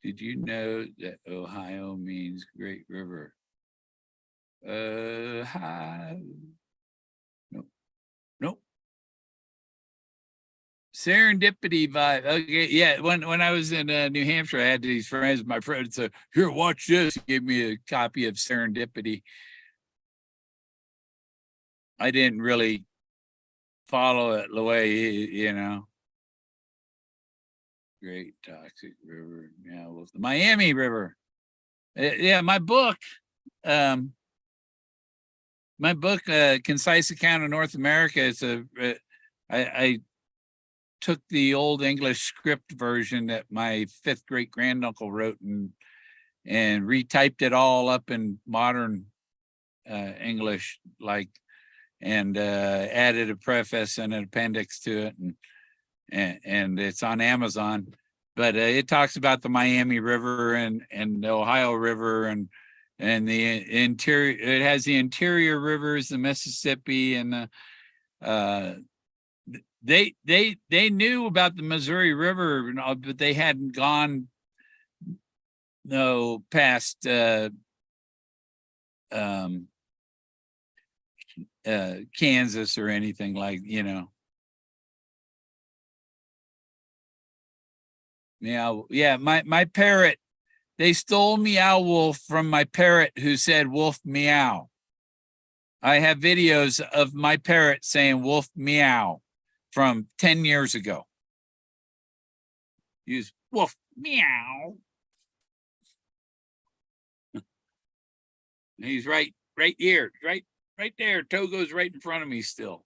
Did you know that Ohio means great river? Nope. Serendipity vibe. Okay, yeah. When I was in New Hampshire, I had these friends. My friend said, "Here, watch this." He gave me a copy of Serendipity. I didn't really follow it the way you know. Great Toxic River. Yeah, well, the Miami River. Yeah, my book. Concise Account of North America. It's I took the old English script version that my 5th great granduncle wrote and retyped it all up in modern English, like, and added a preface and an appendix to it, and it's on Amazon. But it talks about the Miami River and the Ohio River and the interior. It has the interior rivers, the Mississippi, and the they knew about the Missouri River, but they hadn't gone past Kansas or anything, like, you know. Yeah, my parrot, they stole Meow Wolf from my parrot who said wolf meow. I have videos of my parrot saying wolf meow from 10 years ago. Use wolf meow. He's right here, right there. Togo's right in front of me still.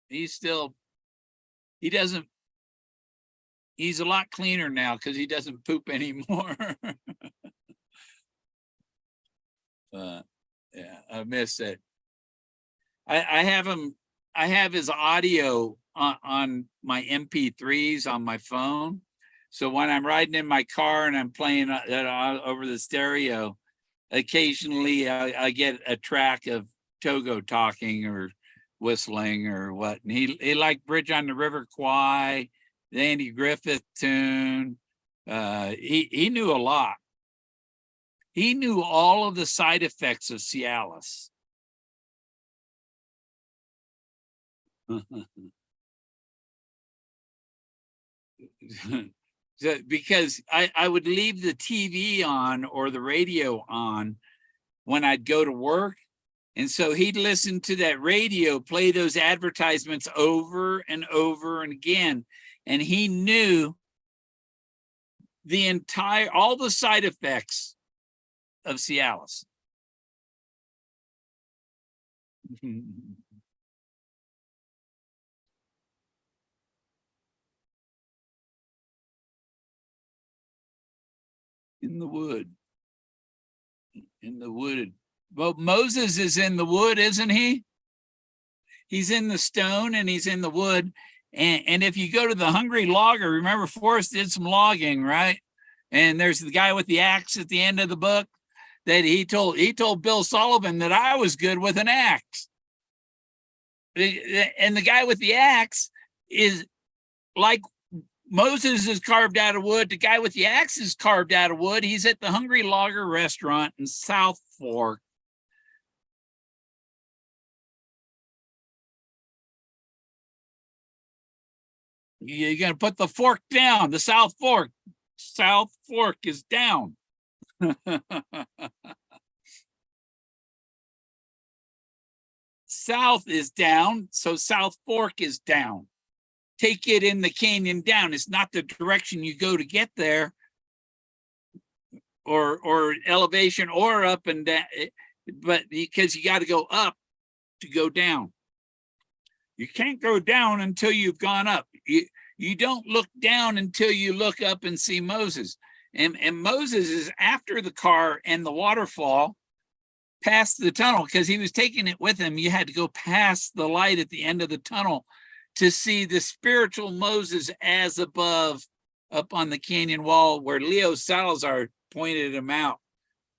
He's a lot cleaner now because he doesn't poop anymore. Yeah, I miss it. I have his audio on my MP3s on my phone. So when I'm riding in my car and I'm playing over the stereo, occasionally I get a track of Togo talking or whistling or what. And he liked Bridge on the River Kwai, the Andy Griffith tune. He knew a lot. He knew all of the side effects of Cialis. Because I would leave the TV on or the radio on when I'd go to work. And so he'd listen to that radio, play those advertisements over and over and again. And he knew all the side effects of Cialis. In the wood. In the wood. Well, Moses is in the wood, isn't he? He's in the stone and he's in the wood. And if you go to the Hungry Logger, remember Forrest did some logging, right? And there's the guy with the axe at the end of the book that he told Bill Sullivan that I was good with an axe. And the guy with the axe is like Moses is carved out of wood. The guy with the axe is carved out of wood. He's at the Hungry Logger restaurant in South Fork. You're going to put the fork down, the South Fork. South Fork is down. South is down, so South Fork is down. Take it in the canyon down. It's not the direction you go to get there, or elevation or up and down, but because you got to go up to go down. You can't go down until you've gone up. You don't look down until you look up and see Moses. And Moses is after the car and the waterfall, past the tunnel, because he was taking it with him. You had to go past the light at the end of the tunnel to see the spiritual Moses as above up on the canyon wall where Leo Salazar pointed him out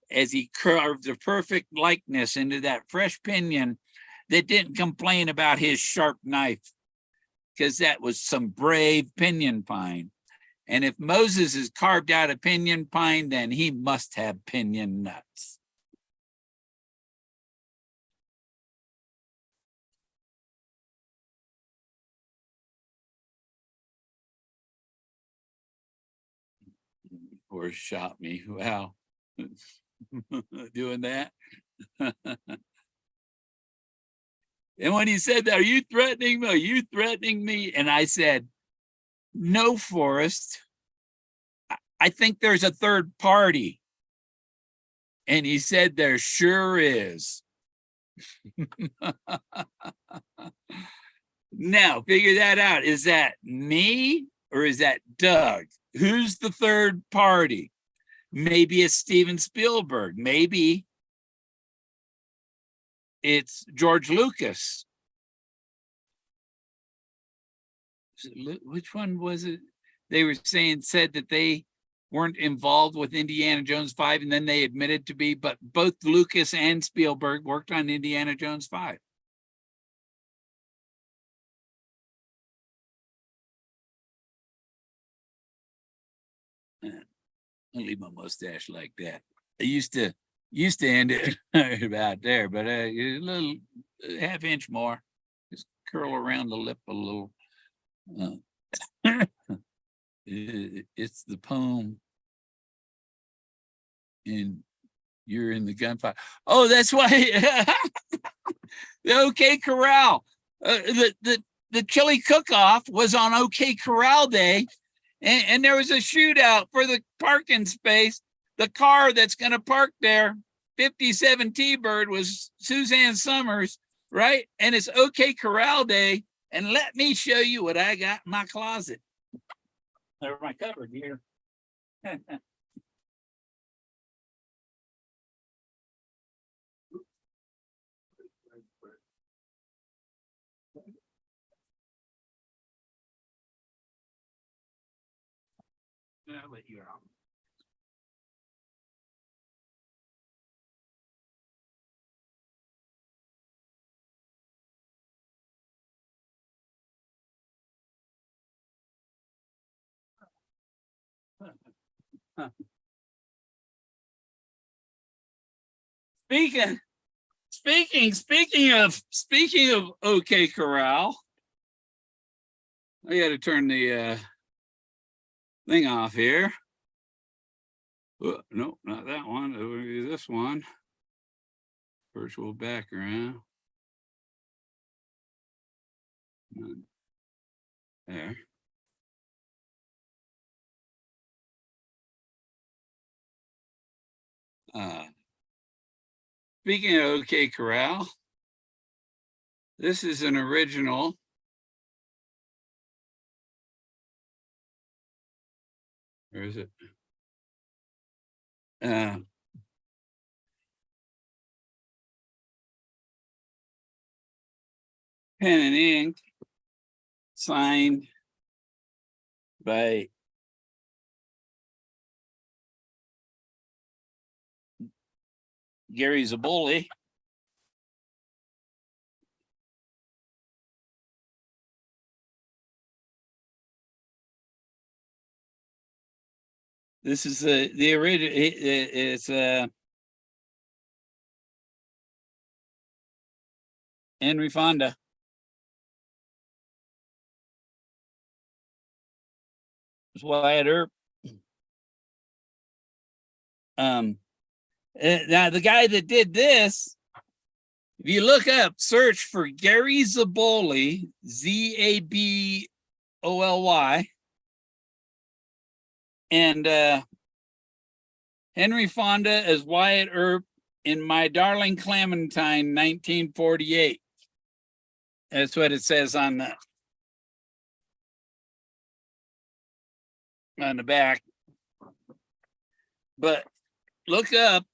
as he carved the perfect likeness into that fresh pinion that didn't complain about his sharp knife, because that was some brave pinion pine. And if Moses is carved out of pinion pine, then he must have pinion nuts. Or shot me. Wow. Doing that. And when he said, "Are you threatening me? Are you threatening me?" And I said, "No, Forrest. I think there's a third party." And he said, "There sure is." Now, figure that out. Is that me or is that Doug? Who's the third party? Maybe it's Steven Spielberg. Maybe it's George Lucas. Which one was it? They were said that they weren't involved with Indiana Jones 5, and then they admitted to be, but both Lucas and Spielberg worked on Indiana Jones 5. I'll leave my mustache like that. I used to end it about there, but a little half-inch more. Just curl around the lip a little. It's the poem, and you're in the gunfire. Oh, that's why. The OK Corral. The chili cook-off was on OK Corral Day. And there was a shootout for the parking space. The car that's going to park there, 57 T-Bird, was Suzanne Summers, right? And it's OK Corral Day. And let me show you what I got in my closet. Or my cupboard here. I'll let you out. Speaking of OK Corral, I got to turn the thing off here. Oh, no, not that one. It would be this one. Virtual background. There. Speaking of OK Corral, this is an original. Where is it? Pen and ink, signed by Gary Zaboli. This is the original. It's Henry Fonda. It's Wyatt Earp. Now the guy that did this, if you look up, search for Gary Zaboli, Zaboly, and Henry Fonda as Wyatt Earp in My Darling Clementine, 1948. That's what it says on the back. But look up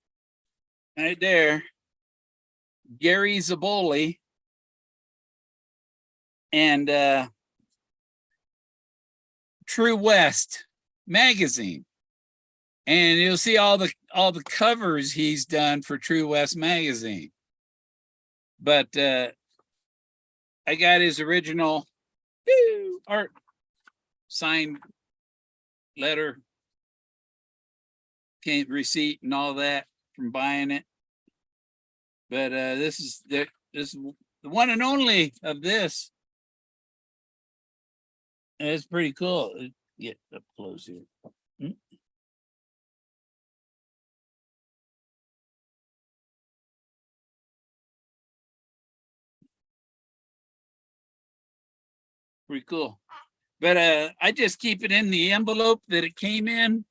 right there, Gary Zaboli, and True West magazine, and you'll see all the covers he's done for True West magazine. But I got his original art, signed letter, receipt and all that from buying it. But this is the one and only of this. And it's pretty cool. Get up close here. Pretty cool. But I just keep it in the envelope that it came in.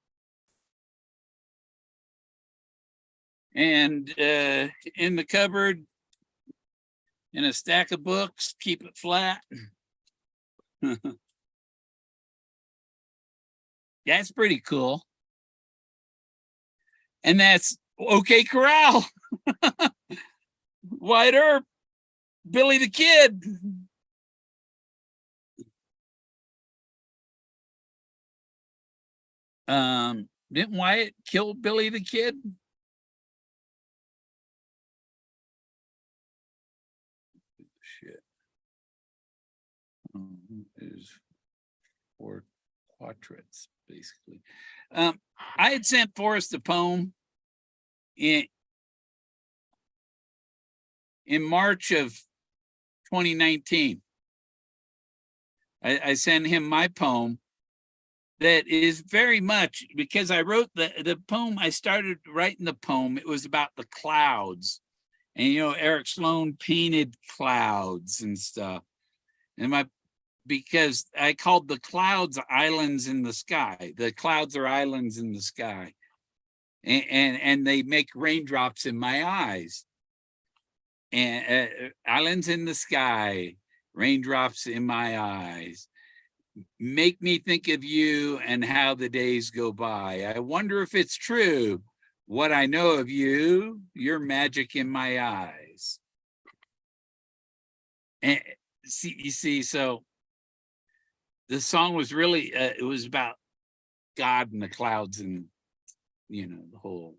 And in the cupboard, in a stack of books, keep it flat. That's pretty cool. And that's OK Corral. Wyatt Earp, Billy the Kid. Didn't Wyatt kill Billy the Kid? Shit. Is 4 quatrains, basically. I had sent Forrest a poem in March of 2019. I sent him my poem that is very much, because I wrote the poem, I started writing the poem, it was about the clouds. And you know, Eric Sloan painted clouds and stuff. And because I called the clouds islands in the sky. The clouds are islands in the sky. And they make raindrops in my eyes. And islands in the sky, raindrops in my eyes. Make me think of you and how the days go by. I wonder if it's true. What I know of you, your magic in my eyes. And you see, so the song was really, it was about God and the clouds and, you know, the whole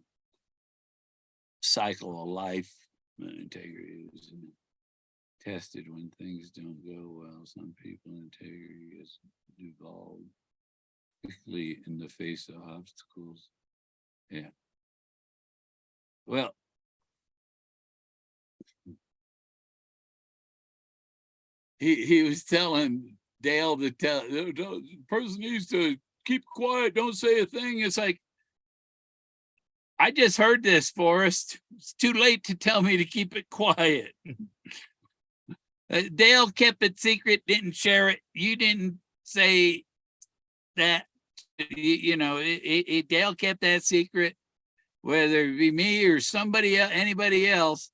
cycle of life. Integrity is tested when things don't go well. Some people integrity is devolved quickly in the face of obstacles. Yeah. Well, he was telling Dale to tell the person needs to keep quiet, don't say a thing. It's like, I just heard this, Forrest. It's too late to tell me to keep it quiet. Dale kept it secret, didn't share it. You didn't say that. You know, Dale kept that secret, whether it be me or somebody else, anybody else.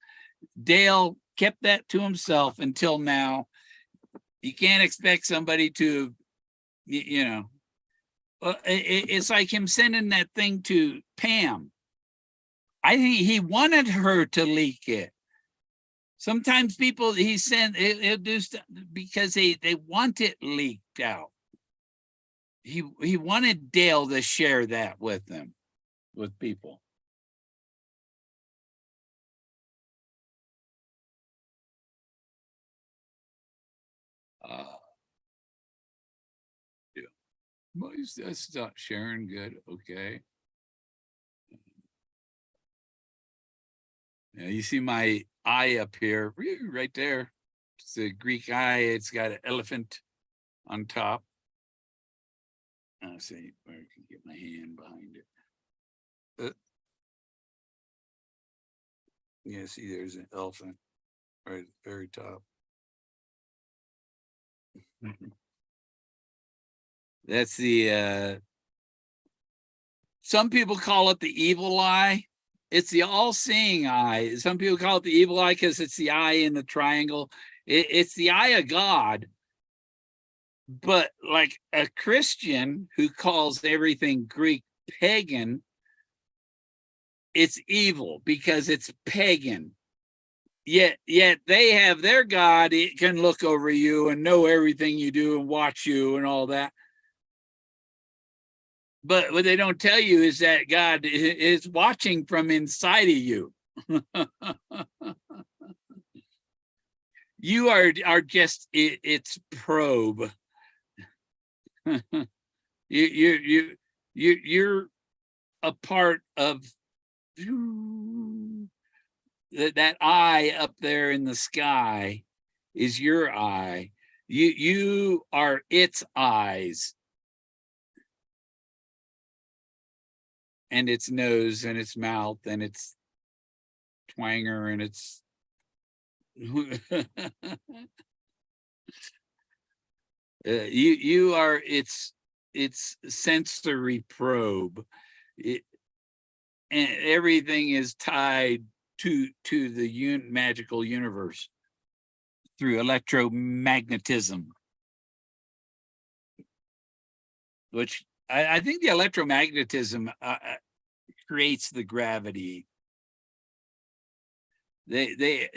Dale kept that to himself until now. You can't expect somebody to, you know, it's like him sending that thing to Pam. I think he wanted her to leak it. Sometimes people he sent he'll do stuff because they want it leaked out. He wanted Dale to share that with them, with people. Yeah, well, that's not sharing good. Okay. Yeah, you see my eye up here, right there. It's a Greek eye. It's got an elephant on top. I'll see where I can get my hand behind it. Yeah, see, there's an elephant right at the very top. That's the some people call it the evil eye. It's the all-seeing eye. Some people call it the evil eye because it's the eye in the triangle. It's the eye of God. But like a Christian who calls everything Greek pagan, it's evil because it's pagan. Yet they have their God. It can look over you and know everything you do and watch you and all that. But what they don't tell you is that God is watching from inside of you. You are just its probe. You're a part of that eye up there in the sky is your eye. You are its eyes. And its nose and its mouth and its twanger and its you are its sensory probe. And everything is tied to the magical universe through electromagnetism, which I think the electromagnetism creates the gravity. They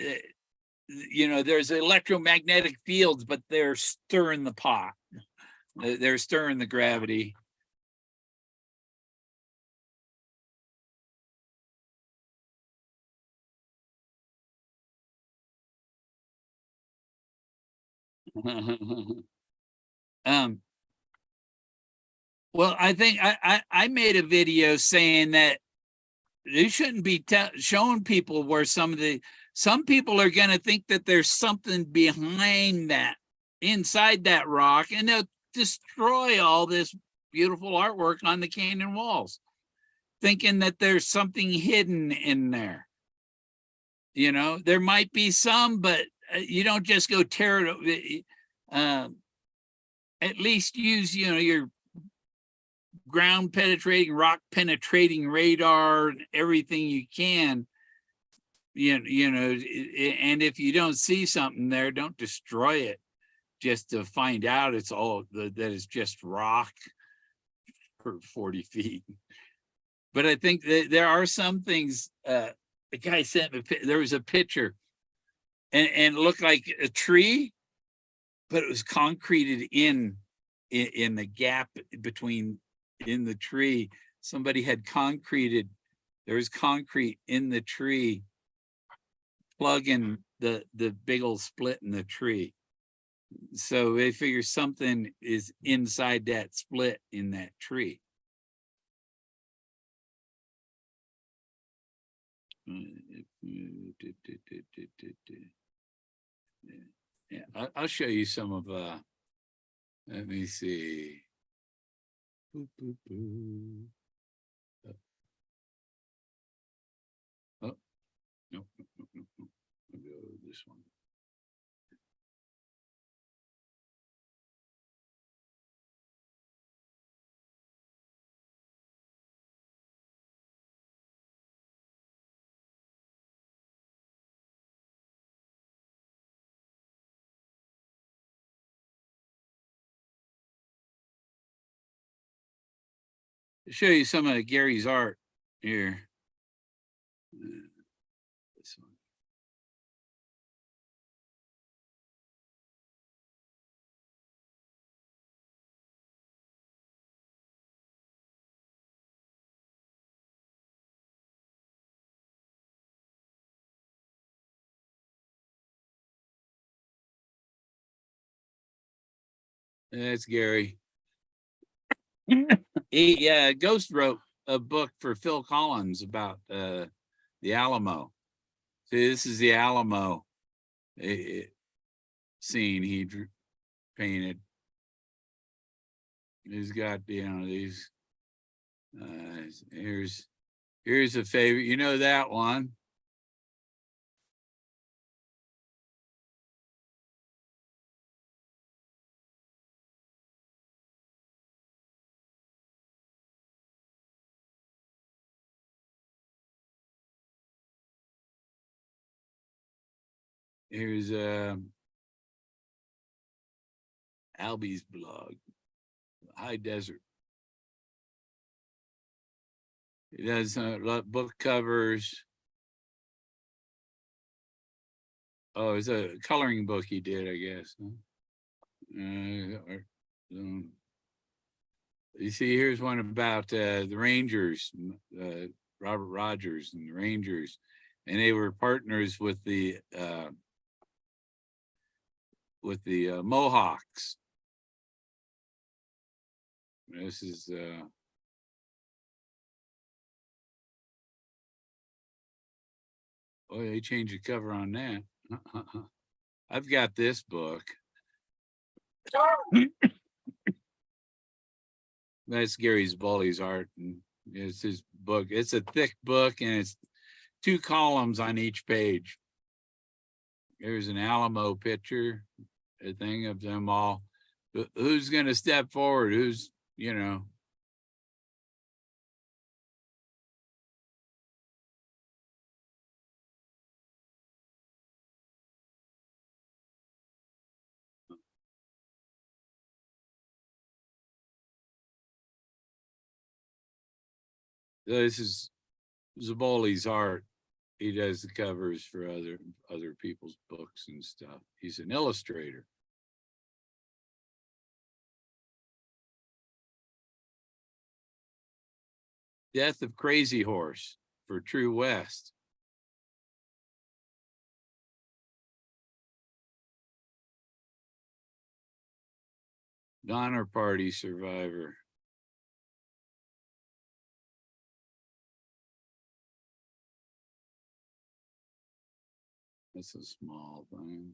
you know, there's electromagnetic fields, but they're stirring the pot. They're stirring the gravity. Well, I think I made a video saying that you shouldn't be showing people where some people are going to think that there's something behind that, inside that rock, and they'll destroy all this beautiful artwork on the canyon walls, thinking that there's something hidden in there. You know, there might be some, but you don't just go tear it. At least use, you know, your ground penetrating, rock penetrating radar, and everything you can. You know, and if you don't see something there, don't destroy it just to find out it's all that is just rock for 40 feet. But I think that there are some things. The guy sent me, there was a picture and it looked like a tree, but it was concreted in the gap between in the tree. Somebody had concreted, there was concrete in the tree, plugging the big old split in the tree. So they figure something is inside that split in that tree. Yeah, I'll show you some of let me see. Boop, boop, boop. Oh, no, no, no, no, no. I'll go this one. To show you some of Gary's art here. This one. That's Gary. Ghost wrote a book for Phil Collins about the Alamo. See, this is the Alamo scene he painted. He's got, these. Here's a favorite. You know that one. Here's Albie's blog, High Desert. He does book covers. Oh, it's a coloring book he did, I guess. You see, here's one about the Rangers, Robert Rogers and the Rangers, and they were partners with the Mohawks. This is oh, they changed the cover on that. I've got this book. That's Gary's Bully's art, and it's his book. It's a thick book, and it's 2 columns on each page. There's an Alamo picture, a thing of them all. Who's going to step forward? Who's, This is Zaboli's art. He does the covers for other people's books and stuff. He's an illustrator. Death of Crazy Horse for True West. Donner Party survivor. That's a small thing.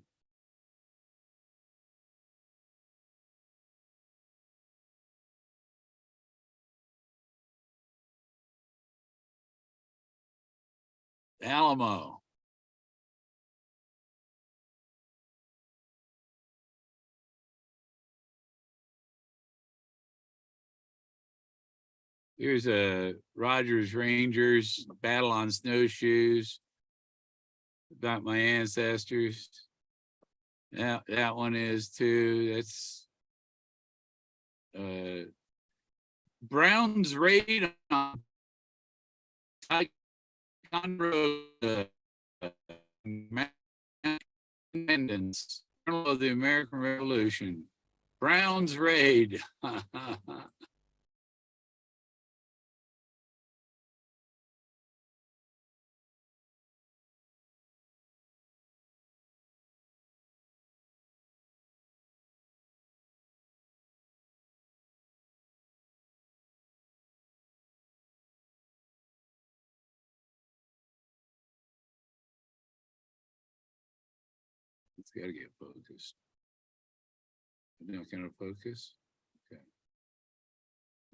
Alamo. Here's a Rogers Rangers battle on snowshoes about my ancestors. That one is too. That's Brown's raid on Ticonderoga, Independence, Journal of the American Revolution. Brown's raid. It's gotta get focused. Not gonna focus? Okay.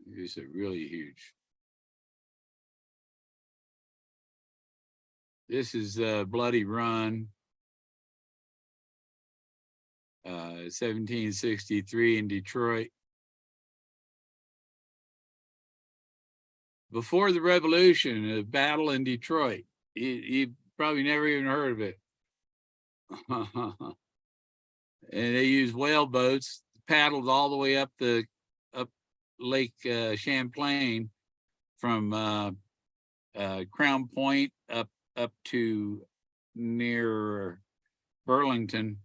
These are really huge. This is Bloody Run. 1763 in Detroit. Before the revolution, a battle in Detroit. You probably never even heard of it. And they used whale boats, paddled all the way up Lake Champlain from Crown Point up to near Burlington,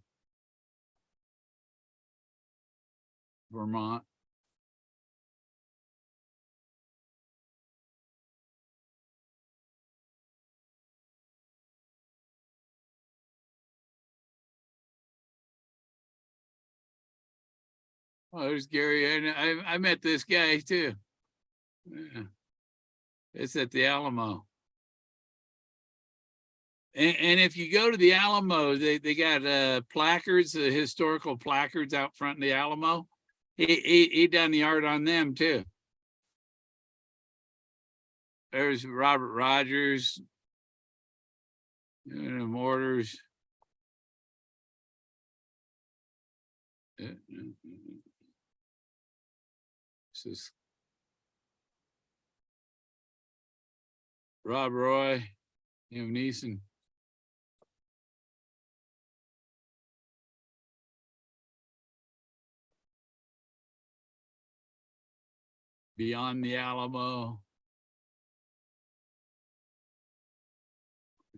Vermont. Oh, there's Gary. And I met this guy too. Yeah. It's at the Alamo. And if you go to the Alamo, they got placards, historical placards out front in the Alamo. He done the art on them too. There's Robert Rogers, Mortars. This is Rob Roy, Neeson. Beyond the Alamo.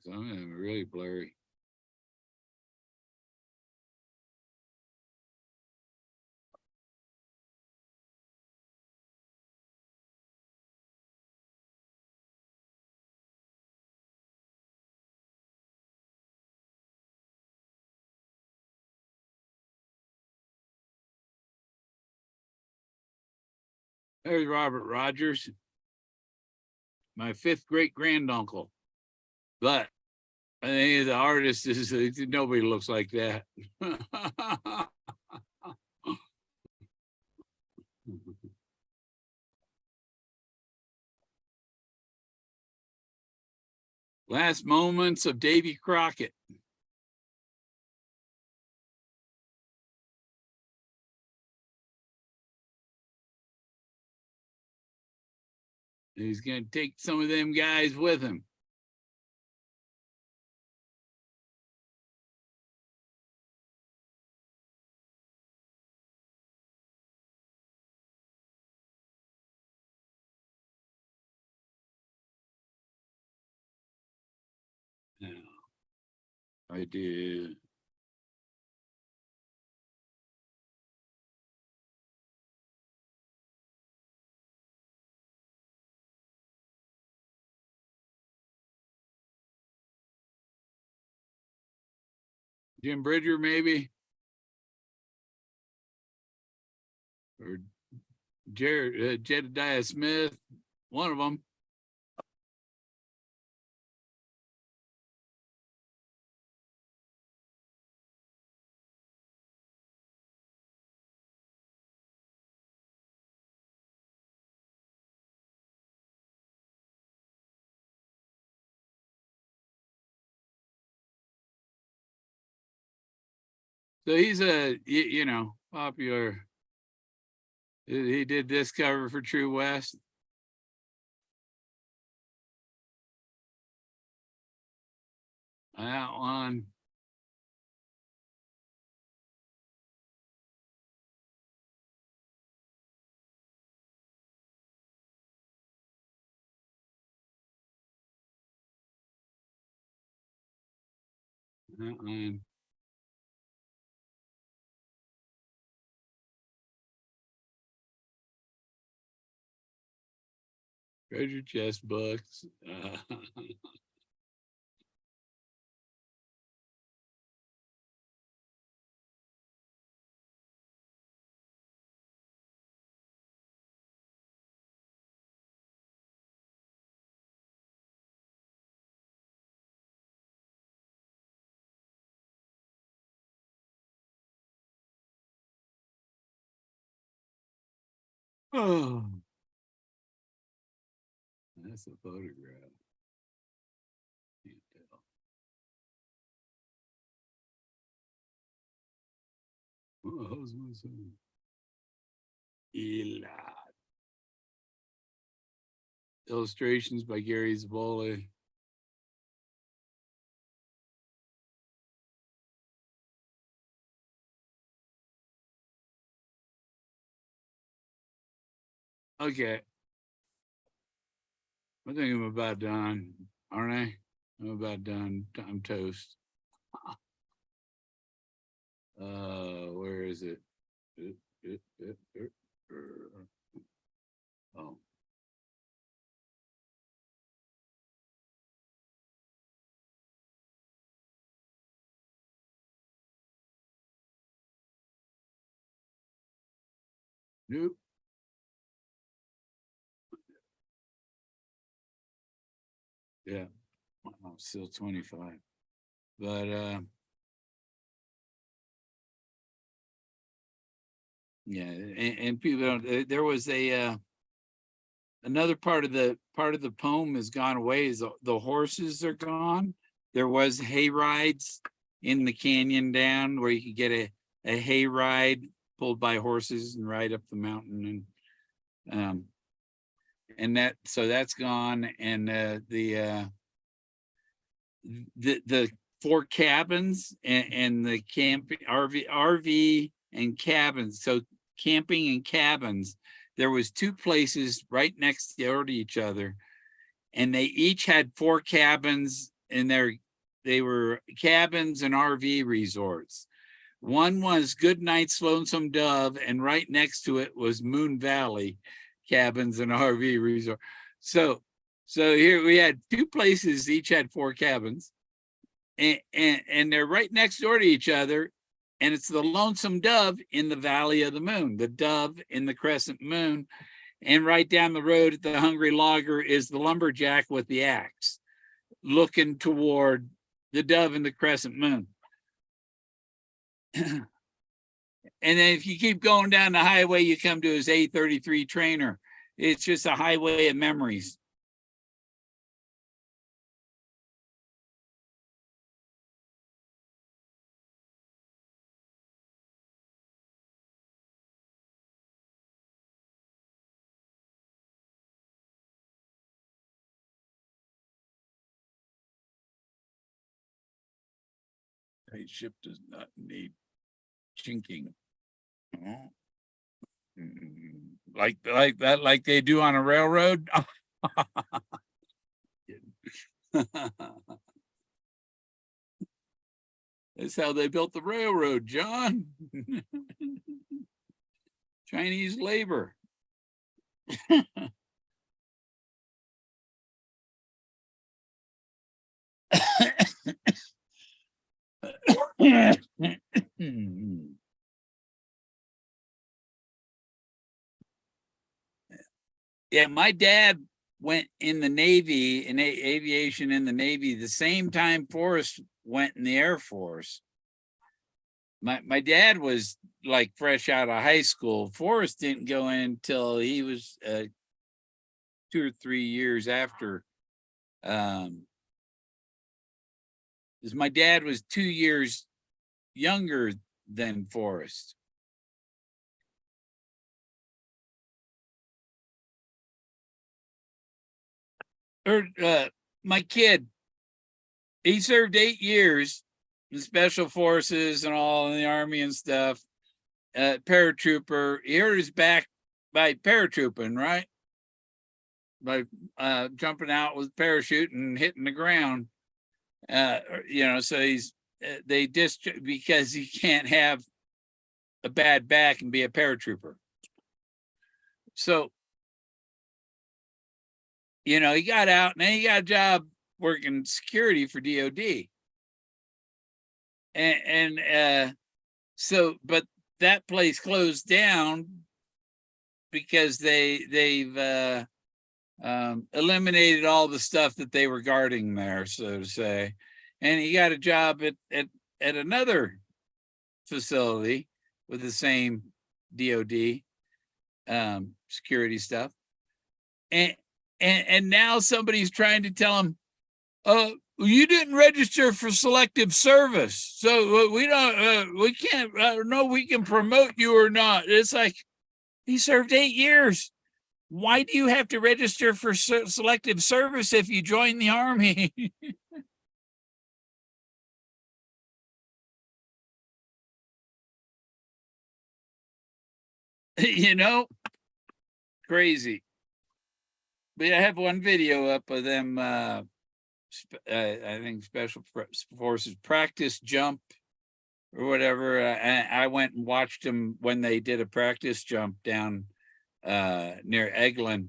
Some of them are really blurry. There's Robert Rogers, my 5th great granduncle. But I think the artist is nobody looks like that. Last moments of Davy Crockett. He's going to take some of them guys with him. Yeah, I do. Jim Bridger, maybe, or Jedediah Smith, one of them. So he's a popular. He did this cover for True West. That one. That one. Treasure chest books. Oh, that's a photograph. Can't tell. Oh, how's my son? Elad. Illustrations by Gary Zabole. Okay. I think I'm about done, aren't I? I'm about done. I'm toast. Where is it? Oh. Nope. Yeah. Wow, still 25. But yeah, and people don't, there was a another part of the poem has gone away, is the horses are gone. There was hay rides in the canyon down where you could get a hay ride pulled by horses and ride up the mountain, and that, so that's gone. And the 4 cabins and the camping RV and cabins. So camping and cabins, there was 2 places right next door to each other, and they each had 4 cabins, and they were cabins and RV resorts. One was Goodnight's Lonesome Dove, and right next to it was Moon Valley Cabins and RV Resort. So here we had 2 places, each had 4 cabins, and they're right next door to each other. And it's the Lonesome Dove in the Valley of the Moon, the dove in the crescent moon. And right down the road at the Hungry Logger is the lumberjack with the axe, looking toward the dove in the crescent moon. And then if you keep going down the highway, you come to his A33 trainer. It's just a highway of memories. A ship does not need chinking. Oh. Like that, like they do on a railroad. That's how they built the railroad, John. Chinese labor. Yeah, my dad went in the Navy, in aviation in the Navy, the same time Forrest went in the Air Force. My dad was like fresh out of high school. Forrest didn't go in until he was 2 or 3 years after. Because my dad was 2 years younger than Forrest. My kid, he served 8 years in special forces and all in the Army and stuff. Paratrooper. He hurt his back by paratrooping, right? By jumping out with parachute and hitting the ground. So he's they just, because he can't have a bad back and be a paratrooper. So he got out, and then he got a job working security for DOD. So, but that place closed down because they've eliminated all the stuff that they were guarding there, so to say. And he got a job at another facility with the same DOD. security stuff. And now somebody's trying to tell him, you didn't register for selective service, so we can't know we can promote you or not. It's like, he served 8 years. Why do you have to register for selective service if you join the Army? You know, crazy. But I have one video up of them, I think Special Forces practice jump or whatever. I went and watched them when they did a practice jump down near Eglin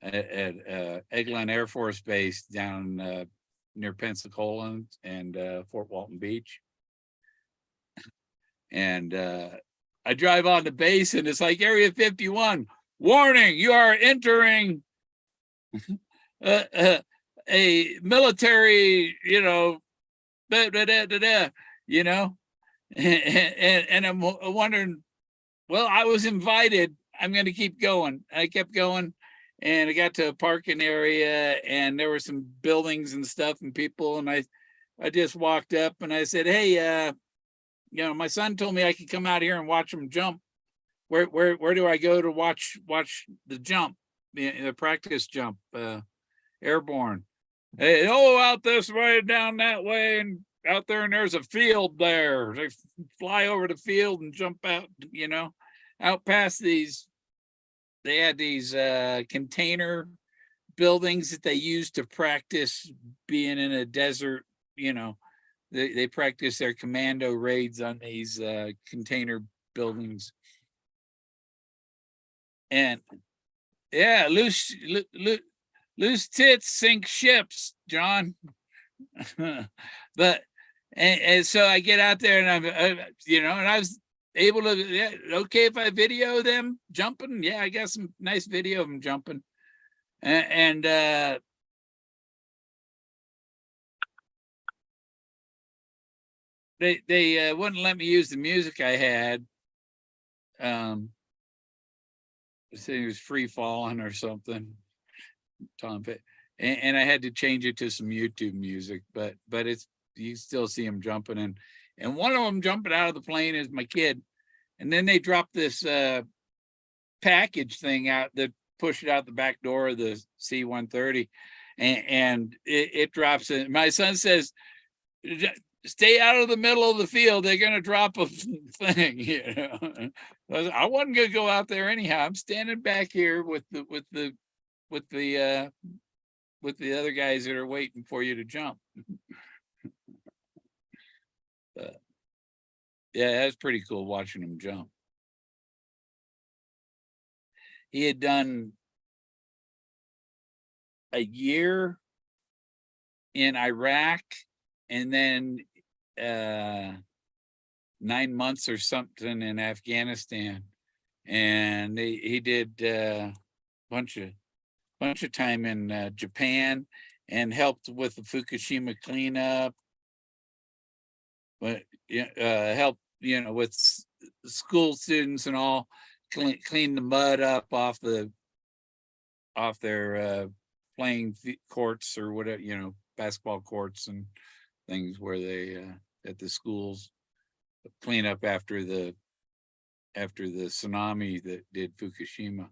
at Eglin Air Force Base down near Pensacola and Fort Walton Beach. And I drive on the base and it's like Area 51, warning, you are entering a military, you know, you know, and I'm wondering, well, I was invited, I'm going to keep going. I kept going and I got to a parking area and there were some buildings and stuff and people. And I just walked up and I said, hey, you know, my son told me I could come out here and watch him jump. Where do I go to watch the jump, the practice jump, airborne? Hey, out this way, down that way, and out there, and there's a field there. They fly over the field and jump out, you know, out past these. They had these container buildings that they used to practice being in a desert, you know. They practice their commando raids on these container buildings. And yeah, loose tits sink ships, John. But and so I get out there and I'm you know, and I was able to, yeah, okay if I video them jumping. Yeah, I got some nice video of them jumping. And they wouldn't let me use the music I had. So it was Free Falling or something. Tom Petty. And I had to change it to some YouTube music, but it's, you still see them jumping and one of them jumping out of the plane is my kid. And then they dropped this package thing out that pushed it out the back door of the C-130 and it drops in. My son says, stay out of the middle of the field. They're going to drop a thing, you know. I wasn't going to go out there anyhow. I'm standing back here with the other guys that are waiting for you to jump. Yeah, that's pretty cool watching him jump. He had done a year in Iraq and then 9 months or something in Afghanistan. And he did a bunch of time in Japan and helped with the Fukushima cleanup. But helped, you know, with school students and all, clean the mud up off their playing courts or whatever, you know, basketball courts and things where they at the schools, clean up after the tsunami that did Fukushima.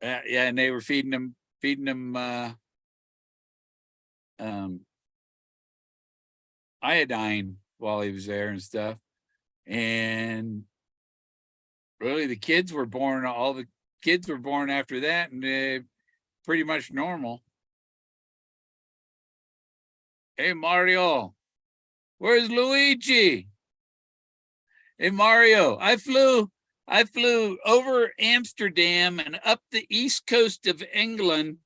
Yeah, and they were feeding them iodine while he was there and stuff. And really the kids were born, all the kids were born after that and they're pretty much normal. Hey, Mario, where's Luigi? Hey, Mario, I flew over Amsterdam and up the east coast of England,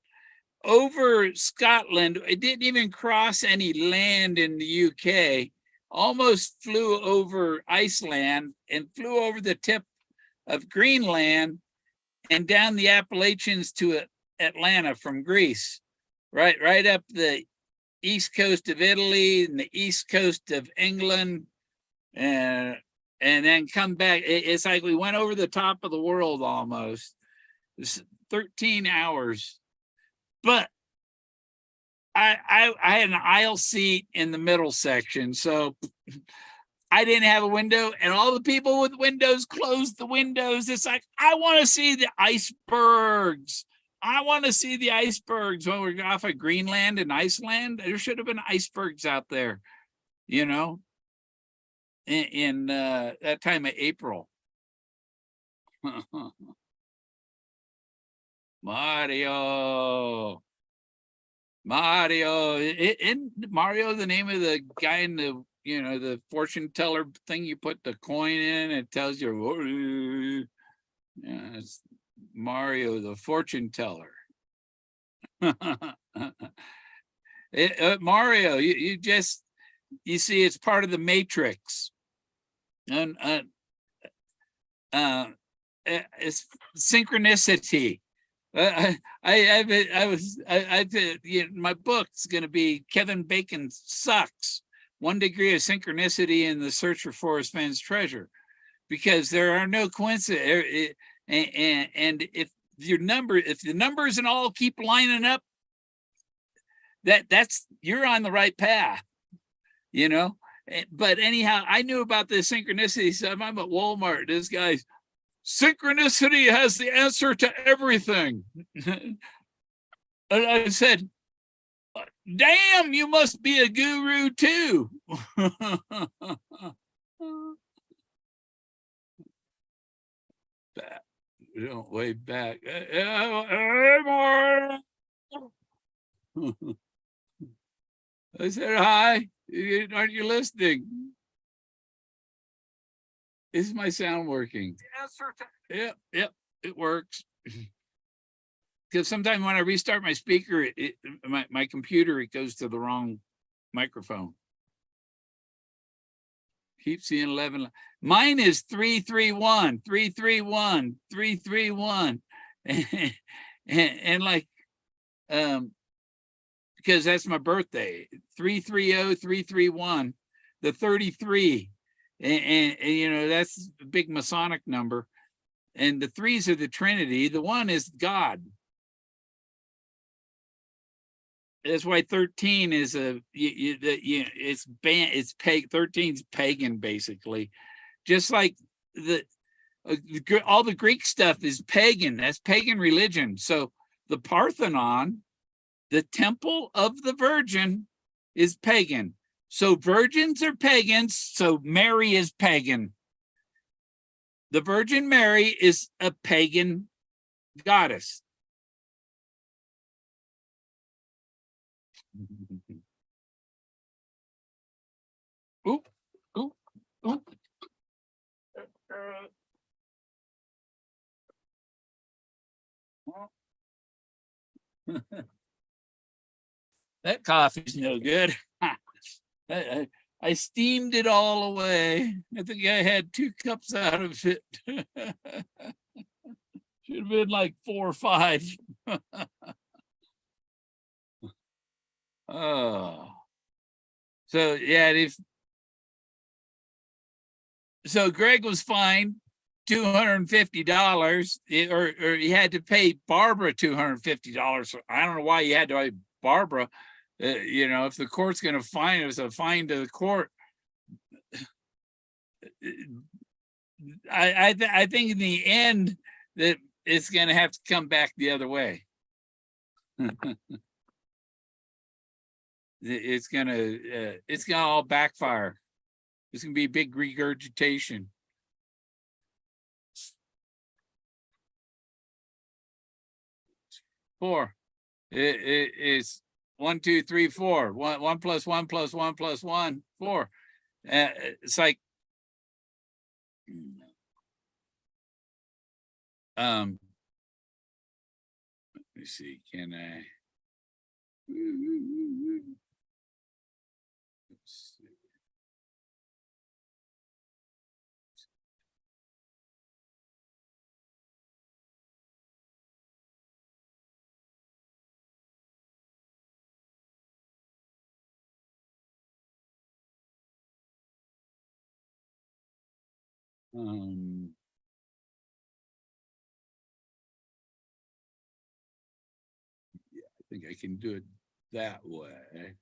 over Scotland. It didn't even cross any land in the UK. Almost flew over Iceland and flew over the tip of Greenland and down the Appalachians to Atlanta from Greece. Right up the east coast of Italy and the east coast of England. And and then come back. It's like we went over the top of the world almost. It's 13 hours, but I had an aisle seat in the middle section, so I didn't have a window, and all the people with windows closed the windows. It's like, I want to see the icebergs. I want to see the icebergs when we're off of Greenland and Iceland. There should have been icebergs out there, you know, in that time of April. Mario. Isn't Mario the name of the guy in the, you know, the fortune teller thing you put the coin in, it tells you, yeah, it's Mario the fortune teller. Mario, you just, you see, it's part of the matrix. And it's synchronicity. My book's going to be Kevin Bacon Sucks: 1 Degree of Synchronicity in the Search for Forrest Fenn's Treasure, because there are no coincidences. And if the numbers and all keep lining up, that's you're on the right path, you know. But anyhow, I knew about this synchronicity stuff. I'm at Walmart. This guy's synchronicity has the answer to everything. And I said, damn, you must be a guru too. We don't wave back. I said, hi, aren't you listening? Is my sound working? Yep, it works. Because sometimes when I restart my speaker, my computer, it goes to the wrong microphone. Keep seeing 11. Mine is 331, 331, 331. And like, because that's my birthday, 330, 331, the 33. And you know, that's a big Masonic number. And the 3s are the Trinity. The 1 is God. That's why 13 is it's 13's pagan, basically. Just like all the Greek stuff is pagan. That's pagan religion. So the Parthenon, the temple of the Virgin, is pagan. So virgins are pagans, so Mary is pagan. The Virgin Mary is a pagan goddess. Oop, oop, oop. That coffee's no good. I steamed it all away. I think I had 2 cups out of it. Should have been like 4 or 5. Oh. So yeah, so Greg was fined $250, or he had to pay Barbara $250. I don't know why he had to pay Barbara. You know, if the court's going to fine, it was a fine to the court. I think in the end that it's going to have to come back the other way. It's gonna all backfire. It's gonna be big regurgitation. Four. It's 1, 2, 3, 4. 1 plus 1 plus 1 plus 1, 4. It's like let me see, can I Yeah, I think I can do it that way.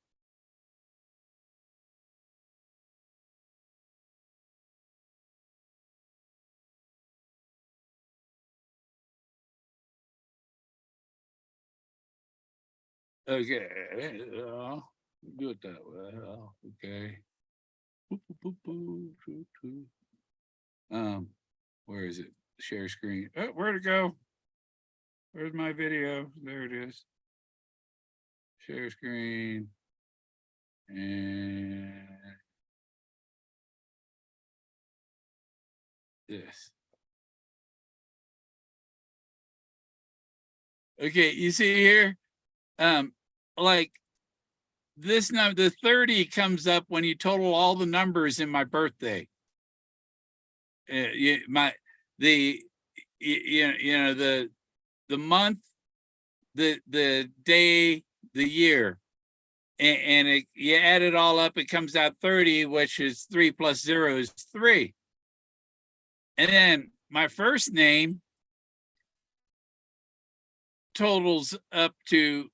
Okay, do it that way. Okay. Boop, boop, boop, boop, boop, boop. Where is it? Share screen. Oh, where'd it go? Where's my video? There it is. Share screen. And this. Okay, you see here, like this number, the 30 comes up when you total all the numbers in my birthday. You know, the month, the day, the year, and you add it all up, it comes out 30, which is 3 plus 0 is 3. And then my first name totals up to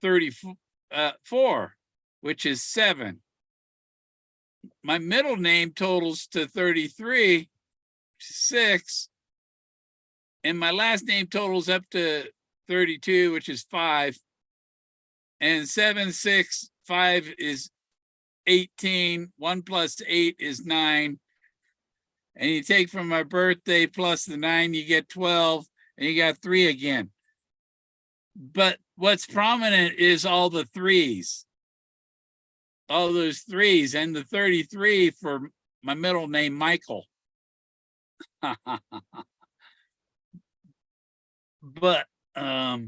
34, which is 7. My middle name totals to 33, 6. And my last name totals up to 32, which is 5. And 7, 6, 5 is 18. 1 plus 8 is 9. And you take from my birthday plus the 9, you get 12, and you got 3 again. But what's prominent is all the 3s. All those 3s, and the 33 for my middle name, Michael. But let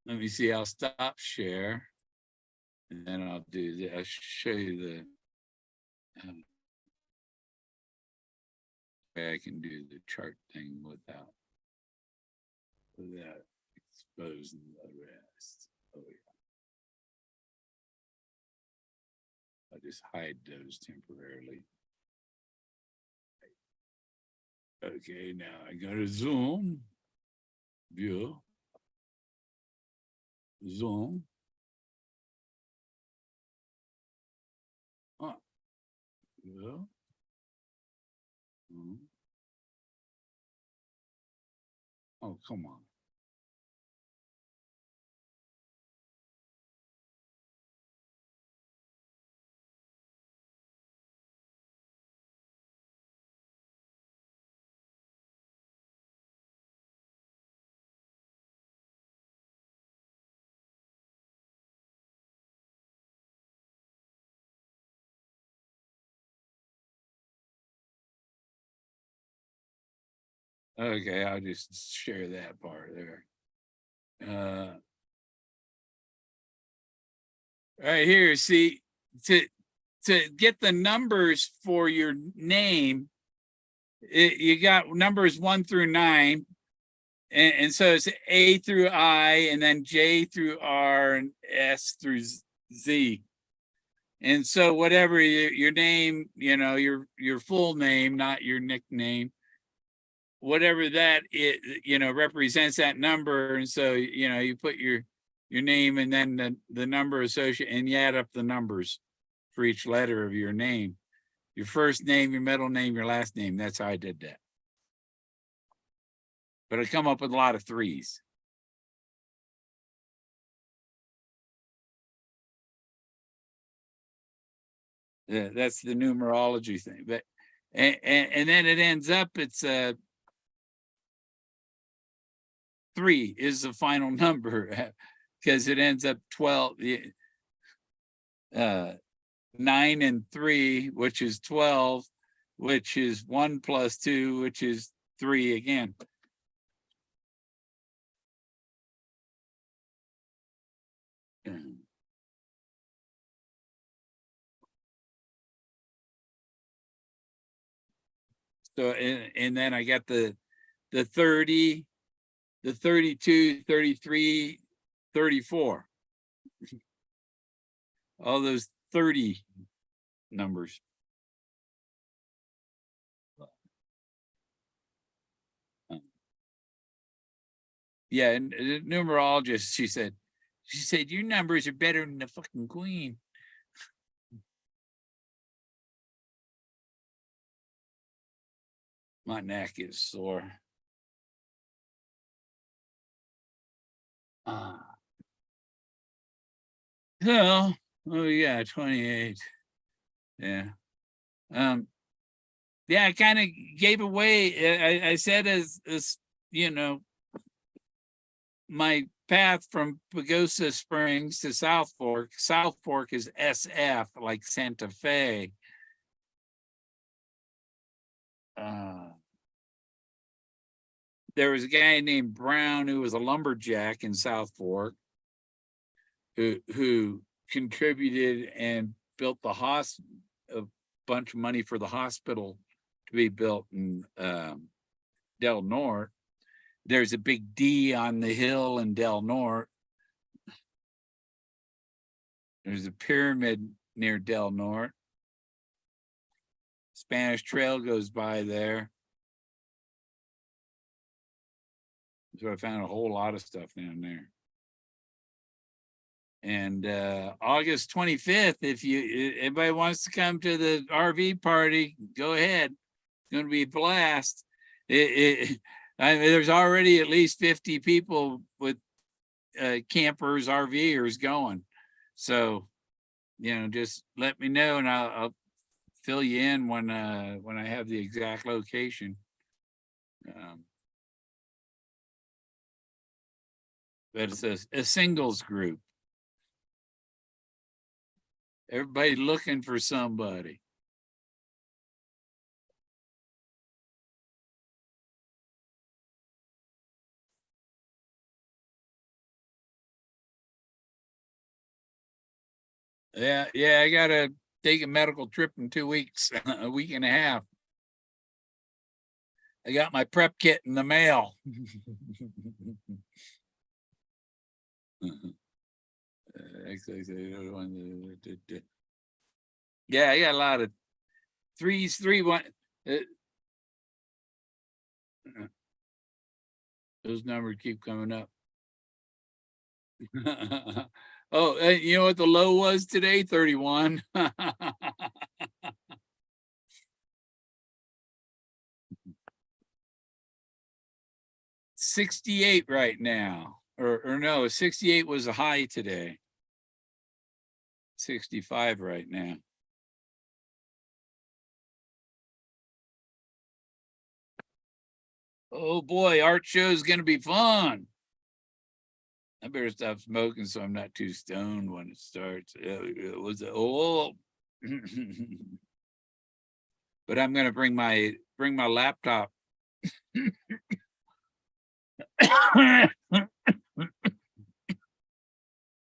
me see, I'll stop share. And then I'll do that. I'll show you the way I can do the chart thing without exposing the rest. Oh yeah. I'll just hide those temporarily. Okay, now I go to Zoom, view, Zoom. Yeah. Oh, come on. Okay, I'll just share that part there. Right here, see, to get the numbers for your name, you got numbers 1 through 9. And so it's A through I, and then J through R, and S through Z. And so whatever your name, your full name, not your nickname, whatever that represents that number. And so you put your name and then the number associated, and you add up the numbers for each letter of your name. Your first name, your middle name, your last name. That's how I did that. But I come up with a lot of 3s. Yeah, that's the numerology thing. But and then it ends up, it's 3 is the final number, because it ends up 12. 9 and 3, which is 12, which is 1 plus 2, which is 3 again. So, and then I got the 30, the 32, 33, 34. All those 30 numbers. Yeah, and the numerologist, she said, your numbers are better than the fucking queen. My neck is sore. So, oh yeah, 28. Yeah. Yeah, I kind of gave away. I said as you know, my path from Pagosa Springs to South Fork. South Fork is SF, like Santa Fe. There was a guy named Brown who was a lumberjack in South Fork who contributed and built the a bunch of money for the hospital to be built in Del Norte. There's a big D on the hill in Del Norte. There's a pyramid near Del Norte. Spanish Trail goes by there. So I found a whole lot of stuff down there. And August 25th, if anybody wants to come to the RV party, go ahead. It's going to be a blast. I mean, there's already at least 50 people with campers, RVers going. So, just let me know and I'll fill you in when I have the exact location. But it's a singles group. Everybody looking for somebody. Yeah, I gotta take a medical trip in 2 weeks, a week and a half. I got my prep kit in the mail. Yeah, I got a lot of threes, 3-1. Those numbers keep coming up. Oh, you know what the low was today? 31. 68 right now. Or no, 68 was a high today. 65 right now. Oh boy, art show is going to be fun. I better stop smoking so I'm not too stoned when it starts. It was but I'm going to bring my laptop.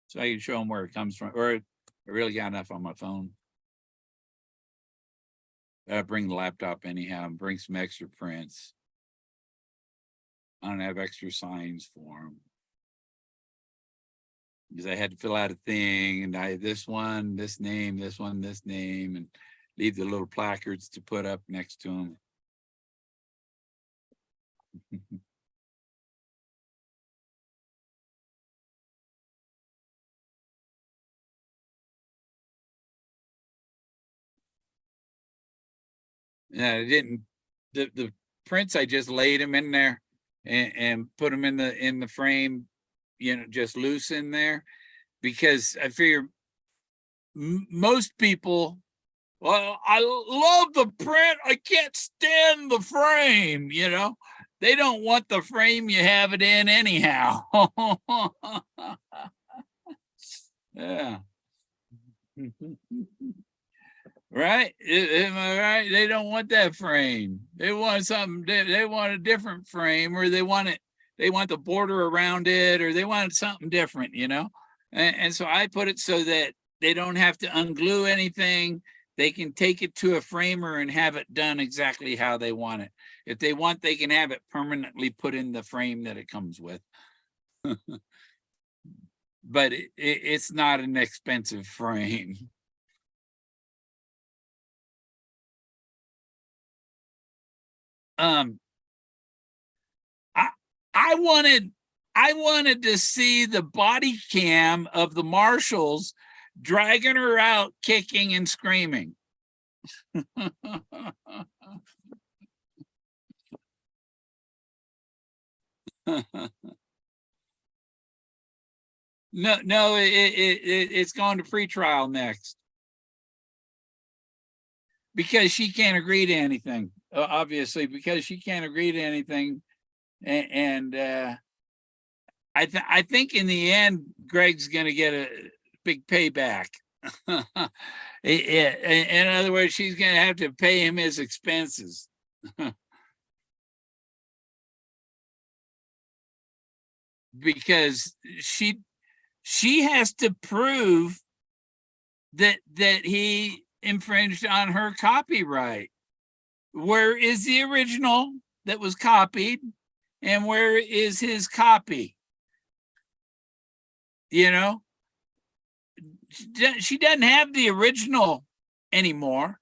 So I can show them where it comes from. Or I really got enough on my phone. I bring the laptop anyhow and bring some extra prints. I don't have extra signs for them. Because I had to fill out a thing and I this one, this name, this one, this name, and leave the little placards to put up next to them. Yeah, I didn't. The prints, I just laid them in there and put them in the frame, just loose in there, because I figure most people. Well, I love the print. I can't stand the frame. They don't want the frame you have it in anyhow. Yeah. Right? Am I right? They don't want that frame. They want something. They want a different frame, or they want the border around it, or they want something different. And so I put it so that they don't have to unglue anything. They can take it to a framer and have it done exactly how they want it. If they want, they can have it permanently put in the frame that it comes with. But it's not an expensive frame. I wanted I wanted to see the body cam of the marshals dragging her out, kicking and screaming. No, it's going to pretrial next because she can't agree to anything. Obviously, because she can't agree to anything, and I think in the end, Greg's going to get a big payback. In other words, she's going to have to pay him his expenses. Because she has to prove that he infringed on her copyright. Where is the original that was copied, and where is his copy? You know, she doesn't have the original anymore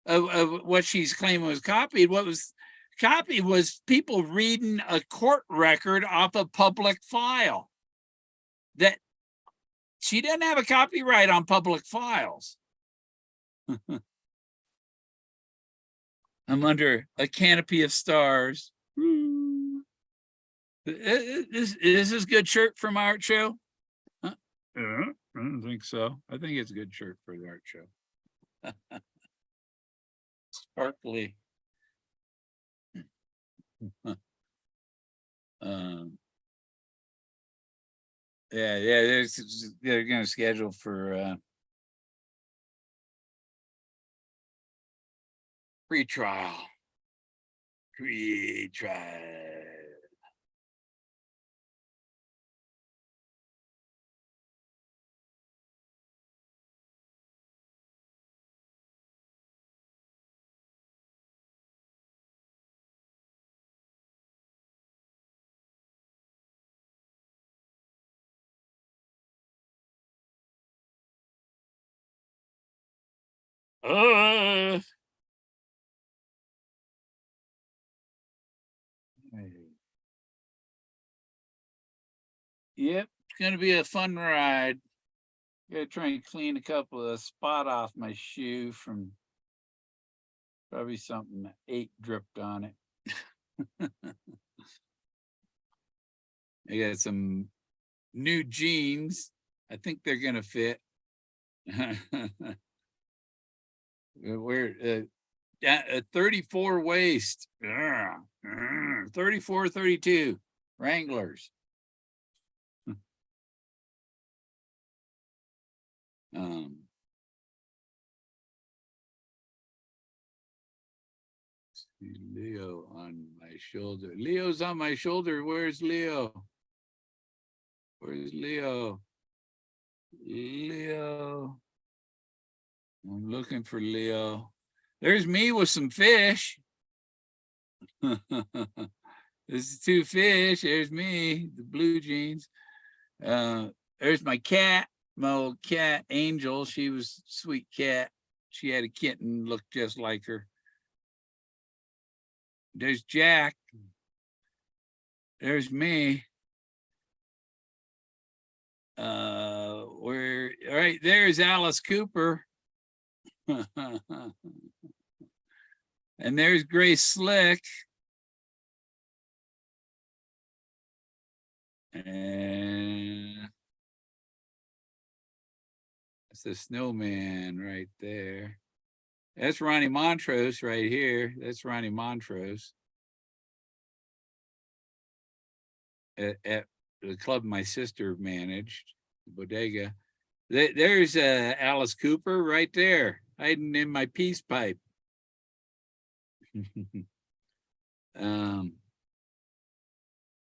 of what she's claiming was copied. What was copied was people reading a court record off a public file. That she doesn't have a copyright on public files. I'm under a canopy of stars. Is this good shirt from art show? Huh? I don't think so. I think it's a good shirt for the art show. Sparkly. Yeah, they're going to schedule for pre-trial. Yep, it's gonna be a fun ride. Gotta try and clean a couple of spot off my shoe from probably something ate dripped on it. I got some new jeans. I think they're gonna fit. We're a 34 waist. 34, 32 Wranglers. Leo on my shoulder. Leo's on my shoulder. Where's Leo? Where's Leo? Leo. I'm looking for Leo. There's me with some fish. This is two fish. There's me, the blue jeans. There's my cat, my old cat, Angel. She was a sweet cat. She had a kitten, looked just like her. There's Jack. There's me. Where right there's Alice Cooper. And there's Grace Slick. And that's the snowman right there. That's Ronnie Montrose right here. That's Ronnie Montrose. At the club my sister managed, Bodega. There's Alice Cooper right there, hiding in my peace pipe.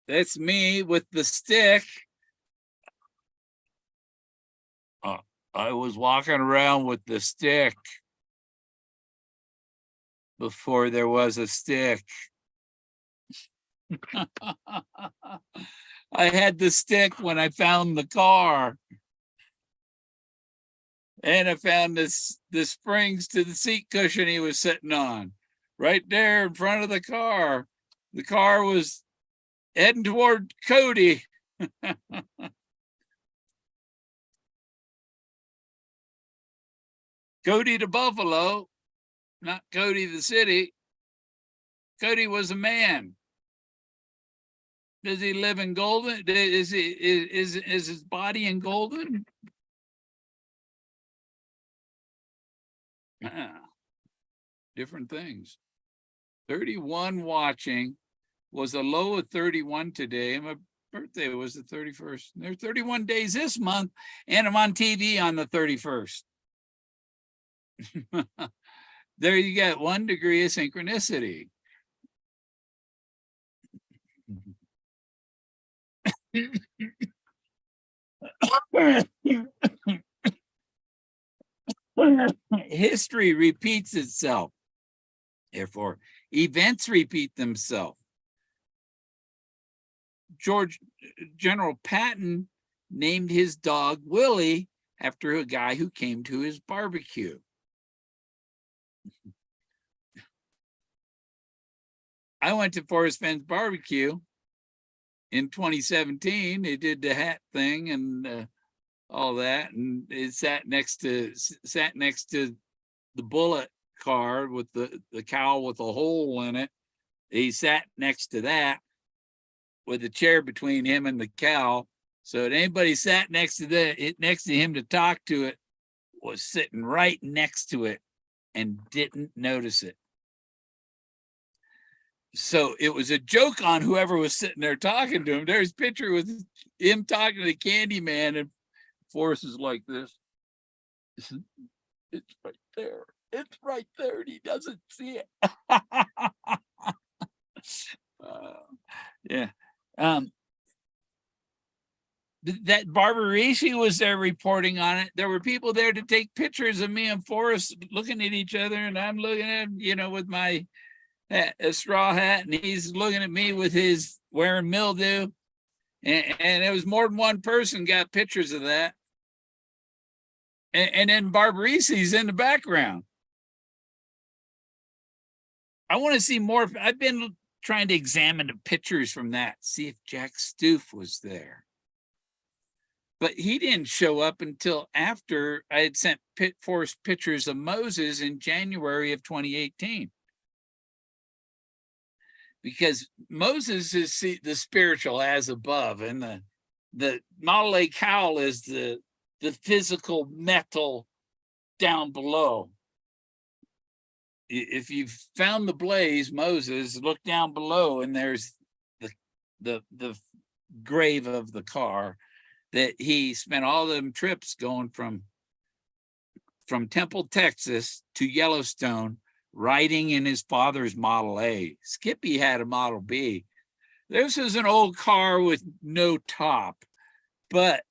That's me with the stick. I was walking around with the stick before there was a stick. I had the stick when I found the car. And I found the springs to the seat cushion he was sitting on. Right there in front of the car. The car was heading toward Cody. Cody to Buffalo, not Cody the city. Cody was a man. Does he live in Golden? Is his body in Golden? Different things. 31 watching was a low of 31 today. My birthday was the 31st. There's 31 days this month, and I'm on TV on the 31st. There you get 1 degree of synchronicity. History repeats itself. Therefore, events repeat themselves. General Patton named his dog Willie after a guy who came to his barbecue. I went to Forrest Fenn's barbecue in 2017. They did the hat thing and all that, and it sat next to the bullet car with the cow with a hole in it. He sat next to that with a chair between him and the cow. So if anybody sat next to him to talk to it, was sitting right next to it and didn't notice it. So it was a joke on whoever was sitting there talking to him. There's a picture with him talking to the candy man, and Forrest is like this. It's right there. It's right there, and he doesn't see it. Yeah. That Barbarisi was there reporting on it. There were people there to take pictures of me and Forrest looking at each other, and I'm looking at him, with my a straw hat, and he's looking at me with his wearing mildew. And there was more than one person got pictures of that. And then Barbarisi's in the background. I want to see more. I've been trying to examine the pictures from that, see if Jack Stoof was there. But he didn't show up until after I had sent Forrest pictures of Moses in January of 2018. Because Moses is the spiritual as above, and the Model A cowl is the physical metal down below. If you've found the blaze, Moses, look down below, and there's the grave of the car that he spent all them trips going from Temple, Texas to Yellowstone, riding in his father's Model A. Skippy had a Model B. This is an old car with no top, but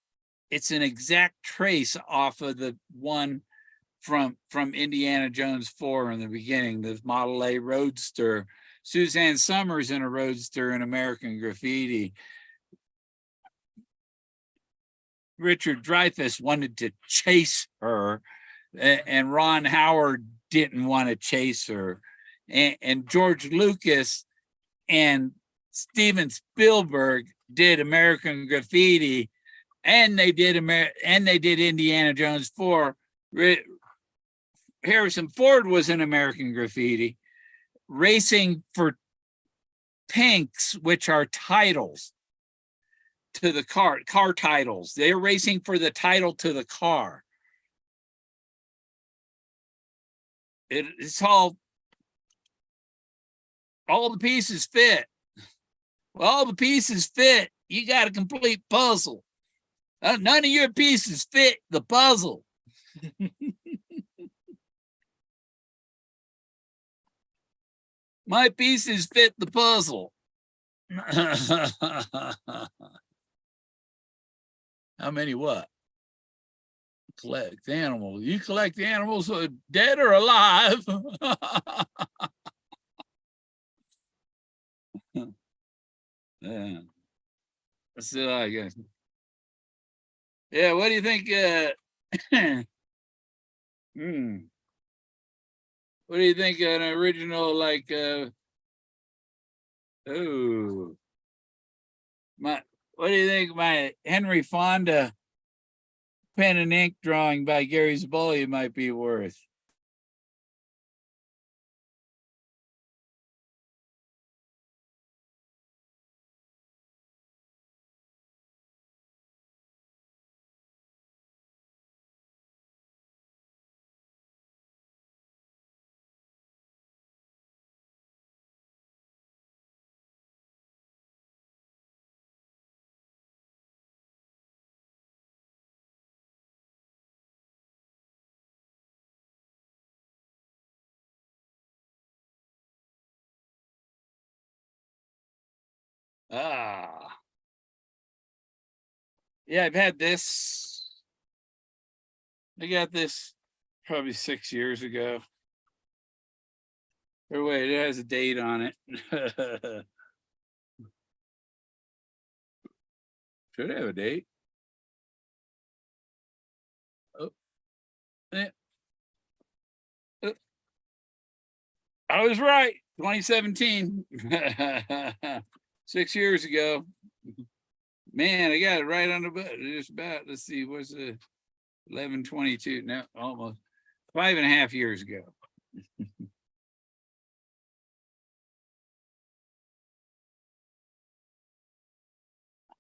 it's an exact trace off of the one from Indiana Jones 4 in the beginning, the Model A Roadster. Suzanne Summers in a Roadster in American Graffiti. Richard Dreyfuss wanted to chase her, and Ron Howard didn't want to chase her. And George Lucas and Steven Spielberg did American Graffiti, and they did Indiana Jones 4. Harrison Ford was in American Graffiti, racing for pinks, which are titles to the car titles. They're racing for the title to the car. It's all the pieces fit. Well, all the pieces fit. You got a complete puzzle. None of your pieces fit the puzzle. My pieces fit the puzzle. How many what? Collect animals. You collect animals dead or alive. Yeah. That's it, I guess. Yeah, what do you think? What do you think an original, like, What do you think my Henry Fonda pen and ink drawing by Gary Zaboli might be worth? Ah, yeah, I've had this. I got this probably 6 years ago. Or wait, it has a date on it. Should have a date. Oh, eh. Oh, I was right. 2017. 6 years ago. Man, I got it right on the button. Just about. Let's see, what's the 11/22? No, almost 5.5 years ago.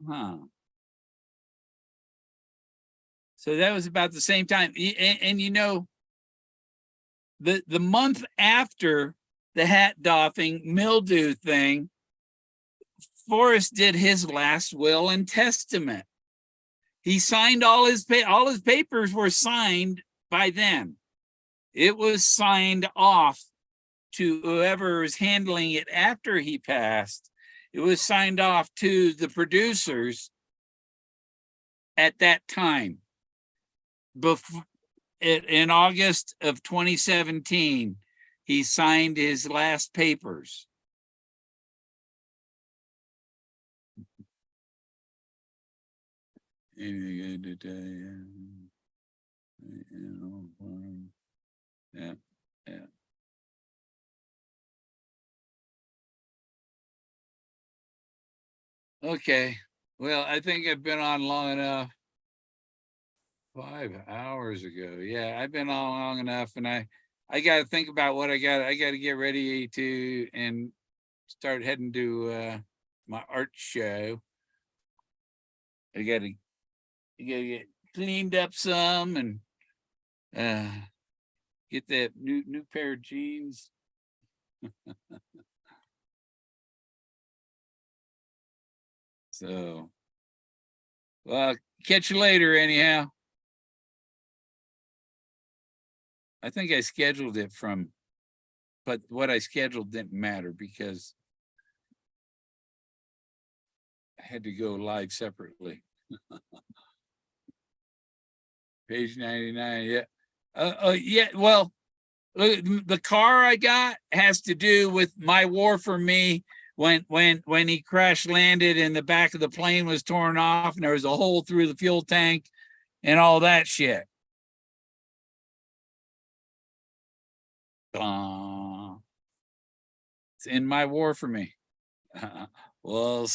Huh. So that was about the same time. And you know, the month after the hat doffing mildew thing, Forrest did his last will and testament. He signed all his papers were signed by then. It was signed off to whoever was handling it after he passed. It was signed off to the producers at that time. Before, in August of 2017, he signed his last papers. Anything good to tell you? Yeah, yeah. Okay. Well, I think I've been on long enough. 5 hours ago. Yeah, I've been on long enough, and I got to think about what I got to get ready to and start heading to my art show. I got to get cleaned up some and get that new pair of jeans. So, well, catch you later anyhow. I think I scheduled it from, but what I scheduled didn't matter because I had to go live separately. Page 99, yeah. Yeah, well, the car I got has to do with my war for me when he crash landed and the back of the plane was torn off and there was a hole through the fuel tank and all that shit. It's in my war for me. We'll see.